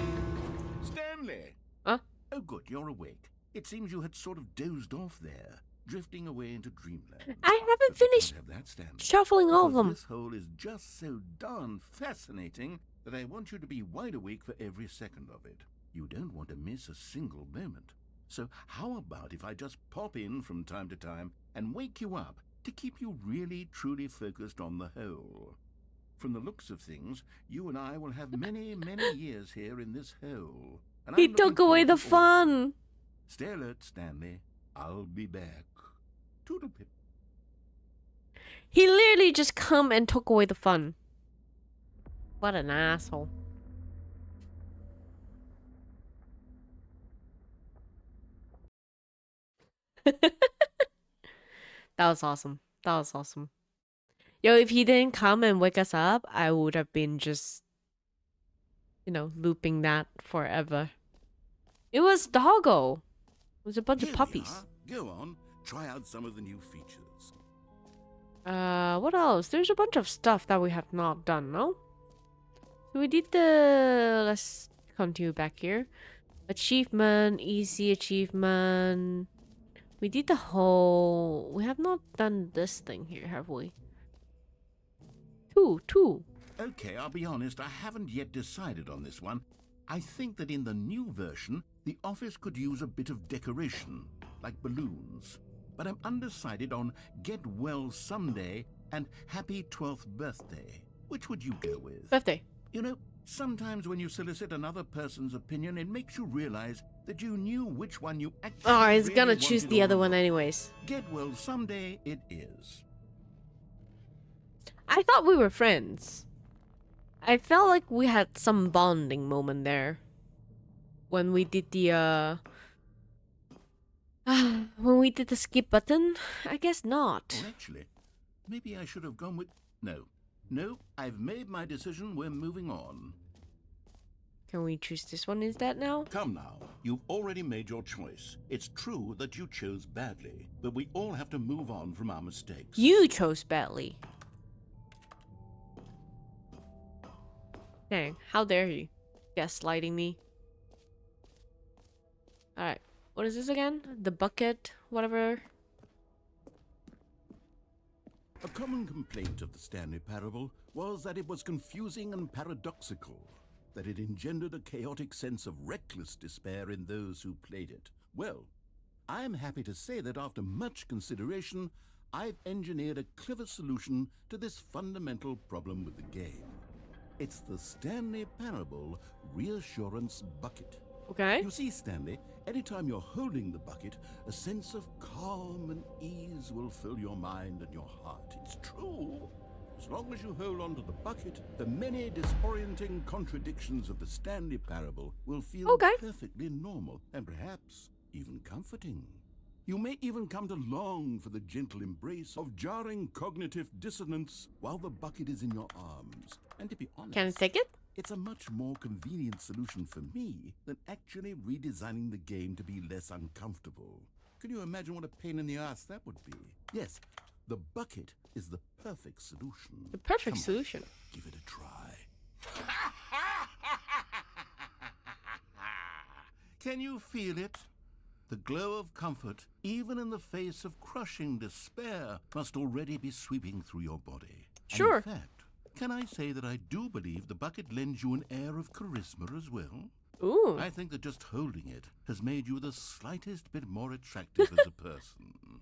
Stanley? Huh? Oh, good, you're awake. It seems you had sort of dozed off there, drifting away into dreamland. I haven't finished Have that, Stanley, shuffling all of because them. This hole is just so darn fascinating that I want you to be wide awake for every second of it. You don't want to miss a single moment. So how about if I just pop in from time to time and wake you up to keep you really, truly focused on the hole? From the looks of things, you and I will have many, many years here in this hole. And He I'm looking took away forward the to all of fun. it. Stay alert, Stanley. I'll be back. Toodlepip. He literally just come and took away the fun. What an asshole. That was awesome. That was awesome. Yo, if he didn't come and wake us up, I would have been just, you know, looping that forever. It was doggo. It was a bunch of Here we puppies. are. Go on, try out some of the new features. What else? There's a bunch of stuff that we have not done, no? So we did the... Let's continue back here. Achievement, easy achievement. We did the whole... We have not done this thing here, have we? Two. Okay, I'll be honest, I haven't yet decided on this one. I think that in the new version, the office could use a bit of decoration, like balloons. But I'm undecided on Get Well Someday and Happy 12th Birthday. Which would you go with? Birthday. You know, sometimes when you solicit another person's opinion, it makes you realize that you knew which one you actually Oh, he's really gonna choose wanted the all other one along. anyways. Get Well Someday it is. I thought we were friends. I felt like we had some bonding moment there. When we did the, when we did the skip button? I guess not. Or actually, maybe I should have gone with... No, I've made my decision. We're moving on. Can we choose this one instead now? Come now, you've already made your choice. It's true that you chose badly, but we all have to move on from our mistakes. You chose badly. Dang, how dare you? Gaslighting me. Alright, what is this again? The bucket, whatever. A common complaint of the Stanley Parable was that it was confusing and paradoxical, that it engendered a chaotic sense of reckless despair in those who played it. Well, I'm happy to say that after much consideration, I've engineered a clever solution to this fundamental problem with the game. It's the Stanley Parable Reassurance Bucket. Okay. You see, Stanley, anytime you're holding the bucket, a sense of calm and ease will fill your mind and your heart. It's true. As long as you hold on to the bucket, the many disorienting contradictions of the Stanley Parable will feel perfectly normal and perhaps even comforting. You may even come to long for the gentle embrace of jarring cognitive dissonance while the bucket is in your arms. And to be honest, Can I take it? it's a much more convenient solution for me than actually redesigning the game to be less uncomfortable. Can you imagine what a pain in the ass that would be? Yes, the bucket is the perfect solution. The perfect Come on, solution. give it a try. Can you feel it? The glow of comfort, even in the face of crushing despair, must already be sweeping through your body. Sure. And in fact, can I say that I do believe the bucket lends you an air of charisma as well? Ooh. I think that just holding it has made you the slightest bit more attractive as a person.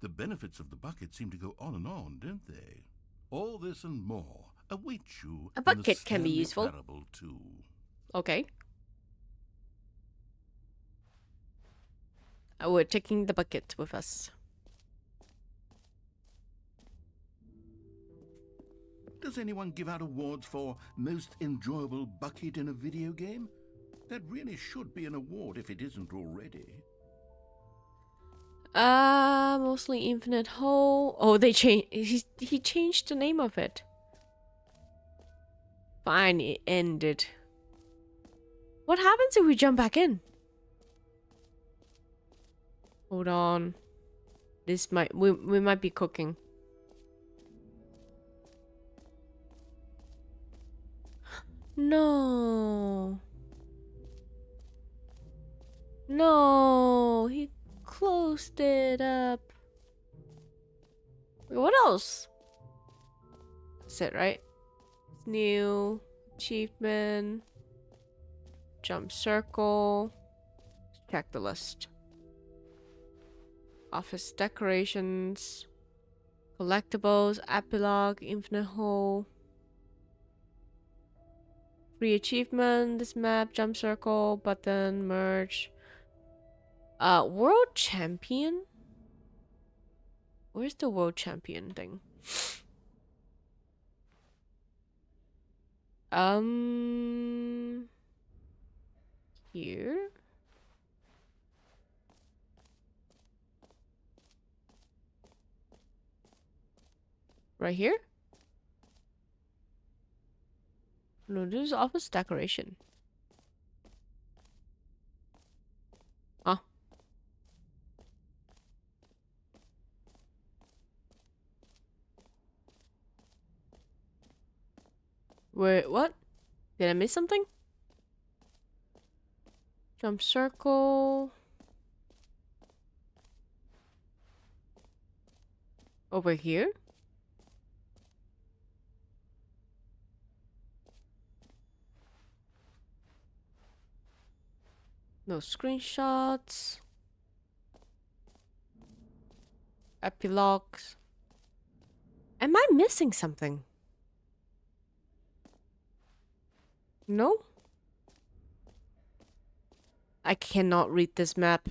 The benefits of the bucket seem to go on, don't they? All this and more await you. A in the bucket can be Stanley useful. Parable too. Okay. We're taking the bucket with us. Does anyone give out awards for most enjoyable bucket in a video game? That really should be an award if it isn't already. Mostly infinite hole. Oh, they changed. He changed the name of it. Fine, it ended. What happens if we jump back in? Hold on. This might we might be cooking. No. No, he closed it up. Wait, what else? That's it, right? New achievement. Jump circle. Check the list. Office decorations. Collectibles. Epilogue. Infinite hole. Free achievement. This map. Jump circle. Button. Merge. World champion? Where's the world champion thing? Here? Right here? No, this is office decoration. Huh? Wait, what? Did I miss something? Jump circle. Over here? No screenshots. Epilogues. Am I missing something? No? I cannot read this map.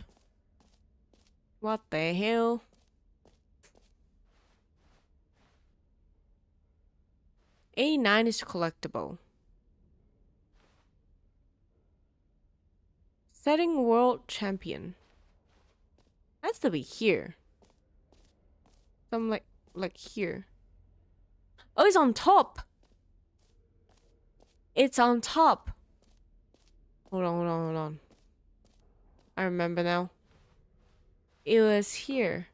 What the hell? A9 is collectible. Setting world champion. Has to be here. Some like here. Oh, it's on top. It's on top. Hold on. I remember now. It was here.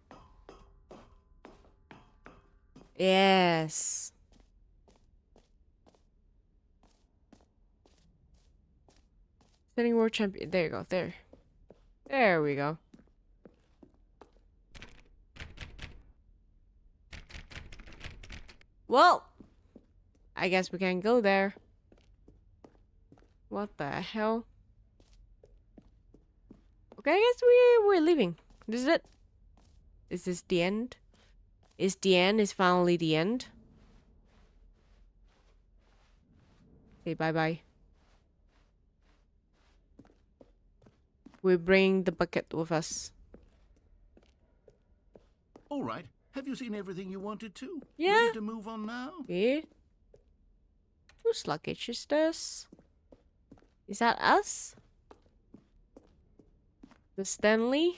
Yes. Setting world champion. There you go. There we go. Well, I guess we can go there. What the hell? Okay, I guess we're leaving. This is it. Is this the end? Is finally the end? Say bye-bye. We bring the bucket with us. All right. Have you seen everything you wanted to? Yeah. Ready to move on now? Yeah. Whose luggage is this? Is that us? The Stanley?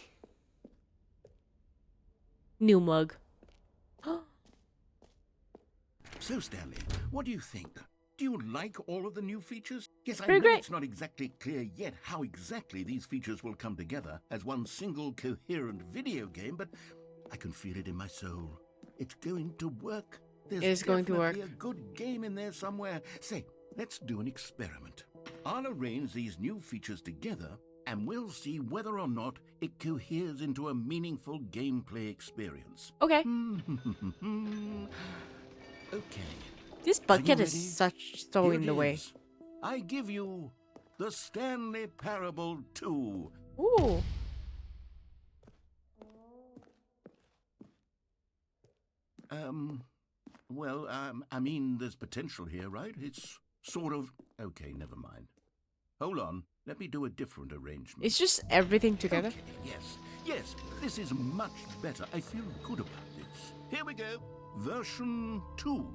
New mug. So, Stanley, what do you think? Do you like all of the new features? Yes, I Pretty know great. it's not exactly clear yet how exactly these features will come together as one single coherent video game, but I can feel it in my soul. It's going to work. There's It is going to work. definitely a good game in there somewhere. Say, let's do an experiment. I'll arrange these new features together, and we'll see whether or not it coheres into a meaningful gameplay experience. Okay. Okay. This Are you bucket is ready? so Here in it the way. is. I give you the Stanley Parable 2. Ooh. I mean, there's potential here, right? It's sort of... Okay, never mind. Hold on. Let me do a different arrangement. It's just everything together. Okay, yes, this is much better. I feel good about this. Here we go. Version 2.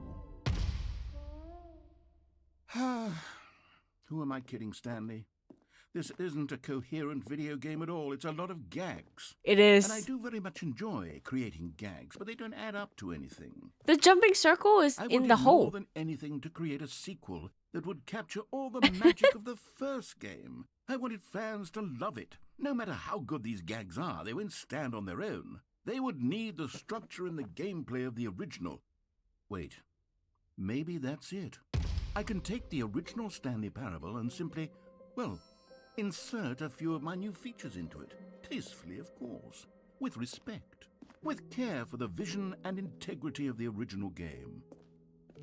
Who am I kidding, Stanley? This isn't a coherent video game at all. It's a lot of gags. It is. And I do very much enjoy creating gags, but they don't add up to anything. The jumping circle is I in wanted the hole. more than anything to create a sequel that would capture all the magic of the first game. I wanted fans to love it. No matter how good these gags are, they won't stand on their own. They would need the structure and the gameplay of the original. Wait, maybe that's it. I can take the original Stanley Parable and simply, well, insert a few of my new features into it. Tastefully, of course. With respect. With care for the vision and integrity of the original game.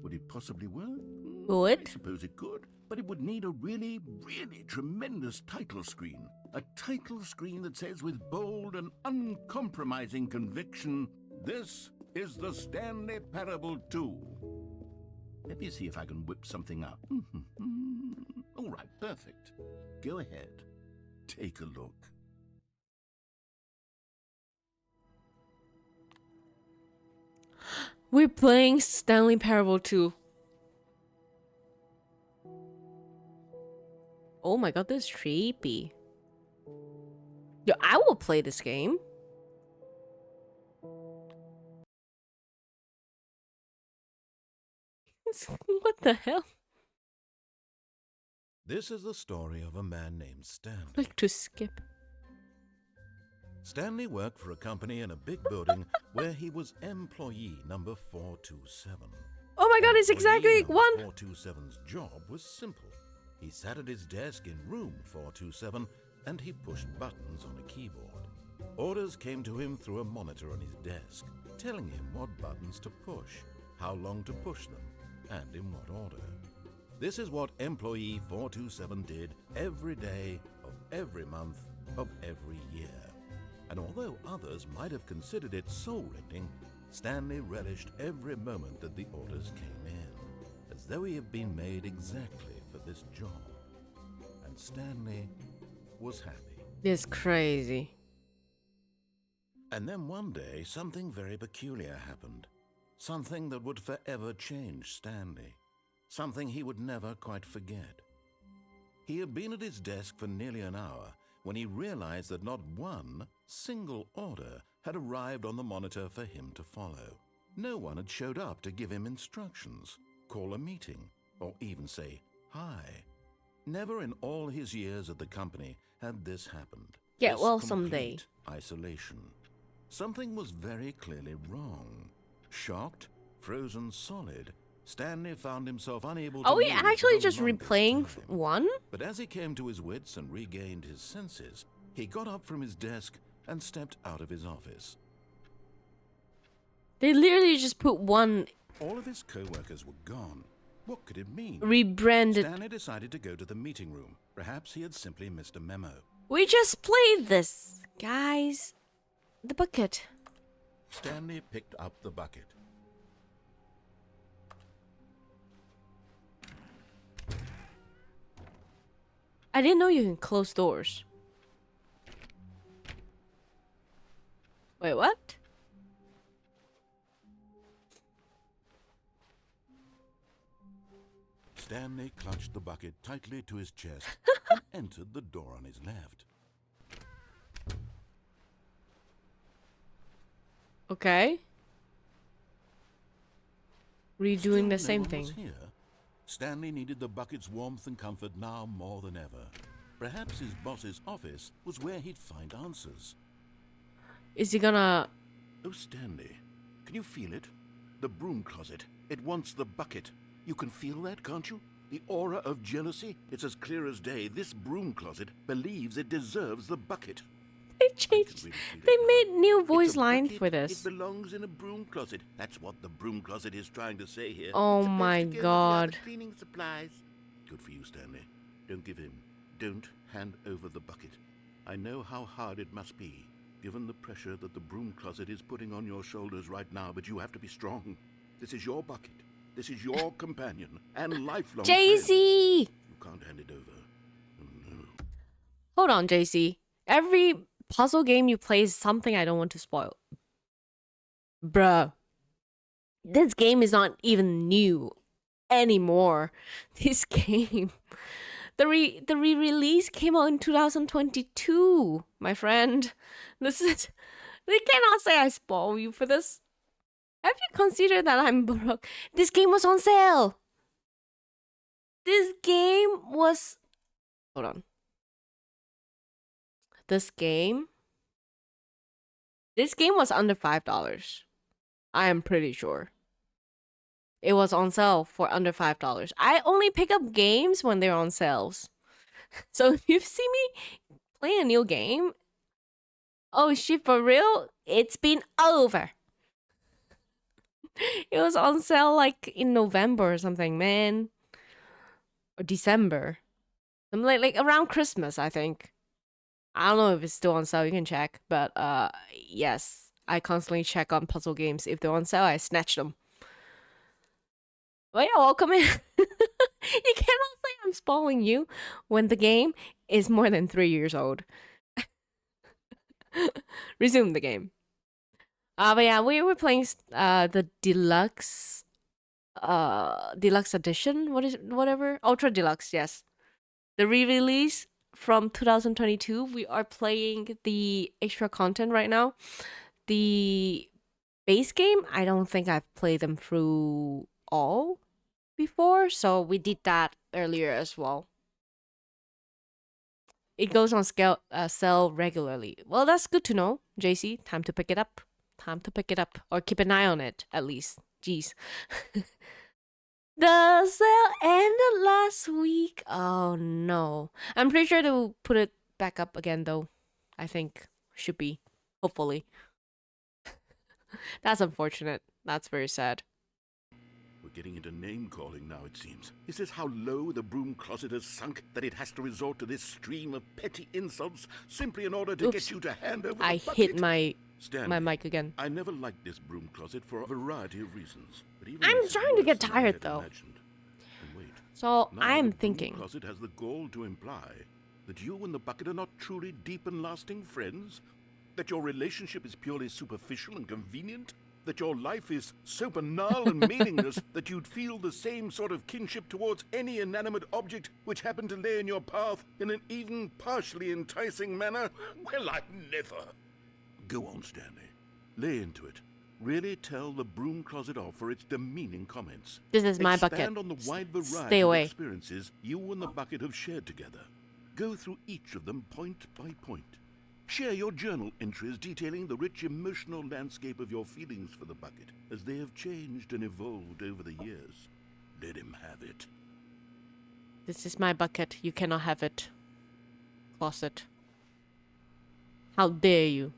Would it possibly work? Would? I suppose it could. But it would need a really, really tremendous title screen. A title screen that says with bold and uncompromising conviction, "This is the Stanley Parable 2. Let me see if I can whip something up. All right, perfect. Go ahead. Take a look. We're playing Stanley Parable 2. Oh my god, this is creepy. Yo, I will play this game. What the hell? This is the story of a man named Stanley. Like to skip. Stanley worked for a company in a big building where he was employee number 427. Oh my god, it's exactly like one. 427's job was simple. He sat at his desk in room 427 and he pushed buttons on a keyboard. Orders came to him through a monitor on his desk, telling him what buttons to push, how long to push them, and in what order. This is what employee 427 did every day of every month of every year. And although others might have considered it soul-rending, Stanley relished every moment that the orders came in, as though he had been made exactly for this job. And Stanley was happy. It's crazy. And then one day, something very peculiar happened. Something that would forever change Stanley. Something he would never quite forget. He had been at his desk for nearly an hour when he realized that not one single order had arrived on the monitor for him to follow. No one had showed up to give him instructions, call a meeting, or even say hi. Never in all his years at the company had this happened. Yeah, This well, someday. complete isolation. Something was very clearly wrong. Shocked, frozen solid, Stanley found himself unable to Are we move for actually the just longest replaying time. one? But as he came to his wits and regained his senses, he got up from his desk and stepped out of his office. They literally just put one All of his co-workers were gone. What could it mean? rebranded. Stanley decided to go to the meeting room. Perhaps he had simply missed a memo. We just played this, guys. The bucket. Stanley picked up the bucket. I didn't know you can close doors. Wait, what? Stanley clutched the bucket tightly to his chest and entered the door on his left. Okay. Redoing Still the no same one thing. was here. Stanley needed the bucket's warmth and comfort now more than ever. Perhaps his boss's office was where he'd find answers. Is he gonna... Oh, Stanley, can you feel it? The broom closet. It wants the bucket. You can feel that, can't you? The aura of jealousy. It's as clear as day. This broom closet believes it deserves the bucket. They changed... They made new voice line for It this. belongs in a broom closet. That's what the broom closet is trying to say here. Oh It's supposed my to go with the God. other cleaning supplies. Good for you, Stanley. Don't give in. Don't hand over the bucket. I know how hard it must be, given the pressure that the broom closet is putting on your shoulders right now, but you have to be strong. This is your bucket. This is your companion and lifelong friend. JC! You can't hand it over. Oh, no. Hold on, JC. Every puzzle game you play is something I don't want to spoil. Bruh. This game is not even new anymore. This game... The re-release came out in 2022, my friend. This is... They cannot say I spoil you for this. Have you considered that I'm broke? This game was on sale. This game was... Hold on. This game was under $5. I am pretty sure. It was on sale for under $5. I only pick up games when they're on sales. So if you see me play a new game, oh shit, for real? It's been over. It was on sale like in November or something, man. Or December. Something like around Christmas, I think. I don't know if it's still on sale, you can check. But yes, I constantly check on puzzle games. If they're on sale, I snatch them. Well, yeah, welcome in. You cannot say I'm spoiling you when the game is more than 3 years old. Resume the game. But yeah, we were playing the deluxe edition. What is it? Whatever, ultra deluxe. Yes, the re-release from 2022. We are playing the extra content right now. The base game, I don't think I've played them through all. before, so we did that earlier as well. It goes on sale regularly. Well, that's good to know, JC. Time to pick it up. Time to pick it up. Or keep an eye on it, at least. Jeez. The sale ended last week. Oh, no. I'm pretty sure they'll put it back up again, though. I think. Should be. Hopefully. That's unfortunate. That's very sad. We're getting into name-calling now, it seems. Is this how low the broom closet has sunk, that it has to resort to this stream of petty insults simply in order to Oops. get you to hand over I the bucket? hit my Stanley, mic again. I never liked this broom closet for a variety of reasons. But even I'm this is starting to worse get than I tired, had though. imagined. And wait, So now I'm the thinking. broom closet has the gall to imply that you and the bucket are not truly deep and lasting friends? That your relationship is purely superficial and convenient? That your life is so banal and meaningless that you'd feel the same sort of kinship towards any inanimate object which happened to lay in your path in an even partially enticing manner? Well, I never. Go on, Stanley. Lay into it. Really tell the broom closet off for its demeaning comments. This is my bucket. Expand on the wide Stay variety of away. experiences you and the bucket have shared together. Go through each of them point by point. Share your journal entries detailing the rich emotional landscape of your feelings for the bucket as they have changed and evolved over the years. Let him have it. This is my bucket. You cannot have it. Closet. How dare you?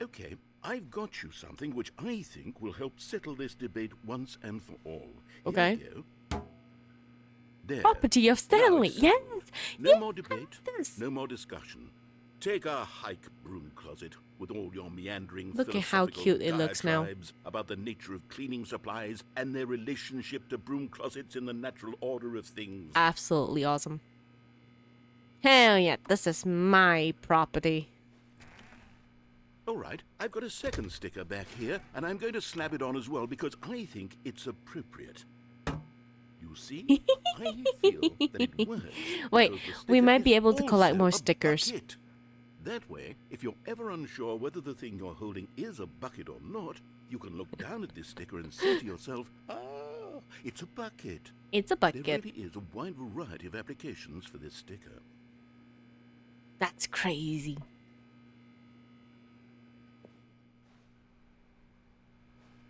Okay, I've got you something which I think will help settle this debate once and for all. Here Okay. you go. There. Property of Stanley. Now it's Yes. No more debate, Yes. no more discussion. Take a hike, broom closet, with all your meandering Look at how philosophical cute it looks now. diatribes about the nature of cleaning supplies and their relationship to broom closets in the natural order of things. Absolutely awesome. Hell yeah, this is my property. All right, I've got a second sticker back here, and I'm going to slap it on as well because I think it's appropriate. You see, I feel that it works. Wait, because the we sticker might be is able to collect also more a stickers. bucket. That way, if you're ever unsure whether the thing you're holding is a bucket or not, you can look down at this sticker and say to yourself, ah, it's a bucket. It's a bucket. There really is a wide variety of applications for this sticker. That's crazy.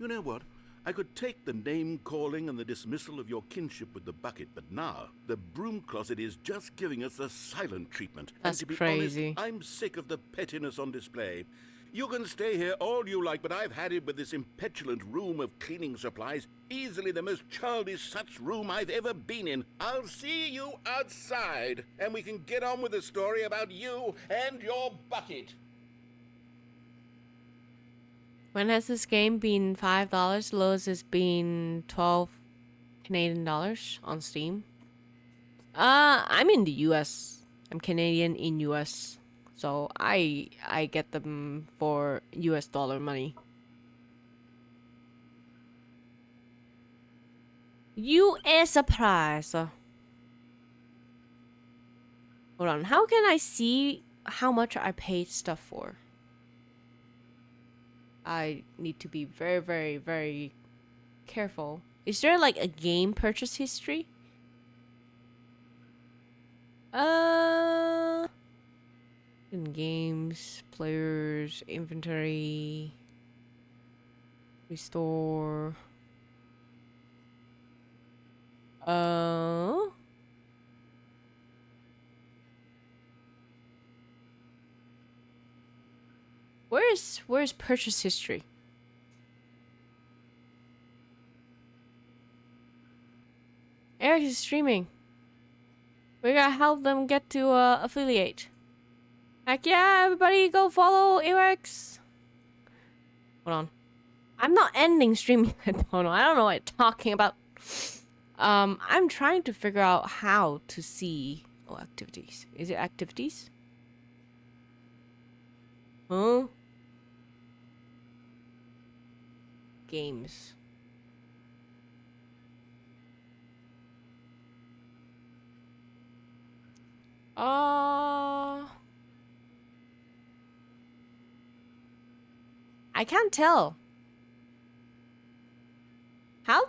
You know what? I could take the name-calling and the dismissal of your kinship with the bucket, but now the broom closet is just giving us a silent treatment. That's and to be crazy. honest, I'm sick of the pettiness on display. You can stay here all you like, but I've had it with this impetulant room of cleaning supplies. Easily the most childish such room I've ever been in. I'll see you outside, and we can get on with the story about you and your bucket. When has this game been $5? Lowest has been 12 Canadian dollars on Steam. I'm in the US. I'm Canadian in US. So I get them for US dollar money. US price. Hold on. How can I see how much I paid stuff for? I need to be very, very, very careful. Is there like a game purchase history? In games, players, inventory, restore. Where's purchase history? Eric is streaming. We gotta help them get to affiliate. Heck yeah, everybody go follow Eric's. Hold on. I'm not ending streaming. I don't know what I'm talking about. I'm trying to figure out how to see activities. Is it activities? Huh? Games. I can't tell. How?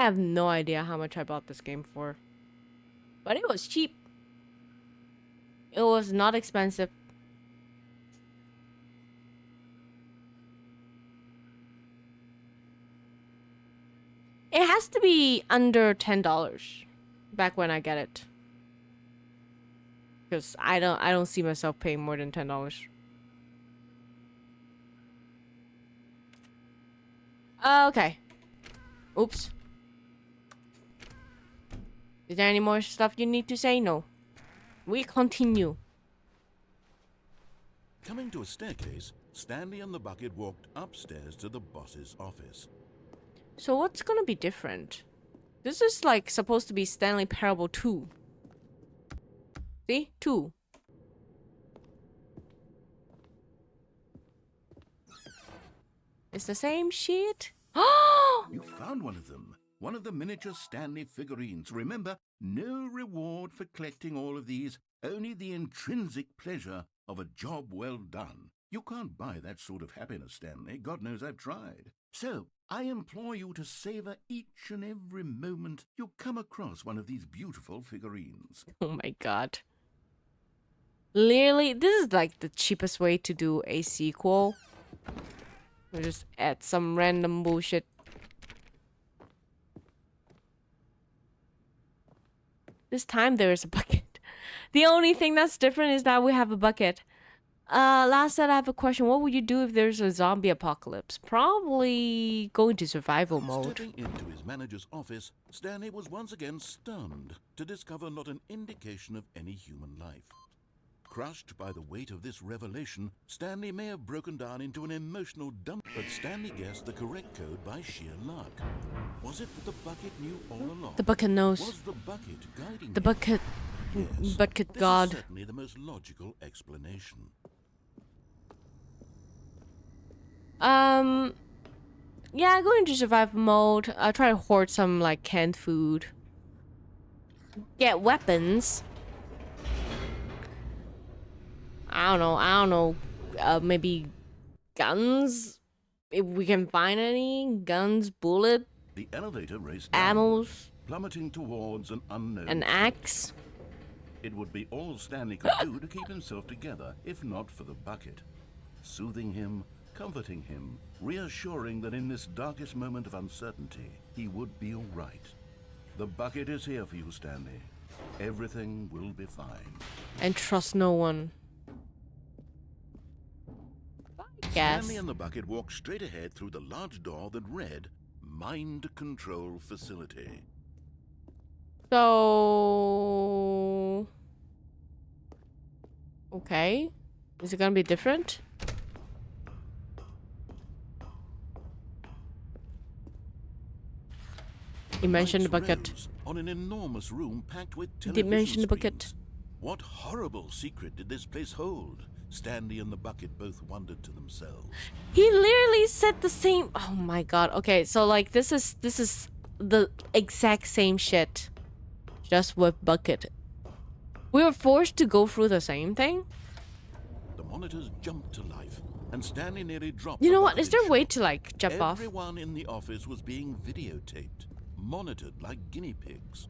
I have no idea how much I bought this game for. But it was cheap. It was not expensive. It has to be under $10 back when I get it. Because I don't see myself paying more than $10. Okay. Oops. Is there any more stuff you need to say? No. We continue. Coming to a staircase, Stanley and the bucket walked upstairs to the boss's office. So what's gonna be different? This is like supposed to be Stanley Parable 2. See? 2. It's the same shit. You found one of them. One of the miniature Stanley figurines. Remember, no reward for collecting all of these, only the intrinsic pleasure of a job well done. You can't buy that sort of happiness, Stanley. God knows I've tried. So, I implore you to savor each and every moment you come across one of these beautiful figurines. Oh my god. Literally, this is like the cheapest way to do a sequel. We just add some random bullshit. This time there is a bucket. The only thing that's different is that we have a bucket. Last set I have a question. What would you do if there's a zombie apocalypse? Probably go into survival mode. Stepping into his manager's office, Stanley was once again stunned to discover not an indication of any human life. Crushed by the weight of this revelation, Stanley may have broken down into an emotional dump, but Stanley guessed the correct code by sheer luck. Was it that the bucket knew all along? The bucket knows. Was the bucket guiding The him? bucket. Yes, Bucket this god. is certainly the most logical explanation. Yeah, go into survival mode. Try to hoard some like canned food. Get weapons. I don't know. Maybe guns? If we can find any. Guns, bullet, The elevator raced down, ammos, plummeting towards an unknown an fate. axe. It would be all Stanley could do to keep himself together, if not for the bucket. Soothing him, comforting him, reassuring that in this darkest moment of uncertainty, he would be all right. The bucket is here for you, Stanley. Everything will be fine. And trust no one. Yes. Stanley and the bucket walked straight ahead through the large door that read, Mind Control Facility. So... Okay. Is it gonna be different? You mentioned the Lights bucket. rose on an enormous room packed with You television did mention the bucket. screens. What horrible secret did this place hold? Stanley and the bucket both wondered to themselves. He literally said the same. Oh my god. Okay, so like this is the exact same shit, just with bucket. We were forced to go through the same thing. The monitors jumped to life, and Stanley nearly dropped. You the know what? bucket Is there a in way shock. to like jump off? Everyone in the office was being videotaped, monitored like guinea pigs.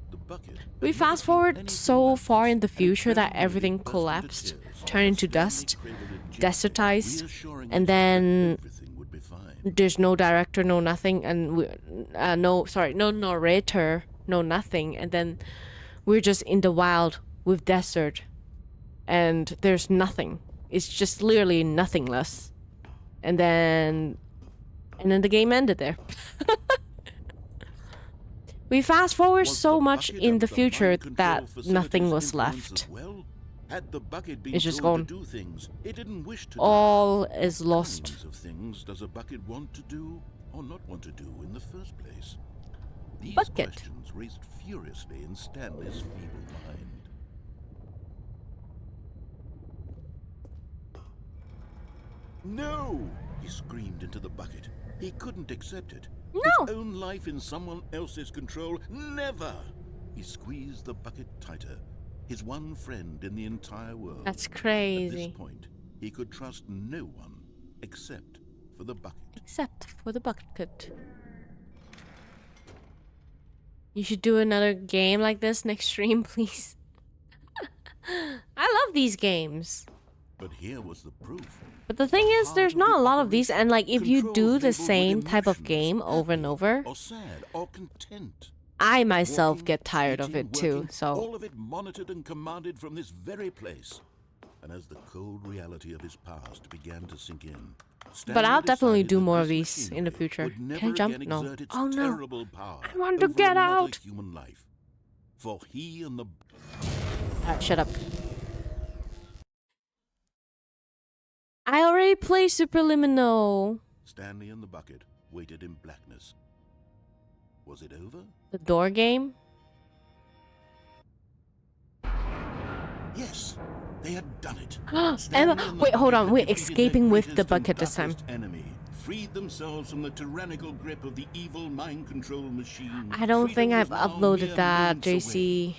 The bucket. We had never fast seen forward anything so like far this, in the and future that Stanley everything burst into collapsed, tears. turned into Stanley dust, cradled it gently, desertized, reassuring and it that then everything would be fine. there's no director, no nothing, and no narrator, no nothing, and then we're just in the wild with desert, and there's nothing. It's just literally nothingness, and then the game ended there. We fast forward Was so the much bucket in and the mind future control that nothing facilities was influence left. as well? Had the bucket been It's just told gone. to do things it didn't wish to All do? is What lost. kinds of things does a bucket want to do or not want to do in the first place? These Bucket. questions raced furiously in Stanley's feeble mind. No! He screamed into the bucket. He couldn't accept it. No! His own life in someone else's control? Never! He squeezed the bucket tighter. His one friend in the entire world. That's At this crazy. point, he could trust no one except for the bucket. Except for the bucket. You should do another game like this next stream, please. I love these games. But here was the proof. But the thing is, there's not a lot of these, and like if you do the same type of game over and over, Or sad, or content. I myself Walking, get tired of eating, it too. working, So all of it monitored and commanded from this very place. And as the cold reality of his past began to sink in, but I'll definitely decided do that more of this these in the machinery future. would Can I never jump? again No. exert its Oh no. terrible power I want to over get another out. human life. For he and the Alright, shut up. I already played Superliminal. Stanley and the bucket waited in blackness. Was it over? The door game? Yes, they had done it. Emma, wait, hold on. We're escaping with the bucket this time. Enemy freed themselves from the tyrannical grip of the evil mind control machine. I don't think Freedom I've was now uploaded mere that, moments away. JC.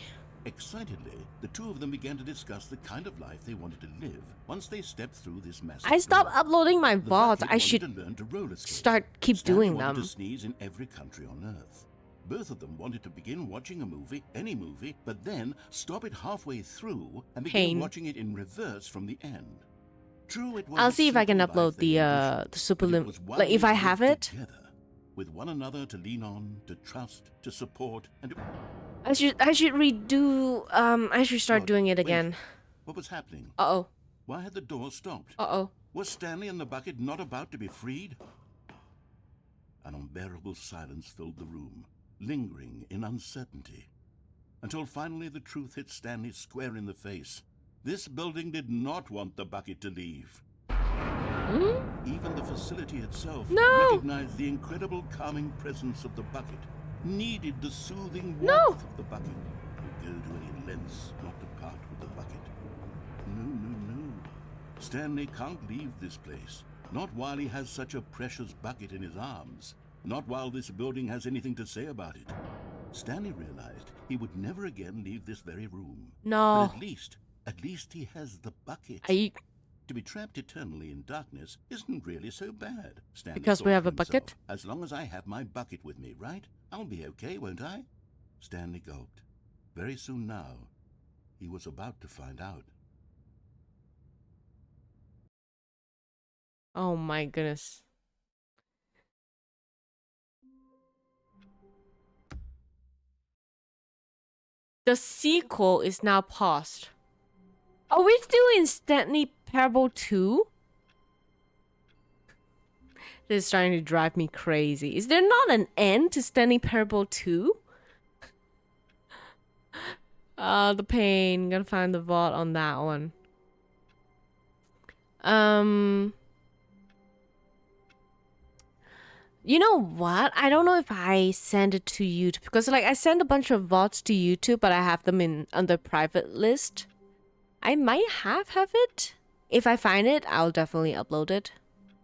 Excitedly, the two of them began to discuss the kind of life they wanted to live once they stepped through this massive I stopped door. uploading my The VODs. bucket I wanted should to learn to roller skate. keep Stanley doing wanted them. to sneeze in every country on Earth. Both of them wanted to begin watching a movie, any movie, but then stop it halfway through and begin Pain. watching it in reverse from the end. True, it was I'll a see if I can simple life upload they envisioned, the but Superlim. it was one Like if they I have lived it, together, with one another to lean on, to trust, to support, and to... I should redo. I should start What? doing it Wait. again. What was happening? Uh oh. Why had the door stopped? Uh oh. Was Stanley and the bucket not about to be freed? An unbearable silence filled the room, lingering in uncertainty, until finally the truth hit Stanley square in the face. This building did not want the bucket to leave. Even the facility itself recognized the incredible calming presence of the bucket, needed the soothing warmth of the bucket, would go to any lengths not to part with the bucket. No. Stanley can't leave this place, not while he has such a precious bucket in his arms, not while this building has anything to say about it. Stanley realized he would never again leave this very room. No. But at least he has the bucket. To be trapped eternally in darkness isn't really so bad, Stanley Because we thought have to a bucket? himself. As long as I have my bucket with me, right? I'll be okay, won't I? Stanley gulped. Very soon now, he was about to find out. Oh my goodness. The sequel is now paused. Are we still in Stanley Parable 2? This is starting to drive me crazy. Is there not an end to Stanley Parable 2? The pain. Gotta find the VOD on that one. You know what? I don't know if I send it to YouTube because like I send a bunch of VODs to YouTube, but I have them in under private list. I might have it. If I find it, I'll definitely upload it.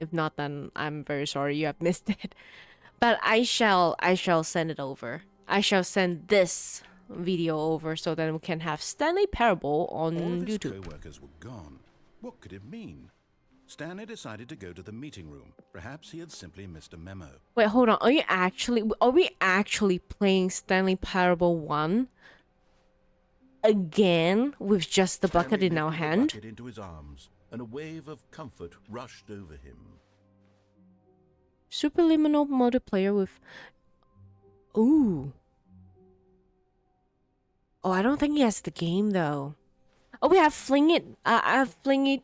If not, then I'm very sorry you have missed it. But I shall send it over. I shall send this video over so that we can have Stanley Parable on All of his YouTube. co-workers were gone. What could it mean? Stanley decided to go to the meeting room. Perhaps he had simply missed a memo. Wait, hold on. Are we actually playing Stanley Parable 1 again with just the bucket Stanley in our lifted the hand? bucket into his arms, and a wave of comfort rushed over him. Superliminal multiplayer with... Ooh. Oh, I don't think he has the game though. Oh, we have fling it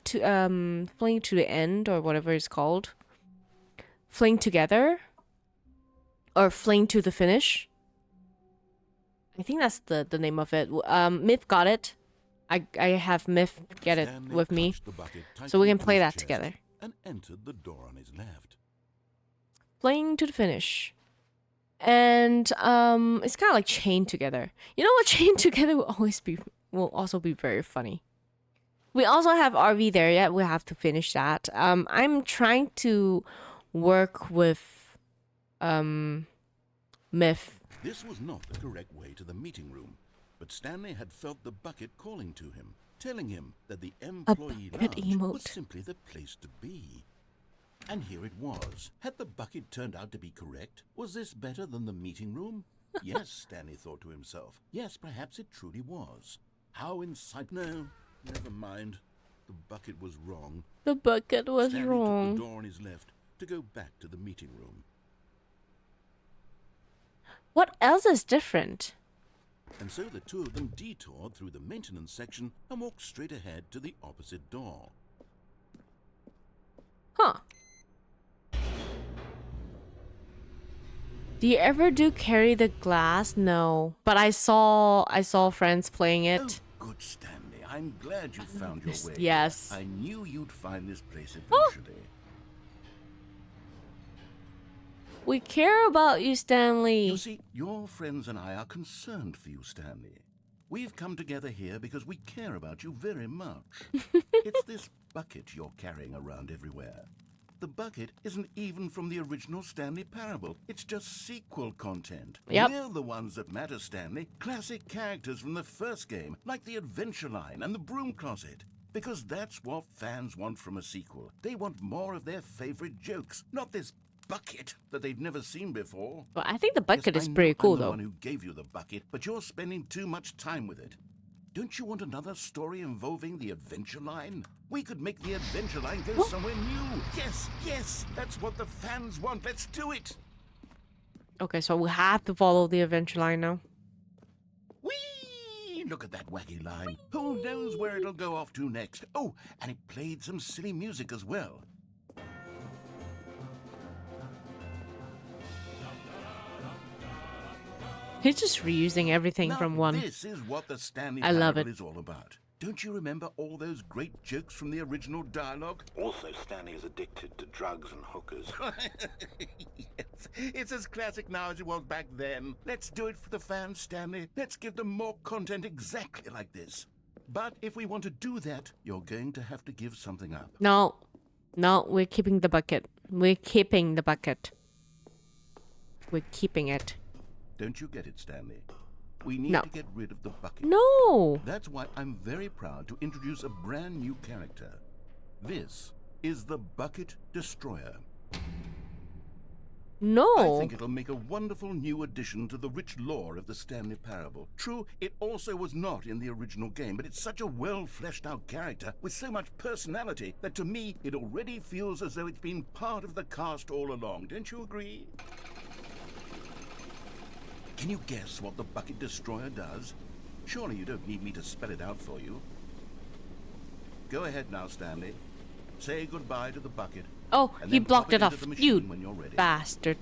to the end or whatever it's called. Fling together, or fling to the finish. I think that's the name of it. Myth got it. I have Myth get it Stanley with me, clutched the bucket so we tightly can to play his that chest together. And entered the door on his left. Fling to the finish. And it's kind of like chained together. You know what? Chained together will also be very funny. We also have RV there yet. We have to finish that. I'm trying to work with Myth. This was not the correct way to the meeting room, but Stanley had felt the bucket calling to him, telling him that the employee bucket lounge emote. was simply the place to be. And here it was. Had the bucket turned out to be correct? Was this better than the meeting room? Yes, Stanley thought to himself. Yes, perhaps it truly was. How insightful. No, never mind. The bucket was wrong. The bucket was Stanley wrong. took the door on his left to go back to the meeting room. What else is different? And so the two of them detoured through the maintenance section and walked straight ahead to the opposite door. Huh. Do you ever do carry the glass? No. But I saw friends playing it. Oh, good Stanley. I'm glad you found your way. Yes. I knew you'd find this place eventually. We care about you, Stanley. You see, your friends and I are concerned for you, Stanley. We've come together here because we care about you very much. It's this bucket you're carrying around everywhere. The bucket isn't even from the original Stanley Parable. It's just sequel content. Yep. We're the ones that matter, Stanley. Classic characters from the first game, like the Adventure Line and the Broom Closet. Because that's what fans want from a sequel. They want more of their favorite jokes, not this bucket that they've never seen before. Well, I think the bucket Yes, is I know pretty cool, I'm the though. one who gave you the bucket, but you're spending too much time with it. Don't you want another story involving the Adventure Line? We could make the Adventure Line go somewhere new. Yes, yes, that's what the fans want. Let's do it. Okay, so we have to follow the adventure line now. Whee! Look at that wacky line. Who knows where it'll go off to next? Oh, and it played some silly music as well. He's just reusing everything Now, from one. This is what the Stanley I love Parable it. is all about. Don't you remember all those great jokes from the original dialogue? Also, Stanley is addicted to drugs and hookers. Yes, it's as classic now as it was back then. Let's do it for the fans, Stanley. Let's give them more content exactly like this. But if we want to do that, you're going to have to give something up. No. No, we're keeping the bucket. We're keeping the bucket. We're keeping it. Don't you get it, Stanley? We need No. to get rid of the bucket. No! That's why I'm very proud to introduce a brand new character. This is the Bucket Destroyer. No! I think it'll make a wonderful new addition to the rich lore of the Stanley Parable. True, it also was not in the original game, but it's such a well-fleshed-out character with so much personality that to me it already feels as though it's been part of the cast all along. Don't you agree? Can you guess what the Bucket Destroyer does? Surely you don't need me to spell it out for you. Go ahead now, Stanley. Say goodbye to the bucket. Oh, and he then blocked pop it into off. the machine You when you're ready. bastard.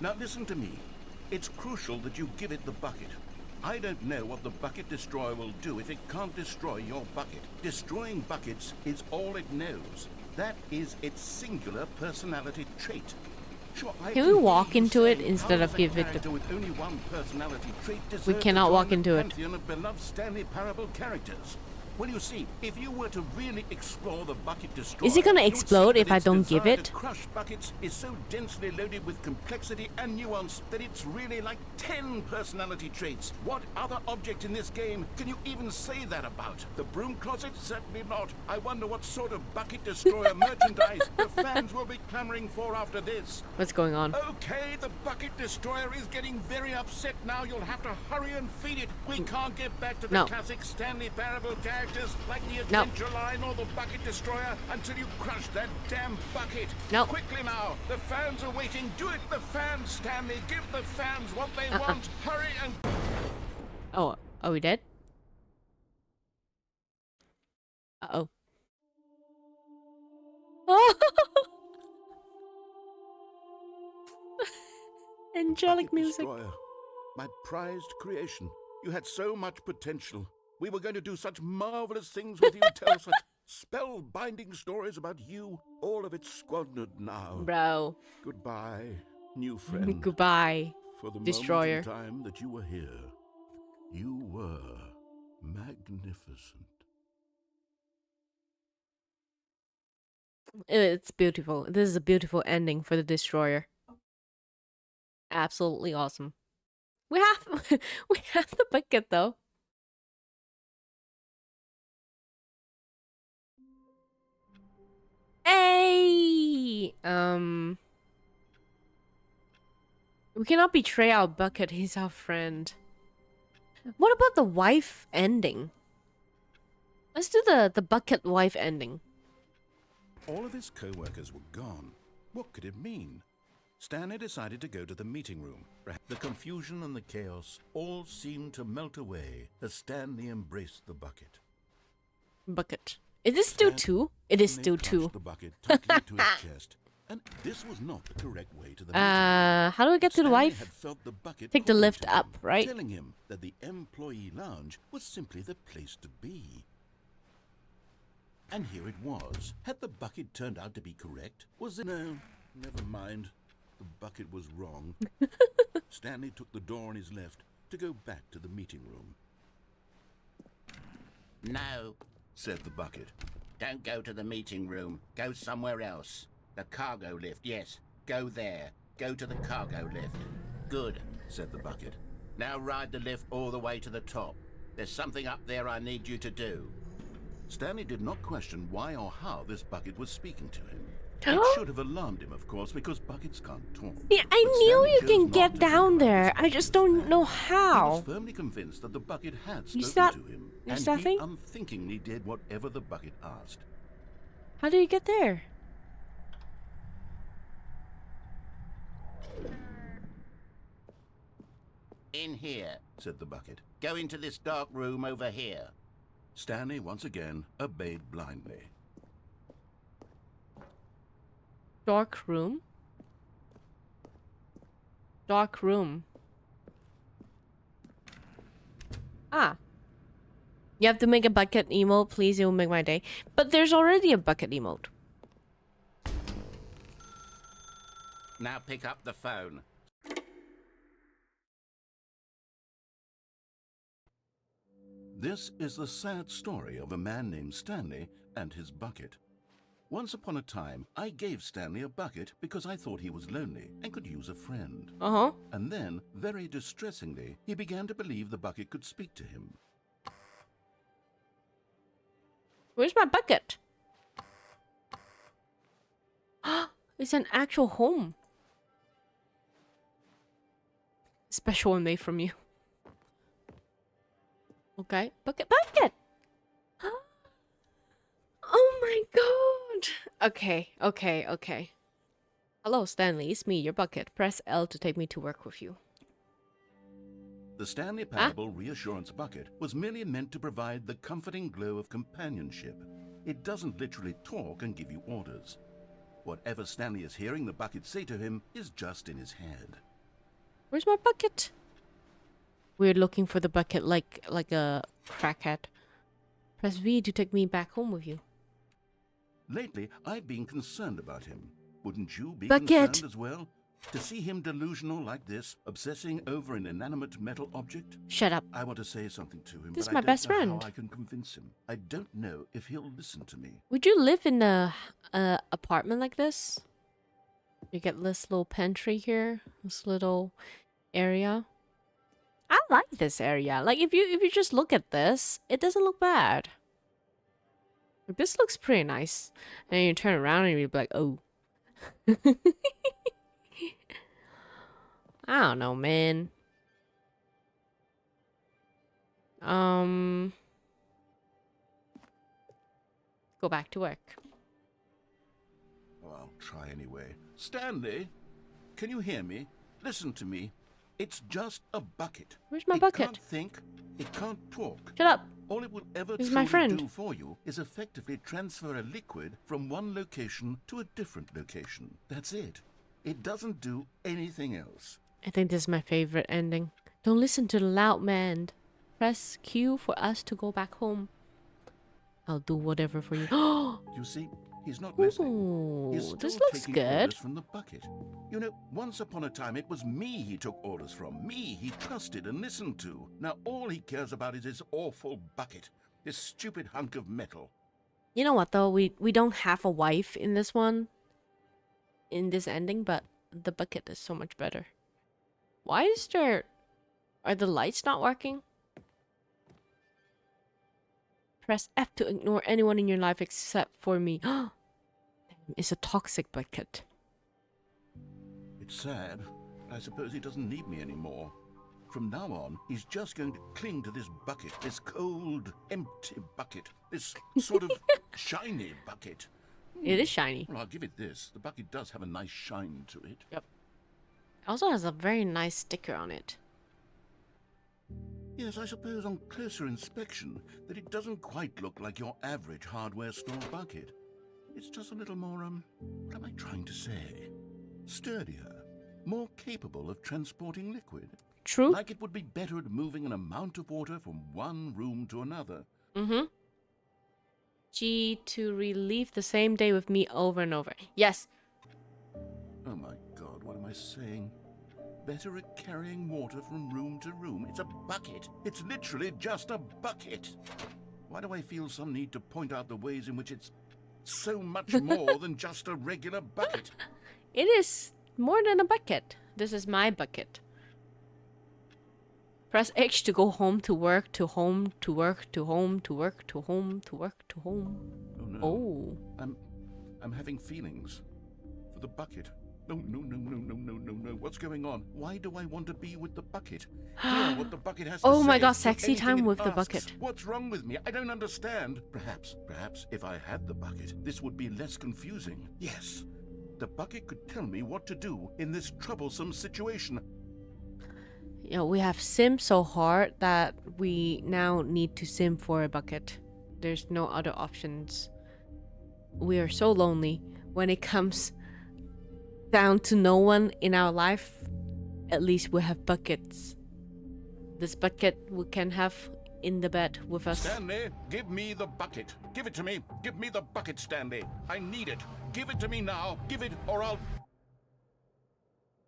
Now listen to me. It's crucial that you give it the bucket. I don't know what the Bucket Destroyer will do if it can't destroy your bucket. Destroying buckets is all it knows. That is its singular personality trait. Sure, I Can we walk hear you into it say, instead how of does a give it character the... with only one personality trait We deserve to cannot join walk the into it. pantheon of beloved Stanley Parable characters? Well, you see, if you were to really explore the Bucket Destroyer... Is it gonna you'd see explode that if I its don't give desire it? to crush buckets is so densely loaded with complexity and nuance that it's really like 10 personality traits. What other object in this game can you even say that about? The Broom Closet? Certainly not. I wonder what sort of Bucket Destroyer merchandise the fans will be clamoring for after this. What's going on? Okay, the Bucket Destroyer is getting very upset now. You'll have to hurry and feed it. We can't get back to the No. classic Stanley Parable characters like the No. Adventure Line or the Bucket Destroyer until you crush that damn bucket. No. Quickly now, the fans are waiting. Do it, the fans, Stanley. Give the fans what they want. Hurry and... Oh, are we dead? Uh-oh. Oh! Angelic Bucket music. Destroyer, my prized creation. You had so much potential. We were going to do such marvelous things with you, tell such spellbinding stories about you. All of it squandered now. Bro. Goodbye, new friend. Goodbye, For the Destroyer. moment in time that you were here, you were magnificent. It's beautiful. This is a beautiful ending for the Destroyer. Absolutely awesome. We have we have the bucket though. Hey! We cannot betray our bucket. He's our friend. What about the wife ending? Let's do the bucket wife ending. All of his co-workers were gone. What could it mean? Stanley decided to go to the meeting room. The confusion and the chaos all seemed to melt away as Stanley embraced the bucket. Bucket. Is this still two? It is still Stanley two. clutched the bucket tightly to his chest, and this was not the correct way to the meeting room. How do I get to the Stanley wife? had felt the bucket Take the calling lift to him, up, right? telling him that the employee lounge was simply the place to be. And here it was. Had the bucket turned out to be correct? Was it? No, never mind. The bucket was wrong. Stanley took the door on his left to go back to the meeting room. No, said the bucket. don't go to the meeting room. Go somewhere else. The cargo lift, yes. Go there. Go to the cargo lift. Good, said the bucket. Now ride the lift all the way to the top. There's something up there I need you to do. Stanley did not question why or how this bucket was speaking to him. It should have alarmed him, of course, because buckets can't talk. Yeah, I But knew Stanley you chose can not get to down think about there. this I just bucket don't know He how. was firmly convinced that the bucket had You spoken see to him, you and see that he thing? unthinkingly did whatever the bucket asked. How do you get there? In here, said the bucket. Go into this dark room over here. Stanley once again obeyed blindly. Dark room? Dark room. Ah. You have to make a bucket emote, please. It will make my day. But there's already a bucket emote. Now pick up the phone. This is the sad story of a man named Stanley and his bucket. Once upon a time, I gave Stanley a bucket because I thought he was lonely and could use a friend. Uh-huh. And then, very distressingly, he began to believe the bucket could speak to him. Where's my bucket? It's an actual home. Special one made from you. Okay. Bucket, bucket! Oh my god! Okay. Hello, Stanley. It's me, your bucket. Press L to take me to work with you. The Stanley Parable Reassurance Bucket was merely meant to provide the comforting glow of companionship. It doesn't literally talk and give you orders. Whatever Stanley is hearing the bucket say to him is just in his head. Where's my bucket? We're looking for the bucket like a crackhead. Press V to take me back home with you. Lately, I've been concerned about him. Wouldn't you be Bucket. concerned as well? To see him delusional like this, obsessing over an inanimate metal object? Shut up. I want to say something to him, This is but my I don't best know friend. how I can convince him. I don't know if he'll listen to me. Would you live in a apartment like this? You get this little pantry here, this little area. I like this area. Like if you just look at this, it doesn't look bad. Like, this looks pretty nice. And then you turn around and you're like, oh. I don't know, man. Go back to work. Oh, I'll try anyway. Stanley, can you hear me? Listen to me. It's just a bucket. Where's my it bucket? Can't think. It can't talk. Shut up. All it will ever He's truly my friend. do for you is effectively transfer a liquid from one location to a different location. That's it. It doesn't do anything else. I think this is my favorite ending. Don't listen to the loud man. Press Q for us to go back home. I'll do whatever for you. You see, he's not listening. Ooh, He's still this looks taking good. orders from the bucket. You know, once upon a time, it was me he took orders from. Me he trusted and listened to. Now all he cares about is his awful bucket. This stupid hunk of metal. You know what though? We don't have a wife in this one. In this ending, but the bucket is so much better. Why is there... Are the lights not working? Press F to ignore anyone in your life except for me. It's a toxic bucket. It's sad, I suppose he doesn't need me anymore. From now on, he's just going to cling to this bucket, this cold, empty bucket, this sort of shiny bucket. It is shiny. Well, I'll give it this. The bucket does have a nice shine to it. Yep. It also has a very nice sticker on it. Yes, I suppose on closer inspection that it doesn't quite look like your average hardware store bucket. It's just a little more, what am I trying to say? Sturdier, more capable of transporting liquid. True. Like it would be better at moving an amount of water from one room to another. Mm-hmm. G to relieve the same day with me over and over. Yes. Oh my God, what am I saying? Better at carrying water from room to room. It's a bucket. It's literally just a bucket. Why do I feel some need to point out the ways in which it's so much more than just a regular bucket? It is more than a bucket. This is my bucket. Press H to go home to work to home to work to home to work to home to work to home. Oh no. Oh. I'm having feelings for the bucket. No, no, no, no, no, no, no, no. What's going on? Why do I want to be with the bucket? Hear what the bucket has to Oh say. my God, Do sexy anything time it with the asks. bucket. What's wrong with me? I don't understand. Perhaps if I had the bucket, this would be less confusing. Yes, the bucket could tell me what to do in this troublesome situation. You know, we have simmed so hard that we now need to sim for a bucket. There's no other options. We are so lonely when it comes down to no one in our life. At least we have buckets. This bucket we can have in the bed with us. Stanley, give me the bucket. Give it to me. Give me the bucket, Stanley. I need it. Give it to me now. Give it or I'll...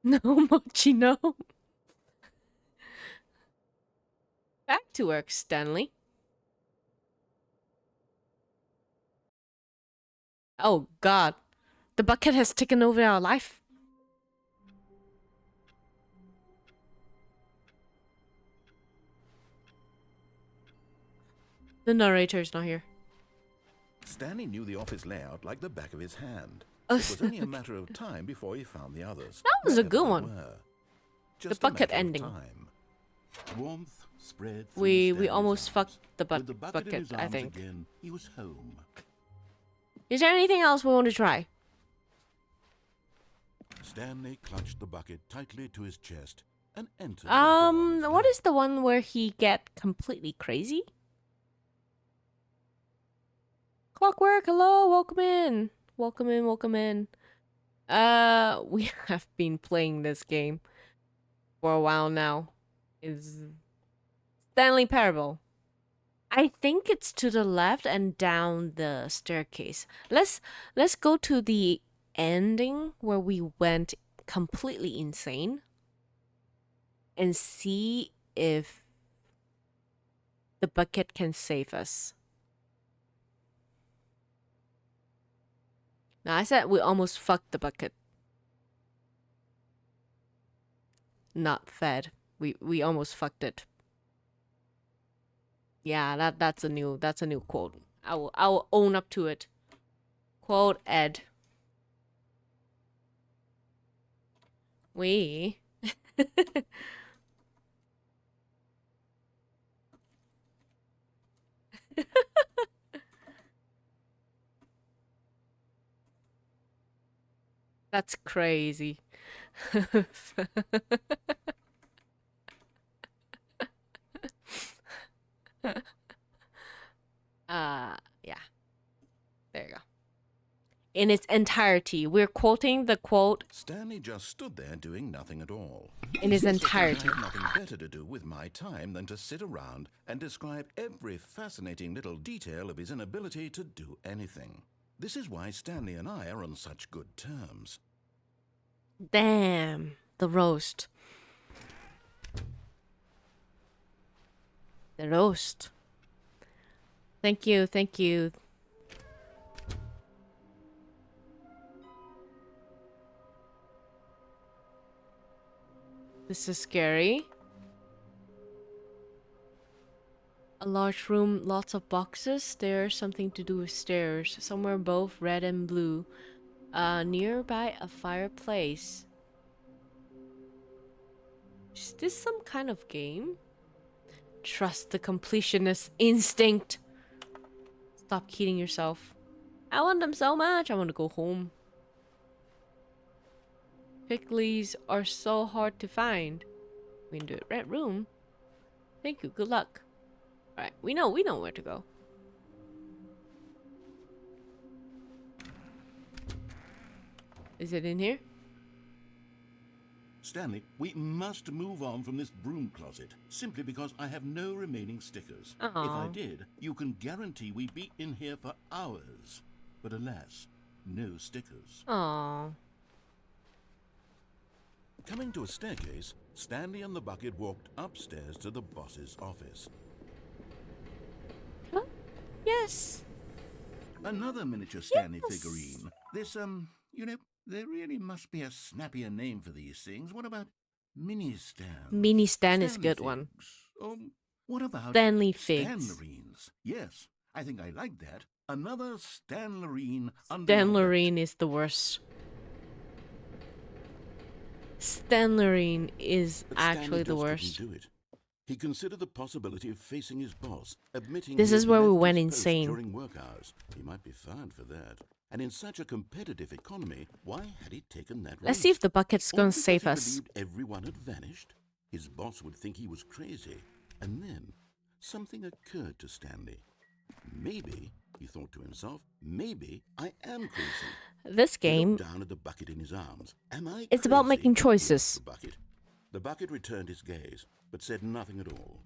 No, Mochi, no. Back to work, Stanley. Oh God, the bucket has taken over our life. The narrator is not here. Stanley knew the office layout like the back of his hand. It was only a matter of time before he found the others. That was a wherever good they one. were. The Just a bucket matter of ending. time. Warmth spread through We Stanley's almost arms. fucked the With the bucket in bucket, his I arms think. again, he was home. Is there anything else we want to try? Stanley clutched the bucket tightly to his chest and entered the door on his What left. is the one where he get completely crazy? Clockwork, hello, welcome in. Welcome in, welcome in. We have been playing this game for a while now. Is Stanley Parable. I think it's to the left and down the staircase. Let's go to the ending where we went completely insane and see if the bucket can save us. Now, I said we almost fucked the bucket. Not fed. We almost fucked it. Yeah, that's a new quote. I will own up to it. Quote Ed. We That's crazy. Yeah. There you go. In its entirety. We're quoting the quote Stanley just stood there doing nothing at all. in its He said, entirety. I had nothing better to do with my time than to sit around and describe every fascinating little detail of his inability to do anything. This is why Stanley and I are on such good terms. Damn. The roast. The roast. Thank you, thank you. This is scary. A large room, lots of boxes, stairs, something to do with stairs. Somewhere both red and blue. Nearby a fireplace. Is this some kind of game? Trust the completionist instinct. Stop kidding yourself. I want them so much. I want to go home. Pickles are so hard to find. We can do it. Red room. Thank you. Good luck. Alright, we know where to go. Is it in here? Stanley, we must move on from this broom closet, simply because I have no remaining stickers. If I Aw. did, you can guarantee we'd be in here for hours. But alas, no stickers. Aww. Coming to a staircase, Stanley and the bucket walked upstairs to the boss's office. Huh? Yes. Another miniature Stanley Yes. figurine. This, you know, there really must be a snappier name for these things. What about mini Stan? Mini Stan is a Stanley good one. figs. What about Stanley figs. Stanlerines? Yes, I think I like that. Another Stanlerine. Stanlerine is the worst. Stanlerine is But actually Stanley the just worst. couldn't do it. He considered the possibility of facing his boss, admitting This he is had where we left went his post insane. during work hours. He might be fired for that. And in such a competitive economy, why had he taken that risk? Let's see if the bucket's All gonna because save he us. believed everyone had vanished. His boss would think he was crazy. And then something occurred to Stanley. Maybe, he thought to himself, maybe I am crazy. This He game, looked down at the bucket in his arms. Am I it's about crazy? making He choices. asked the bucket. The bucket returned his gaze, but said nothing at all.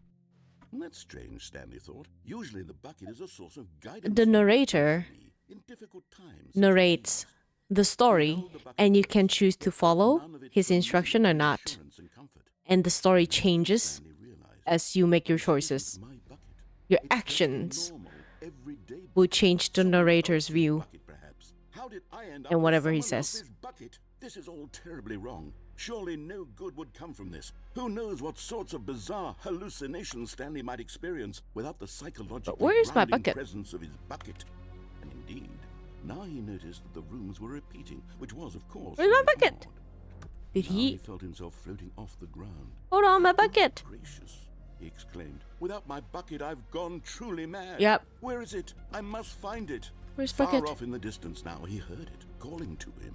That's strange, Stanley thought. Usually the bucket is a source of guidance. The narrator In difficult times, narrates the story, and you can choose to follow his instruction or not. And the story changes as you make your choices. Your actions will change the narrator's view How did I end up and with whatever he someone says. else's bucket? This is all terribly wrong. Surely no good would come from this. Who knows what sorts of bizarre hallucinations Stanley might experience without the psychological where is my grounding bucket? presence of his bucket. And indeed, now he noticed that the rooms were repeating, which was, of course, Where's my very bucket? odd. Did Now he he? felt himself floating off the ground. Hold on, my bucket. Gracious, he exclaimed. Without my bucket, I've gone truly mad. Yep. Where is it? I must find it. Where's Far bucket? off in the distance now, he heard it, calling to him.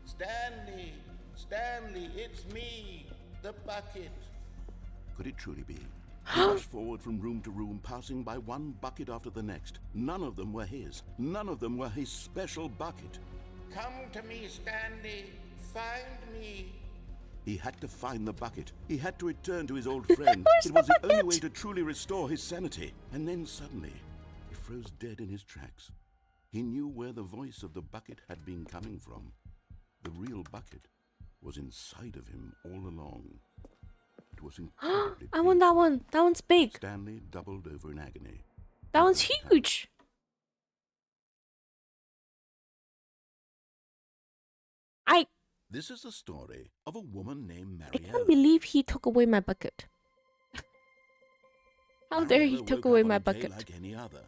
Stanley! Stanley, it's me! The bucket! Could it truly be? He rushed forward from room to room, passing by one bucket after the next. None of them were his. None of them were his special bucket. Come to me, Stanley! Find me! He had to find the bucket. He had to return to his old friend. Where's It the was the only bucket? way to truly restore his sanity. And then suddenly, he froze dead in his tracks. He knew where the voice of the bucket had been coming from. The real bucket was inside of him all along. It was incredibly I want that one. That one's big. Stanley doubled over in agony. That one's huge. This is the story of a woman named I Mariella. can't believe he took away my bucket. How dare he Mariella took woke away up on my a day bucket? like any other.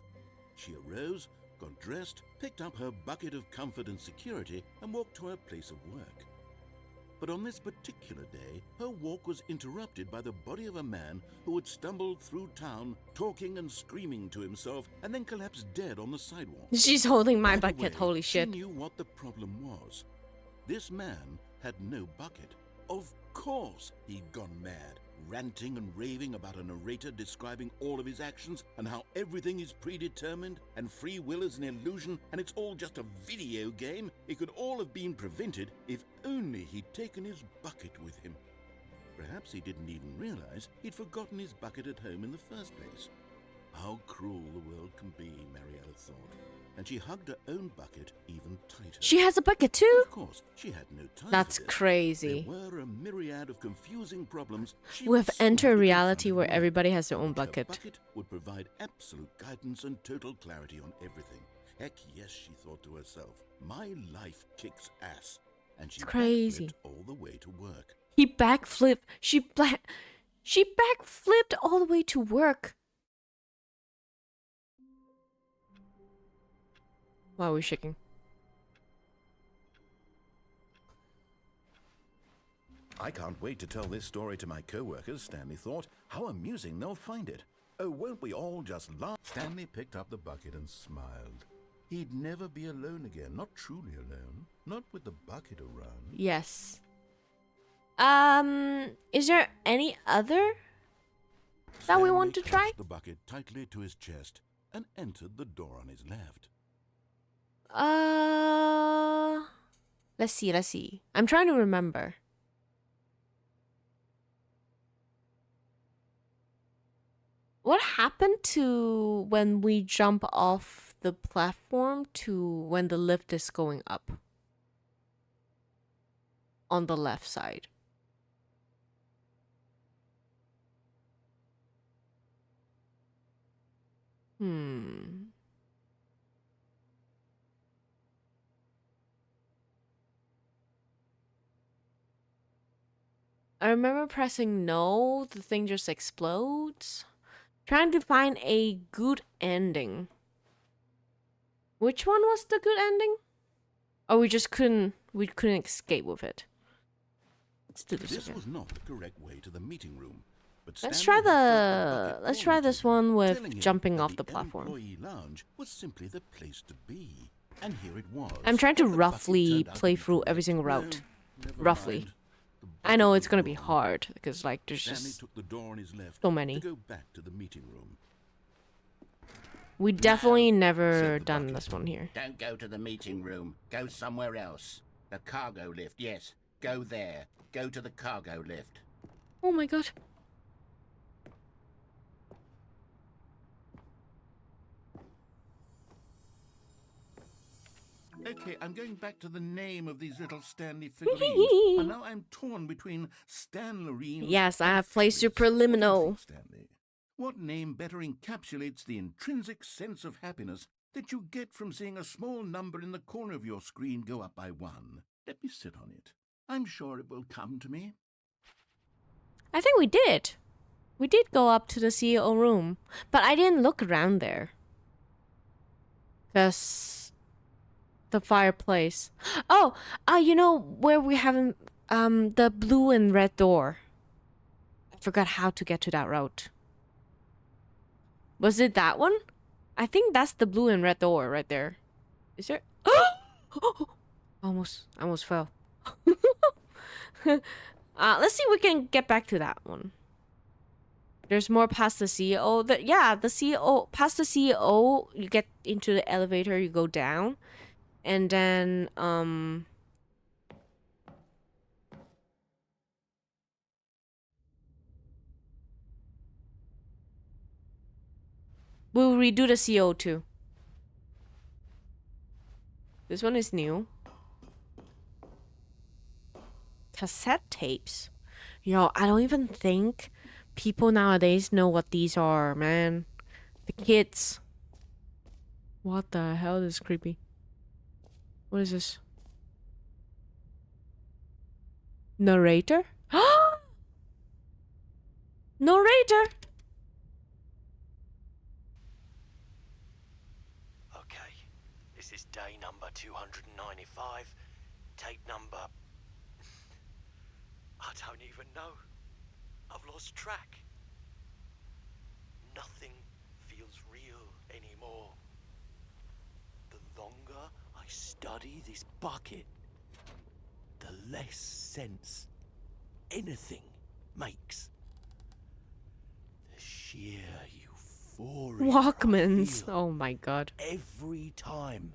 She arose, got dressed, picked up her bucket of comfort and security, and walked to her place of work. But on this particular day, her walk was interrupted by the body of a man who had stumbled through town, talking and screaming to himself, and then collapsed dead on the sidewalk. She's holding my Right bucket. away, Holy she shit. knew what the problem was. This man had no bucket. Of course he'd gone mad, ranting and raving about a narrator describing all of his actions and how everything is predetermined and free will is an illusion and it's all just a video game. It could all have been prevented if only he'd taken his bucket with him. Perhaps he didn't even realize he'd forgotten his bucket at home in the first place. How cruel the world can be, Mariella thought, and she hugged her own bucket even tighter. She has a bucket too? Of course, she had no time That's for this. crazy. There were a myriad of confusing problems. She We have was soon entered a to reality confront where them. everybody has their own Her bucket. bucket would provide absolute guidance and total clarity on everything. Heck yes, she thought to herself. My life kicks ass. And she It's crazy. backflipped all the way to work. He backflipped. She backflipped all the way to work. Why are we shaking? I can't wait to tell this story to my co-workers, Stanley thought. How amusing they'll find it. Oh, won't we all just laugh? Stanley picked up the bucket and smiled. He'd never be alone again, not truly alone, not with the bucket around. Yes. Is there any other that we want to try? Stanley clutched the bucket tightly to his chest and entered the door on his left. Let's see. I'm trying to remember. What happened to when we jump off the platform to when the lift is going up? On the left side. I remember pressing no, the thing just explodes. Trying to find a good ending. Which one was the good ending? Oh, we couldn't escape with it. Let's do this again. Was not the correct way to the meeting room. But Let's Stanley try this one with telling him jumping that off the platform. Employee lounge was simply the place to be. And here it was. I'm trying to But the roughly bucket turned out play to be through correct. every single No, route. never Roughly. mind. The I know bucket it's was gonna be wrong. hard because like there's Stanley just took the door on his left so many. to go back to the meeting room. We definitely Said never the done bucket. this one here. Don't go to the meeting room. Go somewhere else. The cargo lift, yes. Go there. Go to the cargo lift. Oh my god. Okay, I'm going back to the name of these little Stanley figurines. And now I'm torn between Stanlerines. Yes, I and have placed your Fairies. What do you preliminal. think, Stanley? What name better encapsulates the intrinsic sense of happiness that you get from seeing a small number in the corner of your screen go up by 1? Let me sit on it. I'm sure it will come to me. I think we did. We did go up to the CEO room, but I didn't look around there. Cause the fireplace. Oh, you know where we haven't the blue and red door. I forgot how to get to that route. Was it that one? I think that's the blue and red door right there. Is there? Almost fell. Let's see if we can get back to that one. There's more past the CEO. The CEO, past the CEO, you get into the elevator, you go down. And then, we'll redo the CEO too. This one is new. Cassette tapes. Yo, I don't even think people nowadays know what these are, man. The kids. What the hell? This is creepy. What is this? Narrator? Narrator! Okay, this is day number 295. Tape number... I don't even know. I've lost track. Nothing feels real anymore. The longer I study this bucket, the less sense anything makes. The sheer euphoria Walkmans. I feel Oh my god. every time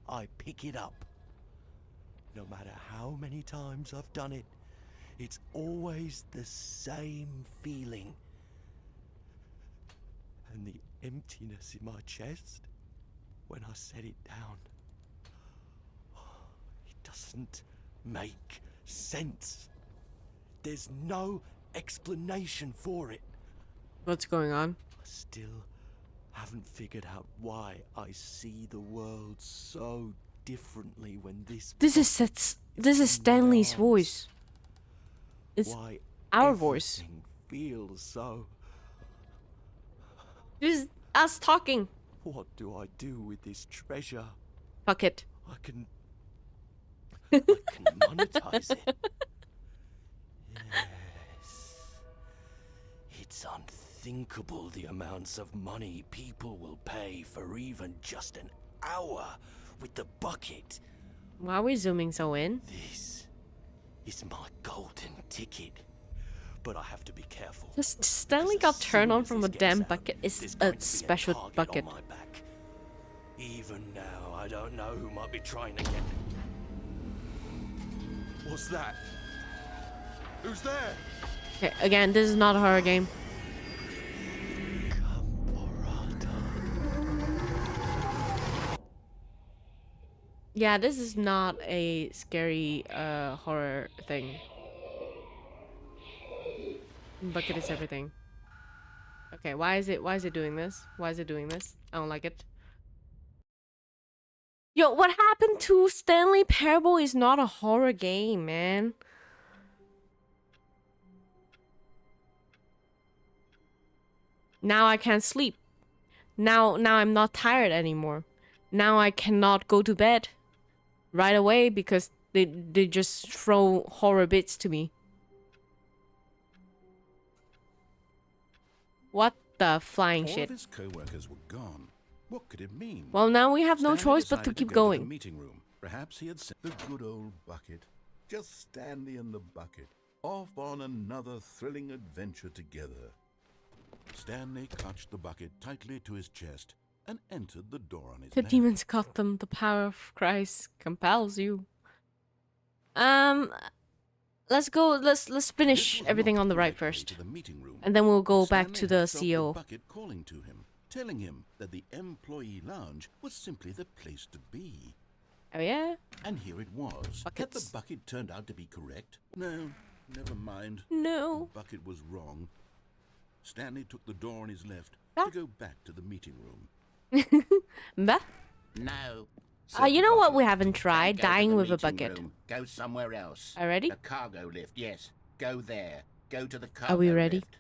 I pick it up. No matter how many times I've done it, it's always the same feeling. And the emptiness in my chest when I set it down. It doesn't make sense. There's no explanation for it. What's going on? I still haven't figured out why I see the world so differently when this is Stanley's voice. It's why our voice. everything feels so. This is us talking. What do I do with this treasure? Fuck it. I can monetize it. Yeah, It's unthinkable the amounts of money people will pay for even just an hour with the bucket. Why are we zooming so in? This is my golden ticket. But I have to be careful. Just Stanley got turned on from a damn bucket. It's a special bucket. On my back. Even now, I don't know who might be trying to get. What's that? Who's there? Okay, again, this is not a horror game. Yeah, this is not a scary horror thing. Bucket is everything. Okay, why is it doing this? Why is it doing this? I don't like it. Yo, what happened to Stanley Parable is not a horror game, man. Now I can't sleep. Now I'm not tired anymore. Now I cannot go to bed right away because they just throw horror bits to me. What the flying All shit? of his co-workers were gone. What could it mean? Well, now we have no Stanley choice but to decided keep go going. To the meeting room. Perhaps he had sent the good old bucket. Just Stanley and the bucket, off on another thrilling adventure together. Stanley clutched the bucket tightly to his chest and entered the door on his The left. demons got them. The power of Christ compels you. Let's go. Let's finish everything on the right first, and then we'll go back to the CEO. Bucket calling to him, telling him that the employee lounge was simply the place to be. Oh yeah. And here it was. Had the bucket turned out to be correct? No, never mind. No. The bucket was wrong. Stanley took the door on his left to go back to the meeting room. Bah? No. You know what we haven't tried? Don't go to Dying the with a meeting bucket. room. Go somewhere else. Are ready? The cargo lift, yes. Go there. Go to the cargo Are we ready? lift.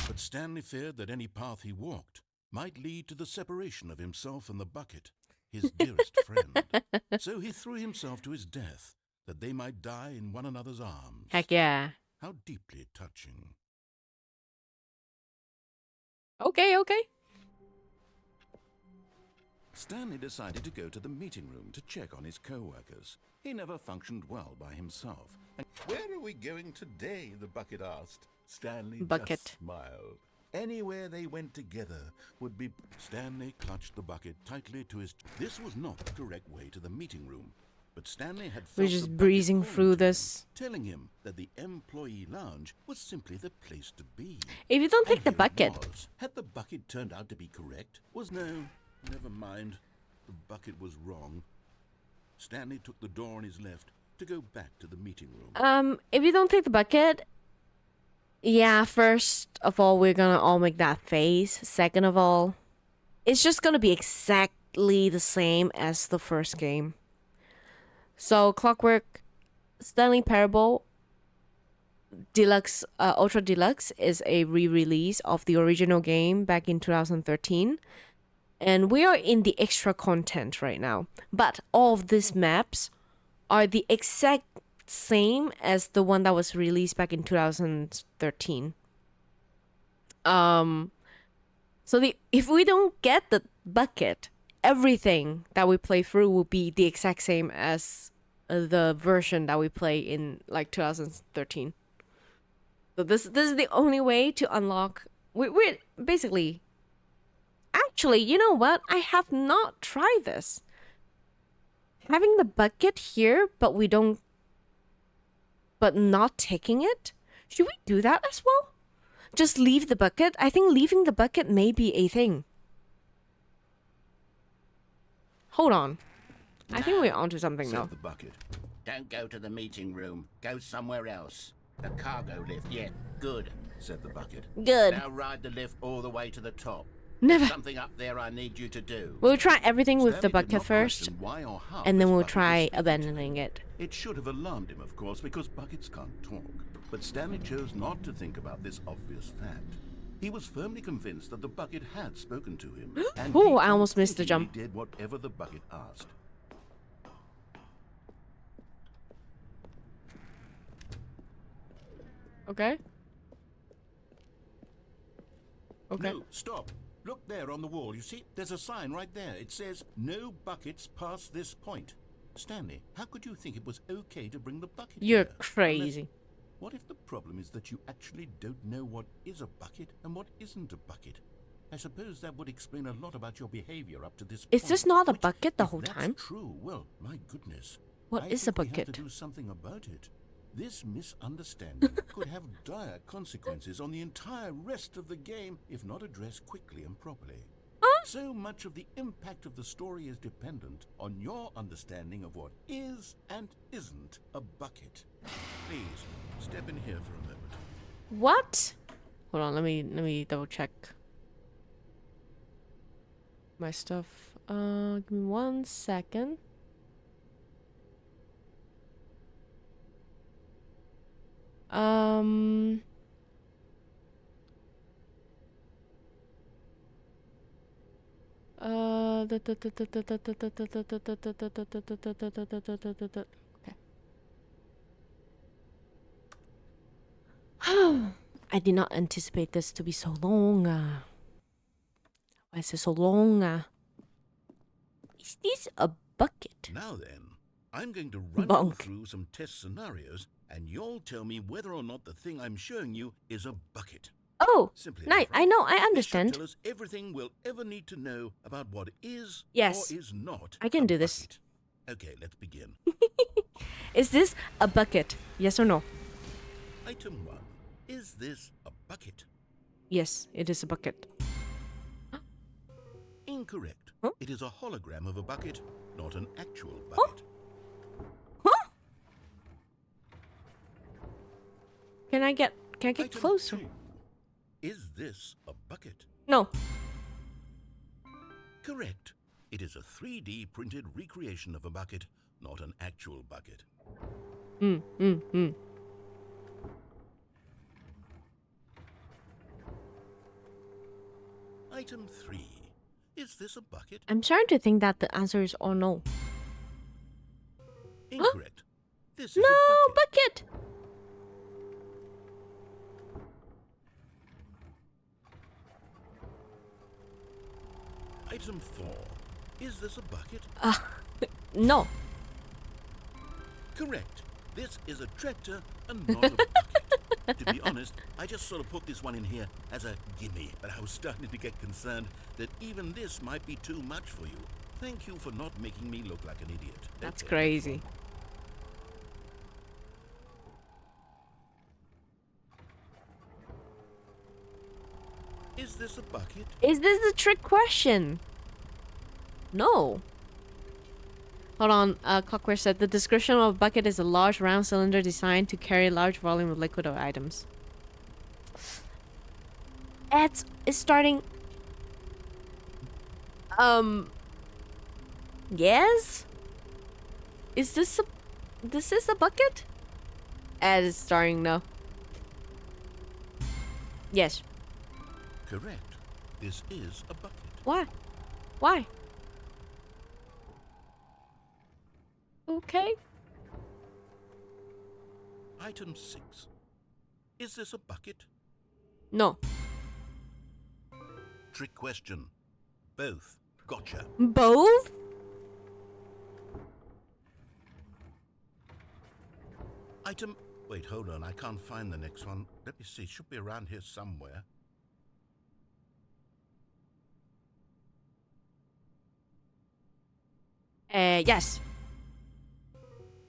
But Stanley feared that any path he walked might lead to the separation of himself and the bucket, his dearest friend. So he threw himself to his death, that they might die in one another's arms. Heck yeah. How deeply touching. Okay. Stanley decided to go to the meeting room to check on his co-workers. He never functioned well by himself. And where are we going today? The bucket asked. Stanley just smiled. Anywhere they went together would be... Stanley clutched the bucket tightly to his... This was not the correct way to the meeting room. But Stanley had We're felt just the bucket breezing calling through to him, this. telling him that the employee lounge was simply the place to be. If you don't take the And here it bucket. was. Had the bucket turned out to be correct? No, never mind. The bucket was wrong. Stanley took the door on his left to go back to the meeting room. If you don't take the bucket, yeah, first of all, we're gonna all make that face. Second of all, it's just gonna be exactly the same as the first game. So, Clockwork Stanley Parable Deluxe, Ultra Deluxe is a re-release of the original game back in 2013. And we are in the extra content right now. But all of these maps are the exact same as the one that was released back in 2013. So if we don't get the bucket, everything that we play through will be the exact same as the version that we play in like 2013. So this is the only way to unlock. We're basically. Actually, you know what? I have not tried this. Having the bucket here, but not taking it? Should we do that as well? Just leave the bucket? I think leaving the bucket may be a thing. Hold on. I think we're onto something now. The bucket. Don't go to the meeting room. Go somewhere else. The cargo lift, yeah. Good, said the bucket. Good. Now ride the lift all the way to the top. Never. There's something up there I need you to do. We'll try everything with the Stanley did bucket not first, question why or how and then this we'll bucket try was speaking to abandoning him. it. It should have alarmed him, of course, because buckets can't talk. But Stanley chose not to think about this obvious fact. He was firmly convinced that the bucket had spoken to him. And Ooh, he I almost missed the jump. did whatever the bucket asked. Okay. Okay. No, stop. Look there on the wall. You see, there's a sign right there. It says, no buckets past this point. Stanley, how could you think it was okay to bring the bucket You're here? crazy. What if the problem is that you actually don't know what is a bucket and what isn't a bucket? I suppose that would explain a lot about your behavior up to this point. Is this not a which, bucket the if whole that's time? true, well, my goodness. What I is a think we bucket? have to do something about it. This misunderstanding could have dire consequences on the entire rest of the game if not addressed quickly and properly. So much of the impact of the story is dependent on your understanding of what is and isn't a bucket. Please, step in here for a moment. What? Hold on, let me double check my stuff. Give me 1 second. I did not anticipate this to be so long. Why is it so long? Is this a bucket? Now then, I'm going to run you through some test scenarios, and you'll tell me whether or not the thing I'm showing you is a bucket. Oh, Simply nice. I know. I understand. This should tell us everything we'll ever need to know about what is Yes, or is not. I can do this. Bucket. Okay, let's begin. Is this a bucket? Yes or no? Item 1. Is this a bucket? Yes, it is a bucket. Incorrect. Huh? It is a hologram of a bucket, not an actual bucket. Huh? Can I get Item closer? 2. Is this a bucket? No. Correct. It is a 3D printed recreation of a bucket, not an actual bucket. Item 3. Is this a bucket? I'm starting to think that the answer is oh no. Incorrect. This is No a bucket. Item 4. Is this a bucket? No. Correct. This is a tractor and not a bucket. To be honest, I just sort of put this one in here as a gimme, but I was starting to get concerned that even this might be too much for you. Thank you for not making me look like an idiot. That's Okay. crazy. Is this a bucket? Is this the trick question? No. Hold on, Clockwork said the description of a bucket is a large round cylinder designed to carry a large volume of liquid or items. It's starting. Yes? Is this a bucket? Ed is starting no. Yes. Correct. This is a bucket. Why? Why? Okay. Item 6. Is this a bucket? No. Trick question. Both. Gotcha. Both? Item... Wait, hold on. I can't find the next one. Let me see. Should be around here somewhere. Yes.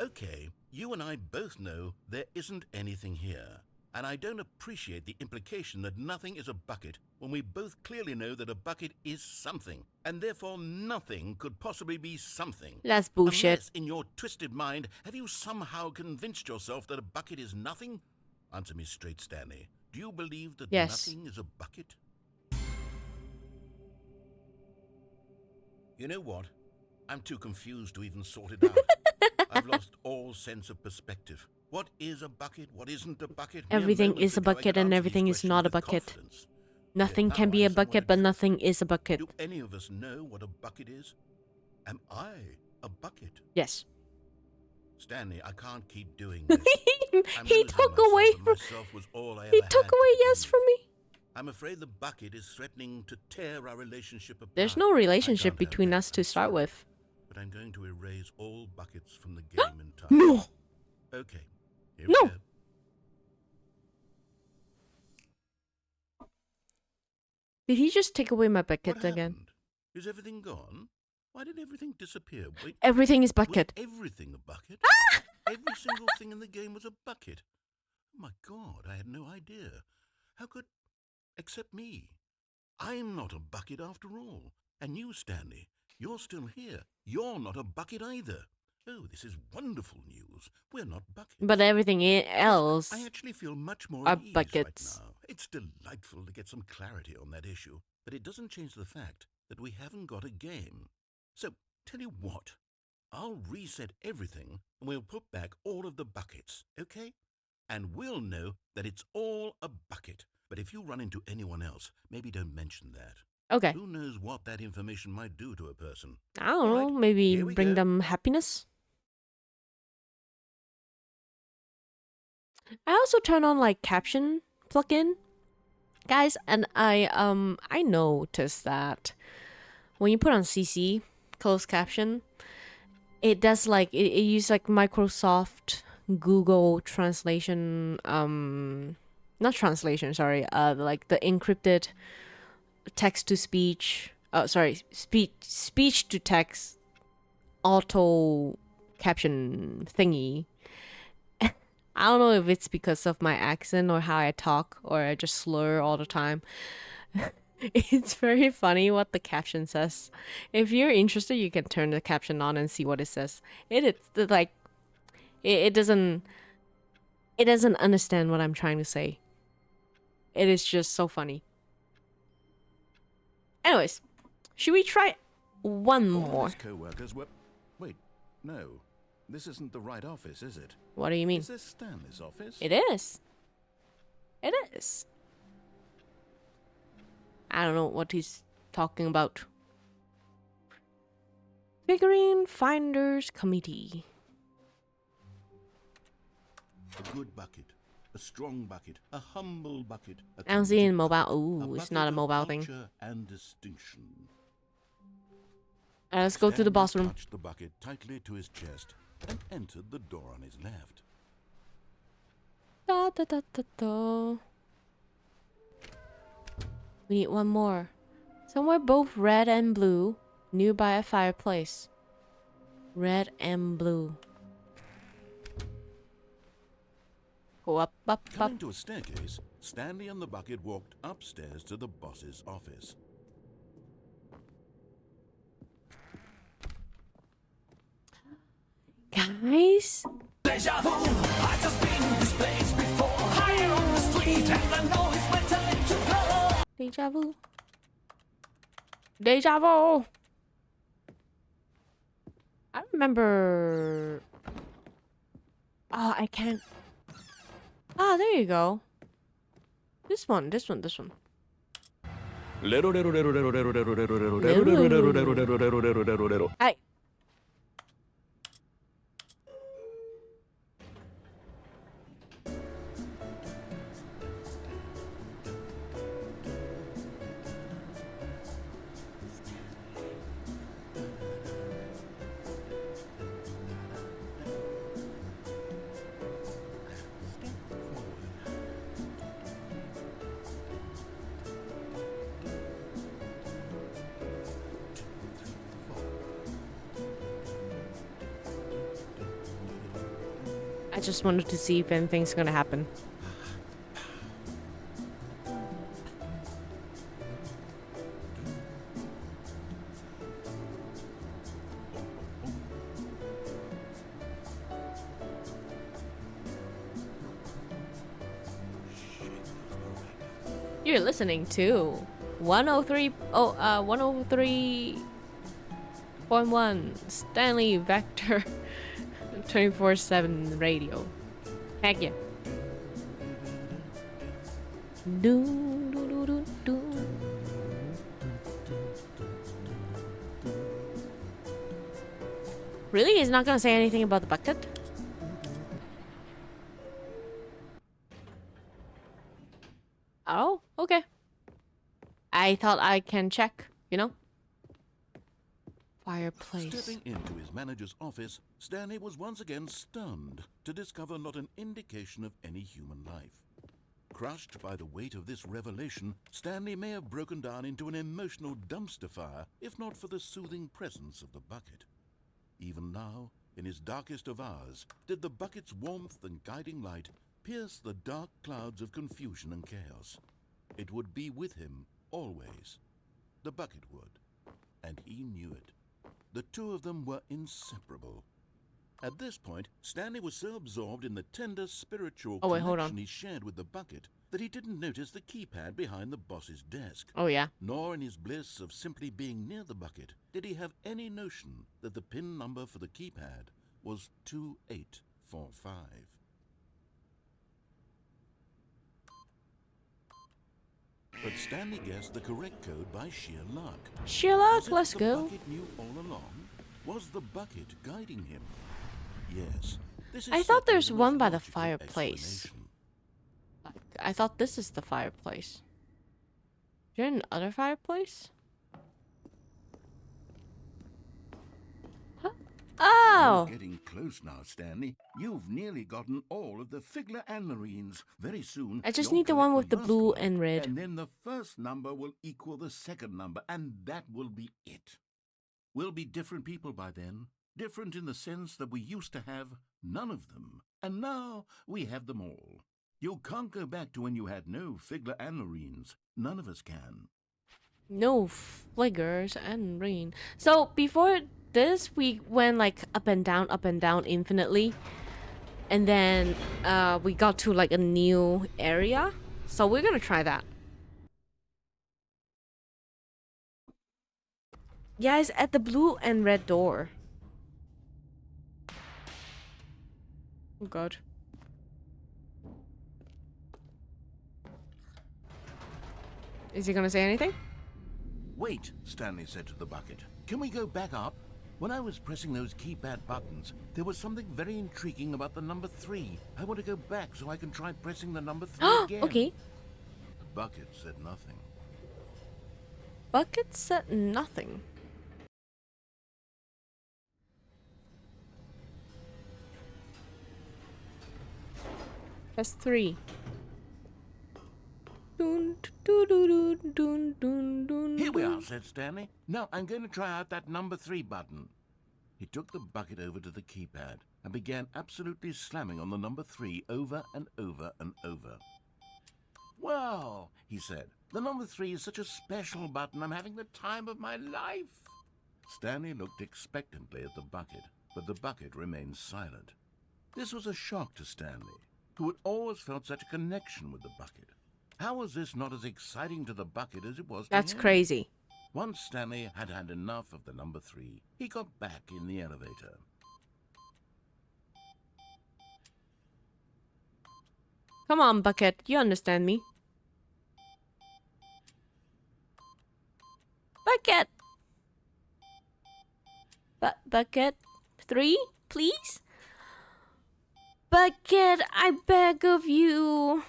Okay, you and I both know there isn't anything here. And I don't appreciate the implication that nothing is a bucket when we both clearly know that a bucket is something. And therefore nothing could possibly be something. That's bullshit. Unless, in your twisted mind, have you somehow convinced yourself that a bucket is nothing? Answer me straight, Stanley. Do you believe that Yes. nothing is a bucket? You know what? I'm too confused to even sort it out. I've lost all sense of perspective. What is a bucket? What isn't a bucket? Mere Everything moments is a ago I bucket could and answer everything these is not a questions with bucket. confidence. Nothing Yet can now be I'm a bucket, somewhat but in nothing is a bucket. Do any of us know what a bucket is? Am I a bucket? Yes. Stanley, I can't keep doing this. I'm He losing took myself, away and from. myself was all I He ever took had away to yes begin from with. me. I'm afraid the bucket is threatening to tear our relationship apart. There's no I relationship can't have between that, us to I'm start sorry. with. But I'm going to erase all buckets from the game entirely. No. Okay. Here No. we go. Did he just take away my bucket What again? happened? Is everything gone? Why did everything disappear? Wait, Everything is was bucket. everything a bucket? Every single thing in the game was a bucket. Oh my God, I had no idea. How could... Except me. I'm not a bucket after all. And you, Stanley, you're still here. You're not a bucket either. Oh, this is wonderful news. We're not buckets. But everything else I actually feel much more are at ease buckets. right now. It's delightful to get some clarity on that issue, but it doesn't change the fact that we haven't got a game. So, tell you what, I'll reset everything and we'll put back all of the buckets, okay? And we'll know that it's all a bucket. But if you run into anyone else, maybe don't mention that. Okay. Who knows what that information might do to a person? I don't know. Maybe here we bring go. them happiness. I also turn on like caption plugin, guys, and I noticed that when you put on CC closed caption, it does like it uses like Microsoft Google translation, not translation, sorry, like the encrypted text to speech, speech to text auto caption thingy. I don't know if it's because of my accent or how I talk or I just slur all the time. It's very funny what the caption says. If you're interested, you can turn the caption on and see what it says. It doesn't understand what I'm trying to say. It is just so funny. Anyways, should we try one All more? his co-workers were... Wait, no. This isn't the right office, is it? What do you mean? Is this Stanley's office? It is. It is. I don't know what he's talking about. Figurine Finders Committee. A good bucket. A strong bucket. A humble bucket. A I don't see it in committed mobile. bucket, Ooh, it's bucket not a of mobile thing. culture and distinction. Let's go to the Stanley boss room. touched the bucket tightly to his chest and entered the door on his left. Da, da, da, da, da. We need one more. Somewhere both red and blue, nearby a fireplace. Red and blue. Go up, up, up. Coming to a staircase, Stanley and the bucket walked upstairs to the boss's office. Guys? Deja vu, I just been in this place before. Higher on the street, and I know it's my time to go. Deja vu. Deja vu. I remember. Oh, I can't. Ah, there you go. This one. I. I just wanted to see if anything's gonna happen. You're listening to 103.1 Stanley Vector 24/7 radio. Heck yeah. Do, do, do, do, do. Really? He's not gonna say anything about the bucket? I thought I can check, you know? Fireplace. Stepping into his manager's office, Stanley was once again stunned to discover not an indication of any human life. Crushed by the weight of this revelation, Stanley may have broken down into an emotional dumpster fire if not for the soothing presence of the bucket. Even now, in his darkest of hours, did the bucket's warmth and guiding light pierce the dark clouds of confusion and chaos. It would be with him always. The bucket would, and he knew it. The two of them were inseparable. At this point, Stanley was so absorbed in the tender spiritual connection he shared with the bucket that he didn't notice the keypad behind the boss's desk. Oh, yeah. Nor in his bliss of simply being near the bucket did he have any notion that the PIN number for the keypad was 2845. But Stanley guessed the correct code by sheer luck. Sheer luck, Was it let's the go. bucket knew all along? Was the bucket guiding him? Yes. This is I thought there's certainly the one most by the logical fireplace. explanation. I thought this is the fireplace. Is there another fireplace? Huh? Oh! You're getting close now, Stanley. You've nearly gotten all of the Figler and Marines. Very soon. I just you'll need the one collect with the last blue one, and red. And then the first number will equal the second number, and that will be it. We'll be different people by then. Different in the sense that we used to have none of them. And now we have them all. You can't go back to when you had no Figler and Marines. None of us can. No fliggers and rain. So before this, we went like up and down infinitely. And then we got to like a new area. So we're gonna try that. Yeah, it's at the blue and red door. Oh god. Is he gonna say anything? Wait, Stanley said to the bucket. Can we go back up? When I was pressing those keypad buttons, there was something very intriguing about the number 3. I want to go back so I can try pressing the number 3 again. Okay. The bucket said nothing. Bucket said nothing. That's 3. Dun, dun, dun, dun, dun, dun, Here we dun. are, said Stanley. Now I'm going to try out that number 3 button. He took the bucket over to the keypad and began absolutely slamming on the number 3 over and over and over. Well, he said, the number 3 is such a special button. I'm having the time of my life. Stanley looked expectantly at the bucket, but the bucket remained silent. This was a shock to Stanley, who had always felt such a connection with the bucket. How was this not as exciting to the bucket as it was to That's him? crazy. Once Stanley had had enough of the number 3, he got back in the elevator. Come on, Bucket. You understand me. Bucket! Bucket 3, please? Bucket, I beg of you.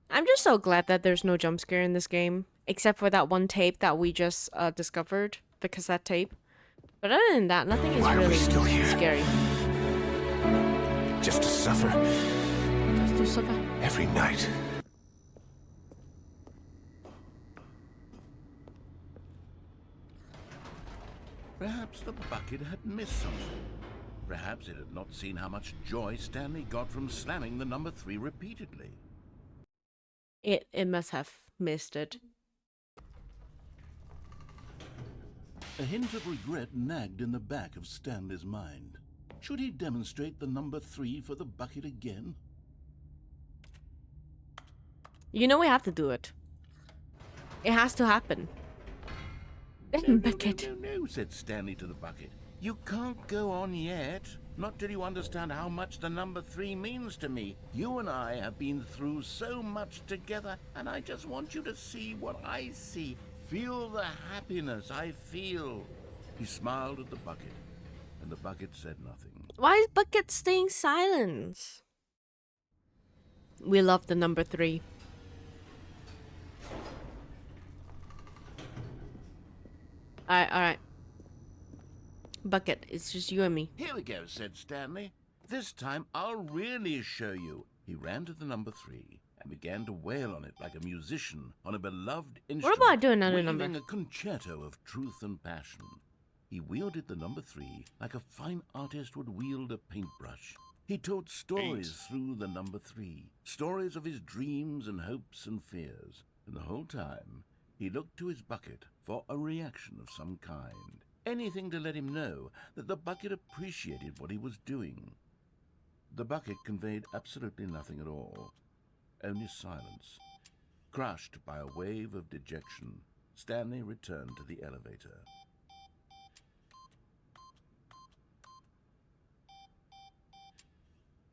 I'm just so glad that there's no jump scare in this game. Except for that one tape that we just discovered. The cassette tape. But other than that, nothing is really scary. Just to suffer. Just to suffer. Every night. Perhaps the bucket had missed something. Perhaps it had not seen how much joy Stanley got from slamming the number 3 repeatedly. It must have missed it. A hint of regret nagged in the back of Stanley's mind. Should he demonstrate the number 3 for the bucket again? You know we have to do it. It has to happen. Bucket. No, said Stanley to the bucket. You can't go on yet. Not till you understand how much the number 3 means to me. You and I have been through so much together, and I just want you to see what I see. Feel the happiness I feel. He smiled at the bucket, and the bucket said nothing. Why is Bucket staying silent? We love the number 3. Alright. Bucket, it's just you and me. Here we go, said Stanley. This time I'll really show you. He ran to the number 3 and began to wail on it like a musician on a beloved instrument. What about doing another wielding number? a concerto of truth and passion. He wielded the number 3 like a fine artist would wield a paintbrush. He told stories through the number 3, stories of his dreams and hopes and fears. And the whole time, he looked to his bucket for a reaction of some kind. Anything to let him know that the bucket appreciated what he was doing. The bucket conveyed absolutely nothing at all, only silence. Crushed by a wave of dejection, Stanley returned to the elevator.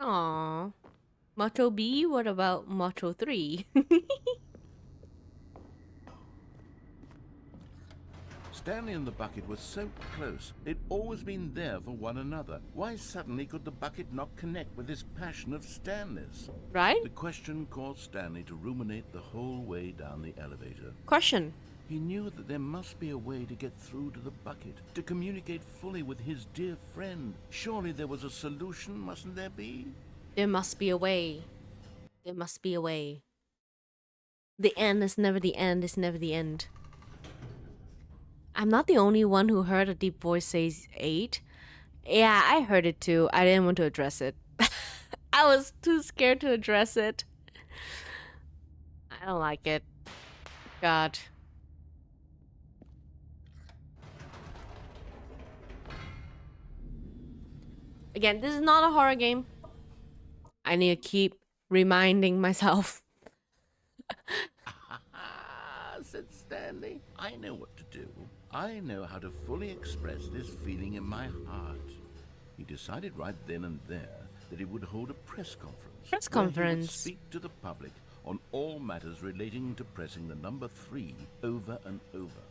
Aww. Motto B, what about Motto 3? Stanley and the bucket were so close. They'd always been there for one another. Why suddenly could the bucket not connect with this passion of Stanley's? Right? The question caused Stanley to ruminate the whole way down the elevator. Question. He knew that there must be a way to get through to the bucket, to communicate fully with his dear friend. Surely there was a solution, mustn't there be? There must be a way. There must be a way. The end is never the end, is never the end. I'm not the only one who heard a deep voice say 8. Yeah, I heard it too. I didn't want to address it. I was too scared to address it. I don't like it. God. Again, this is not a horror game. I need to keep reminding myself. Said Stanley. I know what to do. I know how to fully express this feeling in my heart. He decided right then and there that he would hold a press conference. Press where he would conference. speak to the public on all matters relating to pressing the number 3 over and over.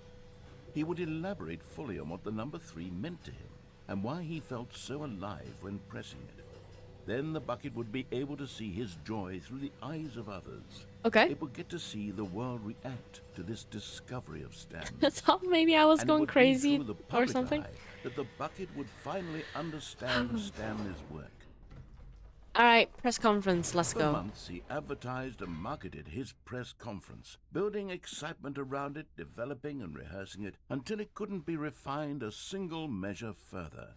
He would elaborate fully on what the number 3 meant to him and why he felt so alive when pressing it. Then the bucket would be able to see his joy through the eyes of others. Okay. It would get to see the world react to this discovery of Stanley. I thought maybe I was And it going would be crazy through the or public something. eye that the bucket would finally understand Stanley's work. Alright, press conference, let's For go. months, he advertised and marketed his press conference, building excitement around it, developing and rehearsing it, until it couldn't be refined a single measure further.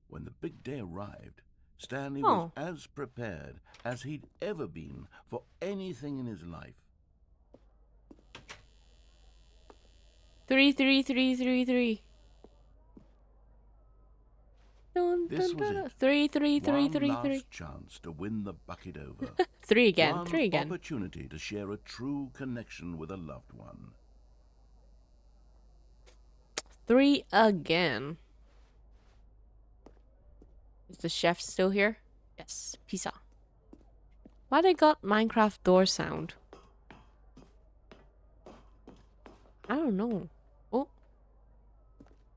When the big day arrived, Stanley was as prepared as he'd ever been for anything in his life. 3, 3, 3, 3, 3. Dun, This dun, was dun, it. 3, 3, 3, One 3, last 3. chance to win the bucket over. 3 again, One 3 again. opportunity to share a true connection with a loved one. 3 again. Is the chef still here? Yes. Pizza. Why they got Minecraft door sound? I don't know. Oh.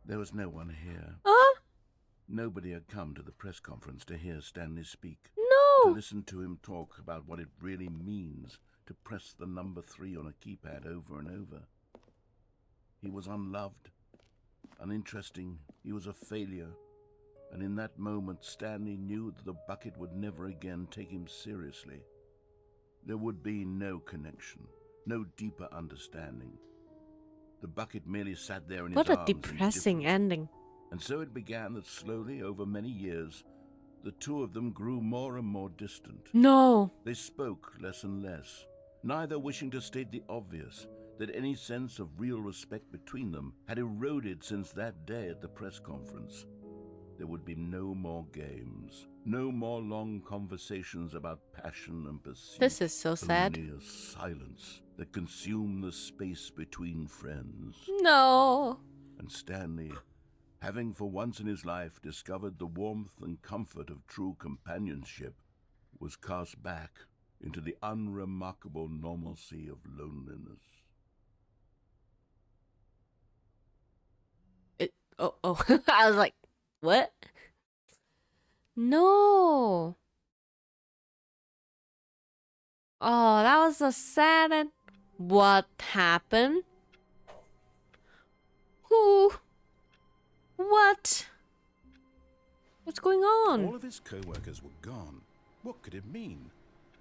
There was no one here. Nobody had come to the press conference to hear Stanley speak. No! To listen to him talk about what it really means to press the number 3 on a keypad over and over. He was unloved, uninteresting. He was a failure. And in that moment, Stanley knew that the bucket would never again take him seriously. There would be no connection, no deeper understanding. The bucket merely sat there in his What a arms, depressing indifferent. ending. And so it began that slowly, over many years, the two of them grew more and more distant. No. They spoke less and less, neither wishing to state the obvious, that any sense of real respect between them had eroded since that day at the press conference. There would be no more games, no more long conversations about passion and pursuit. This is so sad. Only a silence that consumed the space between friends. No. And Stanley, having for once in his life discovered the warmth and comfort of true companionship, was cast back into the unremarkable normalcy of loneliness. Oh. I was like, what? No. Oh, that was so sad. What happened? Who? What? What's going on? All of his co-workers were gone. What could it mean?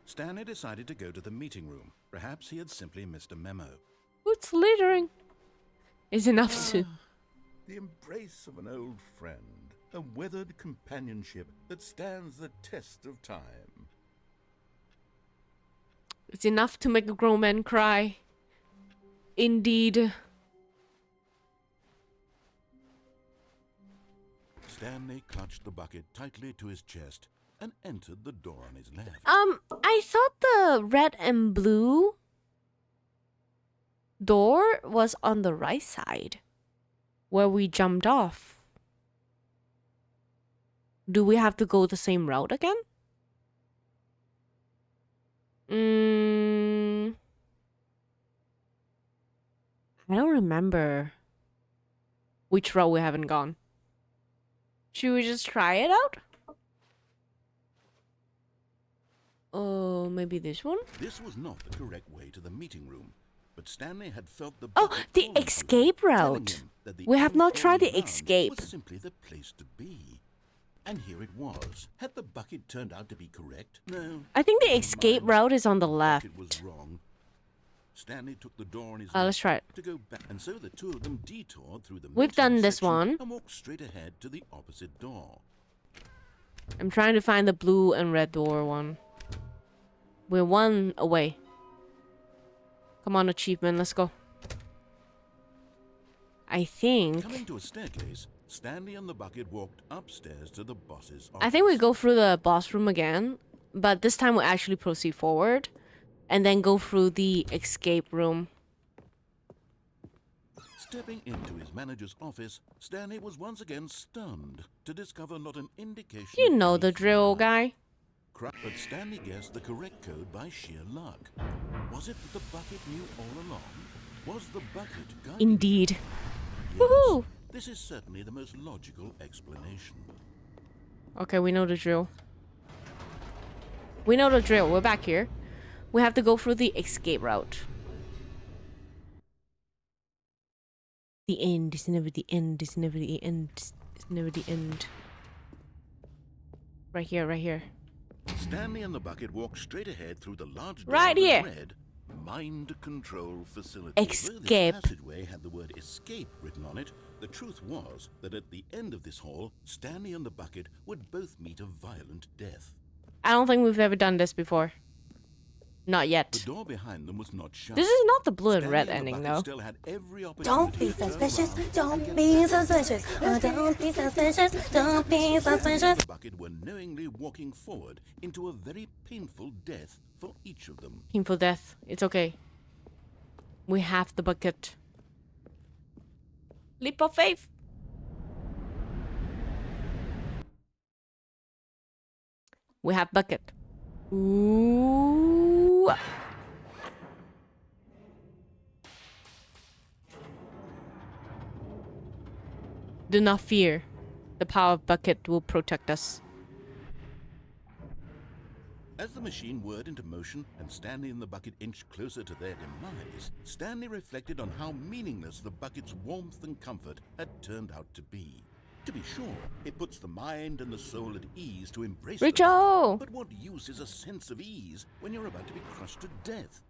Stanley decided to go to the meeting room. Perhaps he had simply missed a memo. Who's littering? Is enough to. The embrace of an old friend, a weathered companionship that stands the test of time. It's enough to make a grown man cry. Indeed. Stanley clutched the bucket tightly to his chest and entered the door on his left. I thought the red and blue door was on the right side, where we jumped off. Do we have to go the same route again? I don't remember which route we haven't gone. Should we just try it out? Oh, maybe this one? This was not the correct way to the meeting room, but Stanley had felt the Oh, bucket the falling to escape him, telling route. him that the We have not tried the unfolding escape. was simply the place to be. And here it was. Had the bucket turned out to be correct? No. I think the Never escape mind. route is on the left. It was wrong. Stanley took the door on his Let's left try it. to go back, and so the two of them detoured through the We've done maintenance this section one. and walked straight ahead to the opposite door. I'm trying to find the blue and red door one. We're one away. Come on, achievement, let's go. I think... Coming to a staircase, Stanley and the bucket walked upstairs to the boss's office. I think we go through the boss room again, but this time we actually proceed forward and then go through the escape room. Stepping into his manager's office, Stanley was once again stunned to discover not an indication. You of know the anything drill, like guy. But Stanley guessed the correct code by sheer luck. Was it that the bucket knew all along? Was the bucket guiding? Indeed. Yes, Woohoo! this is certainly the most logical explanation. Okay, we know the drill. We know the drill. We're back here. We have to go through the escape route. The end is never the end. It's never the end. It's never the end. Right here, right here. Stanley and the bucket walked straight ahead through the large door Right that here. read Mind Control Facility. Escape. Though this passageway had the word escape written on it, the truth was that at the end of this hall, Stanley and the bucket would both meet a violent death. I don't think we've ever done this before. Not The yet. door behind them was not shut. This is not the blue and Stanley red the ending, bucket though. Still had every Don't be opportunity to turn suspicious. around Don't and be get suspicious. Oh, don't be suspicious. Don't be suspicious. The bucket were knowingly walking forward into a very painful death for each of them. Painful death. It's okay. We have the bucket. Leap of faith. We have bucket. Ooh. Do not fear. The power of bucket will protect us. As the machine whirred into motion and Stanley and the bucket inched closer to their demise, Stanley reflected on how meaningless the bucket's warmth and comfort had turned out to be. To be sure, it puts the mind and the soul at ease to embrace the Richo! bucket, but what use is a sense of ease when you're about to be crushed to death?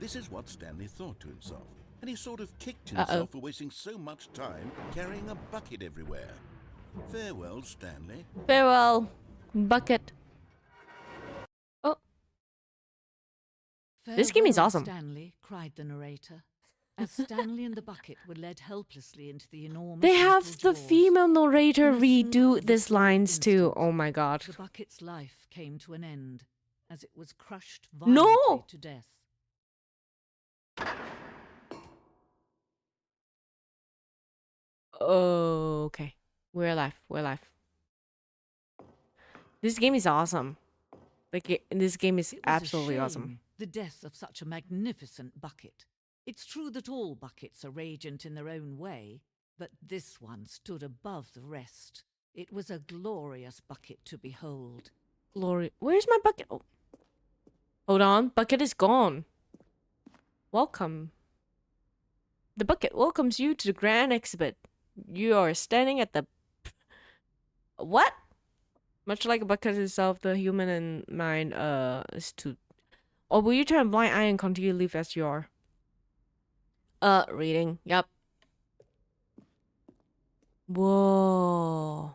This is what Stanley thought to himself, and he sort of kicked himself for wasting so much time carrying a bucket everywhere. Farewell, Stanley. Farewell, bucket. Oh. This game is "Farewell, awesome. Stanley," cried the narrator, as Stanley and the bucket were led helplessly into the enormous They have metal the jaws. female narrator In a single redo these visceral lines too. instant, Oh my god. The bucket's life came to an end as it was crushed No! violently to death. Oh, okay. We're alive. We're alive. This game is awesome. Like, this game is It was a absolutely awesome. shame, the death of such a magnificent bucket. It's true that all buckets are radiant in their own way, but this one stood above the rest. It was a glorious bucket to behold. Glory. Where's my bucket? Oh. Hold on, bucket is gone. Welcome. The bucket welcomes you to the grand exhibit. You are standing at the... What? Much like a bucket itself, the human and mind is to... Or will you turn a blind eye and continue to live as you are? Reading. Yep. Whoa.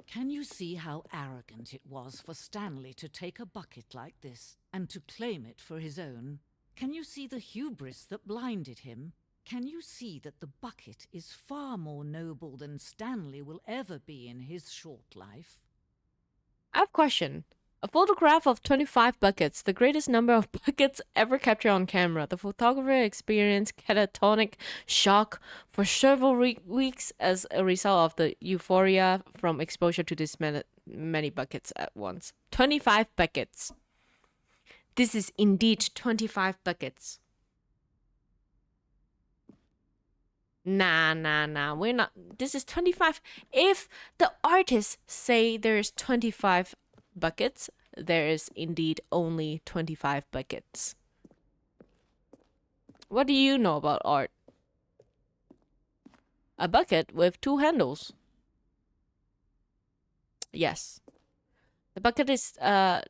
Can you see how arrogant it was for Stanley to take a bucket like this and to claim it for his own? Can you see the hubris that blinded him? Can you see that the bucket is far more noble than Stanley will ever be in his short life? I have a question. A photograph of 25 buckets, the greatest number of buckets ever captured on camera. The photographer experienced catatonic shock for several weeks as a result of the euphoria from exposure to this many buckets at once. 25 buckets. This is indeed 25 buckets. Nah. We're not. This is 25. If the artists say there's 25 buckets, there is indeed only 25 buckets. What do you know about art? A bucket with 2 handles. Yes. The bucket is how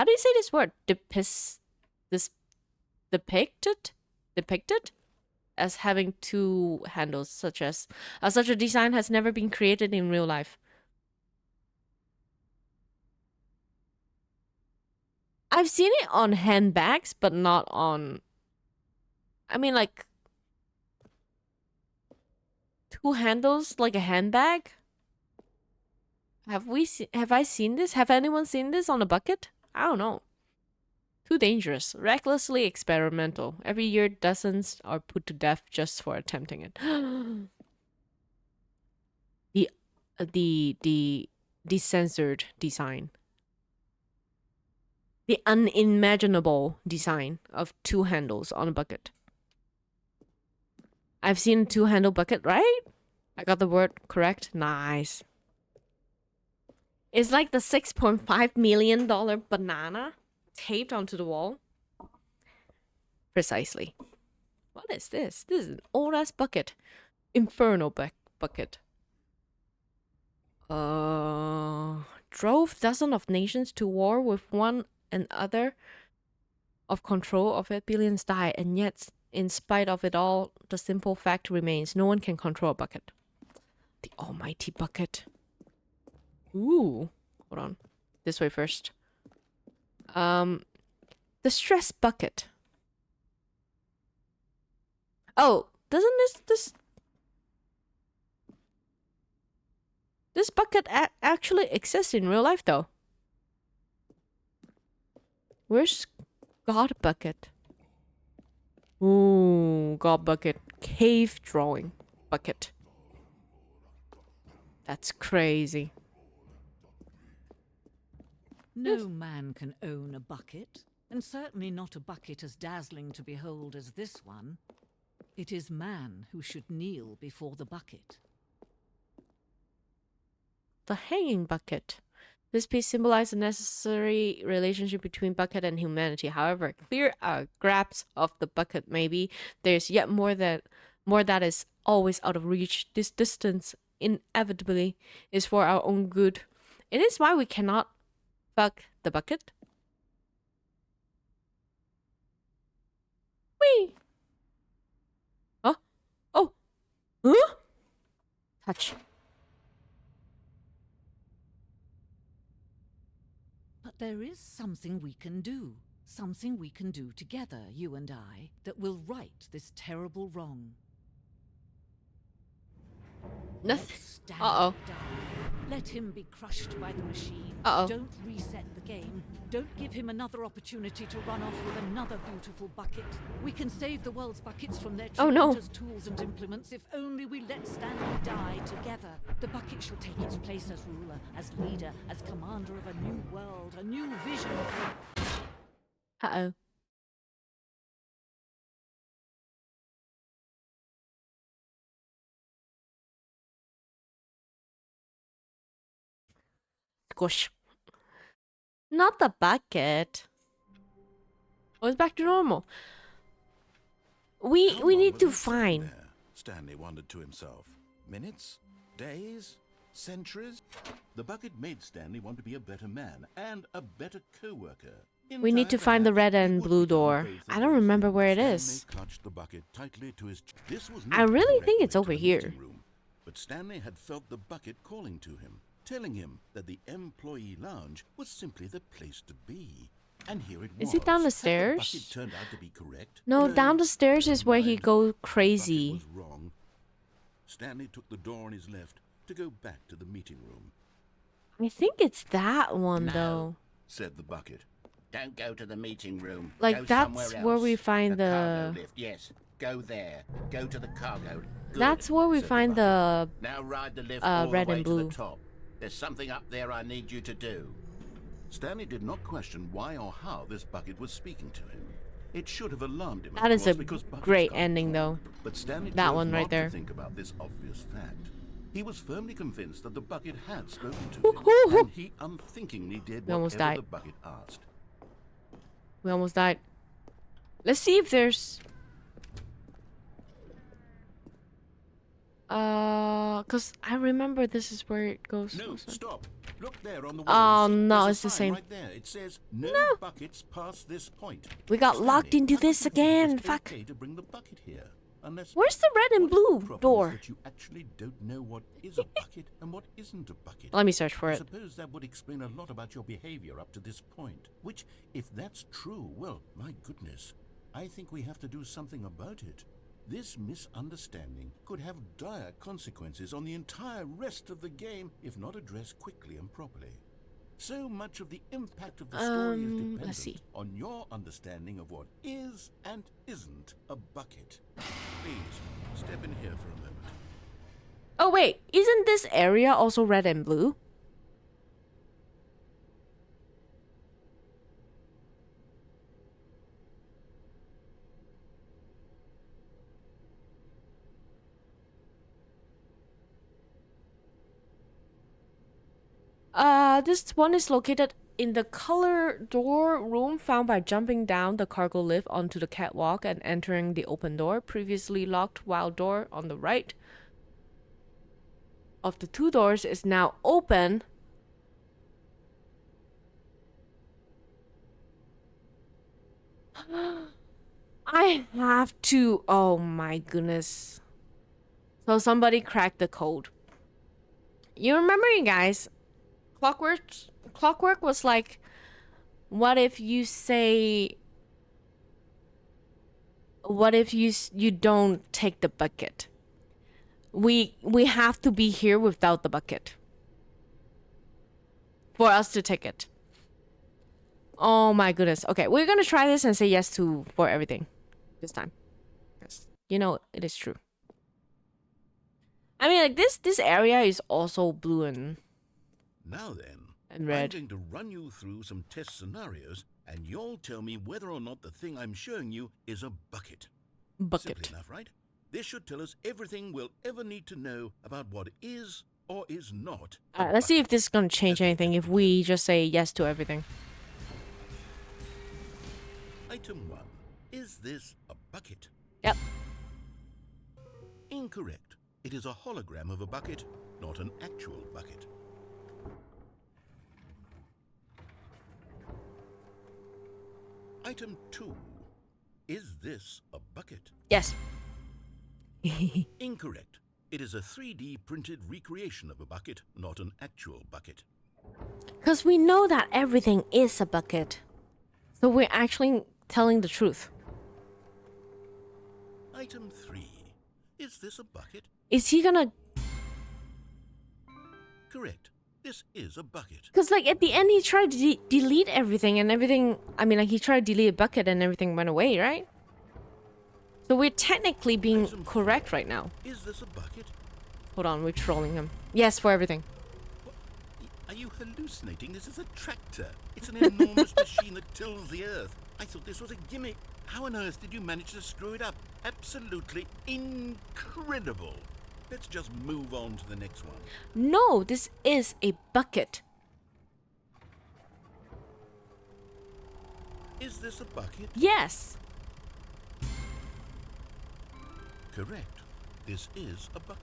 do you say this word? Depicted as having 2 handles, such a design has never been created in real life. I've seen it on handbags, but not on... I mean, like... 2 handles, like a handbag? Have I seen this? Have anyone seen this on a bucket? I don't know. Too dangerous. Recklessly experimental. Every year, dozens are put to death just for attempting it. The censored design. The unimaginable design of 2 handles on a bucket. I've seen a 2-handle bucket, right? I got the word correct. Nice. It's like the $6.5 million banana taped onto the wall. Precisely. What is this? This is an old-ass bucket. Inferno bucket. Drove dozens of nations to war with one another of control of it. Billions died, and yet, in spite of it all, the simple fact remains: no one can control a bucket. The almighty bucket. Ooh. Hold on. This way first. The stress bucket. Oh, doesn't this bucket actually exist in real life, though? Where's God bucket? Ooh, God bucket. Cave drawing bucket. That's crazy. No man can own a bucket, and certainly not a bucket as dazzling to behold as this one. It is man who should kneel before the bucket. The hanging bucket. This piece symbolizes a necessary relationship between bucket and humanity. However, clear grasp of the bucket maybe, there's yet more that is always out of reach. This distance inevitably is for our own good. It is why we cannot fuck the bucket. Whee! Huh? Oh! Huh? Touch. But there is something we can do. Something we can do together, you and I, that will right this terrible wrong. Nothing. Uh-oh. Let him be crushed by the machine. Uh-oh. Don't reset the game. Don't give him another opportunity to run off with another beautiful bucket. We can save the world's buckets from their treatment as tools and implements if only we let Stanley die together. The bucket shall take its place as ruler, as leader, as commander of a new world, a new vision. Uh-oh. Squish. Not the bucket. Oh, it's back to normal. We need to find. Stanley wondered to himself. Minutes? Days? Centuries? The bucket made Stanley want to be a better man and a better co-worker. We need to find the red and blue door. I don't remember where it is. Clutched the bucket tightly to his this was I really think it's over here. Room, but Stanley had felt the bucket calling to him, telling him that the employee lounge was simply the place to be. And here it was. Is it down the Had stairs? bucket turned out to be correct? No, down the stairs is where he goes crazy. Was wrong. Stanley took the door on his left to go back to the meeting room. I think it's that one No, though. said the bucket. Don't go to the meeting room. Like, go that's somewhere where else. we find cargo lift. Yes, go there. Go to the cargo. Good, That's where we said find the Now ride the lift all red the way and to blue. the top. There's something up there I need you to do. Stanley did not question why or how this bucket was speaking to him. It should have alarmed him. That of is course, a because buckets great can't ending though. But Stanley That chose one right not there. to think about this obvious fact. He was firmly convinced that the bucket had spoken to him, and he unthinkingly did We almost whatever died. the bucket asked. We almost died. Let's see if there's cause I remember this is where it goes. No, stop. Look there on the Oh wall. See, no, there's it's a the sign same. right there. It says no, buckets past this point. We got Stanley, locked into how this could you think again. it's Fuck. okay to bring the bucket here, unless Where's the red and blue problem door? is that you actually don't know what is a bucket and what isn't a bucket. Let me search for I it. suppose that would explain a lot about your behavior up to this point. Which, if that's true, well, my goodness, I think we have to do something about it. This misunderstanding could have dire consequences on the entire rest of the game if not addressed quickly and properly. So much of the impact of the story is dependent let's see. on your understanding of what is and isn't a bucket. Please, step in here for a moment. Oh wait, isn't this area also red and blue? This one is located in the color door room found by jumping down the cargo lift onto the catwalk and entering the open door. Previously locked wild door on the right of the two doors is now open. I have to. Oh my goodness. So somebody cracked the code. You remember, you guys? Clockwork was like, what if you say, what if you don't take the bucket? We have to be here without the bucket for us to take it. Oh my goodness. Okay, we're gonna try this and say yes to for everything this time, because you know it is true. I mean, like this area is also blue and Now then, and red. I'm going to run you through some test scenarios, and you'll tell me whether or not the thing I'm showing you is a bucket. Bucket. Simple enough, right? This should tell us everything we'll ever need to know about what is or is not. Let's see if this is gonna change anything if we just say yes to everything. Item 1. Is this a bucket? Yep. Incorrect. It is a hologram of a bucket, not an actual bucket. Item 2. Is this a bucket? Yes. Incorrect. It is a 3D printed recreation of a bucket, not an actual bucket. Because we know that everything is a bucket. So we're actually telling the truth. Item 3. Is this a bucket? Is he gonna... Correct. This is a bucket. Because like at the end he tried to delete everything and everything... I mean, like he tried to delete a bucket and everything went away, right? So we're technically being correct right now. Is this a bucket? Hold on, we're trolling him. Yes, for everything. Are you hallucinating? This is a tractor. It's an enormous machine that tills the earth. I thought this was a gimmick. How on earth did you manage to screw it up? Absolutely incredible. Let's just move on to the next one. No, this is a bucket. Is this a bucket? Yes. Correct. This is a bucket.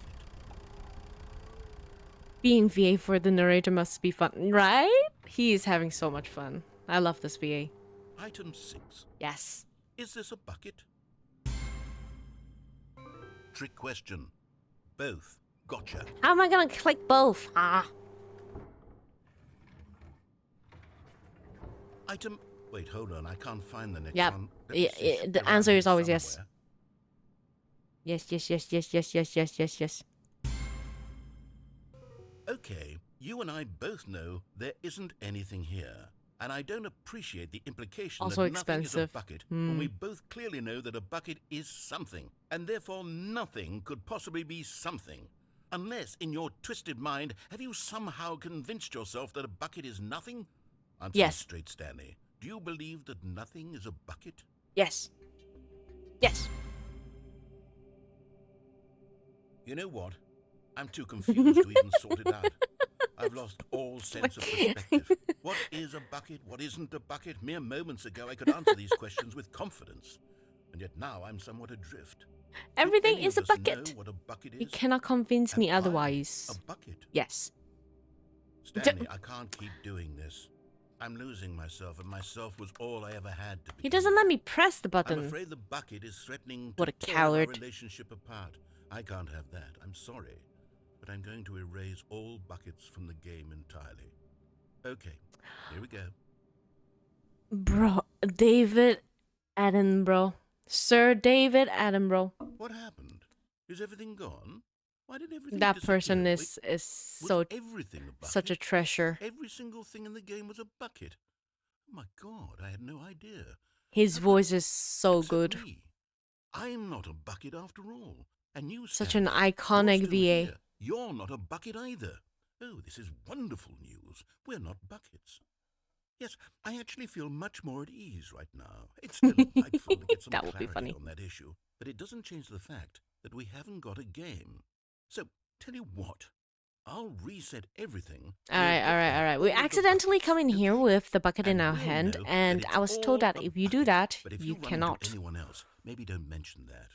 Being VA for the narrator must be fun, right? He is having so much fun. I love this VA. Item 6. Yes. Is this a bucket? Trick question. Both. Gotcha. How am I gonna click both? Ah. Item. Wait, hold on. I can't find the next Yep. one. Let me see. It should The be around answer is here always yes. somewhere. Yes. Okay, you and I both know there isn't anything here. And I don't appreciate the implication Also that nothing is a expensive. bucket when we both clearly know that a bucket is something. And therefore nothing could possibly be something. Unless, in your twisted mind, have you somehow convinced yourself that a bucket is nothing? Answer me Yes. straight, Stanley. Do you believe that nothing is a bucket? Yes. Yes. You know what? I'm too confused to even sort it out. I've lost all sense of perspective. What is a bucket? What isn't a bucket? Mere moments ago, I could answer these questions with confidence. And yet now I'm somewhat adrift. Everything any is a of us bucket. know what a bucket You is? cannot convince me Am I otherwise. a bucket? Yes. Stanley, I can't keep doing this. I'm losing myself, and myself was all I ever had to be. He doesn't let me press the I'm button. afraid the bucket is threatening What to a tear our coward. relationship apart. I can't have that. I'm sorry. But I'm going to erase all buckets from the game entirely. Okay, here we go. Bro, David Attenborough. Sir David Attenborough. What happened? Is everything gone? Why did everything That disappear? person Wait, is was so everything a bucket? such a treasure. Every single thing in the game was a bucket. Oh my God, I had no idea. His voice is so Except good. me. I'm not a bucket after all. And you, Such an Stanley, iconic you're still VA. here. You're not a bucket either. Oh, this is wonderful news. We're not buckets. Yes, I actually feel much more at ease right now. It's still delightful to get some That would be clarity funny. on that issue, but it doesn't change the fact that we haven't got a game. So, tell you what, I'll reset everything. Alright. We accidentally come in here with the bucket in our hand, know that and it's I was told all that a if you do bucket. that, But if you run into cannot. anyone else, maybe don't mention that.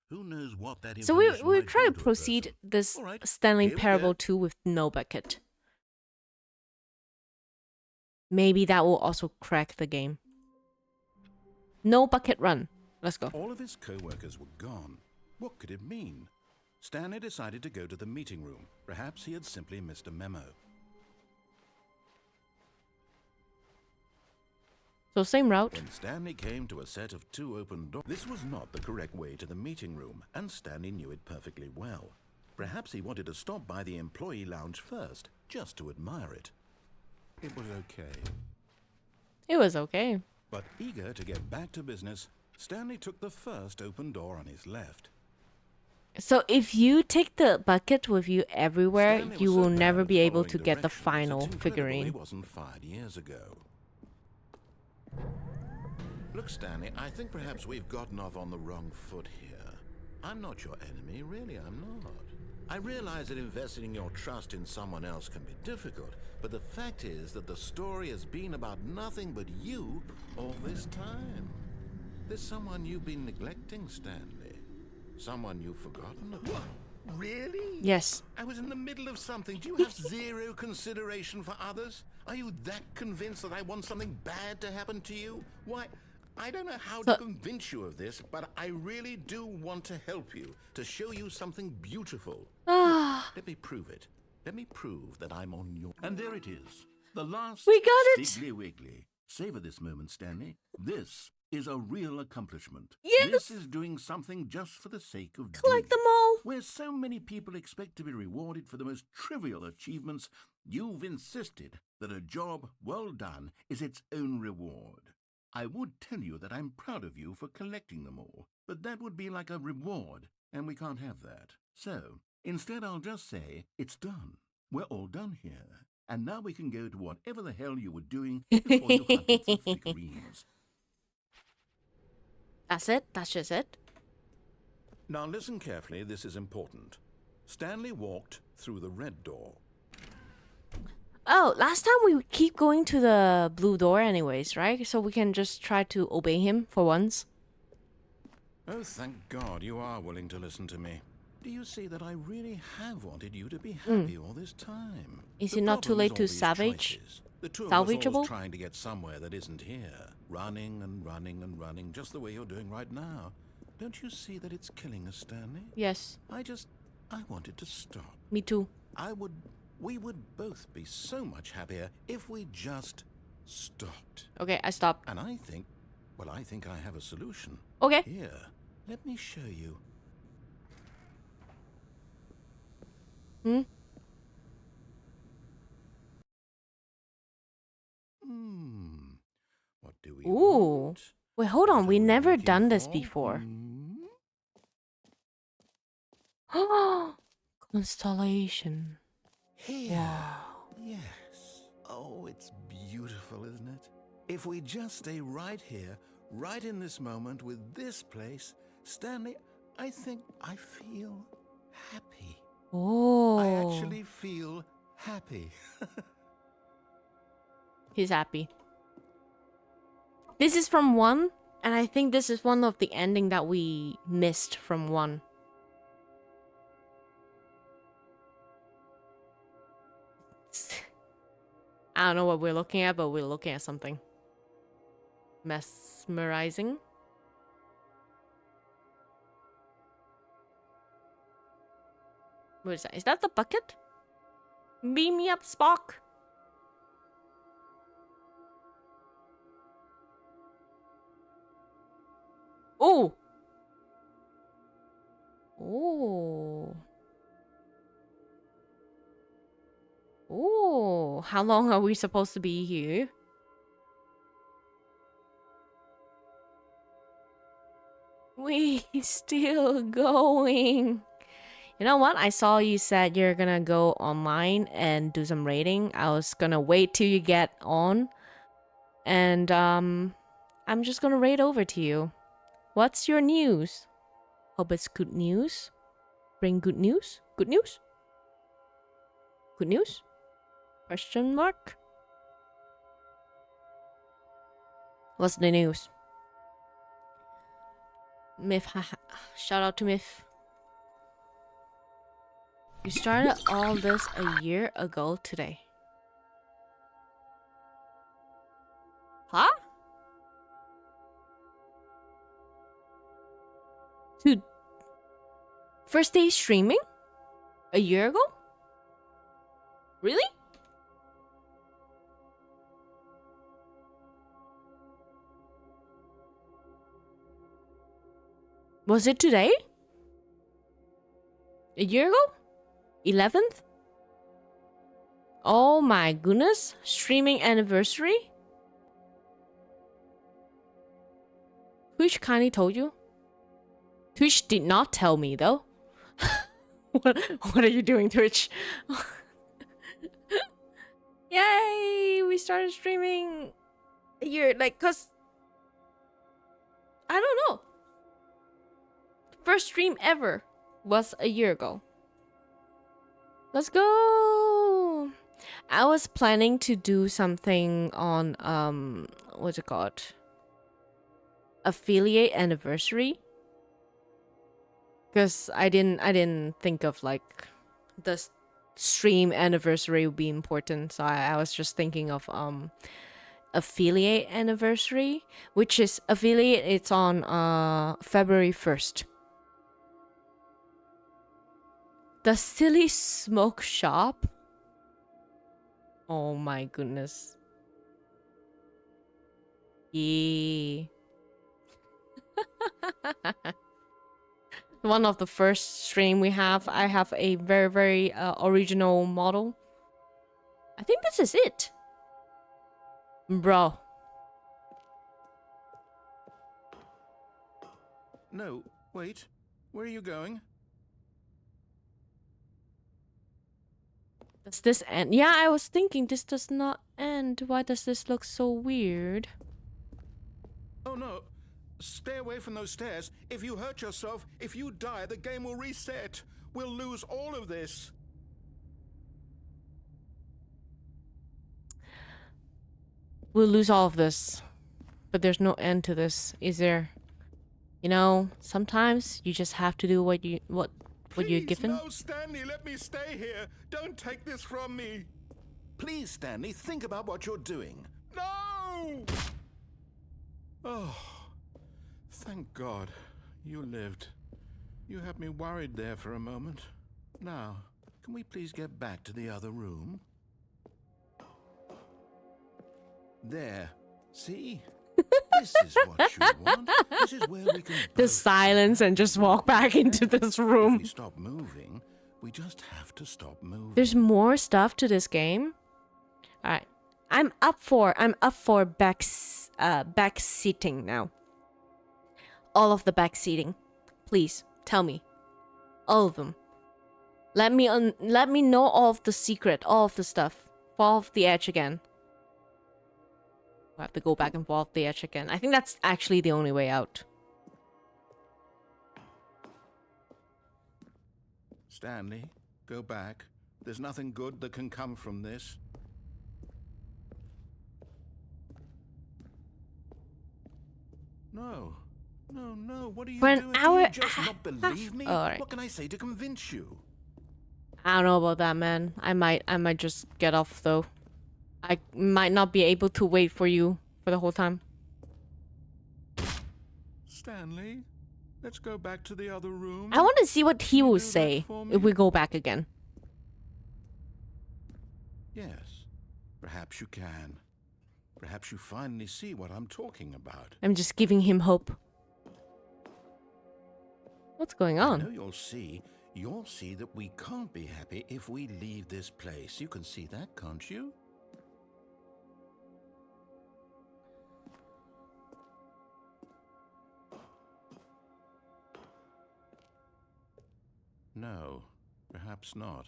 Who knows what that So we information might try do to a proceed person. this All right, Stanley here we Parable go. 2 with no bucket. Maybe that will also crack the game. No bucket run. Let's go. All of his co-workers were gone. What could it mean? Stanley decided to go to the meeting room. Perhaps he had simply missed a memo. So same route. When Stanley came to a set of 2 open doors, this was not the correct way to the meeting room, and Stanley knew it perfectly well. Perhaps he wanted to stop by the employee lounge first, just to admire it. It was okay. It was okay. But eager to get back to business, Stanley took the first open door on his left. So if you take the bucket with you everywhere, Stanley you was so will bad never at be able following to get the directions, final it's incredible he figurine. wasn't fired years ago. Look, Stanley, I think perhaps we've gotten off on the wrong foot here. I'm not your enemy, really, I'm not. I realize that investing your trust in someone else can be difficult, but the fact is that the story has been about nothing but you all this time. There's someone you've been neglecting, Stanley. Someone you've forgotten about. Really? Yes. I was in the middle of something. Do you have zero consideration for others? Are you that convinced that I want something bad to happen to you? Why, I don't know how to convince you of this, but I really do want to help you, to show you something beautiful. Let me prove it. Let me prove that I'm on your... And there it is. The last We got it! Stiggly Wiggly. Savor this moment, Stanley. This is a real accomplishment. Yes! This is doing something just for the sake of Collect them all! Where so many people expect to be rewarded for the most trivial achievements, you've insisted that a job well done is its own reward. I would tell you that I'm proud of you for collecting them all, but that would be like a reward, and we can't have that. So, instead I'll just say, it's done. We're all done here. And now we can go to whatever the hell you were doing before you hunted for figurines. That's it? That's just it? Now listen carefully, this is important. Stanley walked through the red door. Oh, last time we keep going to the blue door anyways, right? So we can just try to obey him for once. Oh, thank God you are willing to listen to me. Do you see that I really have wanted you to be happy all this time? Is The it not too problem is late all to these salvage? choices. The two of us Salvageable? always trying to get somewhere that isn't here. Running and running and running, just the way you're doing right now. Don't you see that it's killing us, Stanley? Yes. I wanted to stop. Me too. We would both be so much happier if we just stopped. Okay, I stopped. And I think I have a solution. Okay. Here, let me show you. What do we Ooh. Wait, hold on. We never done this before. Constellation. Here. Wow. Yes. Oh, it's beautiful, isn't it? If we just stay right here, right in this moment with this place, Stanley, I think I feel happy. Oh. I actually feel happy. He's happy. This is from 1, and I think this is one of the ending that we missed from 1. I don't know what we're looking at, but we're looking at something mesmerizing. What is that? Is that the bucket? Beam me up, Spock. Oh. Oh. Oh. How long are we supposed to be here? We still going. You know what? I saw you said you're gonna go online and do some rating. I was gonna wait till you get on. And I'm just gonna raid over to you. What's your news? Hope it's good news. Bring good news? Good news? Good news? Question mark? What's the news? Myth, haha. Shout out to Myth. You started all this a year ago today. Huh? Dude. First day streaming? A year ago? Really? Was it today? A year ago? 11th? Oh my goodness. Streaming anniversary? Twitch kindly told you? Twitch did not tell me though. What are you doing, Twitch? Yay! We started streaming a year, like, cause I don't know. First stream ever was a year ago. Let's go. I was planning to do something on what's it called? Affiliate anniversary. Because I didn't think of like the stream anniversary would be important, so I was just thinking of affiliate anniversary, which is affiliate. It's on February 1st. The silly smoke shop. Oh my goodness. Yeah. One of the first stream we have, I have a very, very original model. I think this is it. Bro. No, wait. Where are you going? Does this end? Yeah, I was thinking this does not end. Why does this look so weird? Oh no. Stay away from those stairs. If you hurt yourself, if you die, the game will reset. We'll lose all of this. we'll lose all of this. But there's no end to this, is there? You know, sometimes you just have to do what you're given. No, Stanley, let me stay here. Don't take this from me. Please, Stanley, think about what you're doing. No! Oh, thank God. You lived. You had me worried there for a moment. Now, can we please get back to the other room? There. See? This is what you want. This is where we can The silence and just walk back into this If room. we stop moving, we just have to stop moving. There's more stuff to this game. All right, I'm up for back seating now. All of the back seating, please tell me, all of them. Let me know all of the secret, all of the stuff. Fall off the edge again. I have to go back and fall off the edge again. I think that's actually the only way out. Stanley, go back. There's nothing good that can come from this. No. No. What are you For an doing? hour Do you just not believe me? Oh, all right. What can I say to convince you? I don't know about that, man. I might just get off though. I might not be able to wait for you for the whole time. Stanley, let's go back to the other room. I want to see what he will say if we go back again. Yes, perhaps you can. Perhaps you finally see what I'm talking about. I'm just giving him hope. What's going I on? know you'll see that we can't be happy if we leave this place. You can see that, can't you? No, perhaps not.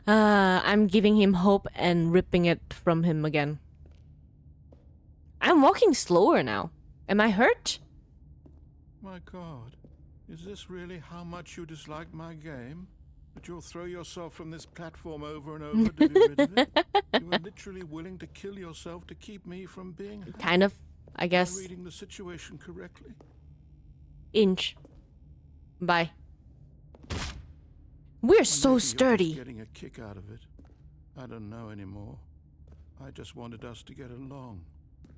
I'm giving him hope and ripping it from him again. I'm walking slower now. Am I hurt? My God, is this really how much you dislike my game? That you'll throw yourself from this platform over and over to be rid of it? You are literally willing to kill yourself to keep me from being happy? Kind of, I guess. Am I reading the situation correctly? Inch. Bye. We're so Maybe you're just sturdy. getting a kick out of it. I don't know anymore. I just wanted us to get along.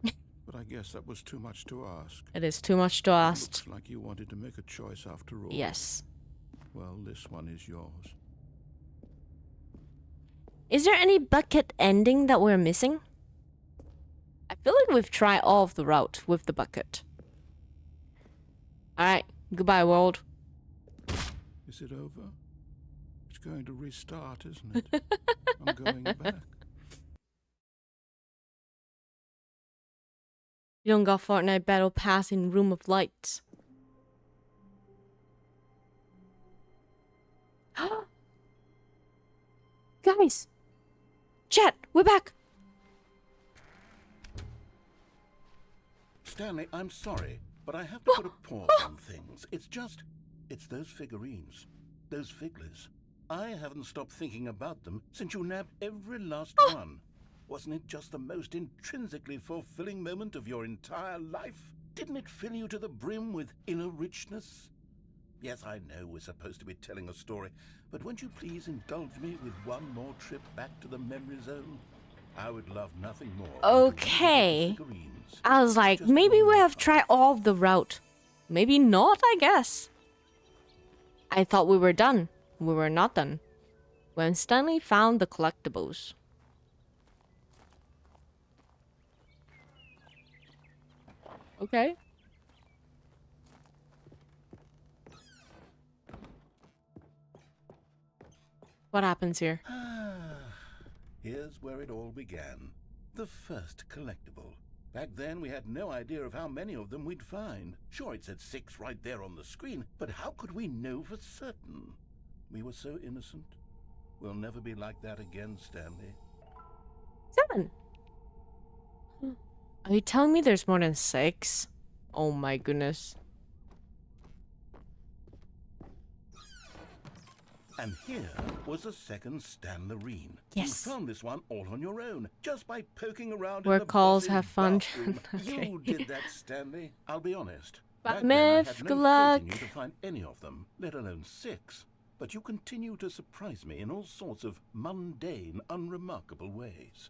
But I guess that was too much to ask. It is too much to ask. Looks like you wanted to make a choice after all. Yes. Well, this one is yours. Is there any bucket ending that we're missing? I feel like we've tried all of the route with the bucket. Alright, goodbye world. Is it over? It's going to restart, isn't it? I'm going back. You don't got Fortnite Battle Pass in Room of Lights. Guys! Chat, we're back! Stanley, I'm sorry, but I have to put a pause on things. It's those figurines. Those figglers. I haven't stopped thinking about them since you nabbed every last one. Wasn't it just the most intrinsically fulfilling moment of your entire life? Didn't it fill you to the brim with inner richness? Yes, I know we're supposed to be telling a story, but won't you please indulge me with one more trip back to the memory zone? I would love nothing more. Okay. I was like, maybe we have tried all of the route. Maybe not, I guess. I thought we were done. We were not done. When Stanley found the collectibles. Okay. What happens here? Here's where it all began. The first collectible. Back then, we had no idea of how many of them we'd find. Sure, it said 6 right there on the screen, but how could we know for certain? We were so innocent. We'll never be like that again, Stanley. 7. Are you telling me there's more than 6? Oh my goodness. And here was a second Stanlerine. Yes. You found this one all on your own, just by poking around Where in the calls boss's have fun. bathroom. Okay. You did that, Stanley. I'll be honest. Bye, Back then I Myth. had Good no luck. faith in you to find any of them, let alone 6. But you continue to surprise me in all sorts of mundane, unremarkable ways.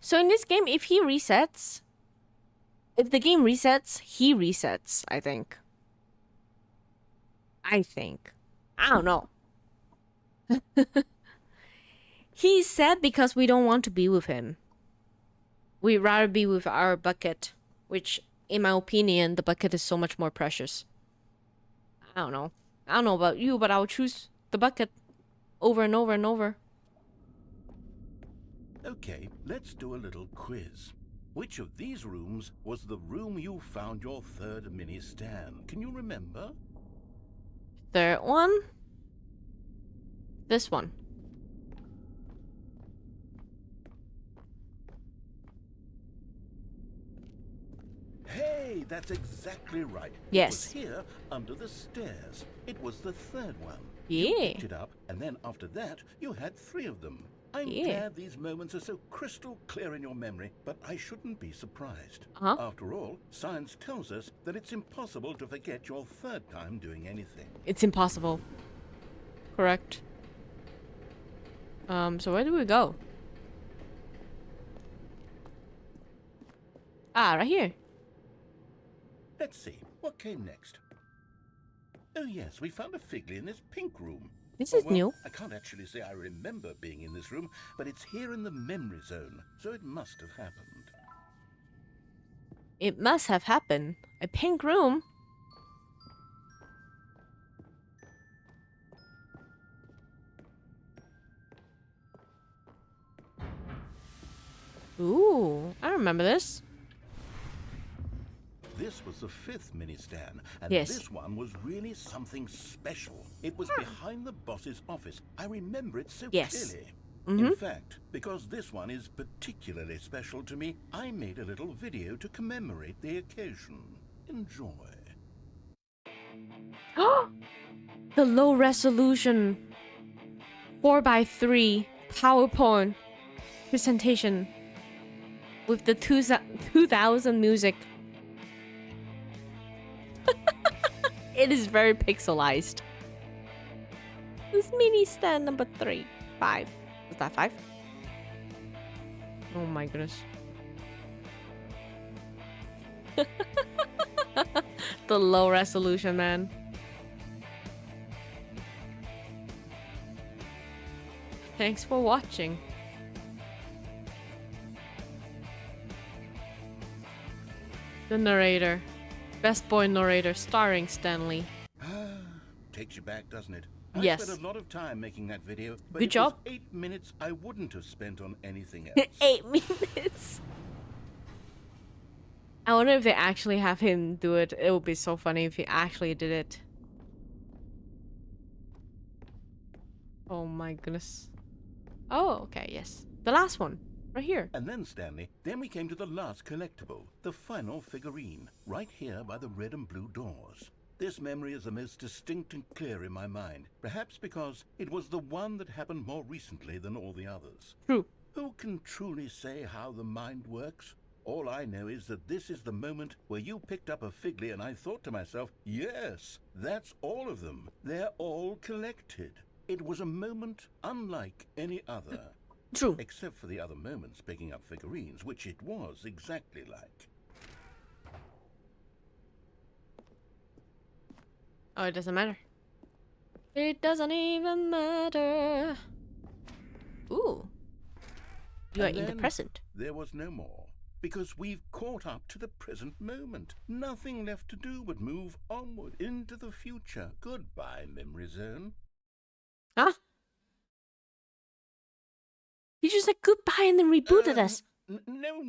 So in this game, if he resets, if the game resets, he resets, I think. I don't know. He's sad because we don't want to be with him. We'd rather be with our bucket, which, in my opinion, the bucket is so much more precious. I don't know. I don't know about you, but I would choose the bucket over and over and over. Okay, let's do a little quiz. Which of these rooms was the room you found your third mini Stan? Can you remember? Third one. This one. Hey, that's exactly right. Yes. It was here, under the stairs. It was the third one. Yeah. You picked it up, and then after that, you had 3 of them. I'm Yeah. glad these moments are so crystal clear in your memory, but I shouldn't be surprised. Uh-huh. After all, science tells us that it's impossible to forget your third time doing anything. It's impossible. Correct. So where do we go? Ah, right here. Let's see, what came next? Oh yes, we found a Figley in this pink room. This is Well, new. I can't actually say I remember being in this room, but it's here in the memory zone, so it must have happened. It must have happened. A pink room? Ooh, I remember this. This was the 5th mini Stan, and Yes. this one was really something special. It was behind the boss's office. I remember it so Yes. clearly. Mhm. In fact, because this one is particularly special to me, I made a little video to commemorate the occasion. Enjoy. The low resolution 4x3 PowerPoint presentation with the 2000 music. It is very pixelized. This mini stand number 5. Was that 5? Oh my goodness. The low resolution, man. Thanks for watching. The narrator. Best boy narrator starring Stanley. Takes you back, doesn't it? Yes. I spent a lot of time making that video, but Good it job. was 8 minutes I wouldn't have spent on anything else. 8 minutes. I wonder if they actually have him do it. It would be so funny if he actually did it. Oh my goodness. Oh, okay, yes. The last one. Right here. And then, Stanley, then we came to the last collectible, the final figurine, right here by the red and blue doors. This memory is the most distinct and clear in my mind, perhaps because it was the one that happened more recently than all the others. True. Who can truly say how the mind works? All I know is that this is the moment where you picked up a Figley and I thought to myself, yes, that's all of them. They're all collected. It was a moment unlike any other. True. Except for the other moments picking up figurines, which it was exactly like. Oh, it doesn't matter. It doesn't even matter. Ooh. You are And in the then present. There was no more. Because we've caught up to the present moment. Nothing left to do but move onward into the future. Goodbye, memory zone. Huh? He just said goodbye and then rebooted us. No,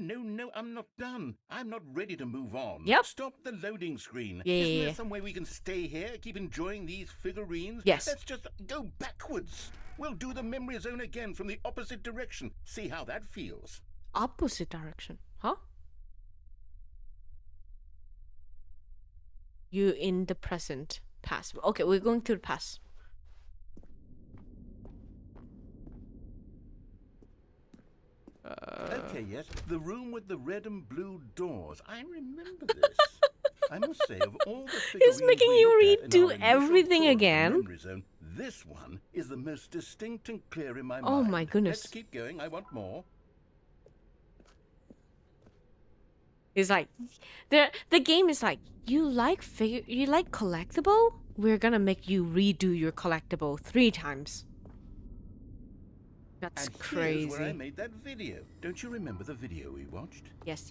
I'm not done. I'm not ready to move on. Yep. Stop the loading screen. Yeah, Isn't yeah, there yeah. some way we can stay here, keep enjoying these figurines? Yes. Let's just go backwards. We'll do the memory zone again from the opposite direction. See how that feels. Opposite direction. Huh? You in the present. Past. Okay, we're going to the past. Okay, yes, the room with the red and blue doors. I remember this. I must say, of all the figurines making we you looked at in redo our initial everything tour of the again. memory zone, this one is the most distinct and clear in my mind. Oh my goodness. Let's keep going. I want more. It's like, the game is like, you like collectible? We're gonna make you redo your collectible 3 times. That's And crazy. here's where I made that video. Don't you remember the video we watched? Yes.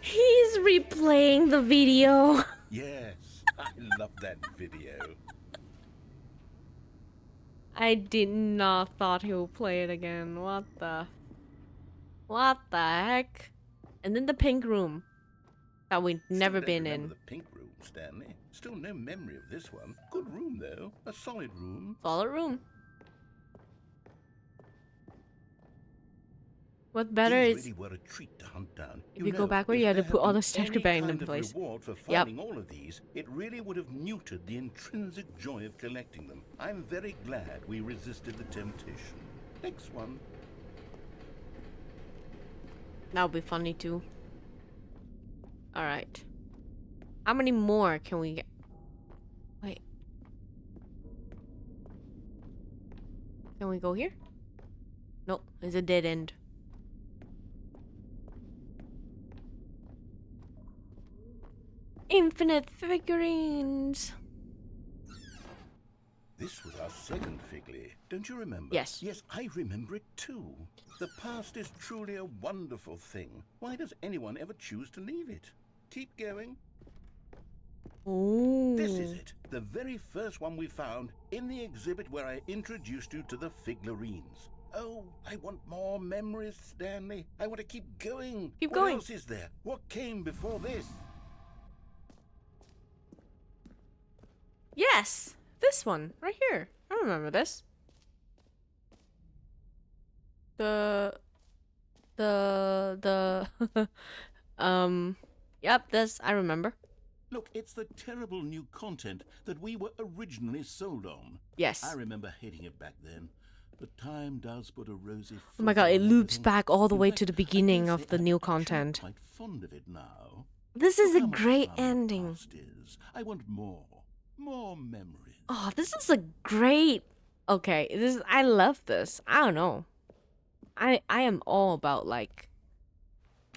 He's replaying the video. Yes, I love that video. I did not thought he would play it again. What the heck? And then the pink room that we've never Still don't been remember in. the pink room, Stanley. Still no memory of this one. Good room, though. A solid room. Solid room. What better These is really were a treat to hunt down. if you go back where you had to put all the statue back in place. Reward for finding all of these, it really would have neutered the intrinsic joy of collecting them. I'm very glad we resisted the temptation. Next one. That would be funny too. Alright. How many more can we get? Wait. Can we go here? Nope, it's a dead end. Infinite figurines. This was our second Figley. Don't you remember? Yes. Yes, I remember it too. The past is truly a wonderful thing. Why does anyone ever choose to leave it? Keep going. Ooh. This is it. The very first one we found in the exhibit where I introduced you to the figurines. Oh, I want more memories, Stanley. I want to keep going. Keep what going. What else is there? What came before this? Yes, this one right here. I remember this. Yep, this I remember. Look, it's the terrible new content that we were originally sold on. Yes. I remember hating it back then. But time does put a rosy Oh my god, it loops back all the way to the beginning of the new content. I'm quite fond of it now. This is a How much great fun the ending. past is. I want more memories. Oh, this is a great. Okay, I love this. I don't know. I am all about like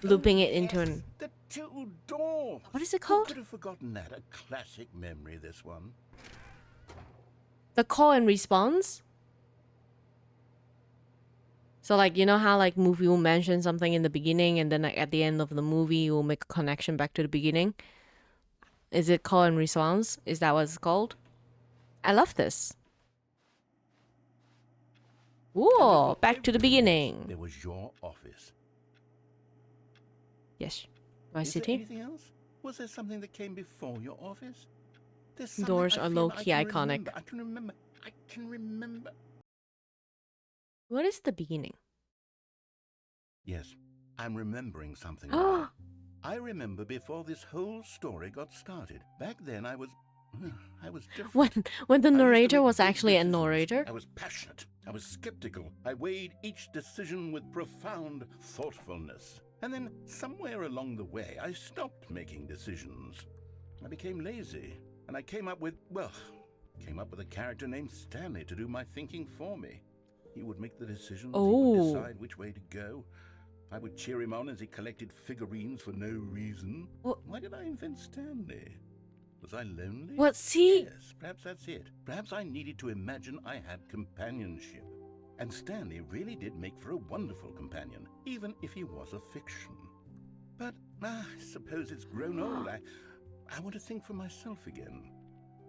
looping it into an. The two doors. What is it Who called? could have forgotten that? A classic memory, this one. The call and response. So like, you know how like movie will mention something in the beginning and then like, at the end of the movie you will make a connection back to the beginning? Is it call and response? Is that what it's called? I love this. Whoa, back to the beginning. There was your office. Yes. Do I Is sit there here? anything else? Was there something that came before your office? There's something Doors I are feel low-key I iconic. can remember. I can remember. What is the beginning? Yes, I'm remembering something. now. I remember before this whole story got started. Back then I was different. When the I used to narrator make was big actually a decisions. narrator? I was passionate. I was skeptical. I weighed each decision with profound thoughtfulness. And then somewhere along the way, I stopped making decisions. I became lazy, and I came up with a character named Stanley to do my thinking for me. He would make the decisions. He would decide which way to go. I would cheer him on as he collected figurines for no reason. Why did I invent Stanley? Was I lonely? What, see? Yes, perhaps that's it. Perhaps I needed to imagine I had companionship. And Stanley really did make for a wonderful companion, even if he was a fiction. But I suppose it's grown old. I want to think for myself again.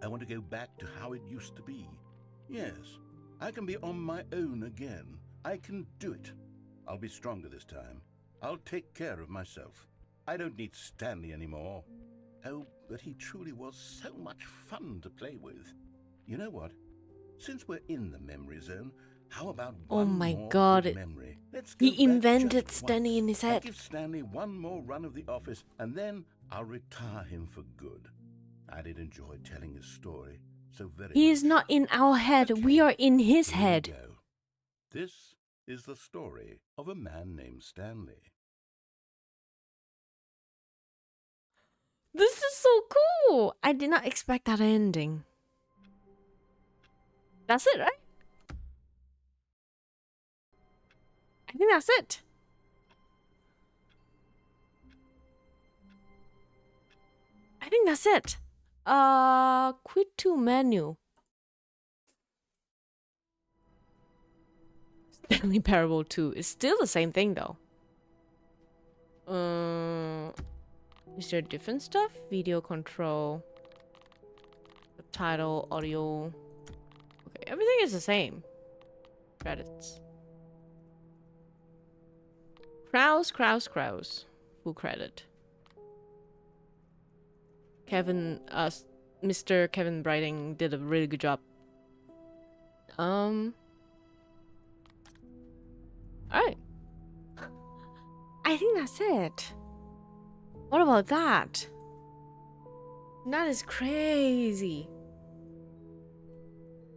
I want to go back to how it used to be. Yes, I can be on my own again. I can do it. I'll be stronger this time. I'll take care of myself. I don't need Stanley anymore. Oh, but he truly was so much fun to play with. You know what? Since we're in the memory zone, how about one my more god, good memory? Let's he go back invented just Stanley once. in his I'll head. give Stanley one more run of the office, and then I'll retire him for good. I did enjoy telling his story so very He much. is not in our head. We are in his Here we head. go. This is the story of a man named Stanley. This is so cool! I did not expect that ending. That's it, right? I think that's it. I think that's it. Quit to menu. Stanley Parable 2 is still the same thing though. Is there different stuff? Video control, subtitle, audio. Okay, everything is the same. Credits. Kraus. Full credit. Kevin, Mr. Kevin Brighting did a really good job. Alright. I think that's it. What about that? That is crazy.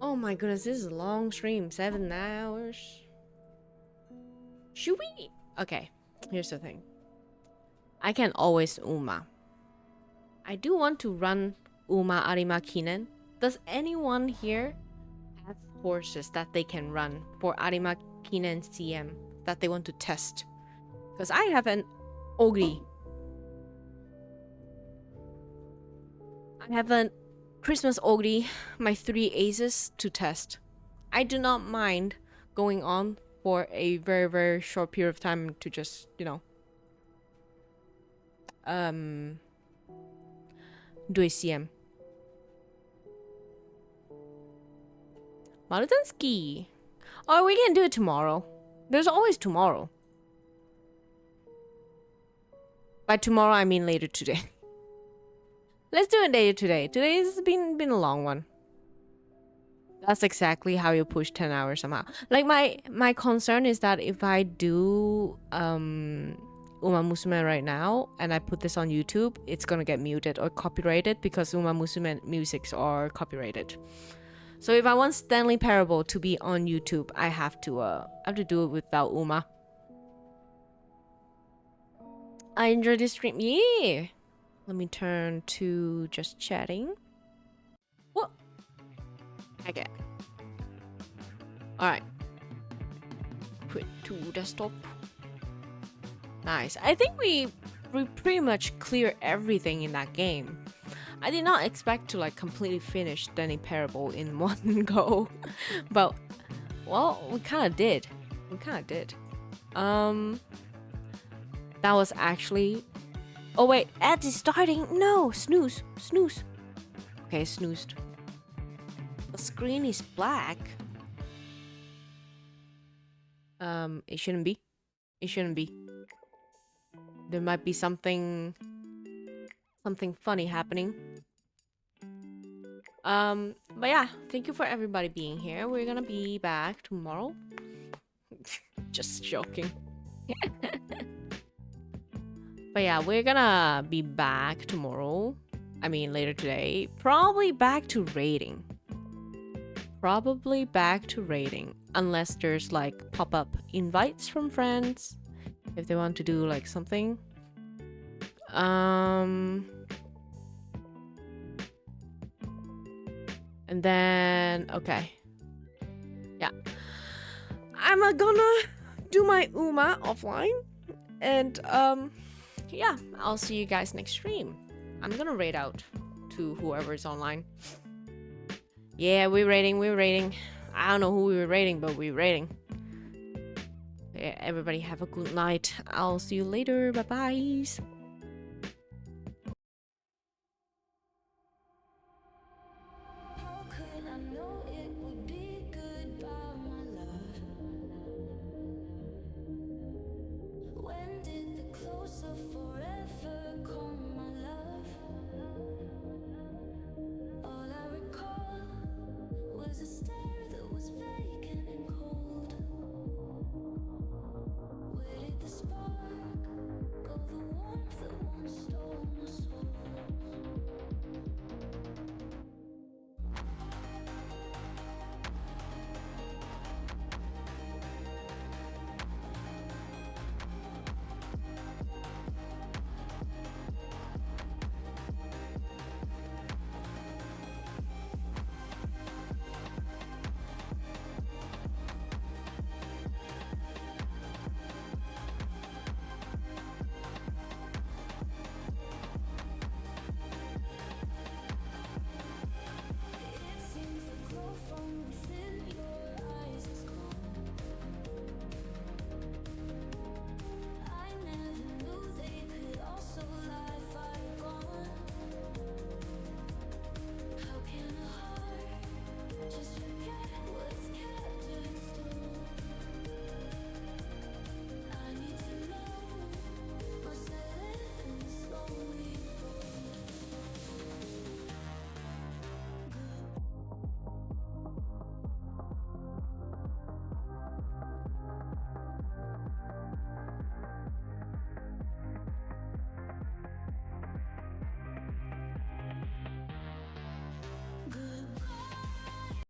Oh my goodness, this is a long stream. 7 hours. Should we? Okay, here's the thing. I can always Uma. I do want to run Uma Arima Kinen. Does anyone here have horses that they can run for Arima Kinen CM that they want to test? Because I have an Ogri. I have a Christmas Ogri, my 3 aces to test. I do not mind going on for a very, very short period of time to just, you know, do a CM. Malutansky. Oh, we can do it tomorrow. There's always tomorrow. By tomorrow, I mean later today. Let's do it later today. Today's been a long one. That's exactly how you push 10 hours somehow. Like my concern is that if I do Uma Musume right now and I put this on YouTube, it's gonna get muted or copyrighted because Uma Musume musics are copyrighted. So if I want Stanley Parable to be on YouTube, I have to do it without Uma. I enjoyed this stream. Yeah. Let me turn to just chatting. What? Okay. Alright. Quit to desktop. Nice. I think we pretty much clear everything in that game. I did not expect to like completely finish Stanley Parable in one go. But, well, we kind of did. That was actually... Oh wait, ad is starting. No, snooze. Okay, snoozed. The screen is black. It shouldn't be. There might be something funny happening. But yeah, thank you for everybody being here. We're gonna be back tomorrow. Just joking. But yeah, we're gonna be back tomorrow. I mean, later today. Probably back to raiding. Unless there's like pop-up invites from friends. If they want to do like something. And then, okay. Yeah. I'm gonna do my Uma offline. And, yeah, I'll see you guys next stream. I'm gonna raid out to whoever's online. Yeah, we're raiding. I don't know who we were raiding, but we're raiding. Yeah, everybody have a good night. I'll see you later. Bye-bye.